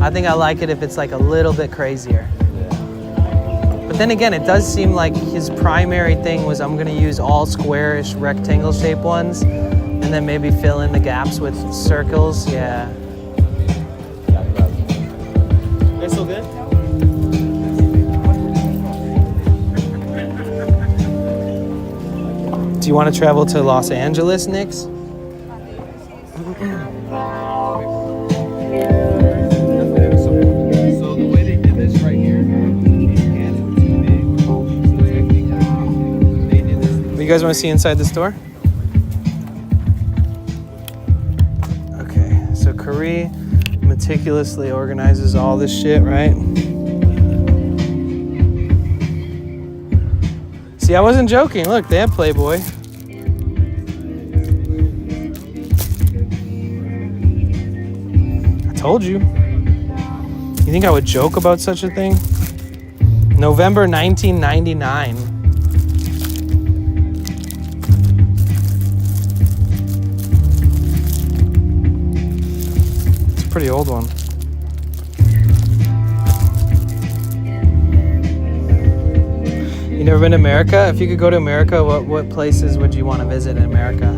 I think I like it if it's like a little bit crazier. Yeah. But But then again, it does seem like his primary thing was I'm gonna use all squarish rectangle shaped ones and then maybe fill in the gaps with circles. Yeah. That's so good. Do you want to travel to Los Angeles, Nix? So the way they did this right here, these cans were too big. So technically, they did this. You guys want to see inside the store? Okay, so Kari meticulously organizes all this shit, right? See, I wasn't joking. Look, they have Playboy. I told you. You think I would joke about such a thing? November 1999. It's a pretty old one. You never been to America? If you could go to America, what places would you want to visit in America?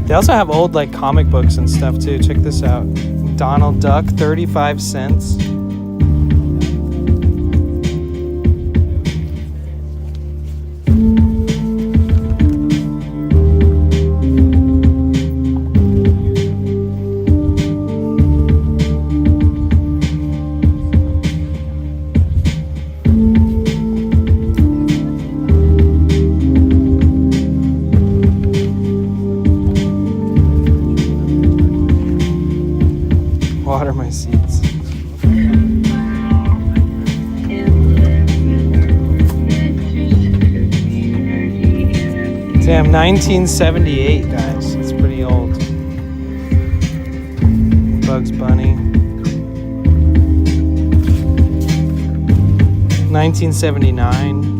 They also have old like comic books and stuff too. Check this out. Donald Duck, 35 cents. Water my seats. Damn, 1978, guys. It's pretty old. Bugs Bunny. 1979.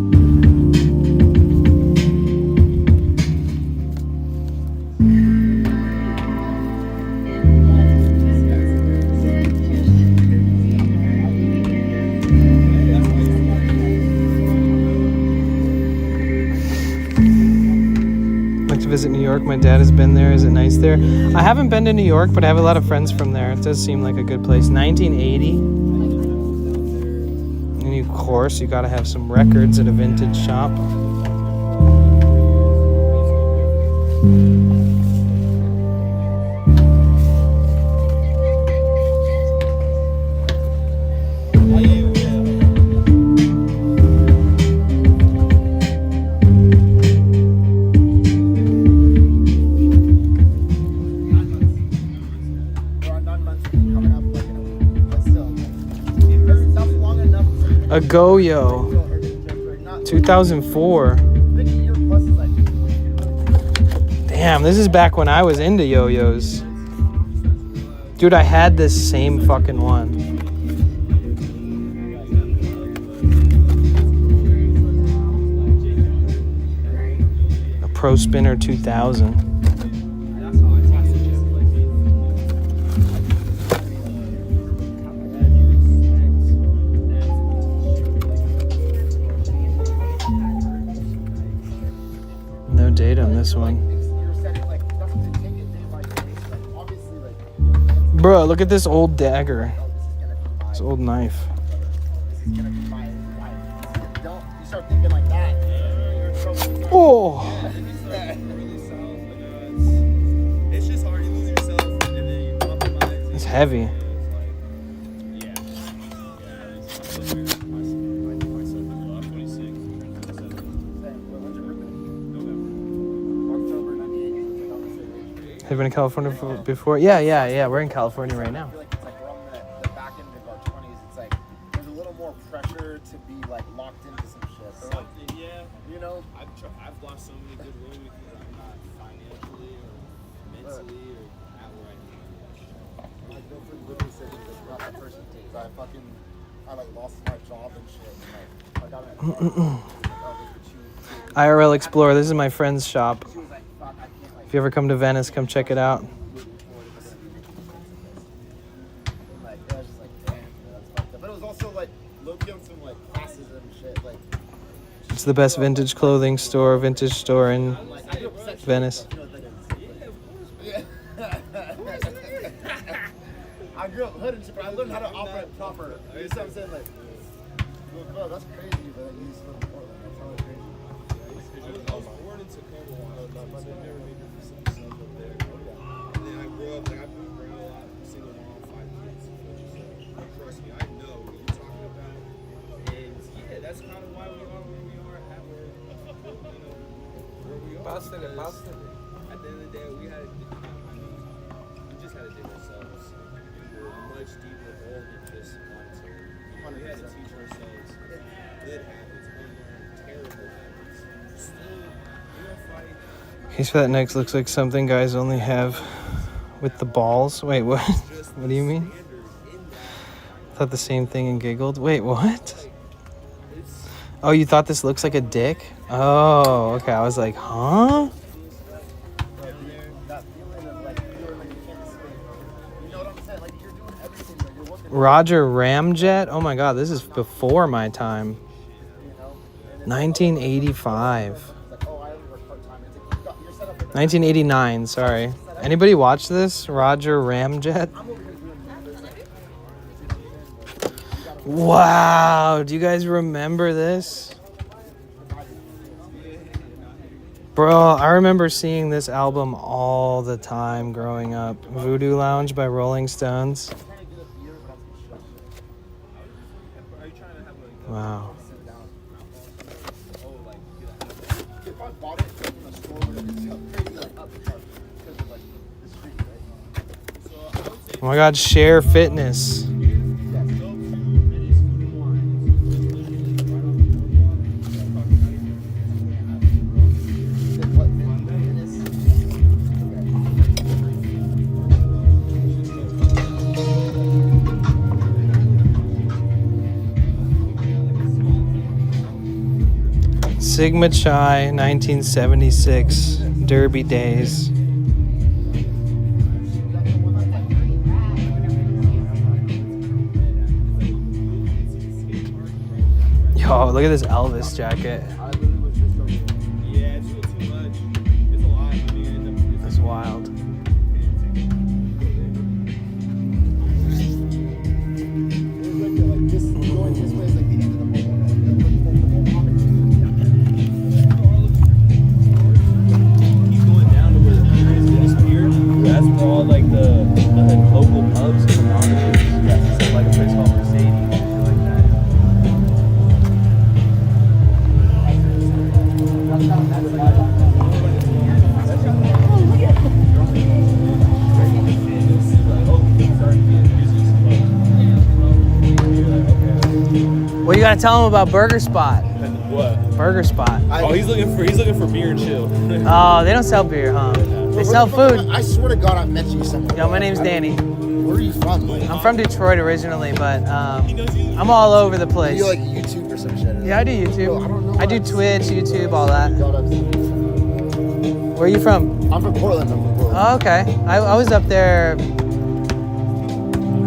Visit New York. My dad has been there. Is it nice there? I haven't been to New York, but I have a lot of friends from there. It does seem like a good place. 1980. And of course, you got to have some records at a vintage shop. A Go-Yo, 2004. Damn, this is back when I was into yo-yos. Dude, I had this same fucking one. A Pro Spinner 2000. No date on this one. Bro, look at this old dagger. This old knife. Oh! It's just hard to lose yourself and then you compromise. It's heavy. Have you been in California before? Yeah. We're in California right now. I feel like it's like we're on the back end of our 20s. It's like there's a little more pressure to be like locked into some shit. So, like, Yeah, you know, I've lost so many good women because I'm not financially or mentally or at where I need to be. my girlfriend literally said she was not the person because I like lost my job and shit. And, like, I got IRL Explorer. This is my friend's shop. If you ever come to Venice, come check it out. it. Like, It's the best vintage clothing store, vintage store in Venice. yeah. I grew up hood and shit, but I learned how to operate proper. You know what I'm saying? Like, bro, that's crazy, but you just live in Portland. That's hella crazy. I was born in Tacoma, but I never made it for some stuff up there. And then I grew up, like I moved around a lot, single mom, 5 kids. So trust me, I know what you're talking about. And yeah, that's kind of why we are where we are at where we are. Boston. At the end of the day, we just had to dig ourselves. We were much deeper hole than just monetary. We had to teach ourselves good habits, unlearn terrible habits. Still, fight. Case for that next looks like something guys only have with the balls. Wait, what? What do you mean? I thought the same thing and giggled. Wait, what? Oh, you thought this looks like a dick? Oh, okay. I was like, huh? Roger Ramjet? Oh my god, this is before my time. 1985. 1989, sorry. Anybody watch this? Roger Ramjet? Wow, do you guys remember this? Bro, I remember seeing this album all the time growing up. Voodoo Lounge by Rolling Stones. Wow. Oh my god, Share Fitness. Sigma Chi, 1976, Derby Days. Yo, look at this Elvis jacket. Yeah, it's a little too much. It's a lot. I mean, That's wild. That's for all like the local pubs and communities. Yes, it's like a place called Mercedes and shit like that. What you gotta tell him about Burger Spot? What? Burger Spot. Oh, he's looking for beer and chill. Oh, they don't sell beer, huh? They sell food. I swear to God, I met you somewhere. Yo, my name's Danny. Where are you from? Like, I'm from Detroit originally, but I'm all over the place. you like YouTube or some shit? Yeah, I do YouTube. Bro, I don't know I do Twitch, YouTube, all that. Where are you from? I'm from Portland. Oh, okay. I was up there,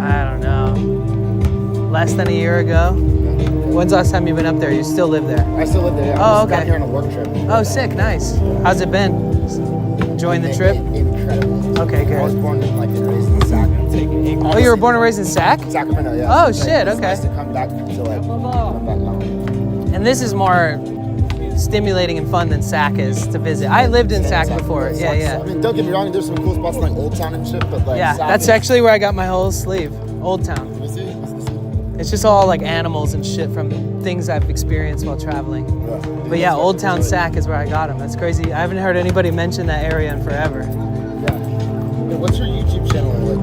I don't know, less than a year ago. When's the last time you've been up there? You still live there? I still live there. Oh, I'm just okay. down here on a work trip. Oh, sick, nice. How's it been? Enjoying the trip? Incredible. Okay, good. I was born and raised in Sacramento. Oh, you were born and raised in Sac? Sacramento, yeah. Oh, So, shit, it's okay. nice to come back to come back home. And this is more stimulating and fun than Sac is to visit. I lived in Sac before. Yeah, yeah. I mean, don't get me wrong. There's some cool spots like Old Town and shit, but like Yeah, Sac that's is- actually where I got my whole sleeve. Old Town. Let me see. It's just all like animals and shit from things I've experienced while traveling. Yeah. But yeah, Old Town Sac is where I got them. That's crazy. I haven't heard anybody mention that area in forever. Yeah. What's your YouTube channel like?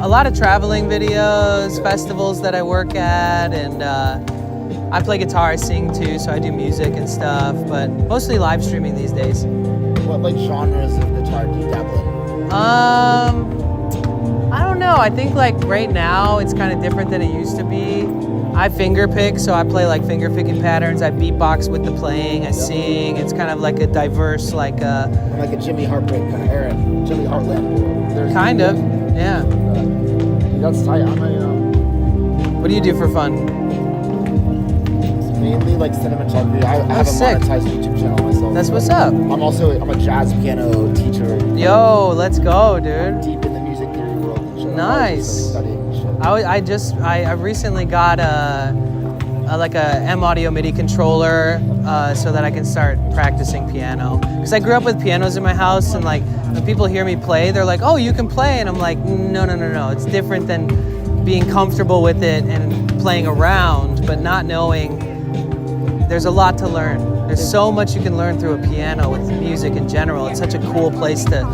A lot of traveling videos, festivals that I work at, and I play guitar, I sing too, so I do music and stuff, but mostly live streaming these days. What like genres of guitar do you dabble in? I don't know. I think like right now it's kind of different than it used to be. I finger pick, so I play like finger picking patterns. I beatbox with the playing. I sing. It's kind of like a diverse like a Jimmy Heartbreak kind of era. Jimmy Heartland. There's kind of, yeah. That's tight. What do you do for fun? mainly like cinematography. I have a sick. monetized YouTube channel myself. That's what's up. I'm a jazz piano teacher. Yo, let's go, dude. Deep in the music theory world and shit. Nice. Studying shit. I recently got a M Audio MIDI controller so that I can start practicing piano. Because I grew up with pianos in my house, and like when people hear me play, they're like, "Oh, you can play," and I'm like, "No. It's different than being comfortable with it and playing around, but not knowing." There's a lot to learn. There's so much you can learn through a piano with music in general. It's such a cool place to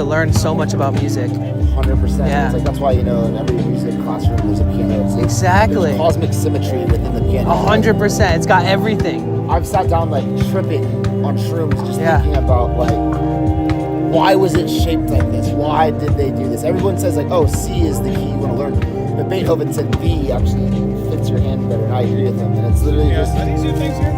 learn so much about music. 100%. Yeah. It's like that's why, you know, in every music classroom there's a piano. It's Exactly. There's cosmic symmetry within the piano. 100%. It's got everything. I've sat down like tripping on shrooms, just Yeah. thinking about like, why was it shaped like this? Why did they do this? Everyone says like, oh, C is the key you want to learn. But Beethoven said B actually fits your hand better, and I agree with him. And it's literally just. Are these your things here?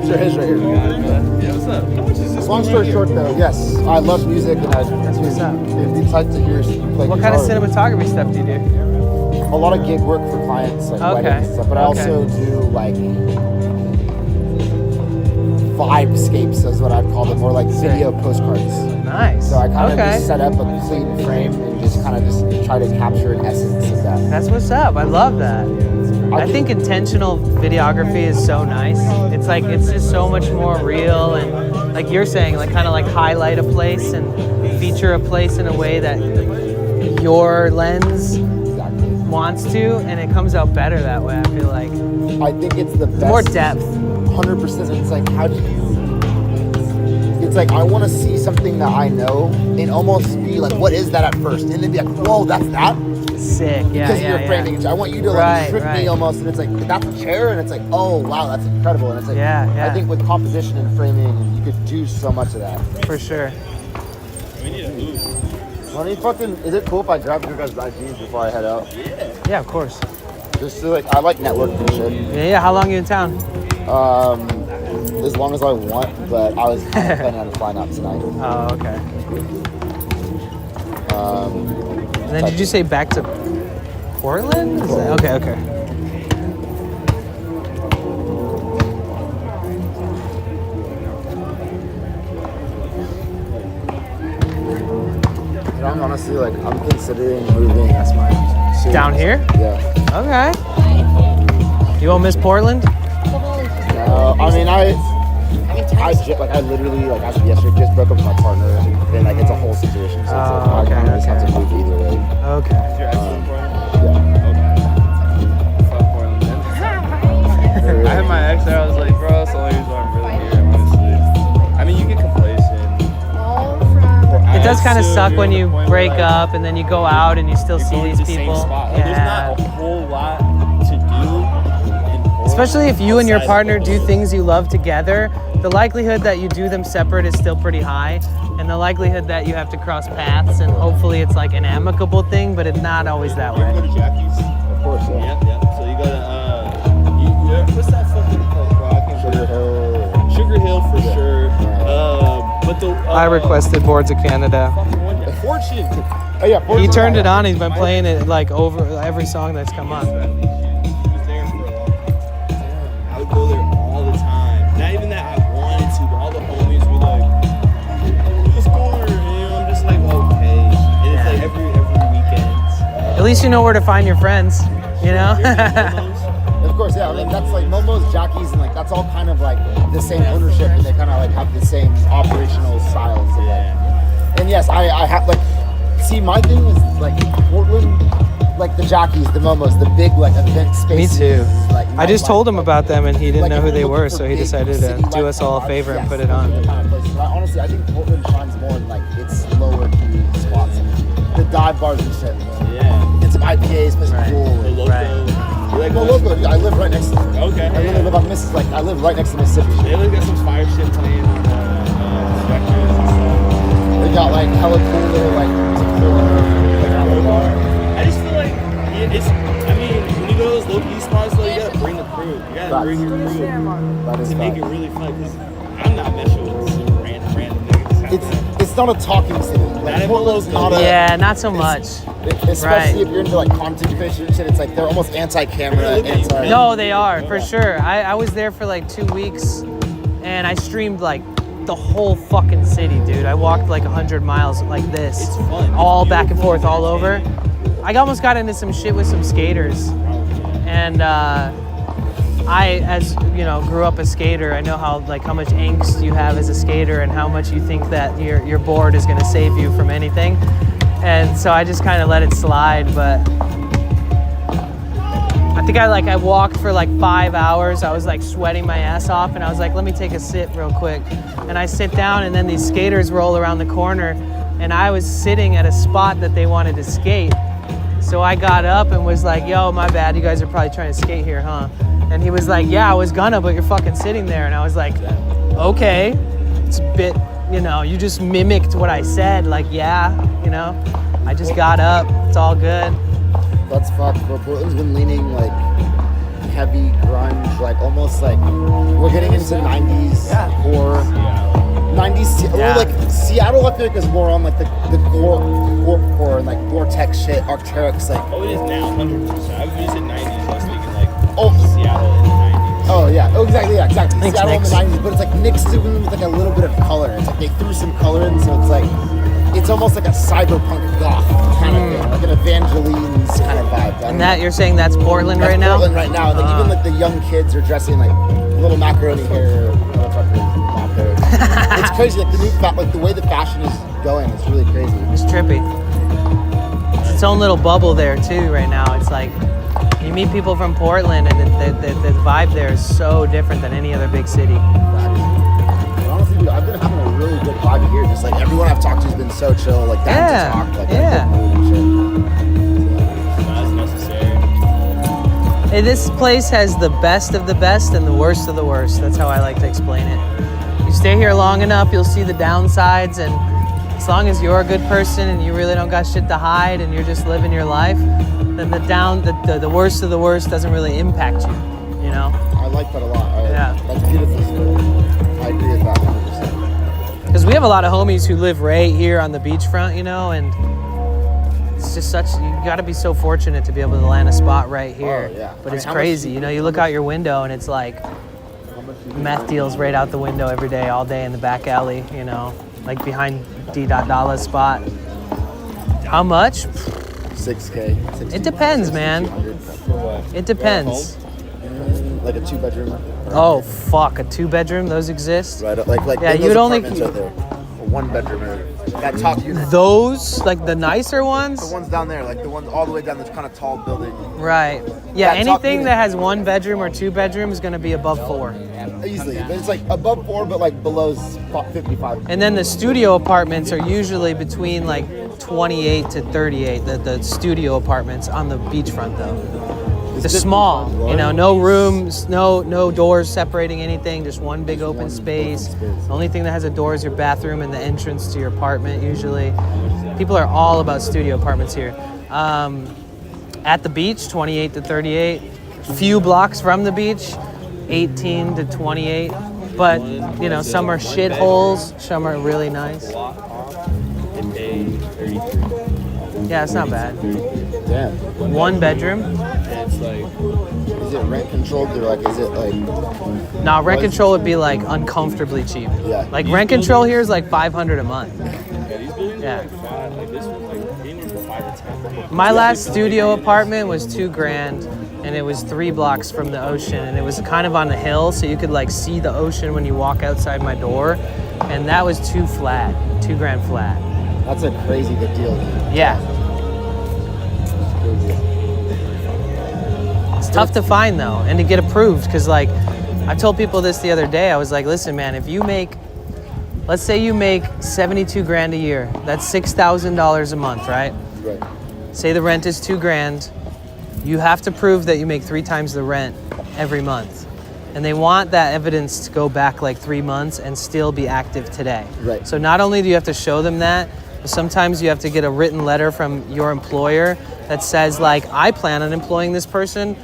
Sure, his right here. Yeah, what's up? How much is this? Long story short, though, yes, I love music, and That's what's up. it'd be excited to hear you play What kind of guitar. cinematography stuff do you do? A lot of gig work for clients, like Okay. weddings and stuff. But I Okay. also do like vibescapes, is what I'd call them, or like video postcards. Nice. So I kind of Okay. just set up a clean frame and just kind of just try to capture an essence of that. That's what's up. I love that. I think intentional videography is so nice. It's like it's just so much more real, and like you're saying, like kind of like highlight a place and feature a place in a way that your lens wants to, and it comes out better that way. I feel like I think it's the best. more depth. 100%. It's like, how do you? It's like I want to see something that I know and almost be like, what is that at first? And then be like, whoa, that's that? Sick. Yeah, Because yeah, of your framing. I want you to like Right, trip right. me almost, and it's like, that's a chair, and it's like, oh wow, that's incredible. And it's like, Yeah, yeah. I think with composition and framing, you could do so much of that. For sure. We need a move. Let me fucking. Is it cool if I grab your guys' IDs before I head out? Yeah, of course. Just to like, I like networking and shit. Yeah. How long are you in town? As long as I want, but I was planning on flying out tonight. Oh, okay. And then did you say back to Portland? Is that, okay. And I'm honestly like, I'm considering moving. That's my Down here? Yeah. Okay. You won't miss Portland? No, I mean I literally like as of yesterday just broke up with my partner, and like it's a whole situation. So it's like, I kind of just have to move either way. Okay. Is your ex from Portland? Yeah. Okay. Fuck Portland then. I had my ex there. I was like, bro, that's the only reason why I'm really here, honestly. I mean, you get complacent. It does kind of suck when you break up and then you go out and you still see Going these to the people. Same spot. Like, there's not a whole lot to do. Especially if you and your outside partner of do things you love together, the likelihood that you do them separate is still pretty high. And the likelihood that you have to cross paths, and hopefully it's like an amicable thing, but it's not always that You way. ever go to Jackie's? Of course, yeah. Yep. So you go to, what's that fucking place, bro? I can't Sugar Hill. Sugar Hill for sure. But the I requested Boards of Canada. Fortune. Oh yeah. He turned it on. He's been playing it like over every song that's come on. He was there for a long time. I would go there all the time. Not even that I wanted to, but all the homies were like, let's go there. And, you know, I'm just like, okay. And it's like every weekend. At least you know where to find your friends, you know? Of course, yeah. I mean, that's like Momo's, Jockeys, and like that's all kind of like the same ownership, and they kind of like have the same operational styles. And, like, and yes, I have like, see, my thing is like Portland, like the Jockeys, the Momos, the big like event Me spaces. too. Like, I just told him about them and he didn't like, know if who you're they looking were, for so he big decided to city do us all a lifestyle favor and vibes, put yes, it on. those are the kind of places. But honestly, I think Portland shines more in like its lower key spots, the dive bars and shit. Yeah. And some IPAs, but some cool. The loco. Like, No, local. I live right next to it. Okay. I literally live on Mississippi. Like I live right next to Mississippi. They look got some fire shit playing on the specters and stuff. They got like hella cool little like bar. I just feel like it's. I mean, when you go to those low key spots, though, you gotta bring the crew. You gotta bring your crew That is to make it facts. really fun. Cause I'm not meshing with some random niggas. It's it's not a talking city. Like, Portland's not a... Yeah, not so much. Especially if you're into like content creation and shit, it's like they're almost anti-camera, anti... No, they are, for sure. I was there for like 2 weeks, and I streamed like the whole fucking city, dude. I walked like 100 miles like this. It's fun. All back and forth, all over. I almost got into some shit with some skaters. And I, as you know, grew up a skater. I know how much angst you have as a skater and how much you think that your board is gonna save you from anything. And so I just kind of let it slide, but I think I walked for like 5 hours. I was like sweating my ass off, and I was like, let me take a sit real quick. And I sit down, and then these skaters roll around the corner, and I was sitting at a spot that they wanted to skate. So I got up and was like, yo, my bad, you guys are probably trying to skate here, huh? And he was like, yeah, I was gonna, but you're fucking sitting there. And I was like, okay, it's a bit, you know, you just mimicked what I said, like, yeah, you know, I just got up, it's all good. That's fucked, bro. Portland's been leaning like heavy grunge, like almost like we're getting into 90s core. 90s, Yeah. like Seattle, I feel like is more on like the core and like Gore-Tex shit, Arc'teryx, like. Oh, it is now, 100%. I was using 90s, I was thinking like Oh, Seattle in the 90s. Oh yeah, oh exactly, yeah, exactly. Thanks, Seattle in the Nix. 90s, but it's like mixed in with like a little bit of color. It's like they threw some color in, so it's like it's almost like a cyberpunk goth kind of thing, like an Evangeline's kind of vibe. And that, you're saying that's Portland right now? Portland right now. Like even like the young kids are dressing like little macaroni hair, it's crazy. Like the new, like the way the fashion is going, it's really crazy. It's trippy. It's its own little bubble there too right now. It's like you meet people from Portland, and the vibe there is so different than any other big city. But honestly, dude, I've been having a really good vibe here. Just like everyone I've talked to has been so chill, like down to talk, like yeah. in a good mood and shit. That's necessary. Hey, this place has the best of the best and the worst of the worst. That's how I like to explain it. You stay here long enough, you'll see the downsides, and as long as you're a good person and you really don't got shit to hide and you're just living your life, then the worst of the worst doesn't really impact you, you know? I like that a lot. Yeah. That's beautiful. I agree with that 100%. Because we have a lot of homies who live right here on the beachfront, you know, and it's just you gotta be so fortunate to be able to land a spot right here. Oh, yeah. But I it's mean, how crazy, much- you know, you look out your window and it's like meth deals right out the window every day, all day in the back alley, you know, like behind D.Dalla's spot. How much? 6K. It depends, man. It depends. Like a 2-bedroom. Oh fuck, a 2-bedroom? Those exist? Right, like Yeah, those you'd only apartments right there. A 1-bedroom area. That top unit. Those, like the nicer ones? The ones down there, like the ones all the way down this kind of tall building. Right. Yeah, That top anything unit. that has 1 bedroom or 2 bedroom is gonna be above 4. Easily, but it's like above 4, but like below 55. And then the studio apartments are usually between like 28 to 38, the studio apartments on the beachfront though. They're small, you know, no rooms, no doors separating anything, just one big open space. The only thing that has a door is your bathroom and the entrance to your apartment usually. People are all about studio apartments here. At the beach, 28 to 38. Few blocks from the beach, 18 to 28. But, you know, some are shitholes, some are really nice. They pay 33. Yeah, it's not bad. Damn. 1 bedroom. And it's like, Is it rent controlled or like, is it like? Now, rent control would be like uncomfortably cheap. Yeah. Like rent control here is like $500 a month. yeah, these buildings Yeah. are like 5, like this was like being here for 5 to 10. My last studio apartment was $2,000, and it was 3 blocks from the ocean, and it was kind of on the hill, so you could like see the ocean when you walk outside my door, and that was $2,000 flat. That's a crazy good deal. Dude. Yeah. It's tough to find though, and to get approved, because like I told people this the other day. I was like, listen, man, if you make, let's say you make $72,000 a year, that's $6,000 a month, right? Right. Say the rent is $2,000, you have to prove that you make 3 times the rent every month. And they want that evidence to go back like 3 months and still be active today. Right. So not only do you have to show them that, but sometimes you have to get a written letter from your employer that says like, I plan on employing this person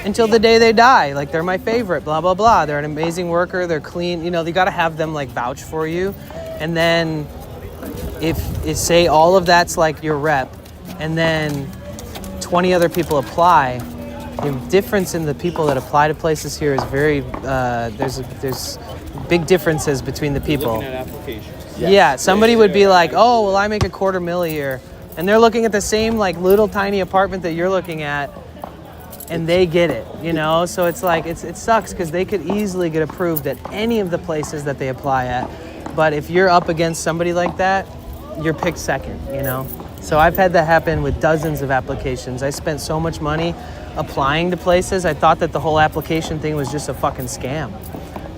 until the day they die. Like they're my favorite, blah, blah, blah. They're an amazing worker, they're clean. You know, you gotta have them like vouch for you. And then if say all of that's like your rep, and then 20 other people apply, the difference in the people that apply to places here is very there's big differences between the people. Looking at applications. Yeah, somebody would be like, oh, well, I make $250,000 a year, and they're looking at the same like little tiny apartment that you're looking at, and they get it, you know. So it's like it sucks because they could easily get approved at any of the places that they apply at, but if you're up against somebody like that, you're picked second, you know. So I've had that happen with dozens of applications. I spent so much money applying to places. I thought that the whole application thing was just a fucking scam.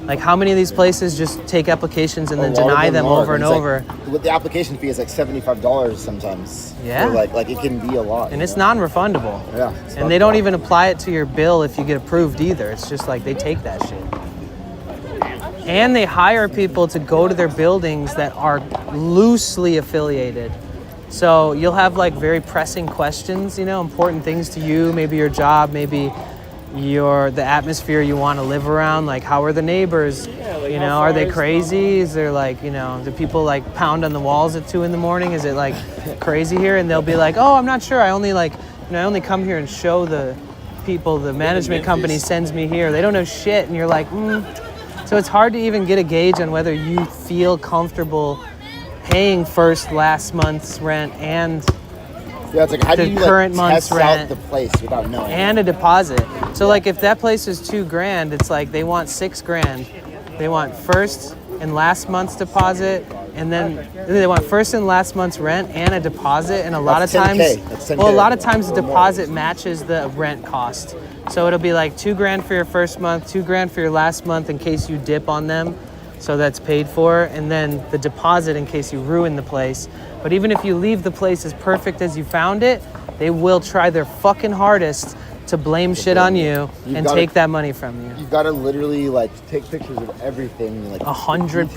Like, how many of these places just take applications and then deny them over and over? With the application fee is like $75 sometimes. Yeah. So like it can be a lot. And it's non-refundable. Yeah. And they don't even apply it to your bill if you get approved either. It's just like they take that shit. And they hire people to go to their buildings that are loosely affiliated. So you'll have like very pressing questions, you know, important things to you, maybe your job, maybe the atmosphere you want to live around, like how are the neighbors, you know, are they crazy? Is there like, you know, do people like pound on the walls at 2 a.m? Is it like crazy here? And they'll be like, oh, I'm not sure. I only come here and show the people the management company sends me here. They don't know shit. And you're like, So it's hard to even get a gauge on whether you feel comfortable paying last month's rent and yeah, it's like, how do you current month's test rent out the place without knowing? And a deposit. So like if that place is $2,000, it's like they want $6,000. They want first and last month's deposit, and then they want first and last month's rent and a deposit. And a lot of times, a lot of times the deposit matches the rent cost. So it'll be like $2,000 for your first month, $2,000 for your last month in case you dip on them. So that's paid for, and then the deposit in case you ruin the place. But even if you leave the place as perfect as you found it, they will try their fucking hardest to blame shit on you and take that money from you. You've got to literally like take pictures of everything. Like 100%,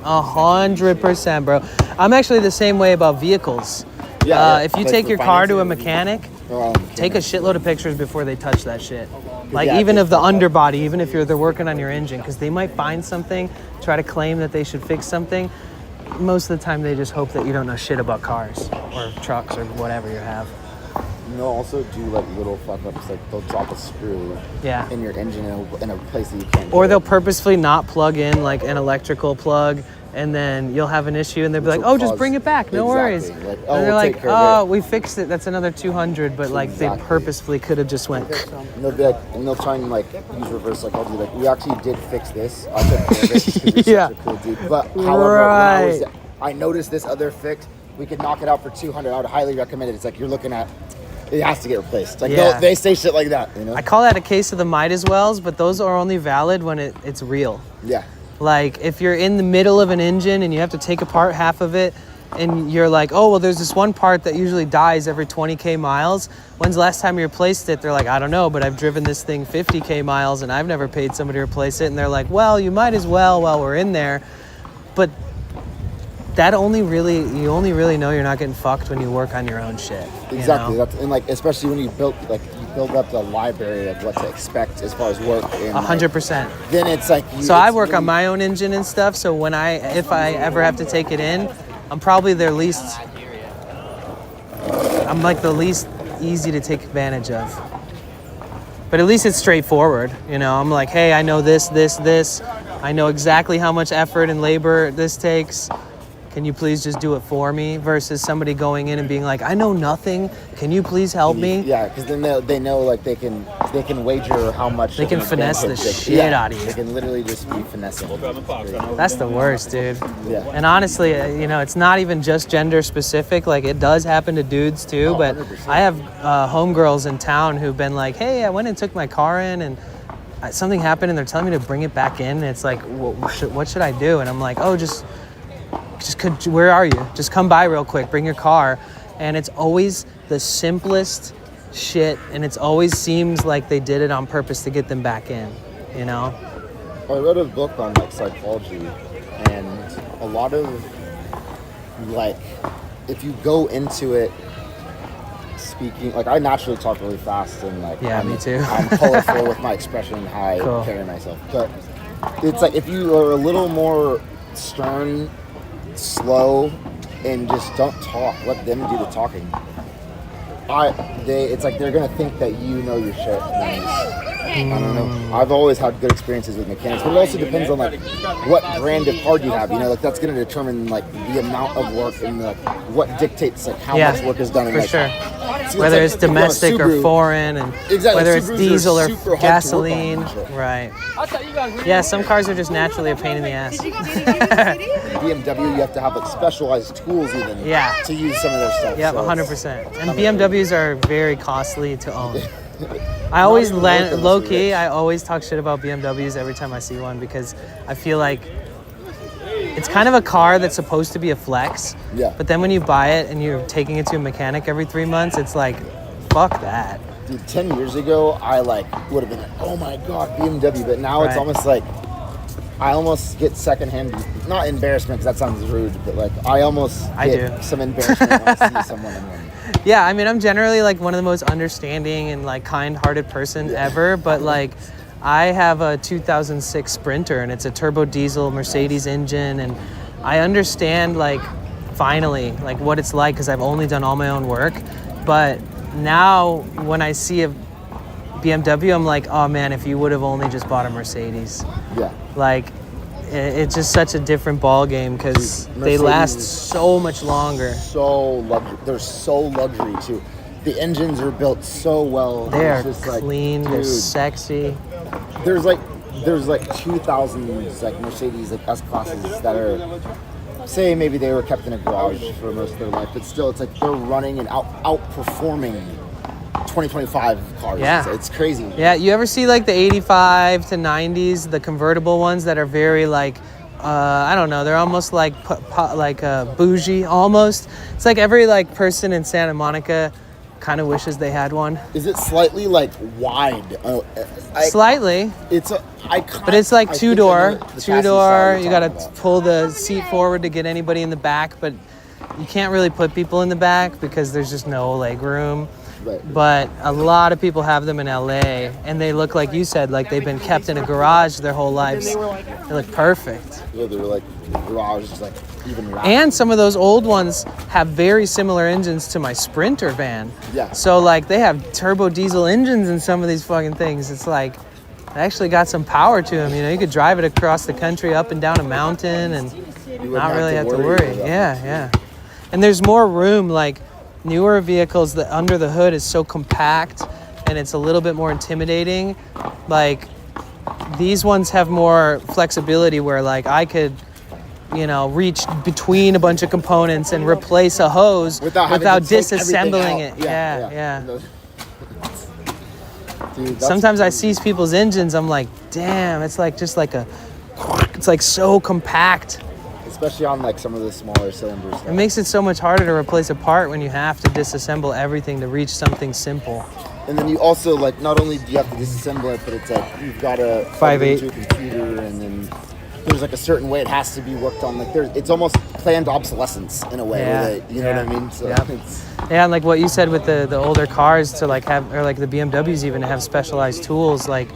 100%, bro. I'm actually the same way about vehicles. If you take your car to a mechanic, take a shitload of pictures before they touch that shit. Like even of the underbody, even if they're working on your engine, because they might find something, try to claim that they should fix something. Most of the time they just hope that you don't know shit about cars or trucks or whatever you have. And they'll also do like little fuck ups, like they'll drop a screw in your engine in a place that you can't. Or they'll purposefully not plug in like an electrical plug, and then you'll have an issue and they'll be like, oh, just bring it back, no worries. Like, and they're like, oh, we fixed it, that's another $200, but like they purposefully could have just went. And they'll be like, and they'll try and like use reverse psychology, like we actually did fix this. I took care of it because you're such a cool dude. But however, when I noticed this other fix, we could knock it out for $200. I would highly recommend it. It's like you're looking at, it has to get replaced. Like they say shit like that, you know? I call that a case of the might as wells, but those are only valid when it's real. Yeah. Like if you're in the middle of an engine and you have to take apart half of it, and you're like, oh, well, there's this one part that usually dies every 20K miles. When's the last time you replaced it? They're like, I don't know, but I've driven this thing 50K miles and I've never paid somebody to replace it. And they're like, well, you might as well while we're in there. But you only really know you're not getting fucked when you work on your own shit. Exactly. You know? That's, and like, especially when you build up the library of what to expect as far as work. 100%. Then it's like so I work on my own engine and stuff. So if I ever have to take it in, I'm probably the least easy to take advantage of. But at least it's straightforward. You know, I'm like, hey, I know this. I know exactly how much effort and labor this takes. Can you please just do it for me? Versus somebody going in and being like, I know nothing. Can you please help me? Yeah, because then they know like they can wager how much they can finesse the shit out of you. They can literally just be finessing. That's the worst, dude. Yeah. And honestly, you know, it's not even just gender specific. Like it does happen to dudes too. But 100%. I have homegirls in town who've been like, hey, I went and took my car in and something happened and they're telling me to bring it back in. And it's like, what should I do? And I'm like, oh, where are you? Just come by real quick, bring your car. And it's always the simplest shit, and it always seems like they did it on purpose to get them back in, you know? I read a book on like psychology, and a lot of like, if you go into it speaking, like I naturally talk really fast and like me too. I'm colorful with my expression and how I carry myself. But it's like if you are a little more stern, slow, and just don't talk. Let them do the talking. It's like they're gonna think that you know your shit. I don't know. I've always had good experiences with mechanics, but it also depends on like what brand of car you have. You know, like that's gonna determine like the amount of work and like what dictates like how much work is done. For like, sure. See, Whether like, it's if you have a domestic or Subaru- foreign, and Exactly, whether it's Subarus are diesel or super hard to work on gasoline, and shit. right? Yeah, some cars are just naturally a pain in the ass. BMW, you have to have like specialized tools even to use some of their stuff. Yep, so 100%. And BMWs are very costly to own. I always low key. I always talk shit about BMWs every time I see one because I feel like it's kind of a car that's supposed to be a flex. Yeah. But then when you buy it and you're taking it to a mechanic every 3 months, it's like, fuck that. Dude, 10 years ago, I like would have been like, oh my god, BMW. But now it's almost like I almost get secondhand, not embarrassment because that sounds rude, but like I get some embarrassment when I see someone in one. Yeah, I mean, I'm generally like one of the most understanding and like kind-hearted person ever, but like I have a 2006 Sprinter and it's a turbo diesel Mercedes engine, and I understand like finally like what it's like because I've only done all my own work. But now when I see a BMW, I'm like, oh man, if you would have only just bought a Mercedes. Yeah. Like it's just such a different ball game because they last so much longer. They're so luxury too. The engines are built so well. They're just clean. Like, they're sexy. There's like 2000s like Mercedes like S classes that are, say maybe they were kept in a garage for most of their life, but still it's like they're running and outperforming 2025 cars. Yeah. It's crazy. Yeah, you ever see like the 85 to 90s, the convertible ones that are very like, I don't know, they're almost like bougie almost. It's like every like person in Santa Monica kind of wishes they had one. Is it slightly like wide? Slightly. But it's like two-door. You gotta pull the seat forward to get anybody in the back, but you can't really put people in the back because there's just no leg room. Right. But a lot of people have them in LA, and they look like you said, like they've been kept in a garage their whole lives. They look perfect. Yeah, they're like garage, just like even wrapped. And some of those old ones have very similar engines to my Sprinter van. Yeah. So like they have turbo diesel engines in some of these fucking things. It's like they actually got some power to them. You know, you could drive it across the country, up and down a mountain, and not really have to worry. Yeah. And there's more room. Like newer vehicles, the under the hood is so compact and it's a little bit more intimidating. Like these ones have more flexibility where like I could, you know, reach between a bunch of components and replace a hose without disassembling it. Yeah. Dude, sometimes I see people's engines, I'm like, damn, it's like just like it's like so compact. Especially on like some of the smaller cylinders. It makes it so much harder to replace a part when you have to disassemble everything to reach something simple. And then you also like not only do you have to disassemble it, but it's like you've got to plug it into a computer, and then there's like a certain way it has to be worked on. Like it's almost planned obsolescence in a way. Yeah. Where you know what I mean? So Yeah, and like what you said with the older cars to like have, or like the BMWs even to have specialized tools. Like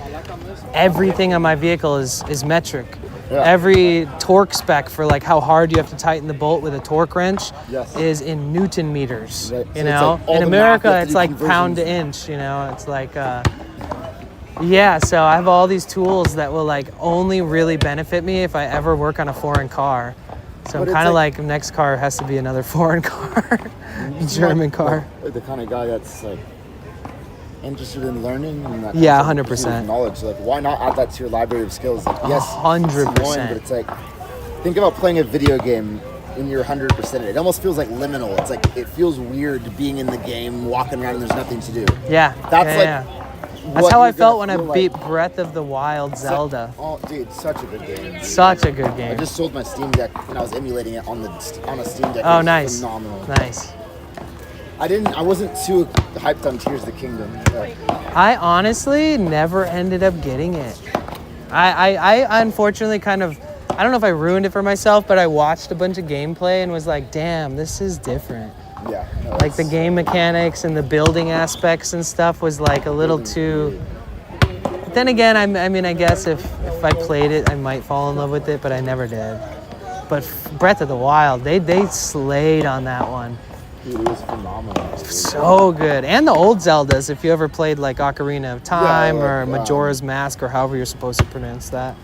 everything on my vehicle is metric. Yeah. Every torque spec for like how hard you have to tighten the bolt with a torque wrench is in Newton meters. Right. You know, like in America it's like pound to inch. You know, it's like yeah. So I have all these tools that will like only really benefit me if I ever work on a foreign car. So I'm kind of like next car has to be another foreign car, German car. Like the kind of guy that's like interested in learning and that 100% knowledge. Like, why not add that to your library of skills? Like, yes, 100%. But it's like, think about playing a video game when you're 100%. It almost feels like liminal. It's like it feels weird being in the game, walking around, and there's nothing to do. Yeah, that's how I felt when I beat Breath of the Wild Zelda. Oh, dude, such a good game. Such a good game. I just sold my Steam Deck and I was emulating it on a Steam Deck. Oh, nice. Phenomenal. Nice. I wasn't too hyped on Tears of the Kingdom. I honestly never ended up getting it. I unfortunately kind of, I don't know if I ruined it for myself, but I watched a bunch of gameplay and was like, damn, this is different. Yeah. Like the game mechanics and the building aspects and stuff was like a little too. But then again, I mean, I guess if I played it, I might fall in love with it, but I never did. But Breath of the Wild, they slayed on that one. Dude, it was phenomenal. So good. And the old Zeldas, if you ever played like Ocarina of Time or like, Majora's Mask or however you're supposed to pronounce that.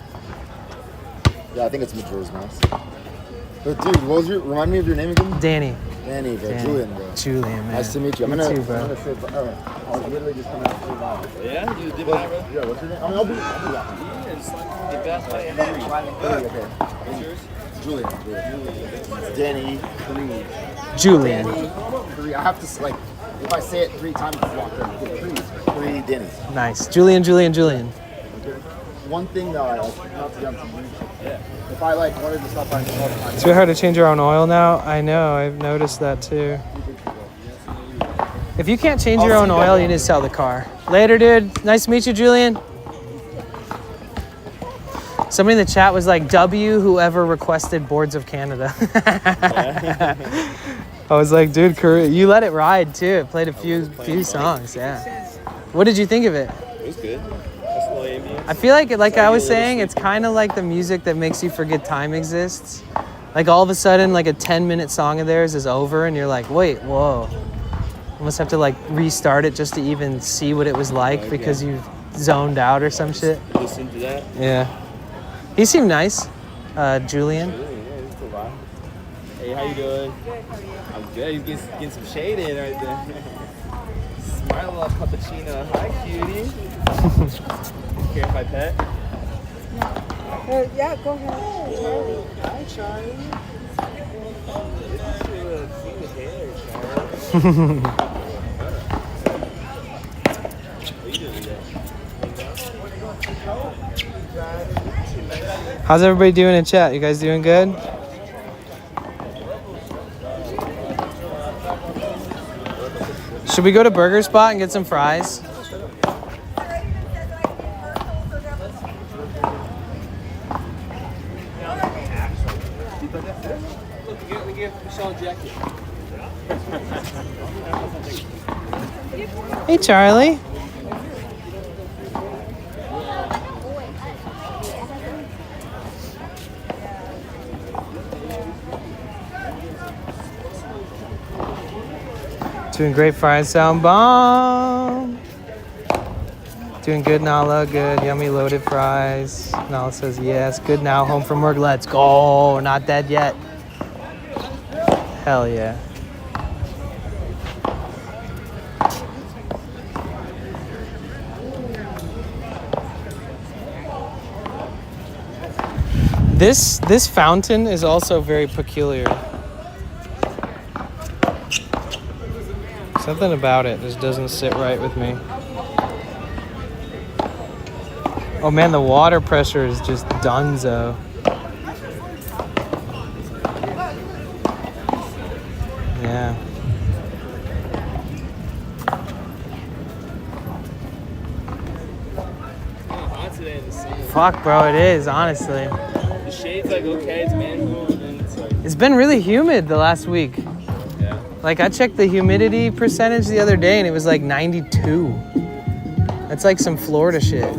Yeah, I think it's Majora's Mask. But dude, remind me of your name again? Danny. Danny, bro. Danny. Julian, bro. Julian, man. Nice to meet you. You too, bro. I'm gonna say, I was literally just coming out to say bye. Yeah, you did that, bro. Yeah, what's your name? I mean, I'll be back. Yeah, it's like the best way Okay. What's yours? Julian. It's Danny 3. Julian. Danny 3. I have to like, if I say it 3 times, it's locked in. 3 Denny's. Nice. Julian. One thing though, I like, not to jump to you. Yeah. If I like wanted to stop by all the time. It's really hard to change your own oil now. I know. I've noticed that too. If you can't change your own oil, you need to sell the car. Later, dude. Nice to meet you, Julian. Somebody in the chat was like, W, whoever requested Boards of Canada. I was like, dude, you let it ride too. It played a few songs, yeah. What did you think of it? It was good. That's the ambience. I feel like I was saying, it's kind of like the music that makes you forget time exists. Like all of a sudden, like a 10-minute song of theirs is over and you're like, wait, whoa. Almost have to like restart it just to even see what it was like because you zoned out or some shit. Listen to that. Yeah. He seemed nice, Julian. Yeah, he's cool vibe. Hey, how you doing? Good, how are you? I'm good. He's getting some shade in right there. Smile, little cappuccino. Hi, cutie. Care if I pet? Yeah, go ahead. Hi, Charlie. This is your cute hair, Charlie. How's everybody doing in chat? You guys doing good? Should we go to Burger Spot and get some fries? Hey, Charlie. Doing great, fries sound bomb. Doing good, Nala, good. Yummy loaded fries. Nala says yes. Good now, home from work. Let's go. Not dead yet. Hell yeah. This fountain is also very peculiar. Something about it just doesn't sit right with me. Oh man, the water pressure is just dunzo. Yeah. Hot today in the sun. Fuck, bro, it is, honestly. The shade's like okay, it's manageable, and then it's like. It's been really humid the last week. Yeah. Like I checked the humidity percentage the other day and it was like 92. That's like some Florida shit.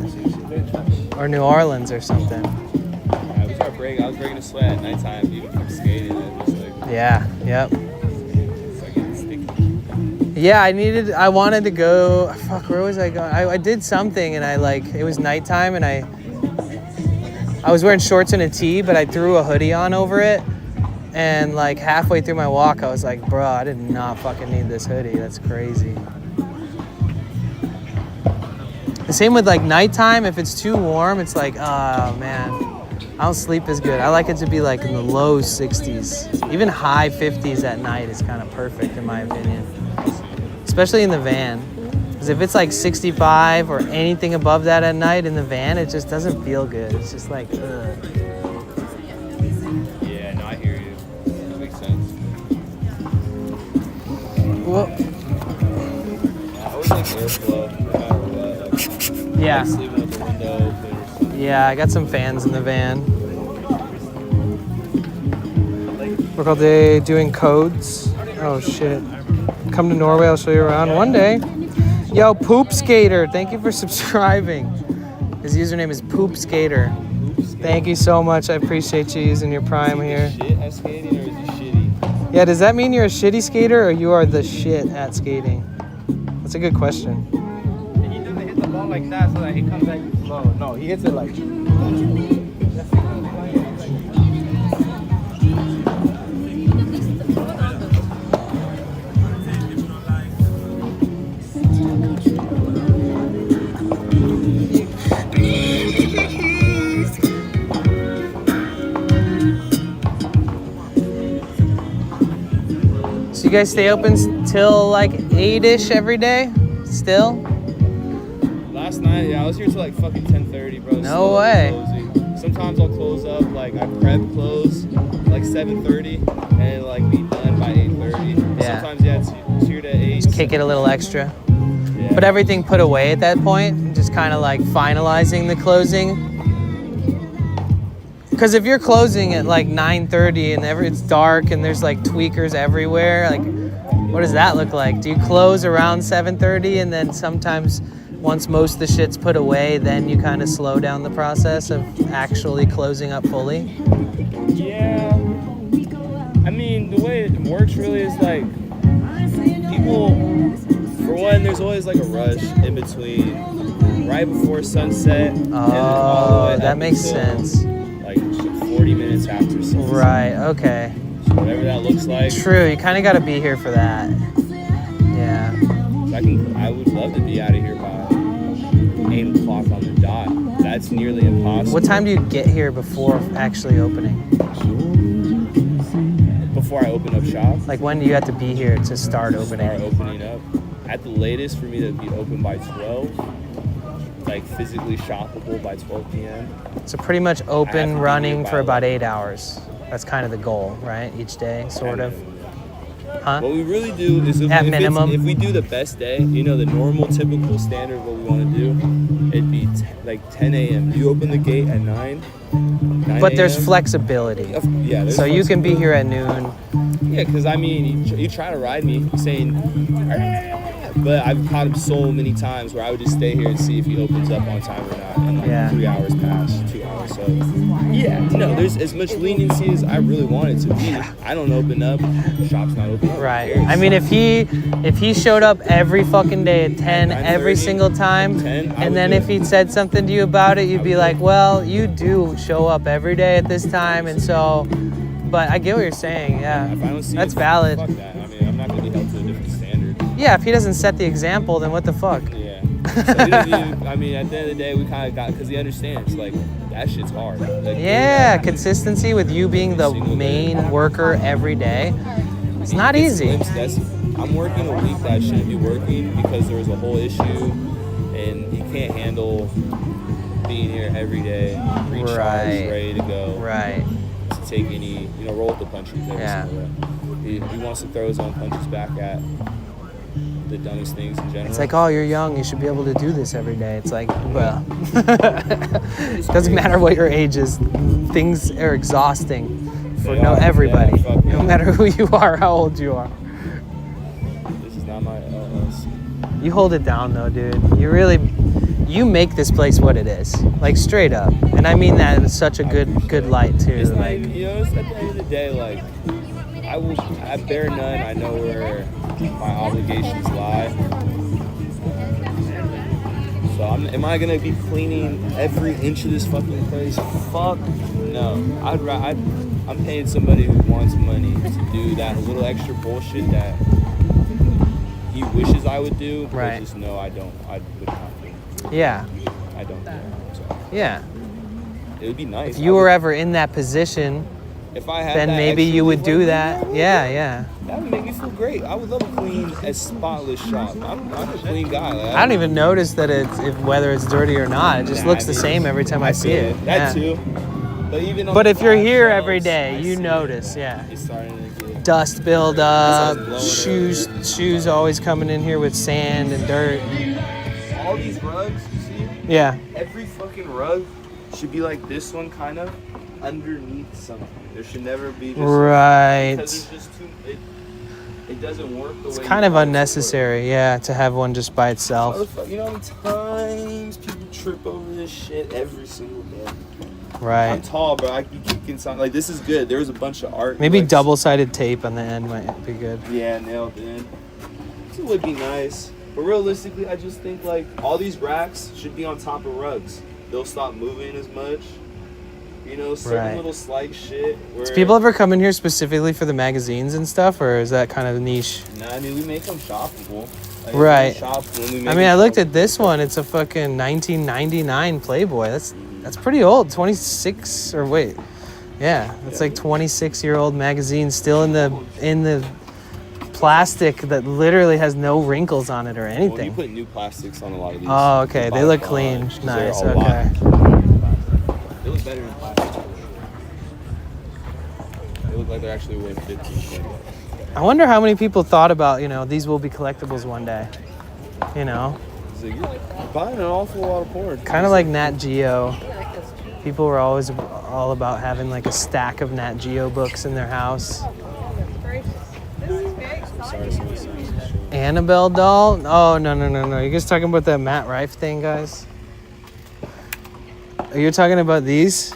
Or New Orleans or something. Yeah, we got break. I was breaking a sweat at nighttime, even from skating, and just like. Yeah, yep. It's like getting sticky. Yeah, I wanted to go, fuck, where was I going? I did something and it was nighttime and I was wearing shorts and a tee, but I threw a hoodie on over it. And like halfway through my walk, I was like, bro, I did not fucking need this hoodie. That's crazy. The same with like nighttime. If it's too warm, it's like, oh man, I don't sleep as good. I like it to be like in the low 60s. Even high 50s at night is kind of perfect in my opinion. Especially in the van. Because if it's like 65 or anything above that at night in the van, it just doesn't feel good. It's just like, ugh. Yeah, no, I hear you. That makes sense. Well, I always like airflow, no matter what. Like, yeah. I like sleeping with the window open or something. Yeah, I got some fans in the van. Work all day doing codes. Oh shit. Come to Norway, I'll show you around one day. Yo, Poop Skater, thank you for subscribing. His username is Poop Skater. Thank you so much. I appreciate you using your prime here. Shit at skating, or is he shitty? Yeah, does that mean you're a shitty skater or you are the shit at skating? That's a good question. He doesn't hit the ball like that so that it comes at you slow. No, he hits it like. So you guys stay open till like 8-ish every day? Still? Last night, yeah, I was here till like fucking 10:30, bro. No way. Closing. Sometimes I'll close up, like I prep close like 7:30 and like be done by 8:30. Yeah. Sometimes it's here to 8. Just kick it a little extra. Yeah. But everything put away at that point, just kind of like finalizing the closing. Because if you're closing at like 9:30 and it's dark and there's like tweakers everywhere, like what does that look like? Do you close around 7:30 and then sometimes once most of the shit's put away, then you kind of slow down the process of actually closing up fully? Yeah. I mean, the way it works really is like people, for one, there's always like a rush in between right before sunset. And then all the way that up makes until, sense. Like 40 minutes after sunset. Right, okay. So whatever that looks like. True, you kind of got to be here for that. Yeah. I would love to be out of here by 8 o'clock on the dot. That's nearly impossible. What time do you get here before actually opening? Before I open up shop? Like when do you have to be here to start opening? Start opening up. At the latest for me to be open by 12, like physically shoppable by 12 p.m. So pretty much open, running for about 8 hours. That's kind of the goal, right? Each day, sort of. Huh? What we really do is At minimum. If we do the best day, you know, the normal, typical standard of what we want to do, it'd be like 10 a.m. You open the gate at 9 But there's a.m. flexibility. Yeah, there's so you can be here at noon. Yeah, because I mean, you try to ride me saying, but I've caught him so many times where I would just stay here and see if he opens up on time or not, and like 3 hours pass, 2 hours. So yeah, no, there's as much leniency as I really want it to be. I don't open up, shop's not open up. Right. I mean, if he showed up every fucking day at 10 every single time, and then if he'd said something to you about it, you'd be like, well, you do show up every day at this time, and so. But I get what you're saying. Yeah. If I don't see that's it, valid. Fuck that. I mean, I'm not gonna be held to a different standard. Yeah, if he doesn't set the example, then what the fuck? Yeah. So he doesn't, I mean, at the end of the day, we kind of got, because he understands, like, that shit's hard. Like, Yeah, consistency with you being the main worker every day. It's not easy. I'm working a week that I shouldn't be working because there was a whole issue, and he can't handle being here every day, recharged, ready to go. Right. To take any, roll with the punches. Yeah. He wants to throw his own punches back at the dumbest things in general. It's like, oh, you're young, you should be able to do this every day. It's like, well, it doesn't matter what your age is. Things are exhausting for everybody, no matter who you are, how old you are. This is not my LLC. You hold it down though, dude. You make this place what it is, like straight up. And I mean that in such a good light too. It's like, it's at the end of the day, like, I bear none, I know where my obligations lie. So am I gonna be cleaning every inch of this fucking place? Fuck no. I'm paying somebody who wants money to do that little extra bullshit that he wishes I would do. Right. But just no, I don't. I would not do. Yeah. I don't do it. So Yeah. it would be nice. If you were ever in that position, if I had then that maybe extra you would leave do like that. Yeah. That would make me feel great. I would love a clean, as spotless shop. I'm a clean guy. Like, I don't even notice that whether it's dirty or not. It just looks the same every time I see it. That Yeah. too. But even on But the if you're top here shelves, every day, I you see notice, yeah. It's starting to get Dust build up, That's why it's blowing shoes always coming in here with sand and dirt. all these rugs, you see? Yeah. Every fucking rug should be like this one, kind of underneath something. There should never be just Right. because there's just too. It doesn't work the way. It's kind of unnecessary, yeah, to have one just by itself. You know how many times people trip over this shit every single day. Right. I'm tall, bro. You can sound like this is good. There was a bunch of art. Maybe like, double-sided tape on the end might be good. Yeah, nailed it. It would be nice. But realistically, I just think like all these racks should be on top of rugs. They'll stop moving as much. You know, certain little slight shit. Where, Do people ever come in here specifically for the magazines and stuff, or is that kind of niche? Nah, I mean, we make them shoppable. Like, Right. I mean, I looked at this one. It's a fucking 1999 Playboy. That's pretty old. 26 or wait, yeah, it's like 26-year-old magazine still in the plastic that literally has no wrinkles on it or anything. Well, you put new plastics on a lot of these. Oh, okay. They look clean. Nice. Okay. They look better in plastic. They look like they're actually worth 15 $20. I wonder how many people thought about, these will be collectibles one day. You're buying an awful lot of porn. Kind of like Nat Geo. People were always all about having like a stack of Nat Geo books in their house. Annabelle doll? Oh, no. You guys talking about that Matt Rife thing, guys? Are you talking about these?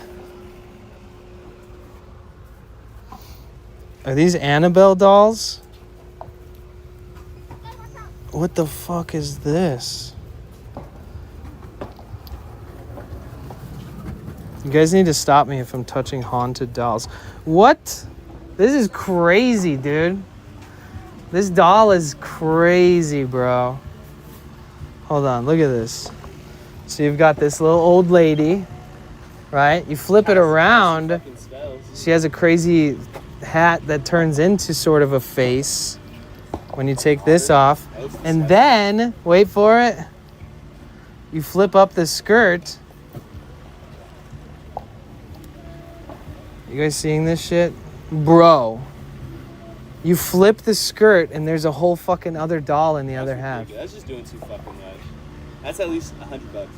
Are these Annabelle dolls? What the fuck is this? You guys need to stop me if I'm touching haunted dolls. What? This is crazy, dude. This doll is crazy, bro. Hold on, look at this. So you've got this little old lady, right? You flip it around. She has a crazy hat that turns into sort of a face when you take this off. And then, wait for it, you flip up the skirt. You guys seeing this shit? Bro. You flip the skirt and there's a whole fucking other doll in the other half. That's just doing too fucking much. That's at least $100.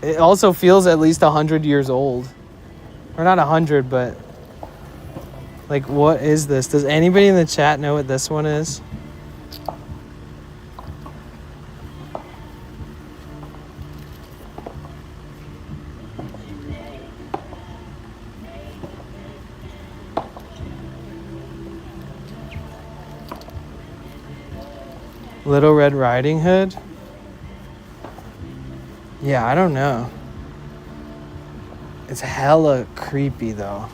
It also feels at least 100 years old. Or not 100, but like, what is this? Does anybody in the chat know what this one is? Little Red Riding Hood? Yeah, I don't know. It's hella creepy though.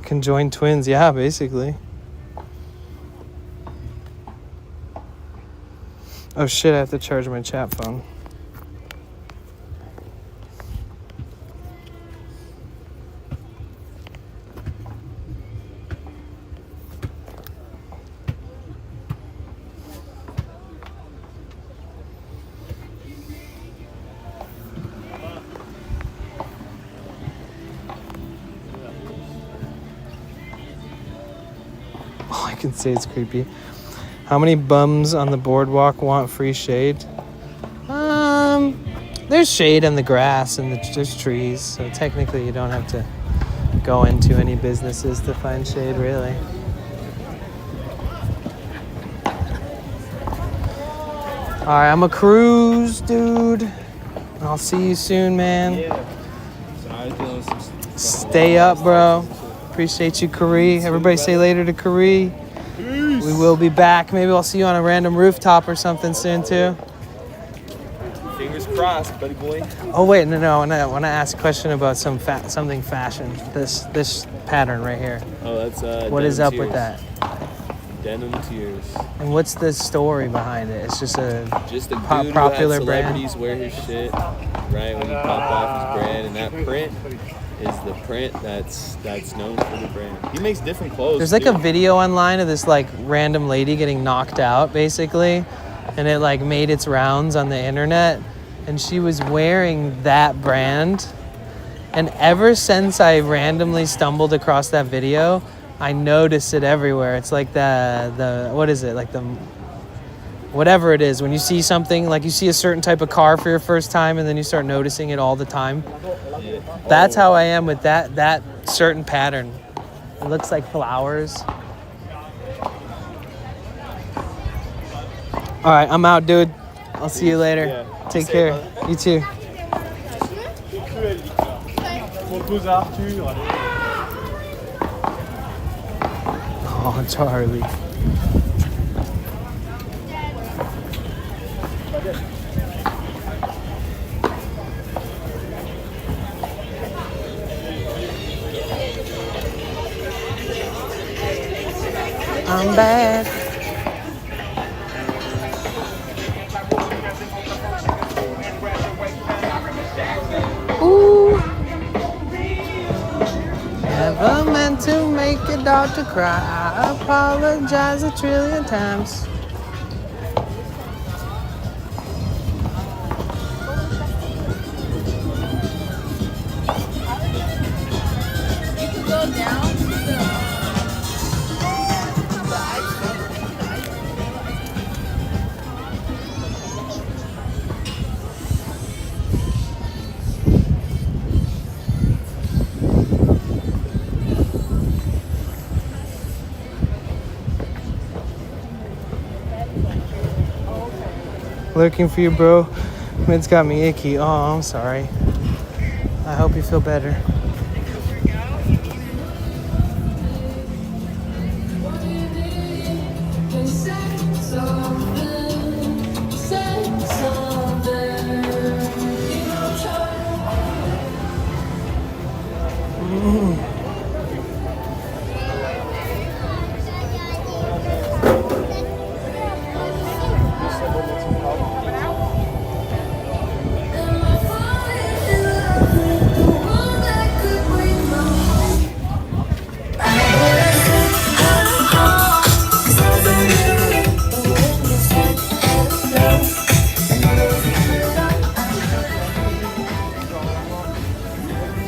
Conjoined twins, yeah, basically. Oh shit, I have to charge my chat phone. All I can say is creepy. How many bums on the boardwalk want free shade? There's shade in the grass and there's trees, so technically you don't have to go into any businesses to find shade, really. All right, I'm a cruise, dude. I'll see you soon, man. Stay up, bro. Appreciate you, Kari. Everybody say later to Kari. We will be back. Maybe I'll see you on a random rooftop or something soon, too. Fingers crossed, buddy boy. Oh, wait, no. I want to ask a question about something fashion. This pattern right here. Oh, that's what is up with that? Denim Tears. And what's the story behind it? It's just a dude popular who had brand. celebrities wear his shit, right? When he popped off his brand, and that print is the print that's known for the brand. He makes different clothes. There's like a video online of this like random lady getting knocked out, basically, and it like made its rounds on the internet, and she was wearing that brand. And ever since I randomly stumbled across that video, I notice it everywhere. It's like the what is it? Like the whatever it is. When you see something, like you see a certain type of car for your first time and then you start noticing it all the time. That's how I am with that certain pattern. It looks like flowers. All right, I'm out, dude. I'll see you later. Yeah. Take care. You too. Oh, Charlie. I'm bad. Ooh. Never meant to make your daughter cry. I apologize a trillion times. Looking for you, bro. Mid's got me icky. Oh, I'm sorry. I hope you feel better.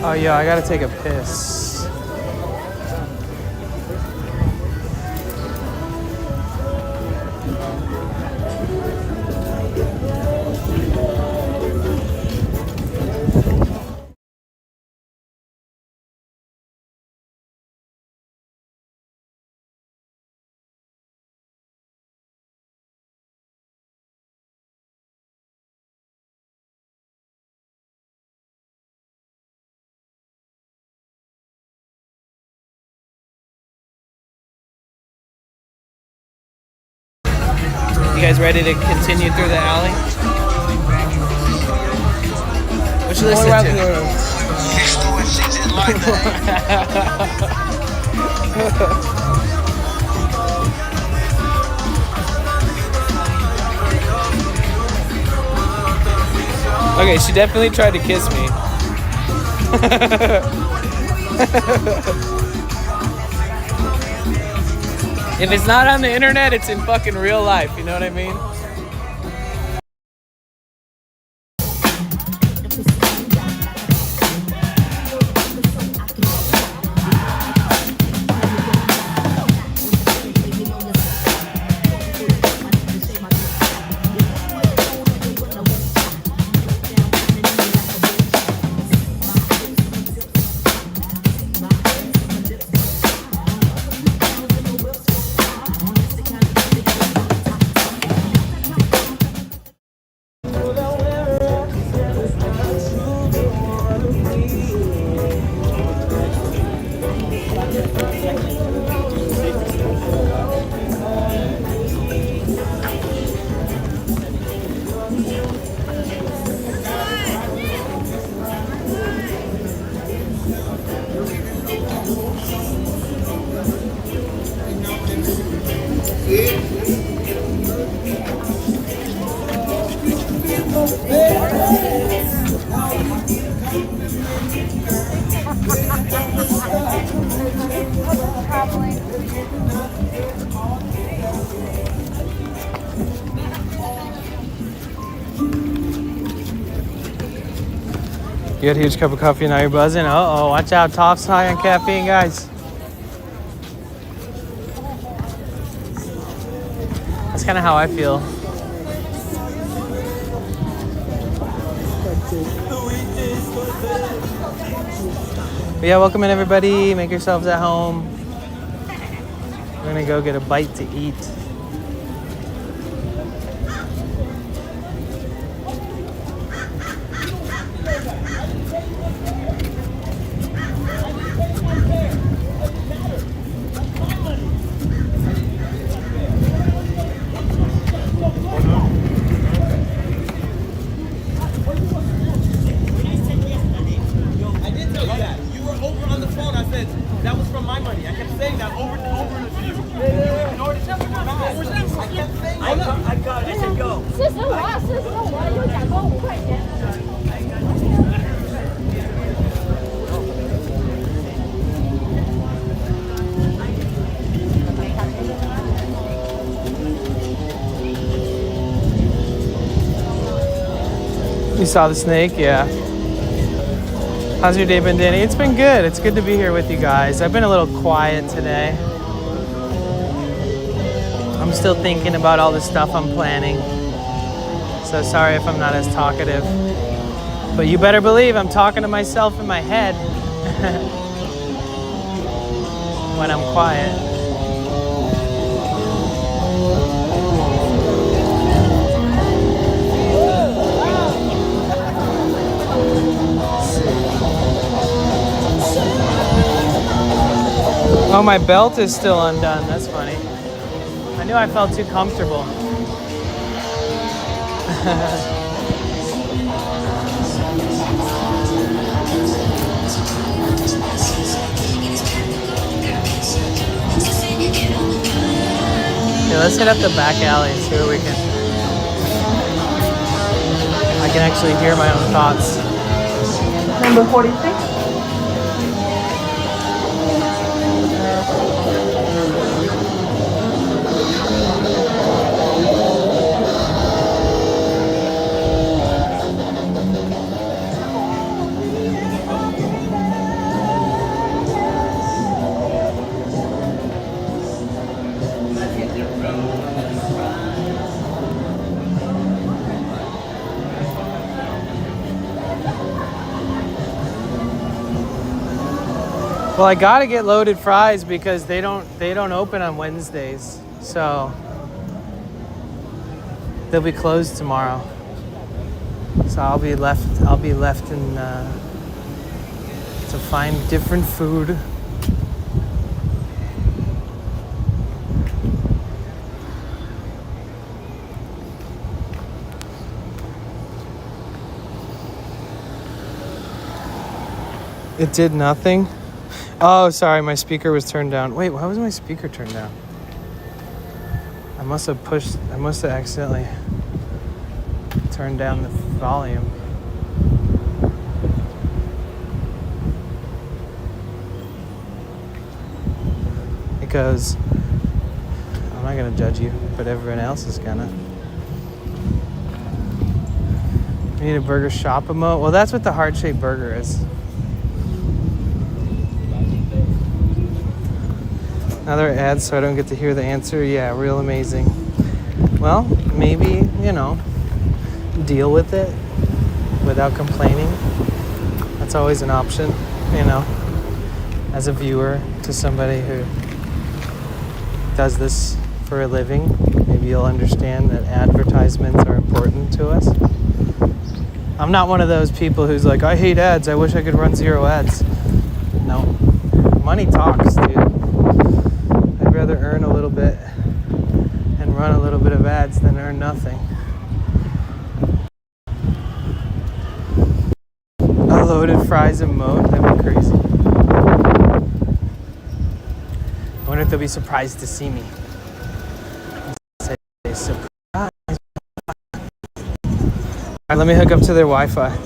Oh, yo, I gotta take a piss. You guys ready to continue through the alley? What you listen Okay, she definitely tried to kiss me. If it's not on the internet, it's in fucking real life, you know what I mean? You got a huge cup of coffee, now you're buzzing. Uh-oh, watch out, talk's high on caffeine, guys. That's kind of how I feel. But yeah, welcome in everybody. Make yourselves at home. We're gonna go get a bite to eat. I did tell you that. You were over on the phone. I said that was from my money. I kept saying that over and over to you. Ignored it. I kept saying that. I got it. I said go. 45，45，又打包5块钱。You saw the snake? Yeah. How's your day been, Danny? It's been good. It's good to be here with you guys. I've been a little quiet today. I'm still thinking about all the stuff I'm planning. So sorry if I'm not as talkative. But you better believe I'm talking to myself in my head when I'm quiet. Oh, my belt is still undone. That's funny. I knew I felt too comfortable. Yeah, let's hit up the back alley and see what we can. I can actually hear my own thoughts. Number 46. Well, I gotta get loaded fries because they don't open on Wednesdays, so they'll be closed tomorrow. So I'll be left in to find different food. It did nothing. Oh, sorry, my speaker was turned down. Wait, why was my speaker turned down? I must have accidentally turned down the volume. It goes, I'm not gonna judge you, but everyone else is gonna. We need a burger shop emote. Well, that's what the heart-shaped burger is. Another ad so I don't get to hear the answer. Yeah, real amazing. Well, maybe, deal with it without complaining. That's always an option, as a viewer to somebody who does this for a living. Maybe you'll understand that advertisements are important to us. I'm not one of those people who's like, I hate ads. I wish I could run 0 ads. No. Money talks, dude. I'd rather earn a little bit and run a little bit of ads than earn nothing. A loaded fries emote, that'd be crazy. I wonder if they'll be surprised to see me. Say surprise. Alright, let me hook up to their Wi-Fi.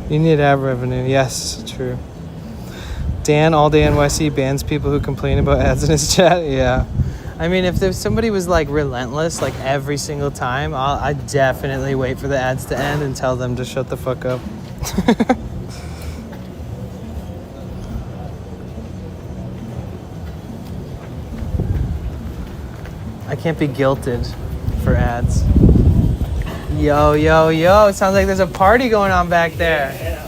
You need ad revenue. Yes, true. Dan, all day NYC bans people who complain about ads in his chat. Yeah. I mean, if somebody was like relentless, like every single time, I'd definitely wait for the ads to end and tell them to shut the fuck up. I can't be guilted for ads. Yo, yo, yo. It sounds like there's a party going on back there.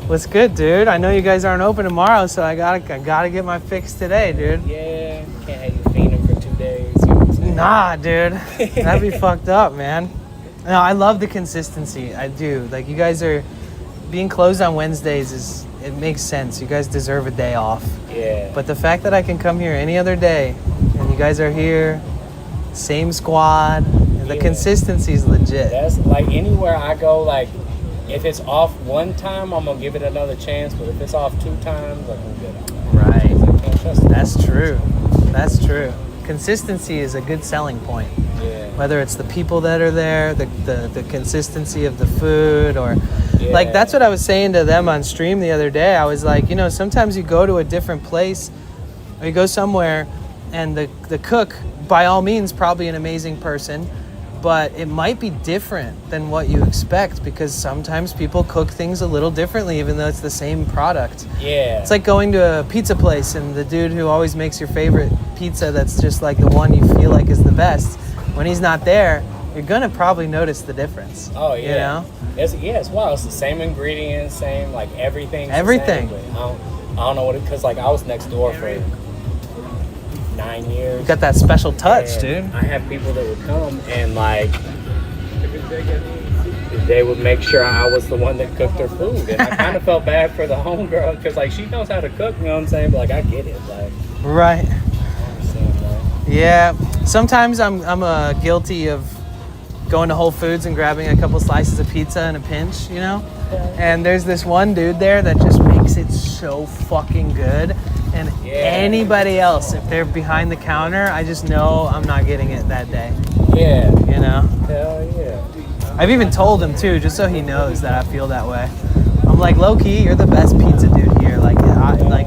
What's good, dude? I know you guys aren't open tomorrow, so I gotta get my fix today, dude. Yeah, can't have you fiending for 2 days. You know what I'm saying? Nah, dude. That'd be fucked up, man. No, I love the consistency. I do. Like, you guys are being closed on Wednesdays it makes sense. You guys deserve a day off. Yeah. But the fact that I can come here any other day and you guys are here, same squad, and the consistency is legit. That's like anywhere I go, like if it's off one time, I'm gonna give it another chance. But if it's off 2 times, like I'm good. Right. That's true. That's true. Consistency is a good selling point. Yeah. Whether it's the people that are there, the consistency of the food, or like that's what I was saying to them on stream the other day. I was like, you know, sometimes you go to a different place or you go somewhere and the cook, by all means, probably an amazing person, but it might be different than what you expect because sometimes people cook things a little differently even though it's the same product. Yeah. It's like going to a pizza place and the dude who always makes your favorite pizza that's just like the one you feel like is the best, when he's not there, you're gonna probably notice the difference. Oh yeah. You know? It's wild. It's the same ingredients, same like everything. Everything. I don't know what it, cause like I was next door for 9 years. You got that special touch, dude. I have people that would come and like they would make sure I was the one that cooked their food, and I kind of felt bad for the homegirl because like she knows how to cook, you know what I'm saying? But like I get it, like. Right. Yeah. Sometimes I'm guilty of going to Whole Foods and grabbing a couple slices of pizza in a pinch, you know? And there's this one dude there that just makes it so fucking good. And anybody else, if they're behind the counter, I just know I'm not getting it that day. Yeah. You know? Hell yeah. I've even told him too, just so he knows that I feel that way. I'm like, low key, you're the best pizza dude here. Like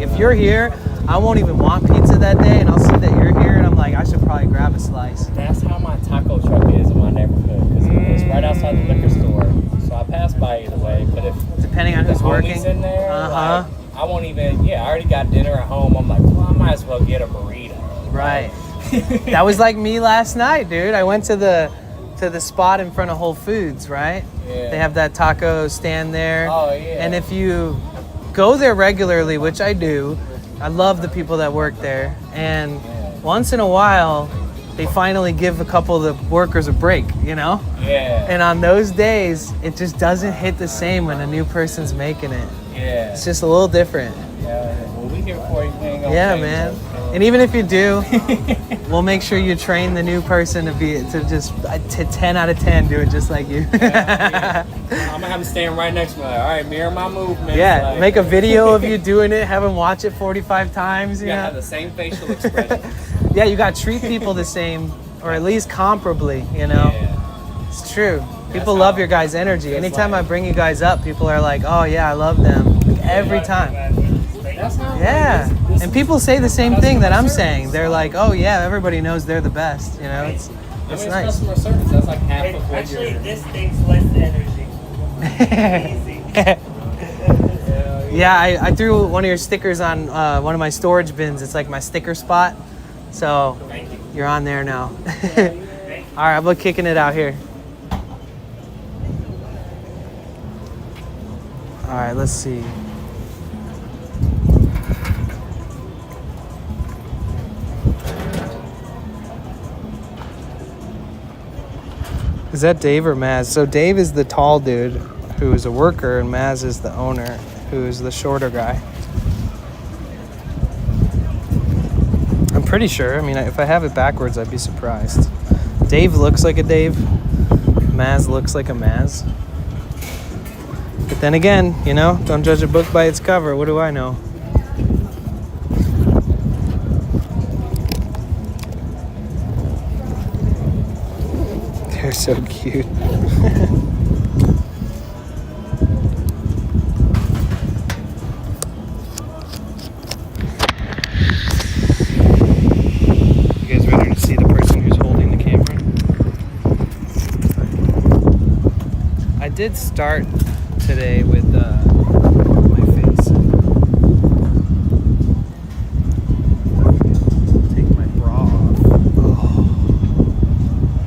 if you're here, I won't even want pizza that day, and I'll see that you're here, and I'm like, I should probably grab a slice. That's how my taco truck is in my neighborhood, because it's right outside the liquor store. So I pass by either way, but if depending on who's working in there, like, I won't even. Yeah, I already got dinner at home. I'm like, well, I might as well get a burrito. Right. That was like me last night, dude. I went to the spot in front of Whole Foods, right? Yeah. They have that taco stand there. Oh yeah. And if you go there regularly, which I do, I love the people that work there. And once in a while, they finally give a couple of the workers a break, you know? Yeah. And on those days, it just doesn't hit the same when a new person's making it. Yeah. It's just a little different. Yeah. Well, we here for you. We ain't gonna Yeah, change man. it, so. And even if you do, we'll make sure you train the new person to 10 out of 10 do it just like you. I'm gonna have him stand right next to me. Like, all right, mirror my movement. Yeah, like, make a video of you doing it, have him watch it 45 times. You You gotta know? have the same facial expression. Yeah, you gotta treat people the same, or at least comparably, you know? Yeah. It's true. People love your guys' energy. Anytime I bring you guys up, people are like, oh yeah, I love them. Like, every time. That's how Yeah. And people say the same thing that I'm saying. They're like, oh yeah, everybody knows they're the best. You know, it's nice. Customer service. That's like half of what Actually, you're. this takes less energy. Easy. Yeah, I threw one of your stickers on one of my storage bins. It's like my sticker spot. So you're on there now. All right, I'm kicking it out here. All right, let's see. Is that Dave or Maz? So Dave is the tall dude who is a worker, and Maz is the owner who is the shorter guy. I'm pretty sure. I mean, if I have it backwards, I'd be surprised. Dave looks like a Dave. Maz looks like a Maz. But then again, you know, don't judge a book by its cover. What do I know? They're so cute. it did start today with my face. Take my bra off. Oh.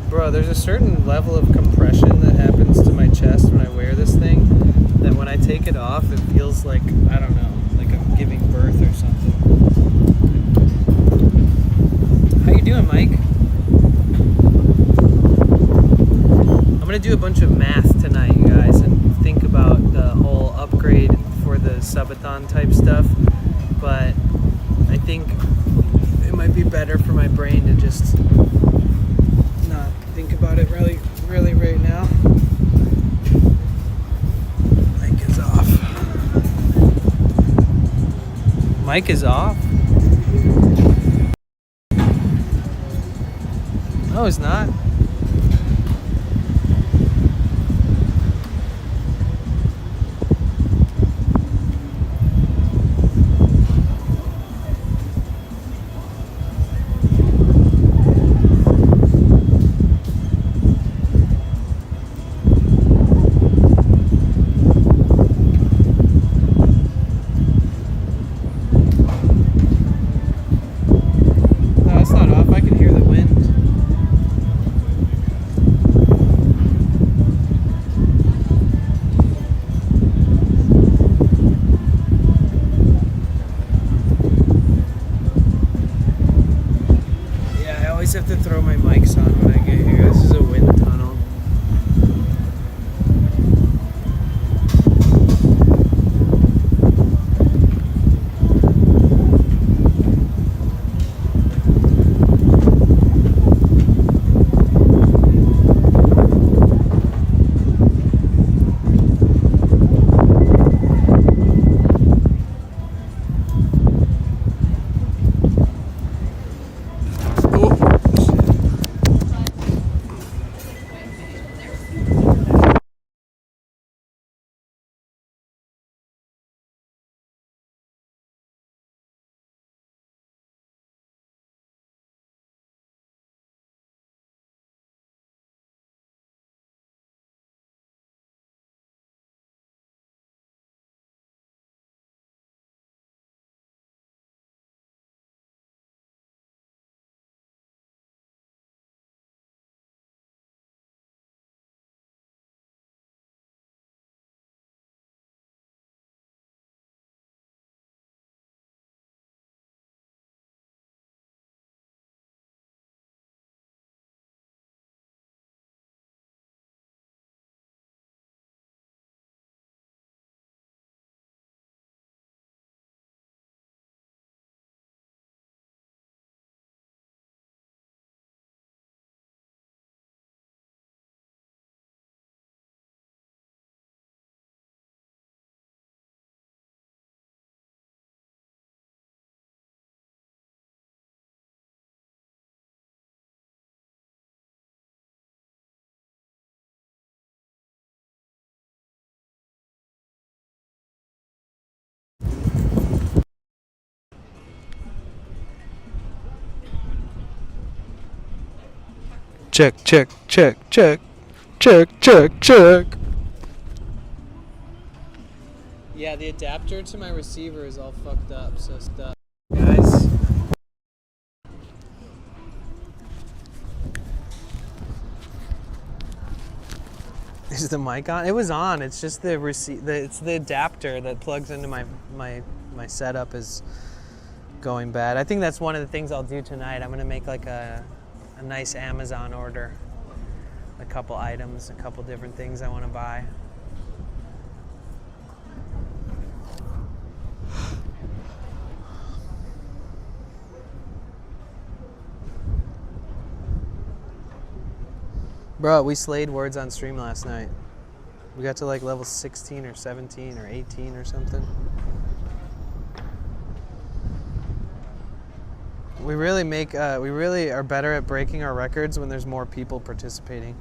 Bro, there's a certain level of compression that happens to my chest when I wear this thing that when I take it off, it feels like, I don't know, like I'm giving birth or something. How you doing, Mike? I'm gonna do a bunch of math tonight, you guys, and think about the whole upgrade for the subathon type stuff, but I think it might be better for my brain to just not think about it really right now. Mic is off. Mic is off? No, it's not. No, it's not off. I can hear the wind. Yeah, I always have to throw my mics on when I get here. This is a wind tunnel. Check. Yeah, the adapter to my receiver is all fucked up, so stuck. Guys. Is the mic on? It was on. It's just the it's the adapter that plugs into my setup is going bad. I think that's one of the things I'll do tonight. I'm gonna make like a nice Amazon order. A couple items, a couple different things I want to buy. Bro, we slayed words on stream last night. We got to like level 16 or 17 or 18 or something. We really are better at breaking our records when there's more people participating.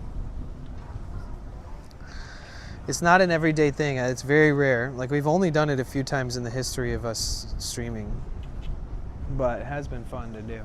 It's not an everyday thing. It's very rare. Like, we've only done it a few times in the history of us streaming. But it has been fun to do.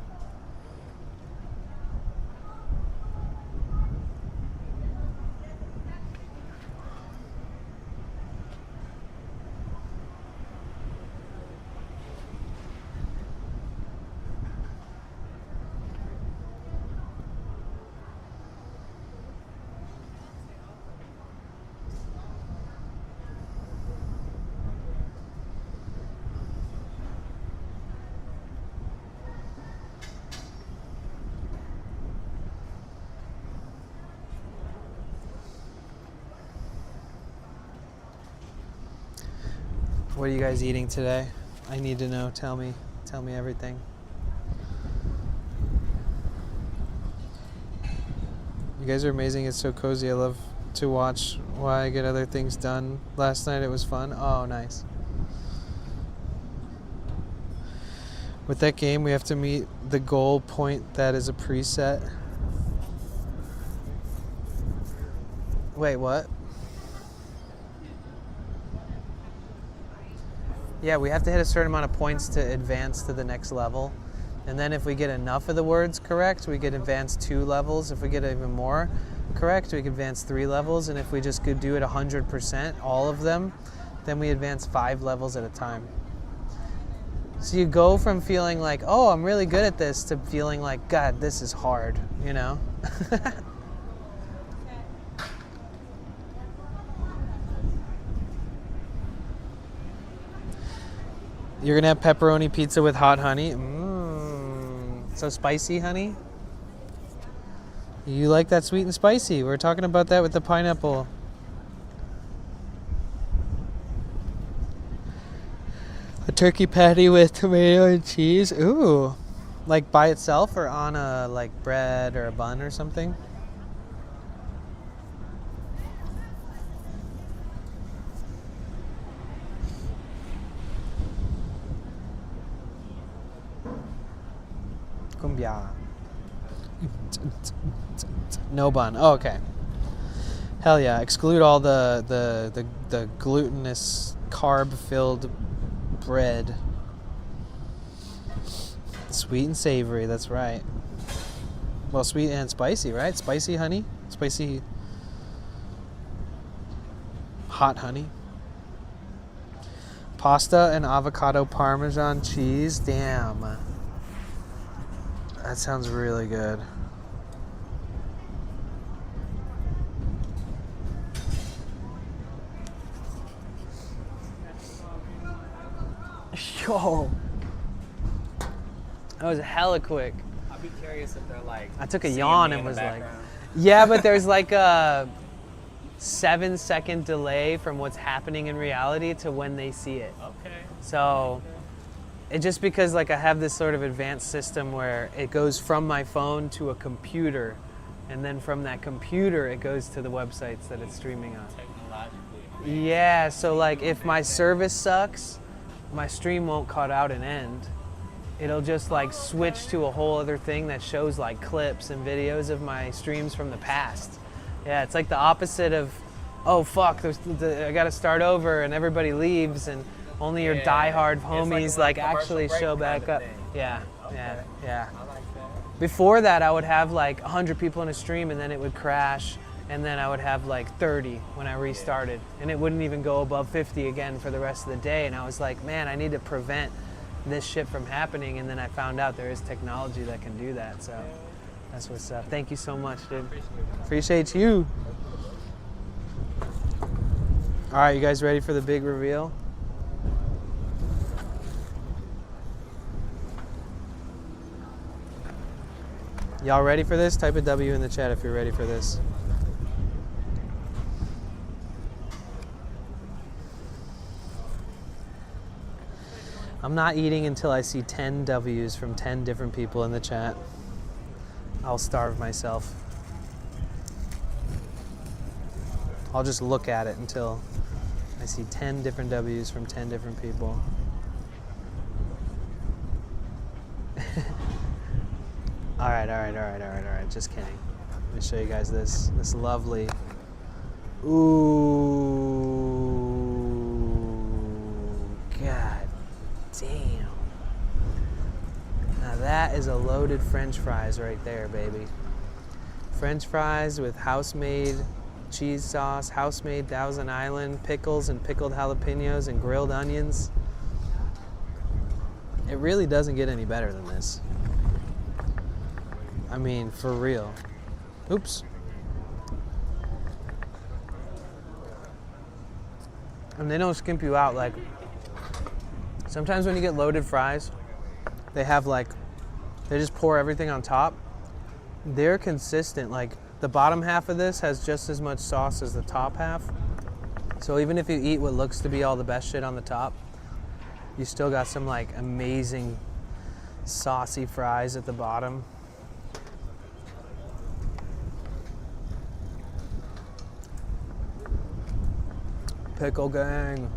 What are you guys eating today? I need to know. Tell me everything. You guys are amazing. It's so cozy. I love to watch while I get other things done. Last night it was fun. Oh, nice. With that game, we have to meet the goal point that is a preset. Wait, what? Yeah, we have to hit a certain amount of points to advance to the next level. And then if we get enough of the words correct, we can advance 2 levels. If we get even more correct, we can advance 3 levels. And if we just could do it 100%, all of them, then we advance 5 levels at a time. So you go from feeling like, oh, I'm really good at this, to feeling like, God, this is hard, you know? You're gonna have pepperoni pizza with hot honey. So spicy, honey? You like that sweet and spicy. We're talking about that with the pineapple. A turkey patty with tomato and cheese. Ooh. Like by itself or on a like bread or a bun or something? Cumbia. No bun. Oh, okay. Hell yeah. Exclude all the glutinous, carb-filled bread. Sweet and savory, that's right. Well, sweet and spicy, right? Spicy honey? Spicy hot honey. Pasta and avocado parmesan cheese. Damn. That sounds really good. Yo. That was hella quick. I'd be curious if they're like. I took a seeing yawn me and in the was like, background. yeah, but there's like a 7-second delay from what's happening in reality to when they see it. Okay. So it just because like I have this sort of advanced system where it goes from my phone to a computer, and then from that computer it goes to the websites that it's streaming on. Technologically. Yeah, so like if my service sucks, my stream won't cut out and end. It'll just like switch to a whole other thing that shows like clips and videos of my streams from the past. Yeah, it's like the opposite of, oh fuck, I gotta start over and everybody leaves and only your diehard homies like actually show back up. Yeah, yeah, yeah. I like that. Before that, I would have like 100 people in a stream and then it would crash, and then I would have like 30 when I restarted, and it wouldn't even go above 50 again for the rest of the day. And I was like, man, I need to prevent this shit from happening. And then I found out there is technology that can do that. So that's what's up. Thank you so much, dude. Appreciate you. All right, you guys ready for the big reveal? Y'all ready for this? Type a W in the chat if you're ready for this. I'm not eating until I see 10 W's from 10 different people in the chat. I'll starve myself. I'll just look at it until I see 10 different W's from 10 different people. All right. Just kidding. Let me show you guys this lovely. Ooh, God damn. Now that is a loaded French fries right there, baby. French fries with house-made cheese sauce, house-made Thousand Island pickles and pickled jalapenos and grilled onions. It really doesn't get any better than this. I mean, for real. Oops. And they don't skimp you out. Like, sometimes when you get loaded fries, they have like, they just pour everything on top. They're consistent. Like, the bottom half of this has just as much sauce as the top half. So even if you eat what looks to be all the best shit on the top, You still got some like amazing saucy fries at the bottom. Pickle gang.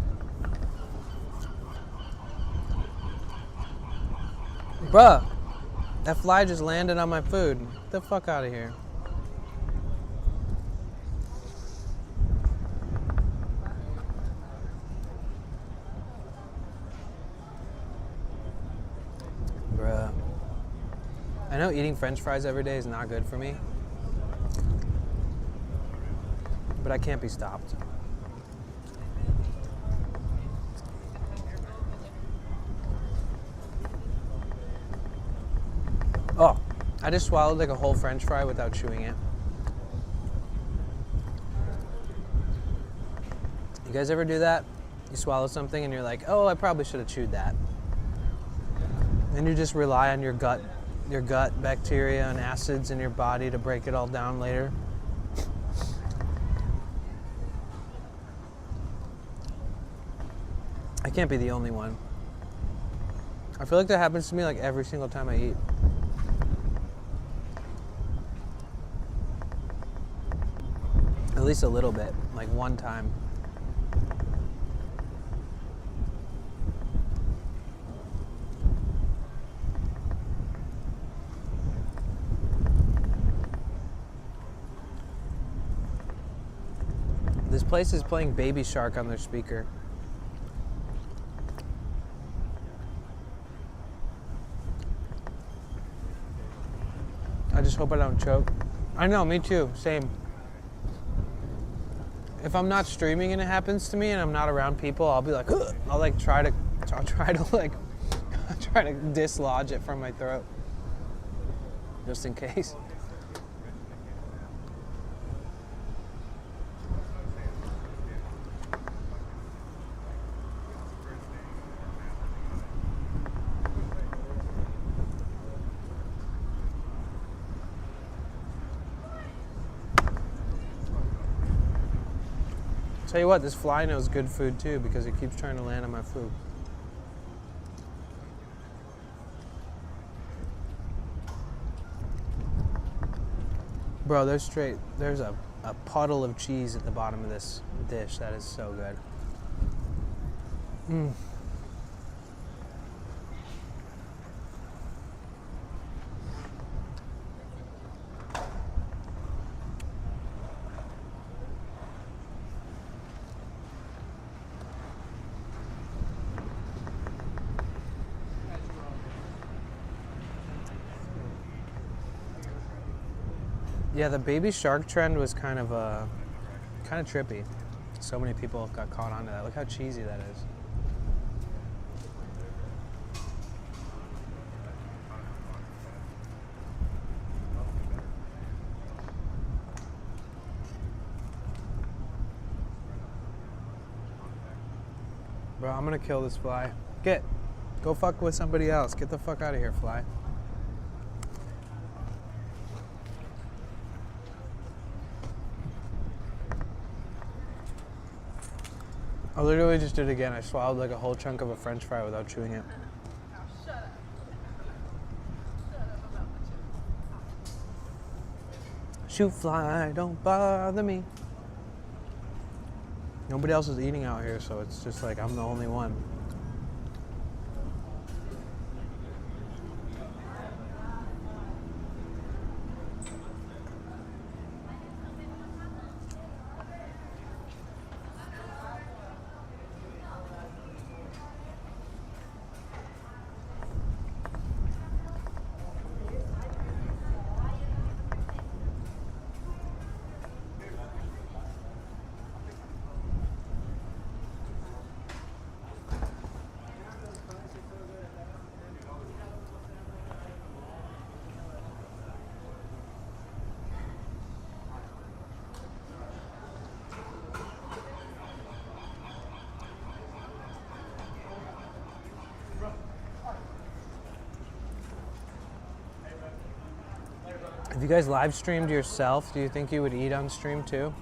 Bruh, that fly just landed on my food. Get the fuck out of here. Bruh. I know eating French fries every day is not good for me, but I can't be stopped. Oh, I just swallowed like a whole French fry without chewing it. You guys ever do that? You swallow something and you're like, oh, I probably should have chewed that. And you just rely on your gut bacteria and acids in your body to break it all down later. I can't be the only one. I feel like that happens to me like every single time I eat. At least a little bit, like one time. This place is playing Baby Shark on their speaker. I just hope I don't choke. I know, me too, same. If I'm not streaming and it happens to me and I'm not around people, I'll be like, ugh! I'll try to dislodge it from my throat, just in case. Tell you what, this fly knows good food too because it keeps trying to land on my food. Bro, there's a puddle of cheese at the bottom of this dish. That is so good. Mm. Yeah, the Baby Shark trend was kind of trippy. So many people got caught onto that. Look how cheesy that is. Bro, I'm gonna kill this fly. Go fuck with somebody else. Get the fuck out of here, fly. I literally just did it again. I swallowed like a whole chunk of a French fry without chewing it. Shoot fly, don't bother me. Nobody else is eating out here, so it's just like I'm the only one. If you guys live streamed yourself, do you think you would eat on stream too?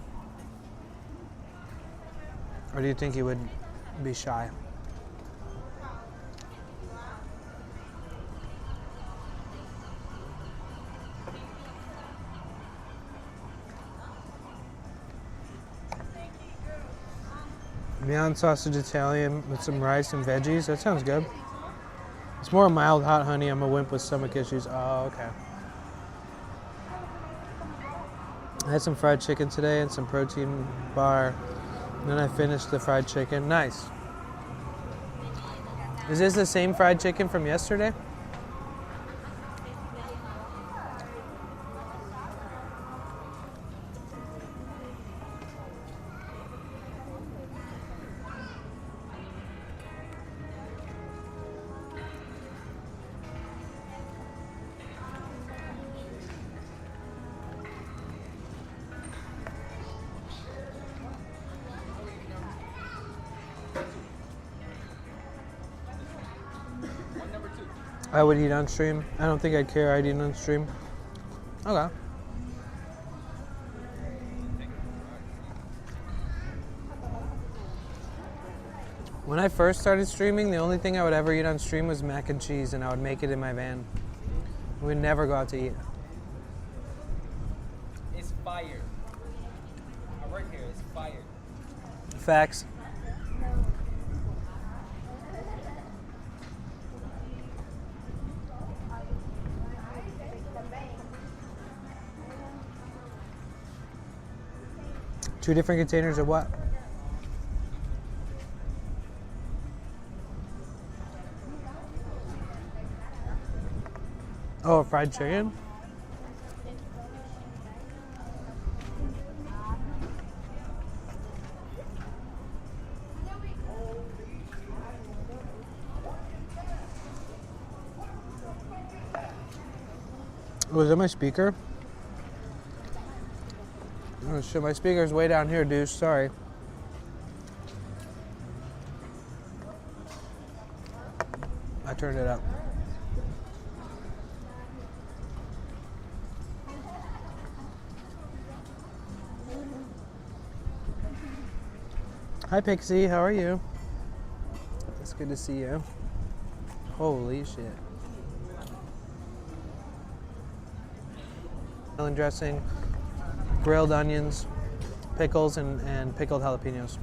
Or do you think you would be shy? Beyond sausage Italian with some rice and veggies. That sounds good. It's more mild hot honey. I'm a wimp with stomach issues. Oh, okay. I had some fried chicken today and some protein bar. And then I finished the fried chicken. Nice. Is this the same fried chicken from yesterday? I would eat on stream. I don't think I'd care. I'd eat on stream. Okay. When I first started streaming, the only thing I would ever eat on stream was mac and cheese, and I would make it in my van. We'd never go out to eat. It's fire. I work here. It's fire. Facts. Two different containers of what? Oh, fried chicken? Was that my speaker? Oh shit, my speaker's way down here, dude. Sorry. I turned it up. Hi, Pixie. How are you? It's good to see you. Holy shit. Melon dressing, grilled onions, pickles, and pickled jalapenos.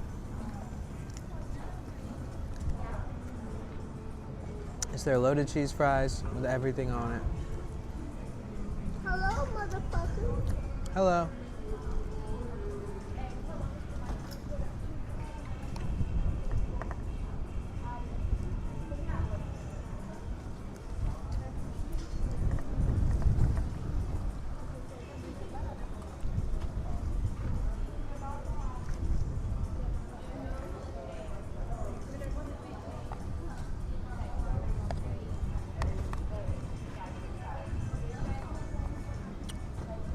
It's their loaded cheese fries with everything on it. Hello, motherfucker. Hello.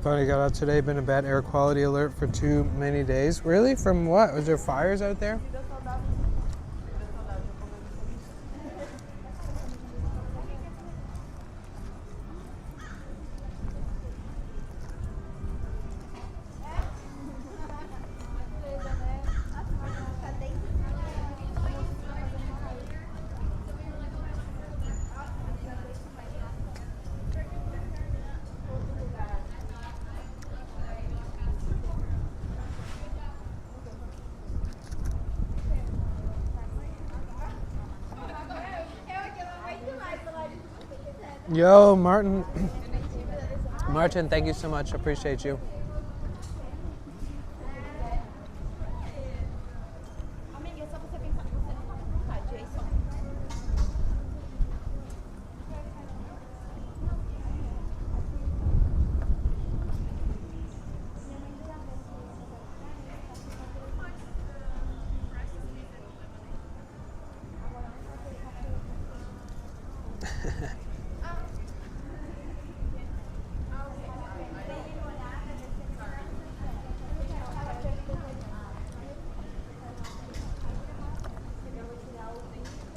Finally got out today. Been a bad air quality alert for too many days. Really? From what? Was there fires out there? Yo, Martin. Martin, thank you so much. Appreciate you.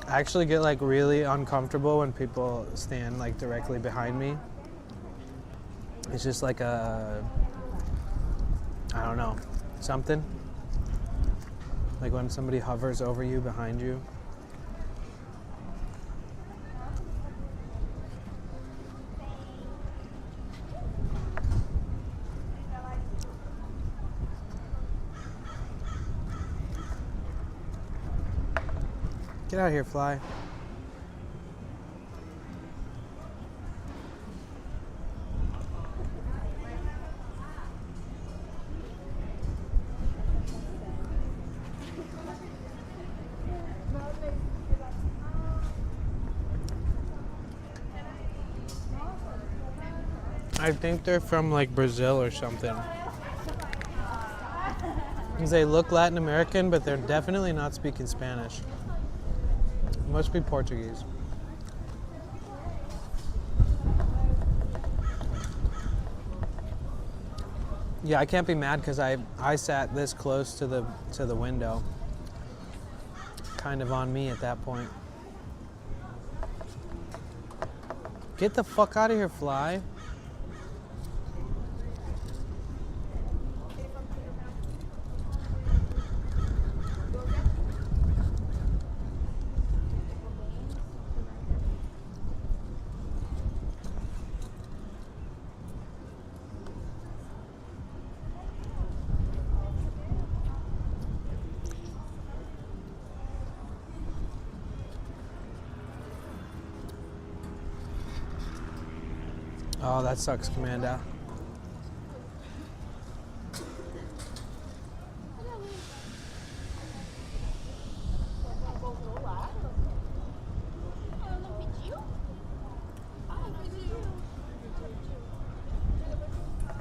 I actually get like really uncomfortable when people stand like directly behind me. It's just like I don't know, something. Like when somebody hovers over you behind you. Get out of here, fly. I think they're from like Brazil or something. Because they look Latin American, but they're definitely not speaking Spanish. Must be Portuguese. Yeah, I can't be mad because I sat this close to the window. Kind of on me at that point. Get the fuck out of here, fly. Oh, that sucks, Commanda.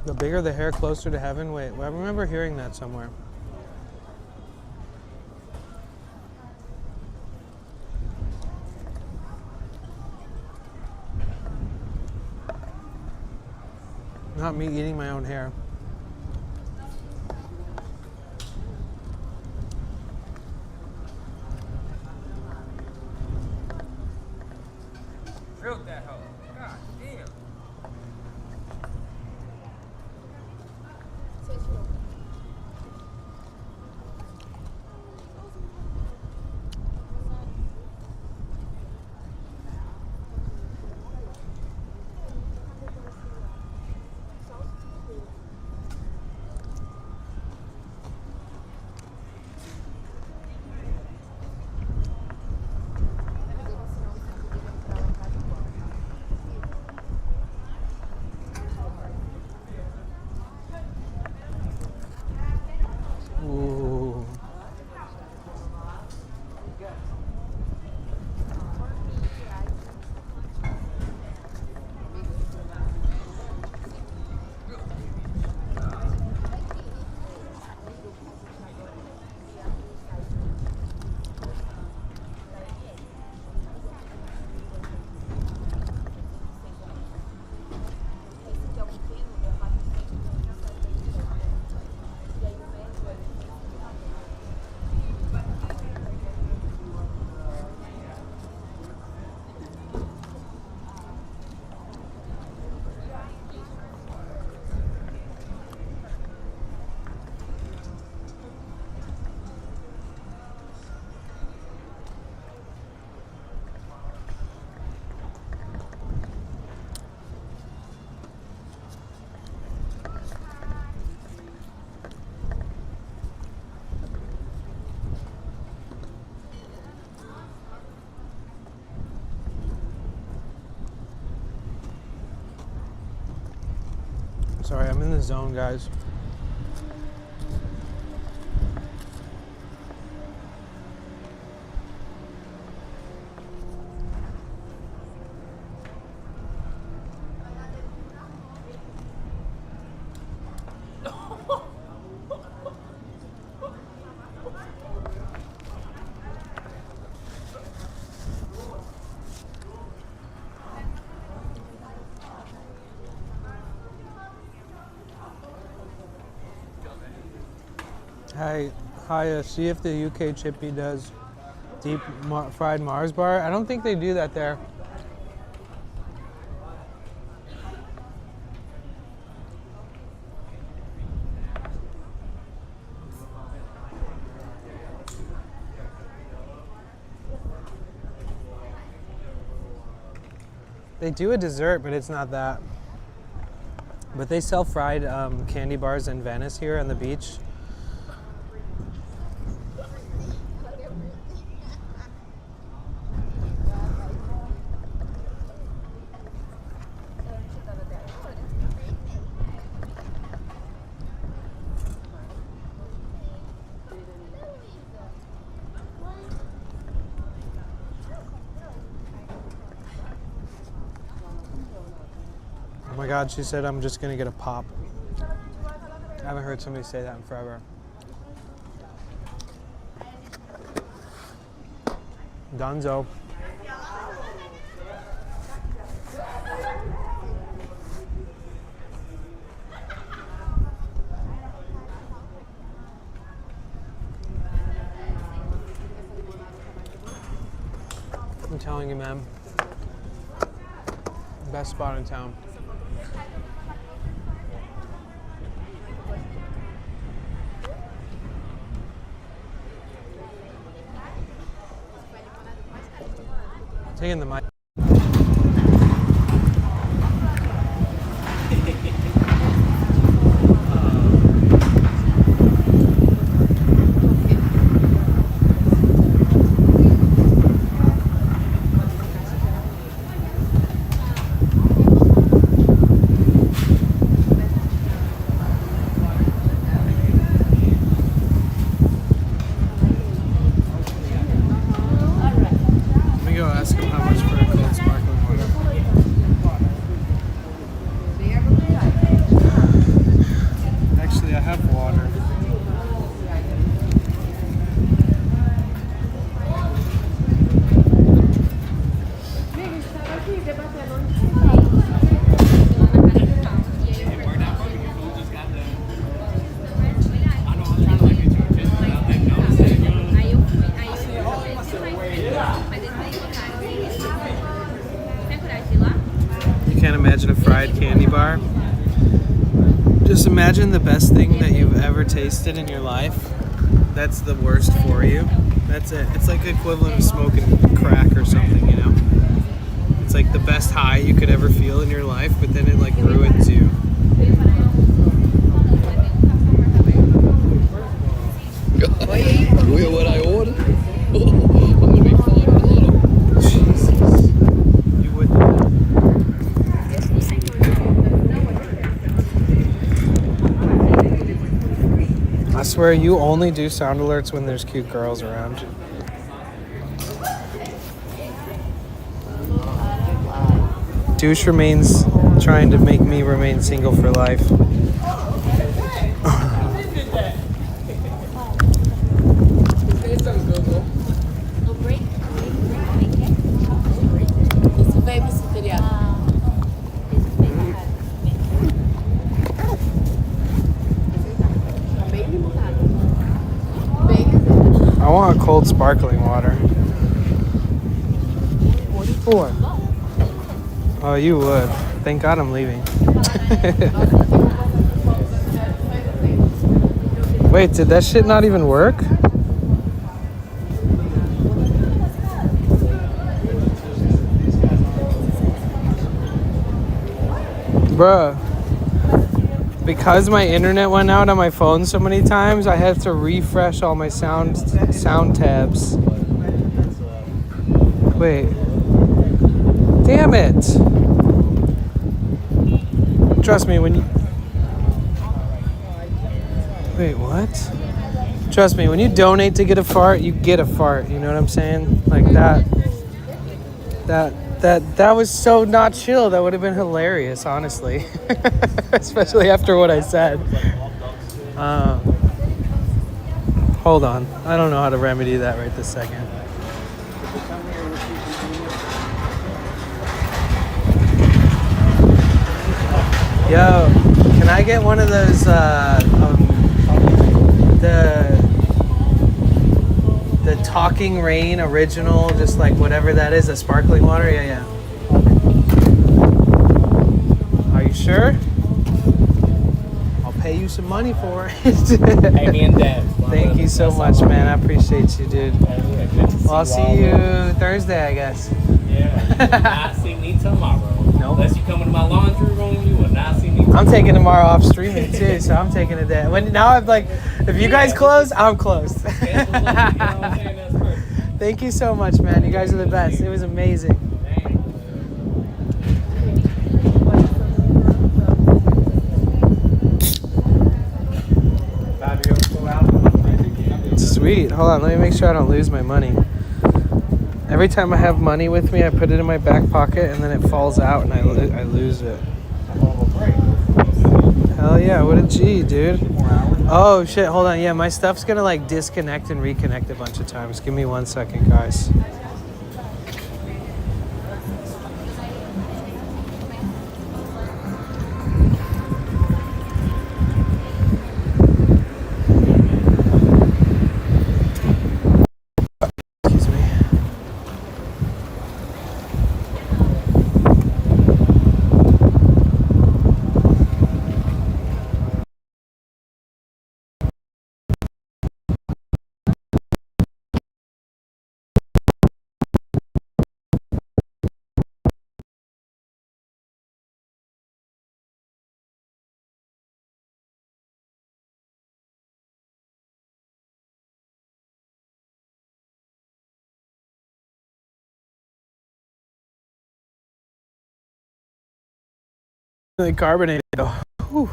The bigger the hair, closer to heaven. Wait, I remember hearing that somewhere. Not me eating my own hair. Drilled that hoe. God damn. Ooh. Sorry, I'm in the zone, guys. Hi, see if the UK Chippy does deep fried Mars bar. I don't think they do that there. They do a dessert, but it's not that. But they sell fried candy bars in Venice here on the beach. Oh my God, she said I'm just gonna get a pop. I haven't heard somebody say that in forever. Dunzo. I'm telling you, man. Best spot in town. Taking the mic. Let me go ask him how much for a cold sparkling water. Actually, I have water. You can't imagine a fried candy bar. Just imagine the best thing that you've ever tasted in your life. That's the worst for you. That's it. It's like the equivalent of smoking crack or something, you know? It's like the best high you could ever feel in your life, but then it like ruins you. Look at what I ordered. I'm gonna be fine with a little. Jesus. You wouldn't. I swear you only do sound alerts when there's cute girls around. Douche remains trying to make me remain single for life. I want cold sparkling water. 44. Oh, you would. Thank God I'm leaving. Wait, did that shit not even work? Bruh. Because my internet went out on my phone so many times, I had to refresh all my sound tabs. Wait. Damn it. Trust me, when you... Wait, what? Trust me, when you donate to get a fart, you get a fart. You know what I'm saying? Like that. That was so not chill. That would have been hilarious, honestly. Especially after what I said. Hold on. I don't know how to remedy that right this second. Yo, can I get one of those, the Talking Rain original, just like whatever that is, a sparkling water? Yeah. Are you sure? I'll pay you some money for it. Pay me in debt. Thank you so much, man. I appreciate you, dude. Well, I'll see you Thursday, I guess. Yeah. Not see me tomorrow. Nope. Unless you come into my laundry room, you will not see me tomorrow. I'm taking tomorrow off streaming too, so I'm taking a day. Now I'm like, if you guys close, I'm closed. Thank you so much, man. You guys are the best. It was amazing. Sweet. Hold on, let me make sure I don't lose my money. Every time I have money with me, I put it in my back pocket and then it falls out and I lose it. Hell yeah, what a G, dude. Oh shit, hold on. Yeah, my stuff's gonna like disconnect and reconnect a bunch of times. Give me 1 second, guys. Excuse me. Really carbonated though. Whew.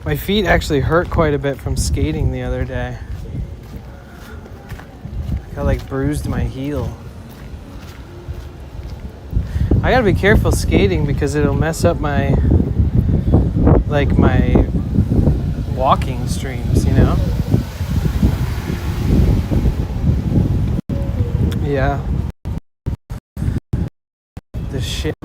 My feet actually hurt quite a bit from skating the other day. I like bruised my heel. I gotta be careful skating because it'll mess up my walking streams, you know? Yeah. The shit.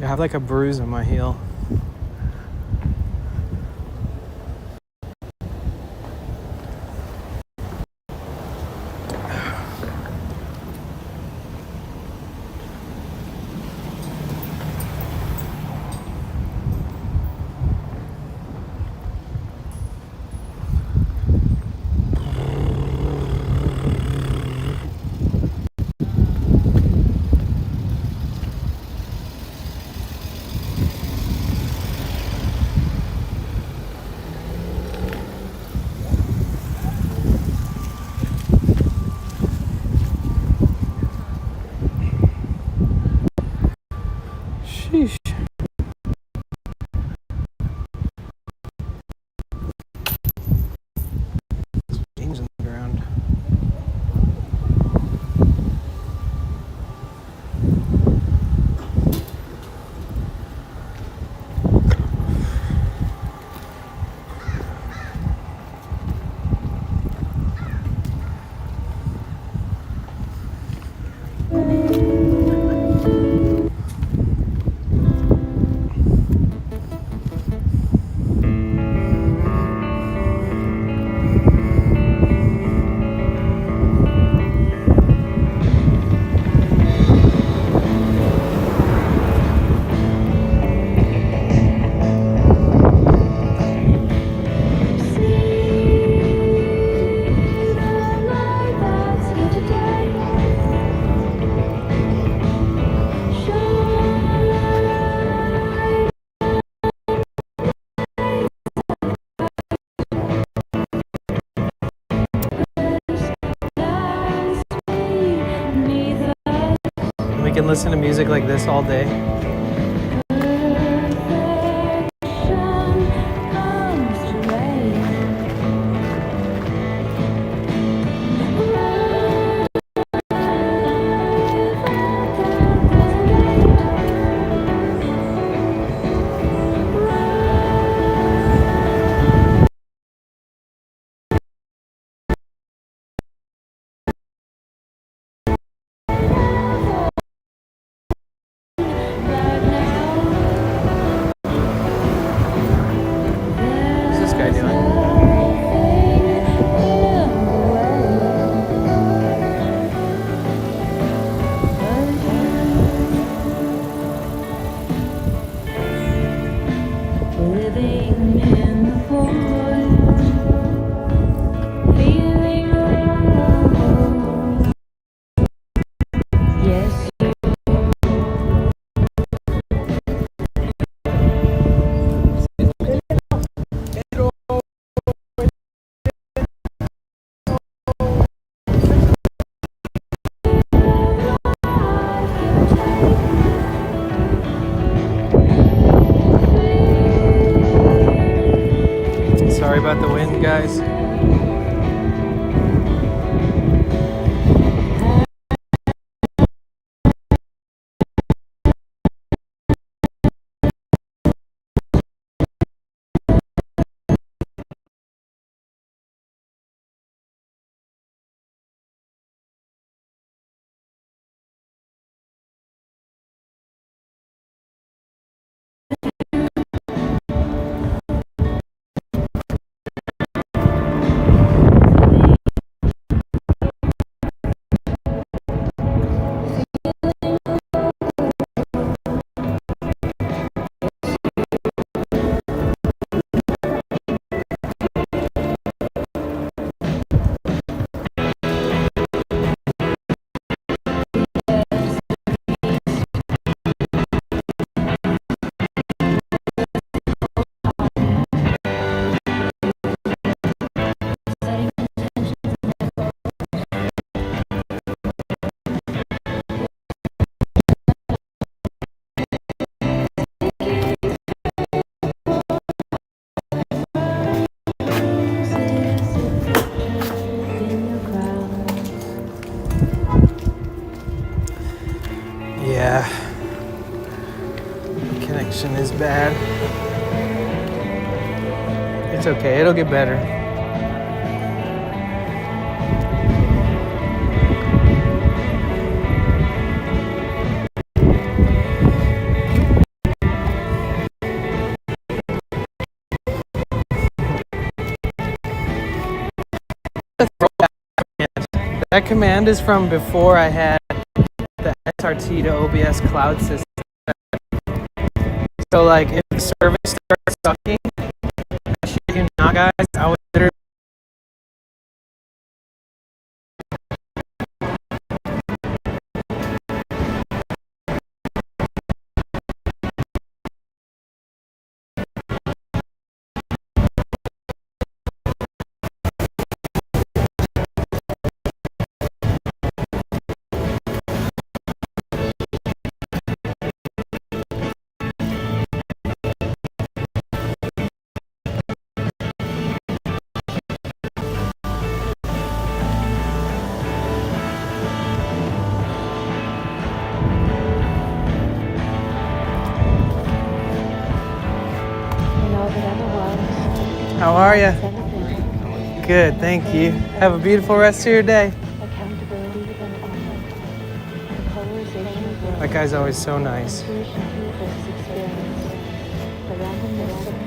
I have like a bruise on my heel. Sheesh. Things on the ground. can listen to music like this all day. What's this guy doing? Living in the void, feeling alone. Yes, Sorry about the wind, guys. Yeah. The connection is bad. It's okay, it'll get better. That command is from before I had the SRT to OBS cloud system. So like if the service starts sucking, I shit you not, guys, I was literally How are you? Good, thank you. Have a beautiful rest of your day. That guy's always so nice.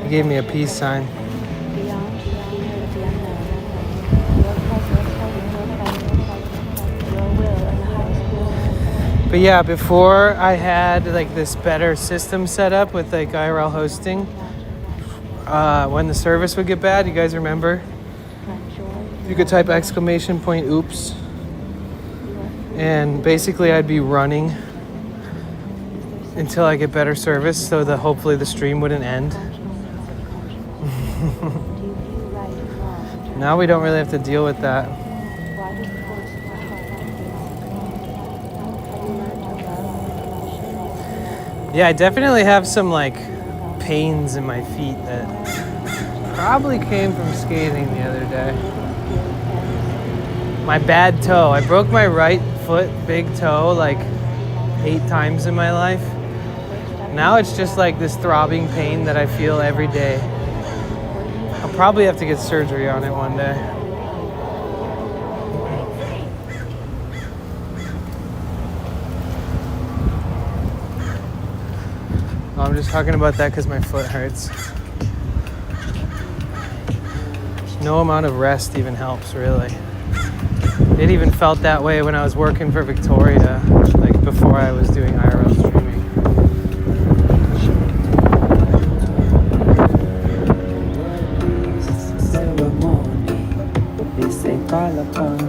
He gave me a peace sign. But yeah, before I had like this better system set up with like IRL hosting, when the service would get bad, you guys remember? You could type exclamation point oops, and basically I'd be running until I get better service so that hopefully the stream wouldn't end. Now we don't really have to deal with that. Yeah, I definitely have some like pains in my feet that probably came from skating the other day. My bad toe. I broke my right foot, big toe, like 8 times in my life. Now it's just like this throbbing pain that I feel every day. I'll probably have to get surgery on it one day. I'm just talking about that because my foot hurts. No amount of rest even helps, really. It even felt that way when I was working for Victoria, like before I was doing IRL streaming. Ceremony, they say call upon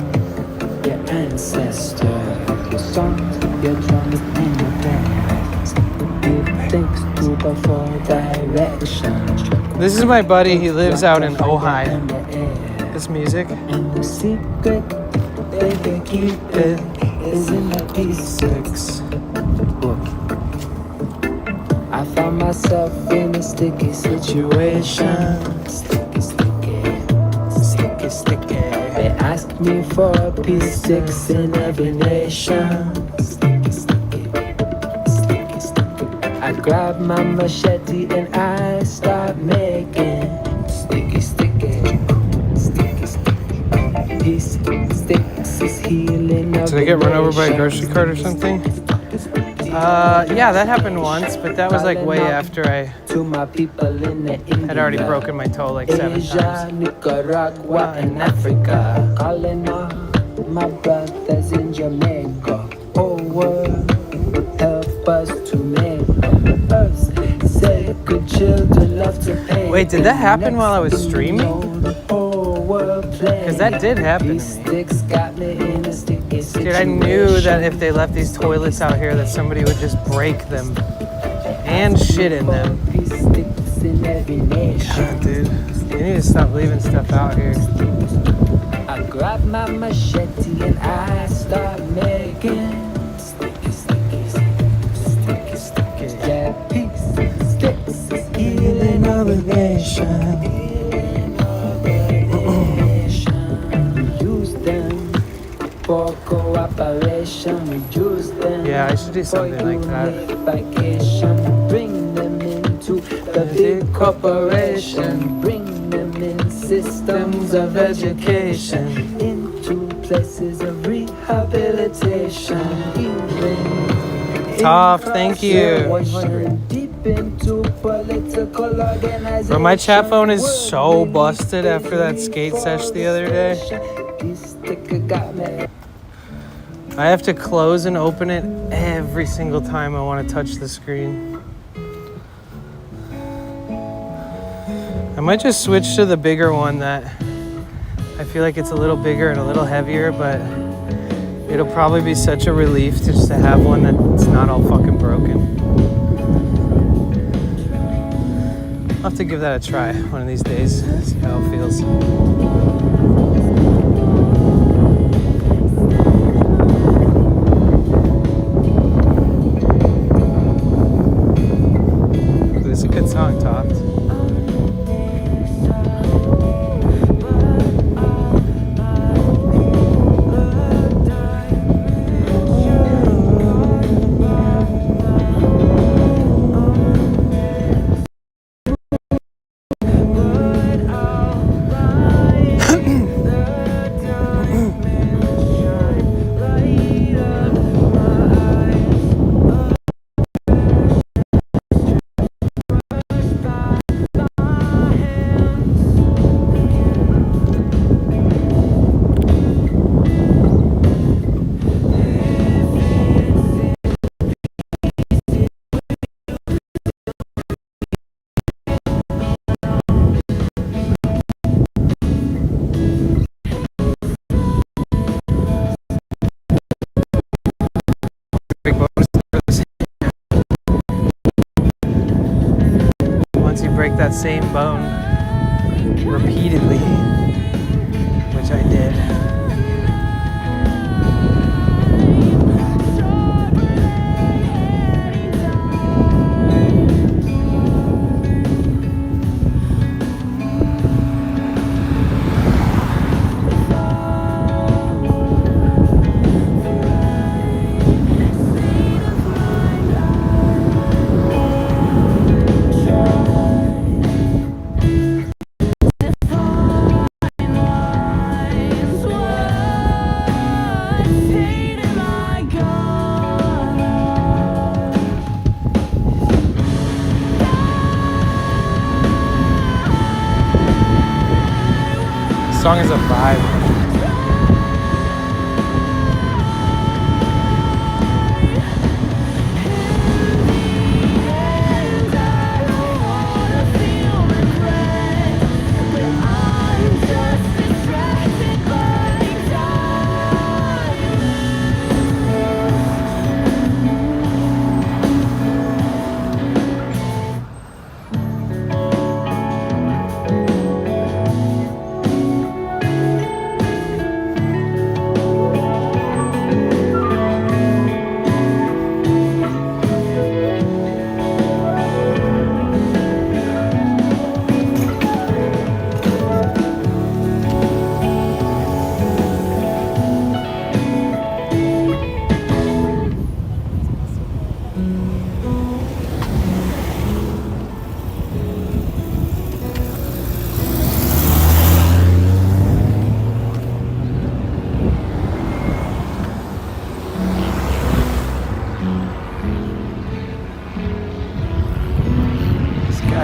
your ancestors, your songs, your drums, and your bands. Give thanks to the 4 directions. This is my buddy, he lives out in Ojai. This music. And the secret they can keep it is in the P6 book. I found myself in a sticky situation. Sticky, sticky, sticky, sticky. They asked me for a P6 in every nation. Sticky, sticky, sticky, sticky. I grabbed my machete and I start making sticky, sticky, sticky, sticky. P6 is healing. Did I get run over by a grocery cart or something? Yeah, that happened once, but that was like way after I had already broken my toe like 7 times. Nicaragua, and Africa. Calling all my brothers in Jamaica. Oh, world, help us to make us. Say good children love to pay. Wait, did that happen while I was streaming? Because that did happen to me. Dude, I knew that if they left these toilets out here that somebody would just break them and shit in them. God, dude, they need to stop leaving stuff out here. I grab my machete and I start making sticky, sticky, sticky, sticky. Yeah, peace, sticks, healing of a nation. Use them for cooperation. We use them. Yeah, I should do something like that. Vacation. Bring them into the big corporation. Bring them in systems of education. Into places of rehabilitation. Tough, thank you. Bro, my chat phone is so busted after that skate sesh the other day. I have to close and open it every single time I want to touch the screen. I might just switch to the bigger one that I feel like it's a little bigger and a little heavier, but it'll probably be such a relief just to have one that's not all fucking broken. I'll have to give that a try one of these days, see how it feels. It's a good song, Topped. Once you break that same bone repeatedly, which I did. song is a vibe.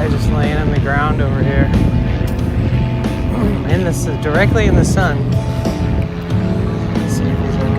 Just laying on the ground over here, in this directly in the sun. Let's see if he's okay.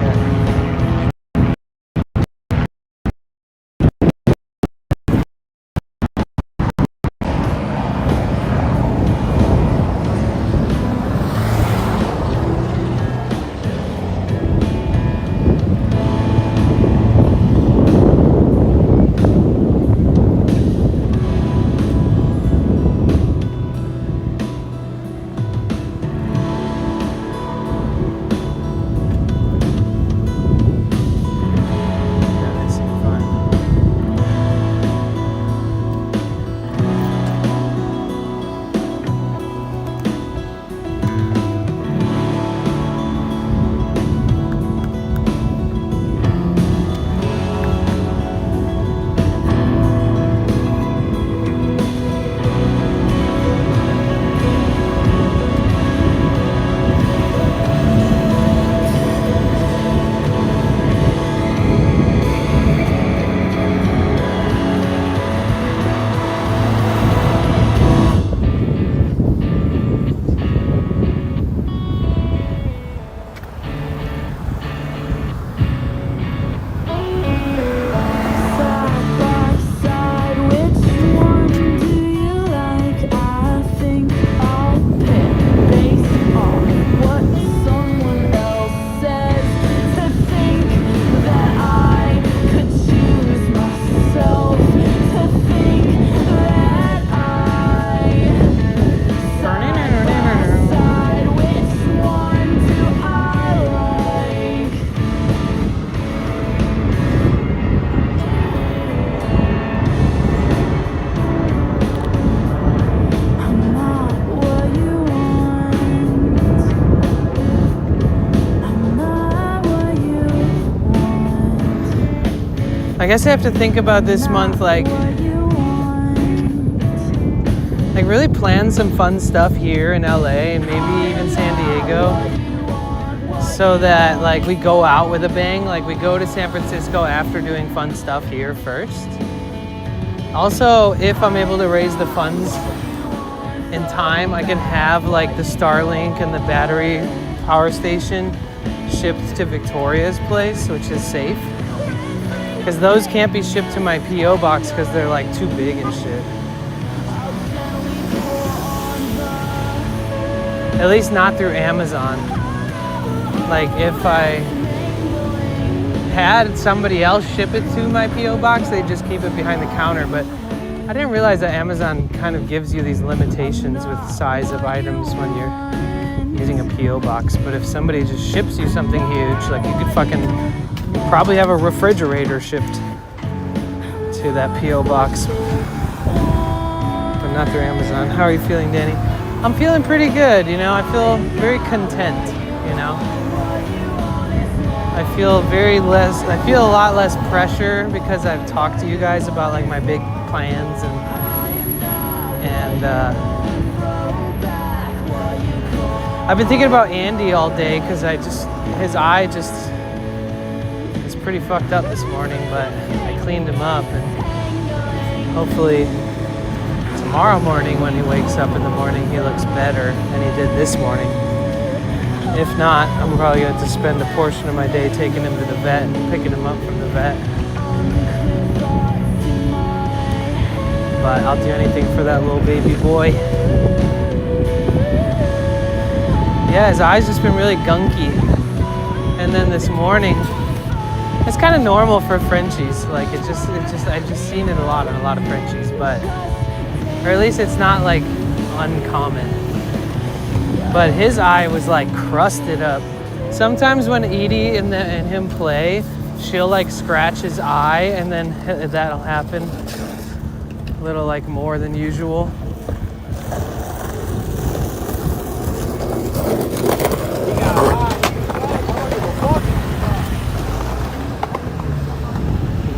I guess I have to think about this month, like really plan some fun stuff here in LA and maybe even San Diego, so that like we go out with a bang, like we go to San Francisco after doing fun stuff here first. Also, if I'm able to raise the funds in time, I can have like the Starlink and the battery power station shipped to Victoria's place, which is safe. Because those can't be shipped to my P.O. box because they're like too big and shit. At least not through Amazon. Like if I had somebody else ship it to my P.O. box, they'd just keep it behind the counter. But I didn't realize that Amazon kind of gives you these limitations with size of items when you're using a P.O. box. But if somebody just ships you something huge, like you could probably have a refrigerator shipped to that P.O. box, but not through Amazon. How are you feeling, Danny? I'm feeling pretty good, you know. I feel very content, you know. I feel a lot less pressure because I've talked to you guys about like my big plans and I've been thinking about Andy all day because his eye is pretty fucked up this morning, but I cleaned him up and hopefully tomorrow morning when he wakes up in the morning he looks better than he did this morning. If not, I'm probably going to spend a portion of my day taking him to the vet and picking him up from the vet. But I'll do anything for that little baby boy. Yeah, his eyes just been really gunky. And then this morning, it's kind of normal for Frenchies. Like I've just seen it a lot on a lot of Frenchies, or at least it's not like uncommon. But his eye was like crusted up. Sometimes when Edie and him play, she'll like scratch his eye, and then that'll happen a little like more than usual.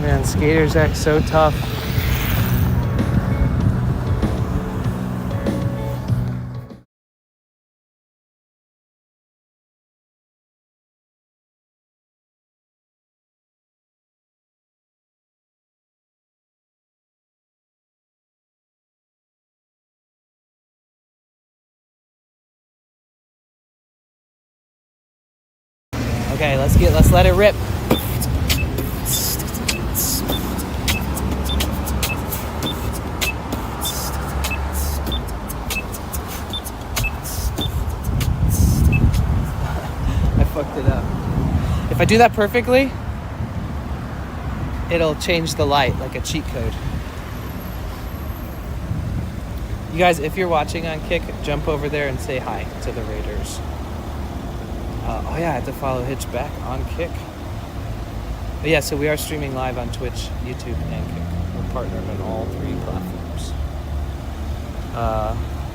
Man, skaters act so tough. Okay, let's let it rip. I fucked it up. If I do that perfectly, it'll change the light like a cheat code. You guys, if you're watching on Kick, jump over there and say hi to the Raiders. Oh yeah, I have to follow Hitch back on Kick. But yeah, so we are streaming live on Twitch, YouTube, and Kick. We're partnered on all 3 platforms.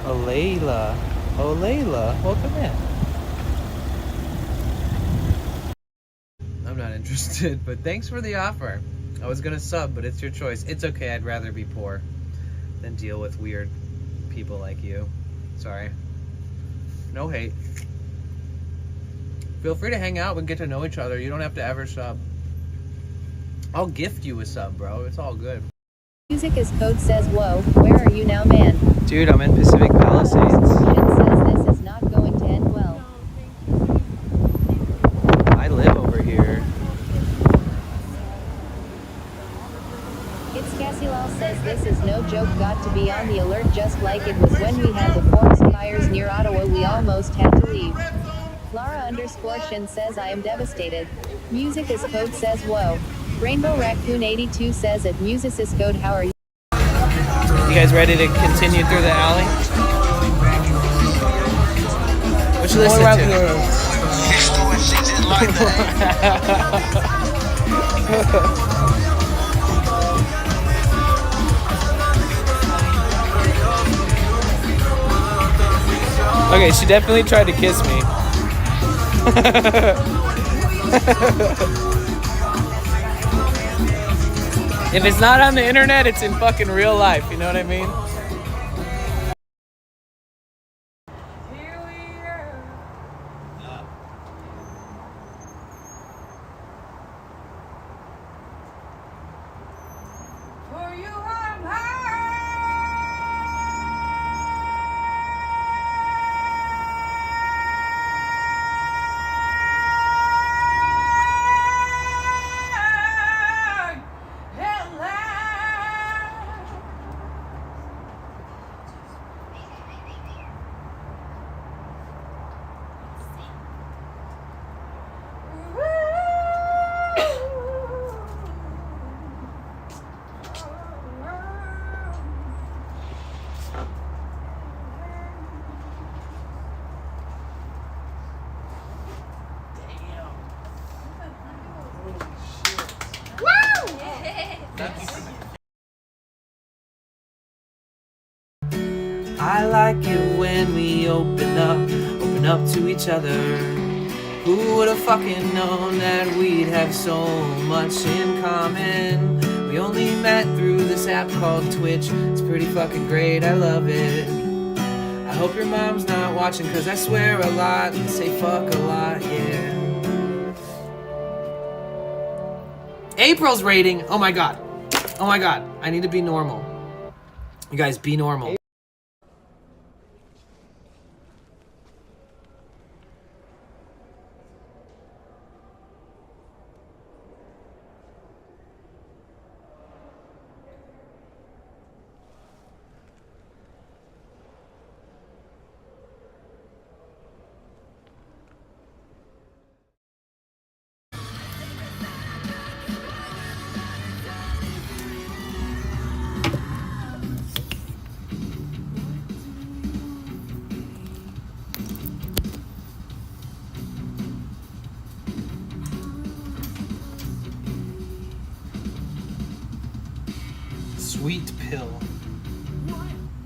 Layla, welcome in. I'm not interested, but thanks for the offer. I was gonna sub, but it's your choice. It's okay, I'd rather be poor than deal with weird people like you. Sorry. No hate. Feel free to hang out and get to know each other. You don't have to ever sub. I'll gift you a sub, bro. It's all good. Music is code says whoa. Where are you now, man? Dude, I'm in Pacific Palisades. It says this is not going to end well. I live over here. It's Cassielal says this is no joke. Got to be on the alert just like it was when we had the forest fires near Ottawa. We almost had to leave. Lara_Shin says I am devastated. Music is code says whoa. Rainbow Raccoon 82 says at Music is code how are you? You guys ready to continue through the alley? What you listen to? Okay, she definitely tried to kiss me. If it's not on the internet, it's in fucking real life, you know what I mean? I like it when we open up to each other. Who would have fucking known that we'd have so much in common? We only met through this app called Twitch. It's pretty fucking great, I love it. I hope your mom's not watching, cause I swear a lot and say fuck a lot, yeah. April's rating, oh my god. Oh my god, I need to be normal. You guys, be normal. Sweet pill.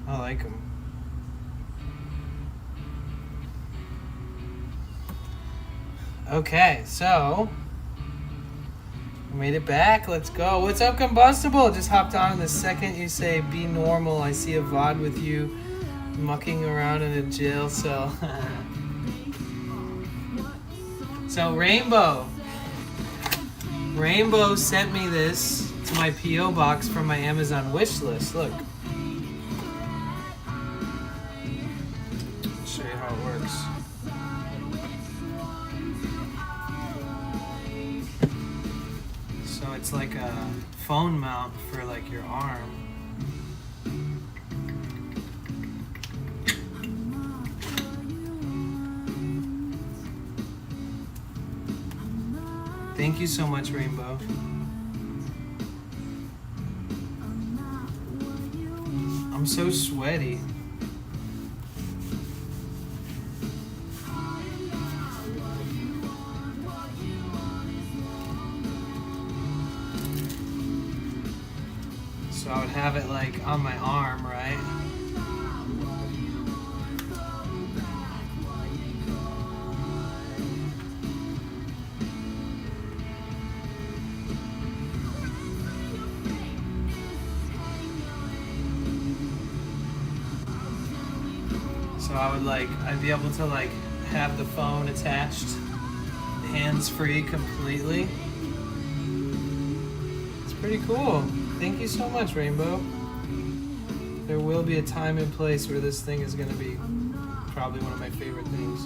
I like them. Okay, so we made it back. Let's go. What's up, Combustible? Just hopped on in the second you say be normal. I see a VOD with you mucking around in a jail cell. So Rainbow sent me this to my P.O. box from my Amazon wish list. Look. I'll show you how it works. So it's like a phone mount for like your arm. Thank you so much, Rainbow. I'm so sweaty. So I would have it like on my arm, right? So I'd be able to like have the phone attached, hands-free completely. It's pretty cool. Thank you so much, Rainbow. There will be a time and place where this thing is gonna be probably one of my favorite things.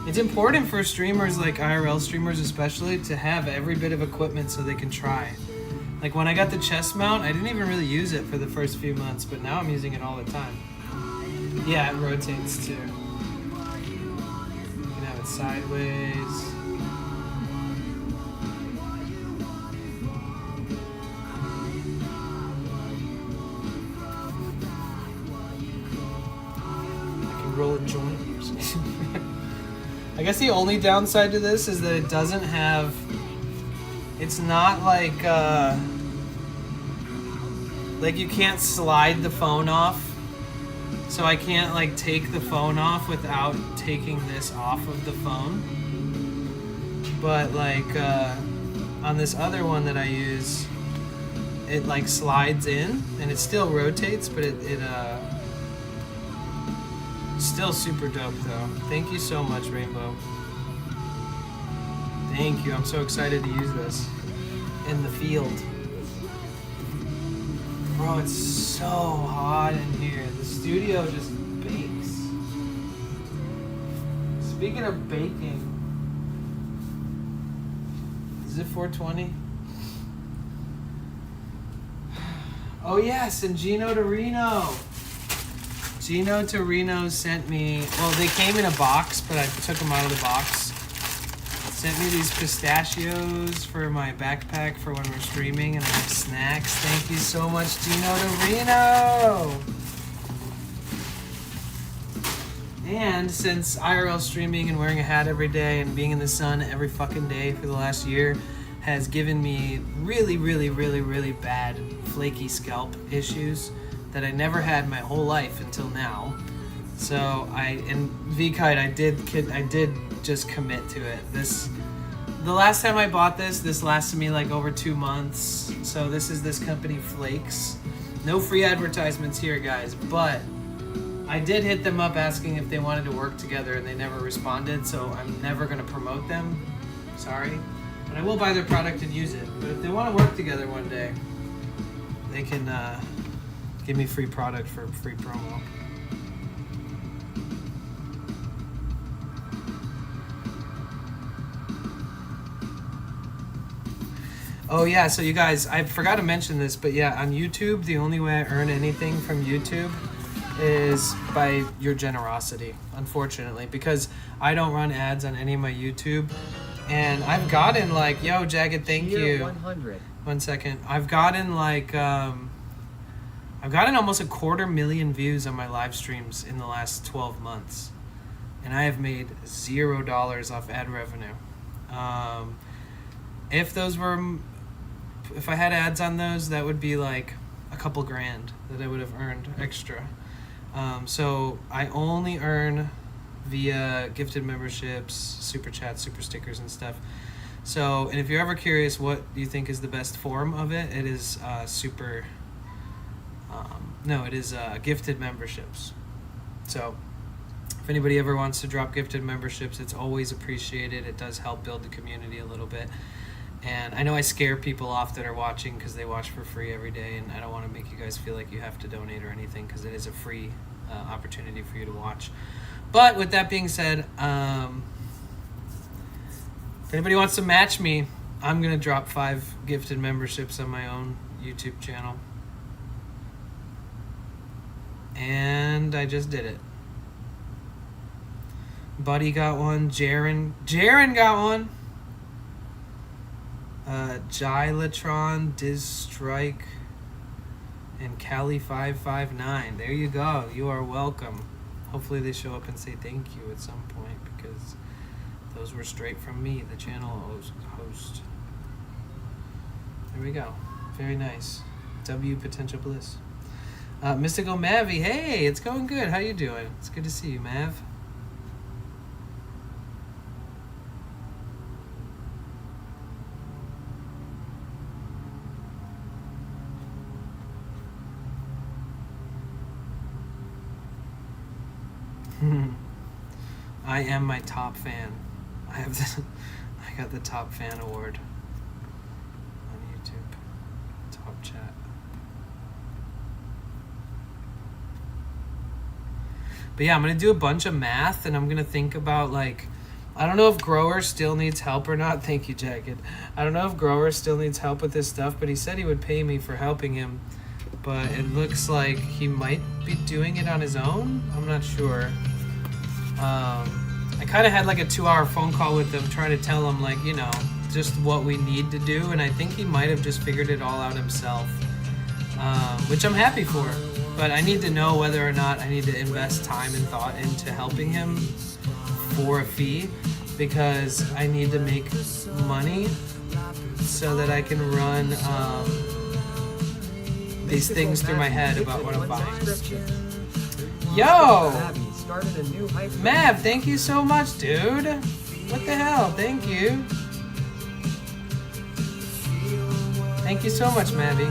It's important for streamers, like IRL streamers especially, to have every bit of equipment so they can try. Like when I got the chest mount, I didn't even really use it for the first few months, but now I'm using it all the time. Yeah, it rotates too. You can have it sideways. I can roll a joint. I guess the only downside to this is that it doesn't have, it's not like you can't slide the phone off. So I can't like take the phone off without taking this off of the phone. But like on this other one that I use, it like slides in and it still rotates, but it still super dope though. Thank you so much, Rainbow. Thank you. I'm so excited to use this in the field. Bro, it's so hot in here. The studio just bakes. Speaking of baking, is it 420? Oh yes, and Gino Torino. Gino Torino sent me, well, they came in a box, but I took them out of the box. Sent me these pistachios for my backpack for when we're streaming, and I have snacks. Thank you so much, Gino Torino. And since IRL streaming and wearing a hat every day and being in the sun every fucking day for the last year has given me really, really, really, really bad flaky scalp issues that I never had my whole life until now. So V-Kite, I did just commit to it. The last time I bought this lasted me like over 2 months. So this is this company Flakes. No free advertisements here, guys, but I did hit them up asking if they wanted to work together and they never responded, so I'm never gonna promote them. Sorry. But I will buy their product and use it. But if they want to work together one day, they can give me free product for free promo. Oh yeah, so you guys, I forgot to mention this, but yeah, on YouTube, the only way I earn anything from YouTube is by your generosity, unfortunately, because I don't run ads on any of my YouTube. And I've gotten like, yo, Jagged, thank you. 100. 1 second. I've gotten like, I've gotten almost 250,000 views on my live streams in the last 12 months. And I have made $0 off ad revenue. if I had ads on those, that would be like a couple grand that I would have earned extra. So I only earn via gifted memberships, super chats, super stickers, and stuff. So, and if you're ever curious what you think is the best form of it, it is gifted memberships. So if anybody ever wants to drop gifted memberships, it's always appreciated. It does help build the community a little bit. And I know I scare people off that are watching because they watch for free every day, and I don't want to make you guys feel like you have to donate or anything, because it is a free opportunity for you to watch. But with that being said, if anybody wants to match me, I'm going to drop 5 gifted memberships on my own YouTube channel. And I just did it. Buddy got one. Jaren got one. Gylatron, Dizstrike, and Cali559. There you go. You are welcome. Hopefully they show up and say thank you at some point, because those were straight from me, the channel host. There we go. Very nice. W Potential Bliss. Mystical Mavi, hey, it's going good. How you doing? It's good to see you, Mav. I am my top fan. I got the top fan award on YouTube. Top chat. But yeah, I'm gonna do a bunch of math, and I'm gonna think about, like, I don't know if Grower still needs help or not. Thank you, Jacket. I don't know if Grower still needs help with this stuff, but he said he would pay me for helping him. But it looks like he might be doing it on his own. I'm not sure. I kind of had like a 2-hour phone call with him, trying to tell him, like, you know, just what we need to do, and I think he might have just figured it all out himself, which I'm happy for. But I need to know whether or not I need to invest time and thought into helping him for a fee, because I need to make money so that I can run these things through my head about what I'm buying. Yo! Mav, thank you so much, dude. What the hell? Thank you. Thank you so much, Mavi.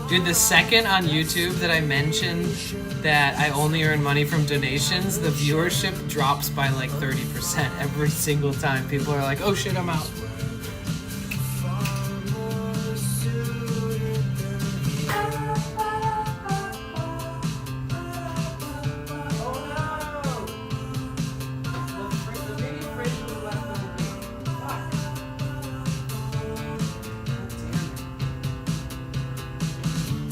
Dude, the second on YouTube that I mentioned that I only earn money from donations, the viewership drops by like 30% every single time. People are like, oh shit, I'm out.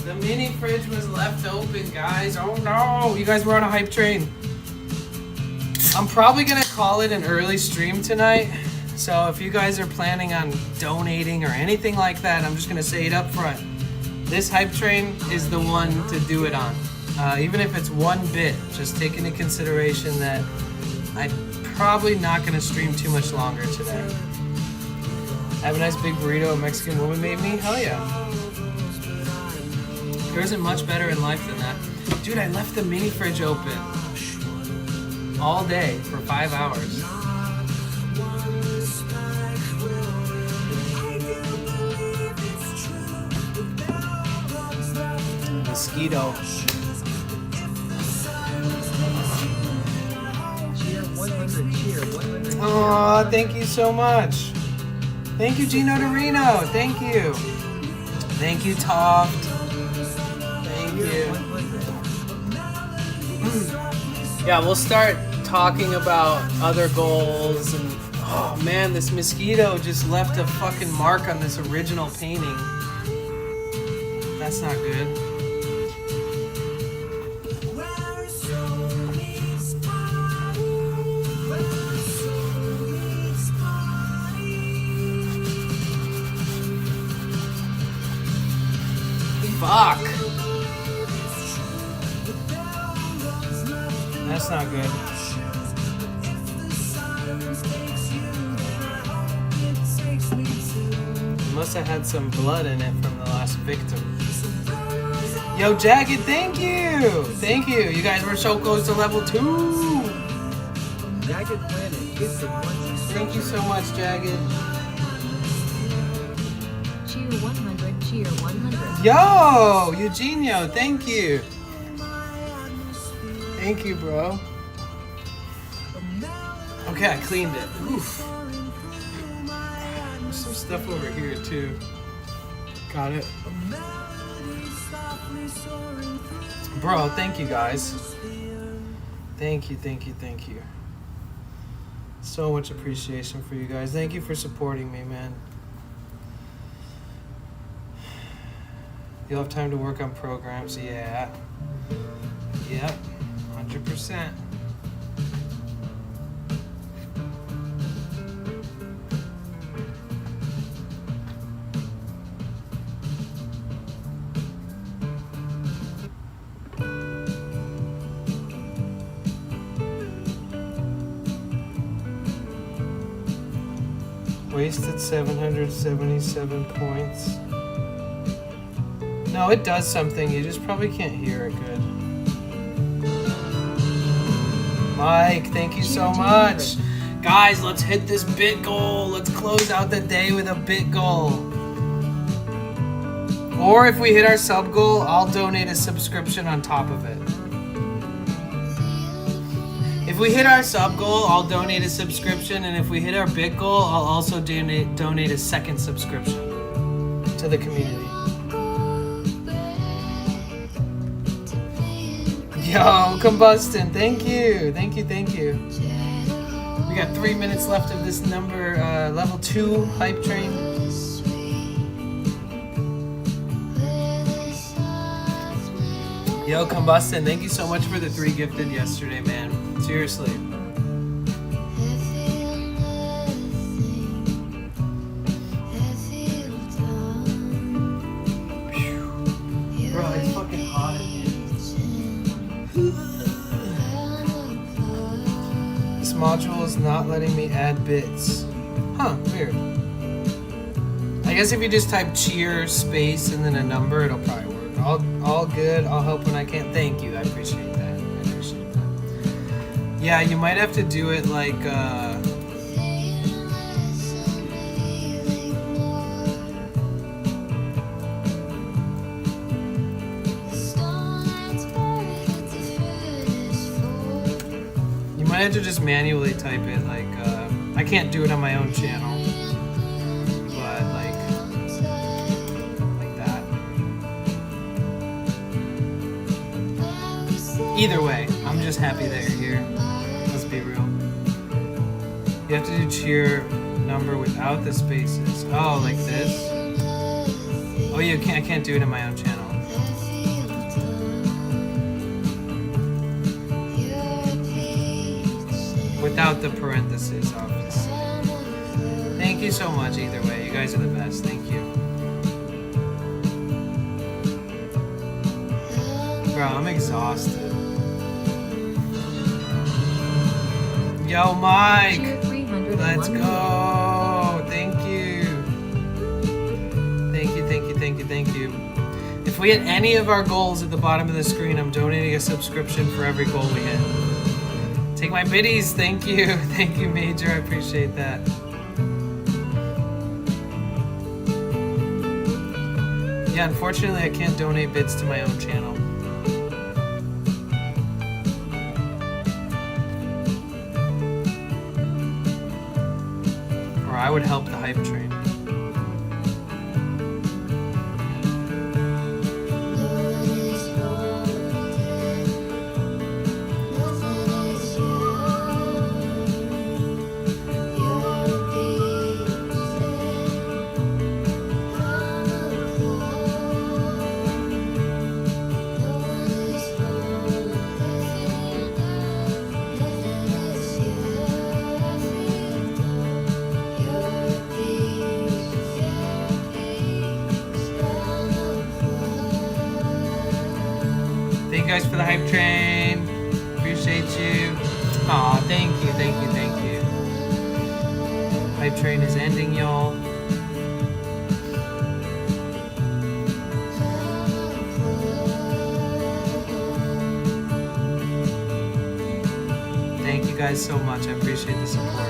The mini fridge was left open, guys. Oh no, you guys were on a hype train. I'm probably gonna call it an early stream tonight. So if you guys are planning on donating or anything like that, I'm just gonna say it up front. This hype train is the one to do it on. Even if it's 1 bit, just take into consideration that I'm probably not gonna stream too much longer today. Have a nice big burrito a Mexican woman made me? Hell yeah. There isn't much better in life than that. Dude, I left the mini fridge open all day for 5 hours. Mosquito. Oh, thank you so much. Thank you, Gino Dorino. Thank you. Thank you, Toft. Yeah, we'll start talking about other goals, and oh man, this mosquito just left a fucking mark on this original painting. That's not good. Fuck. That's not good. Must have had some blood in it from the last victim. Yo, Jagged, thank you. Thank you. You guys were so close to level 2. Jagged Planet, get some money. Thank you so much, Jagged. Cheer 100, cheer 100. Yo, Eugenio, thank you. Thank you, bro. Okay, I cleaned it. Oof. There's some stuff over here, too. Got it. Bro, thank you, guys. Thank you, thank you, thank you. So much appreciation for you guys. Thank you for supporting me, man. You'll have time to work on programs. Yeah. Yep. 100%. Wasted 777 points. No, it does something. You just probably can't hear it good. Mike, thank you so much. Guys, let's hit this bit goal. Let's close out the day with a bit goal. Or if we hit our sub goal, I'll donate a subscription on top of it. If we hit our sub goal, I'll donate a subscription, and if we hit our bit goal, I'll also donate a second subscription to the community. Yo, Combustion, thank you. Thank you, thank you. We got 3 minutes left of this number, level 2 hype train. Yo, Combustion, thank you so much for the 3 gifted yesterday, man. Seriously. Bro, it's fucking hot in here. This module is not letting me add bits. Huh, weird. I guess if you just type cheer, space, and then a number, it'll probably work. All good. I'll help when I can. Thank you. I appreciate that. Yeah, you might have to do it like, you might have to just manually type it like, I can't do it on my own channel, but like that. Either way, I'm just happy that you're here. Be real. You have to do cheer number without the spaces. Oh, like this? Oh, you can't. I can't do it in my own channel. Without the parentheses, obviously. Thank you so much. Either way, you guys are the best. Thank you. Bro, I'm exhausted. Yo, Mike! Let's go! Thank you! Thank you, thank you, thank you, thank you. If we hit any of our goals at the bottom of the screen, I'm donating a subscription for every goal we hit. Take my biddies, thank you. Thank you, Major, I appreciate that. Yeah, unfortunately, I can't donate bits to my own channel. I would help the hype train. you guys for the hype train. Appreciate you. Aw, thank you, thank you, thank you. Hype train is ending, y'all. Thank you guys so much. I appreciate the support.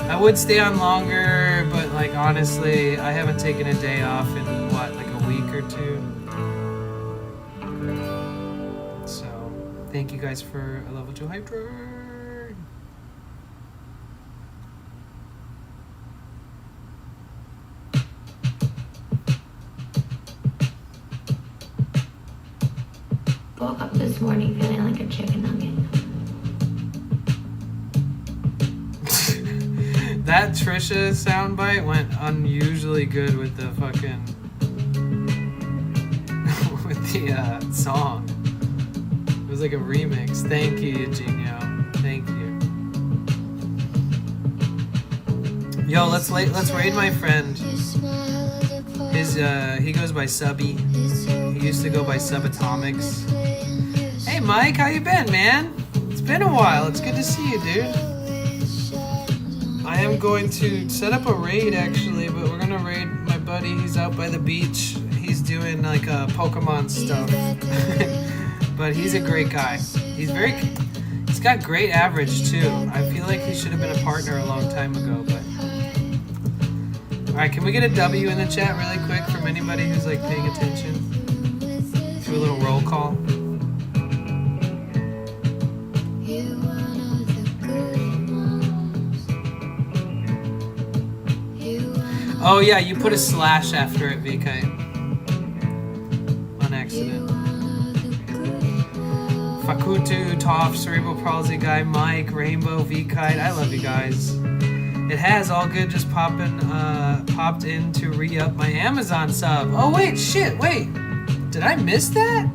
I would stay on longer, but like honestly, I haven't taken a day off in what, like a week or two. So, thank you guys for a level 2 hype train. Woke up this morning feeling like a chicken nugget. That Trisha soundbite went unusually good with the fucking with the song. It was like a remix. Thank you, Eugenio. Thank you. Yo, let's raid my friend. His he goes by Subby. He used to go by Subatomics. Hey Mike, how you been, man? It's been a while. It's good to see you, dude. I am going to set up a raid actually, but we're gonna raid my buddy. He's out by the beach. He's doing like Pokemon stuff. But he's a great guy. He's got great average too. I feel like he should have been a partner a long time ago, but alright, can we get a W in the chat really quick from anybody who's like paying attention? Do a little roll call. Oh yeah, you put a slash after it, VK. On accident. Fakutu, Toph, Cerebral Palsy Guy, Mike, Rainbow, V-Kite. I love you guys. It has all good, just popped in to re-up my Amazon sub. Oh wait, shit, wait. Did I miss that?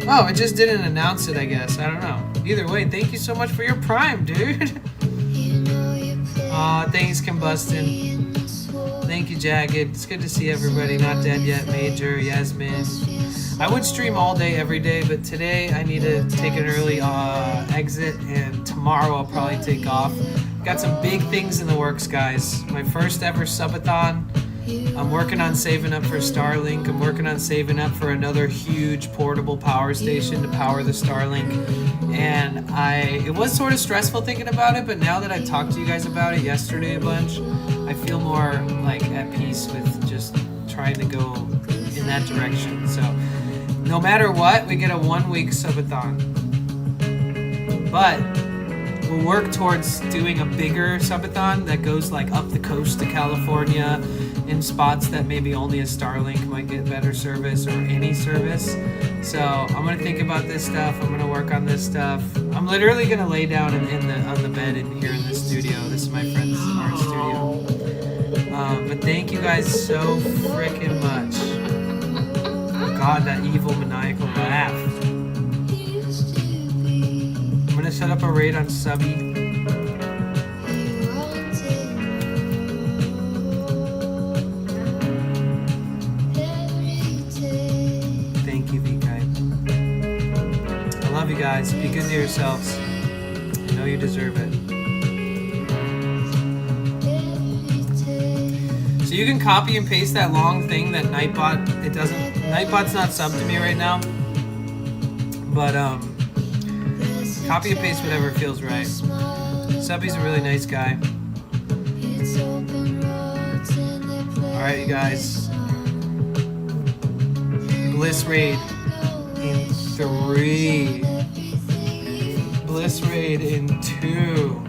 Oh, it just didn't announce it, I guess. I don't know. Either way, thank you so much for your Prime, dude. Aw, thanks, Combustion. Thank you, Jagged. It's good to see everybody. Not dead yet, Major, Yasmin. I would stream all day, every day, but today I need to take an early exit, and tomorrow I'll probably take off. Got some big things in the works, guys. My first ever subathon. I'm working on saving up for Starlink. I'm working on saving up for another huge portable power station to power the Starlink. And it was sort of stressful thinking about it, but now that I talked to you guys about it yesterday a bunch, I feel more like at peace with just trying to go in that direction. So no matter what, we get a 1 week subathon. But we'll work towards doing a bigger subathon that goes like up the coast to California in spots that maybe only a Starlink might get better service or any service. So I'm gonna think about this stuff. I'm gonna work on this stuff. I'm literally gonna lay down on the bed in here in the studio. This is my friend's art studio. But thank you guys so freaking much. Oh God, that evil maniacal laugh. I'm gonna set up a raid on Subby. Thank you, VK. I love you guys. Be good to yourselves. I know you deserve it. So you can copy and paste that long thing that Nightbot, Nightbot's not subbed to me right now. But copy and paste whatever feels right. Subby's a really nice guy. Alright, you guys. Bliss Raid in 3. Bliss Raid in 2.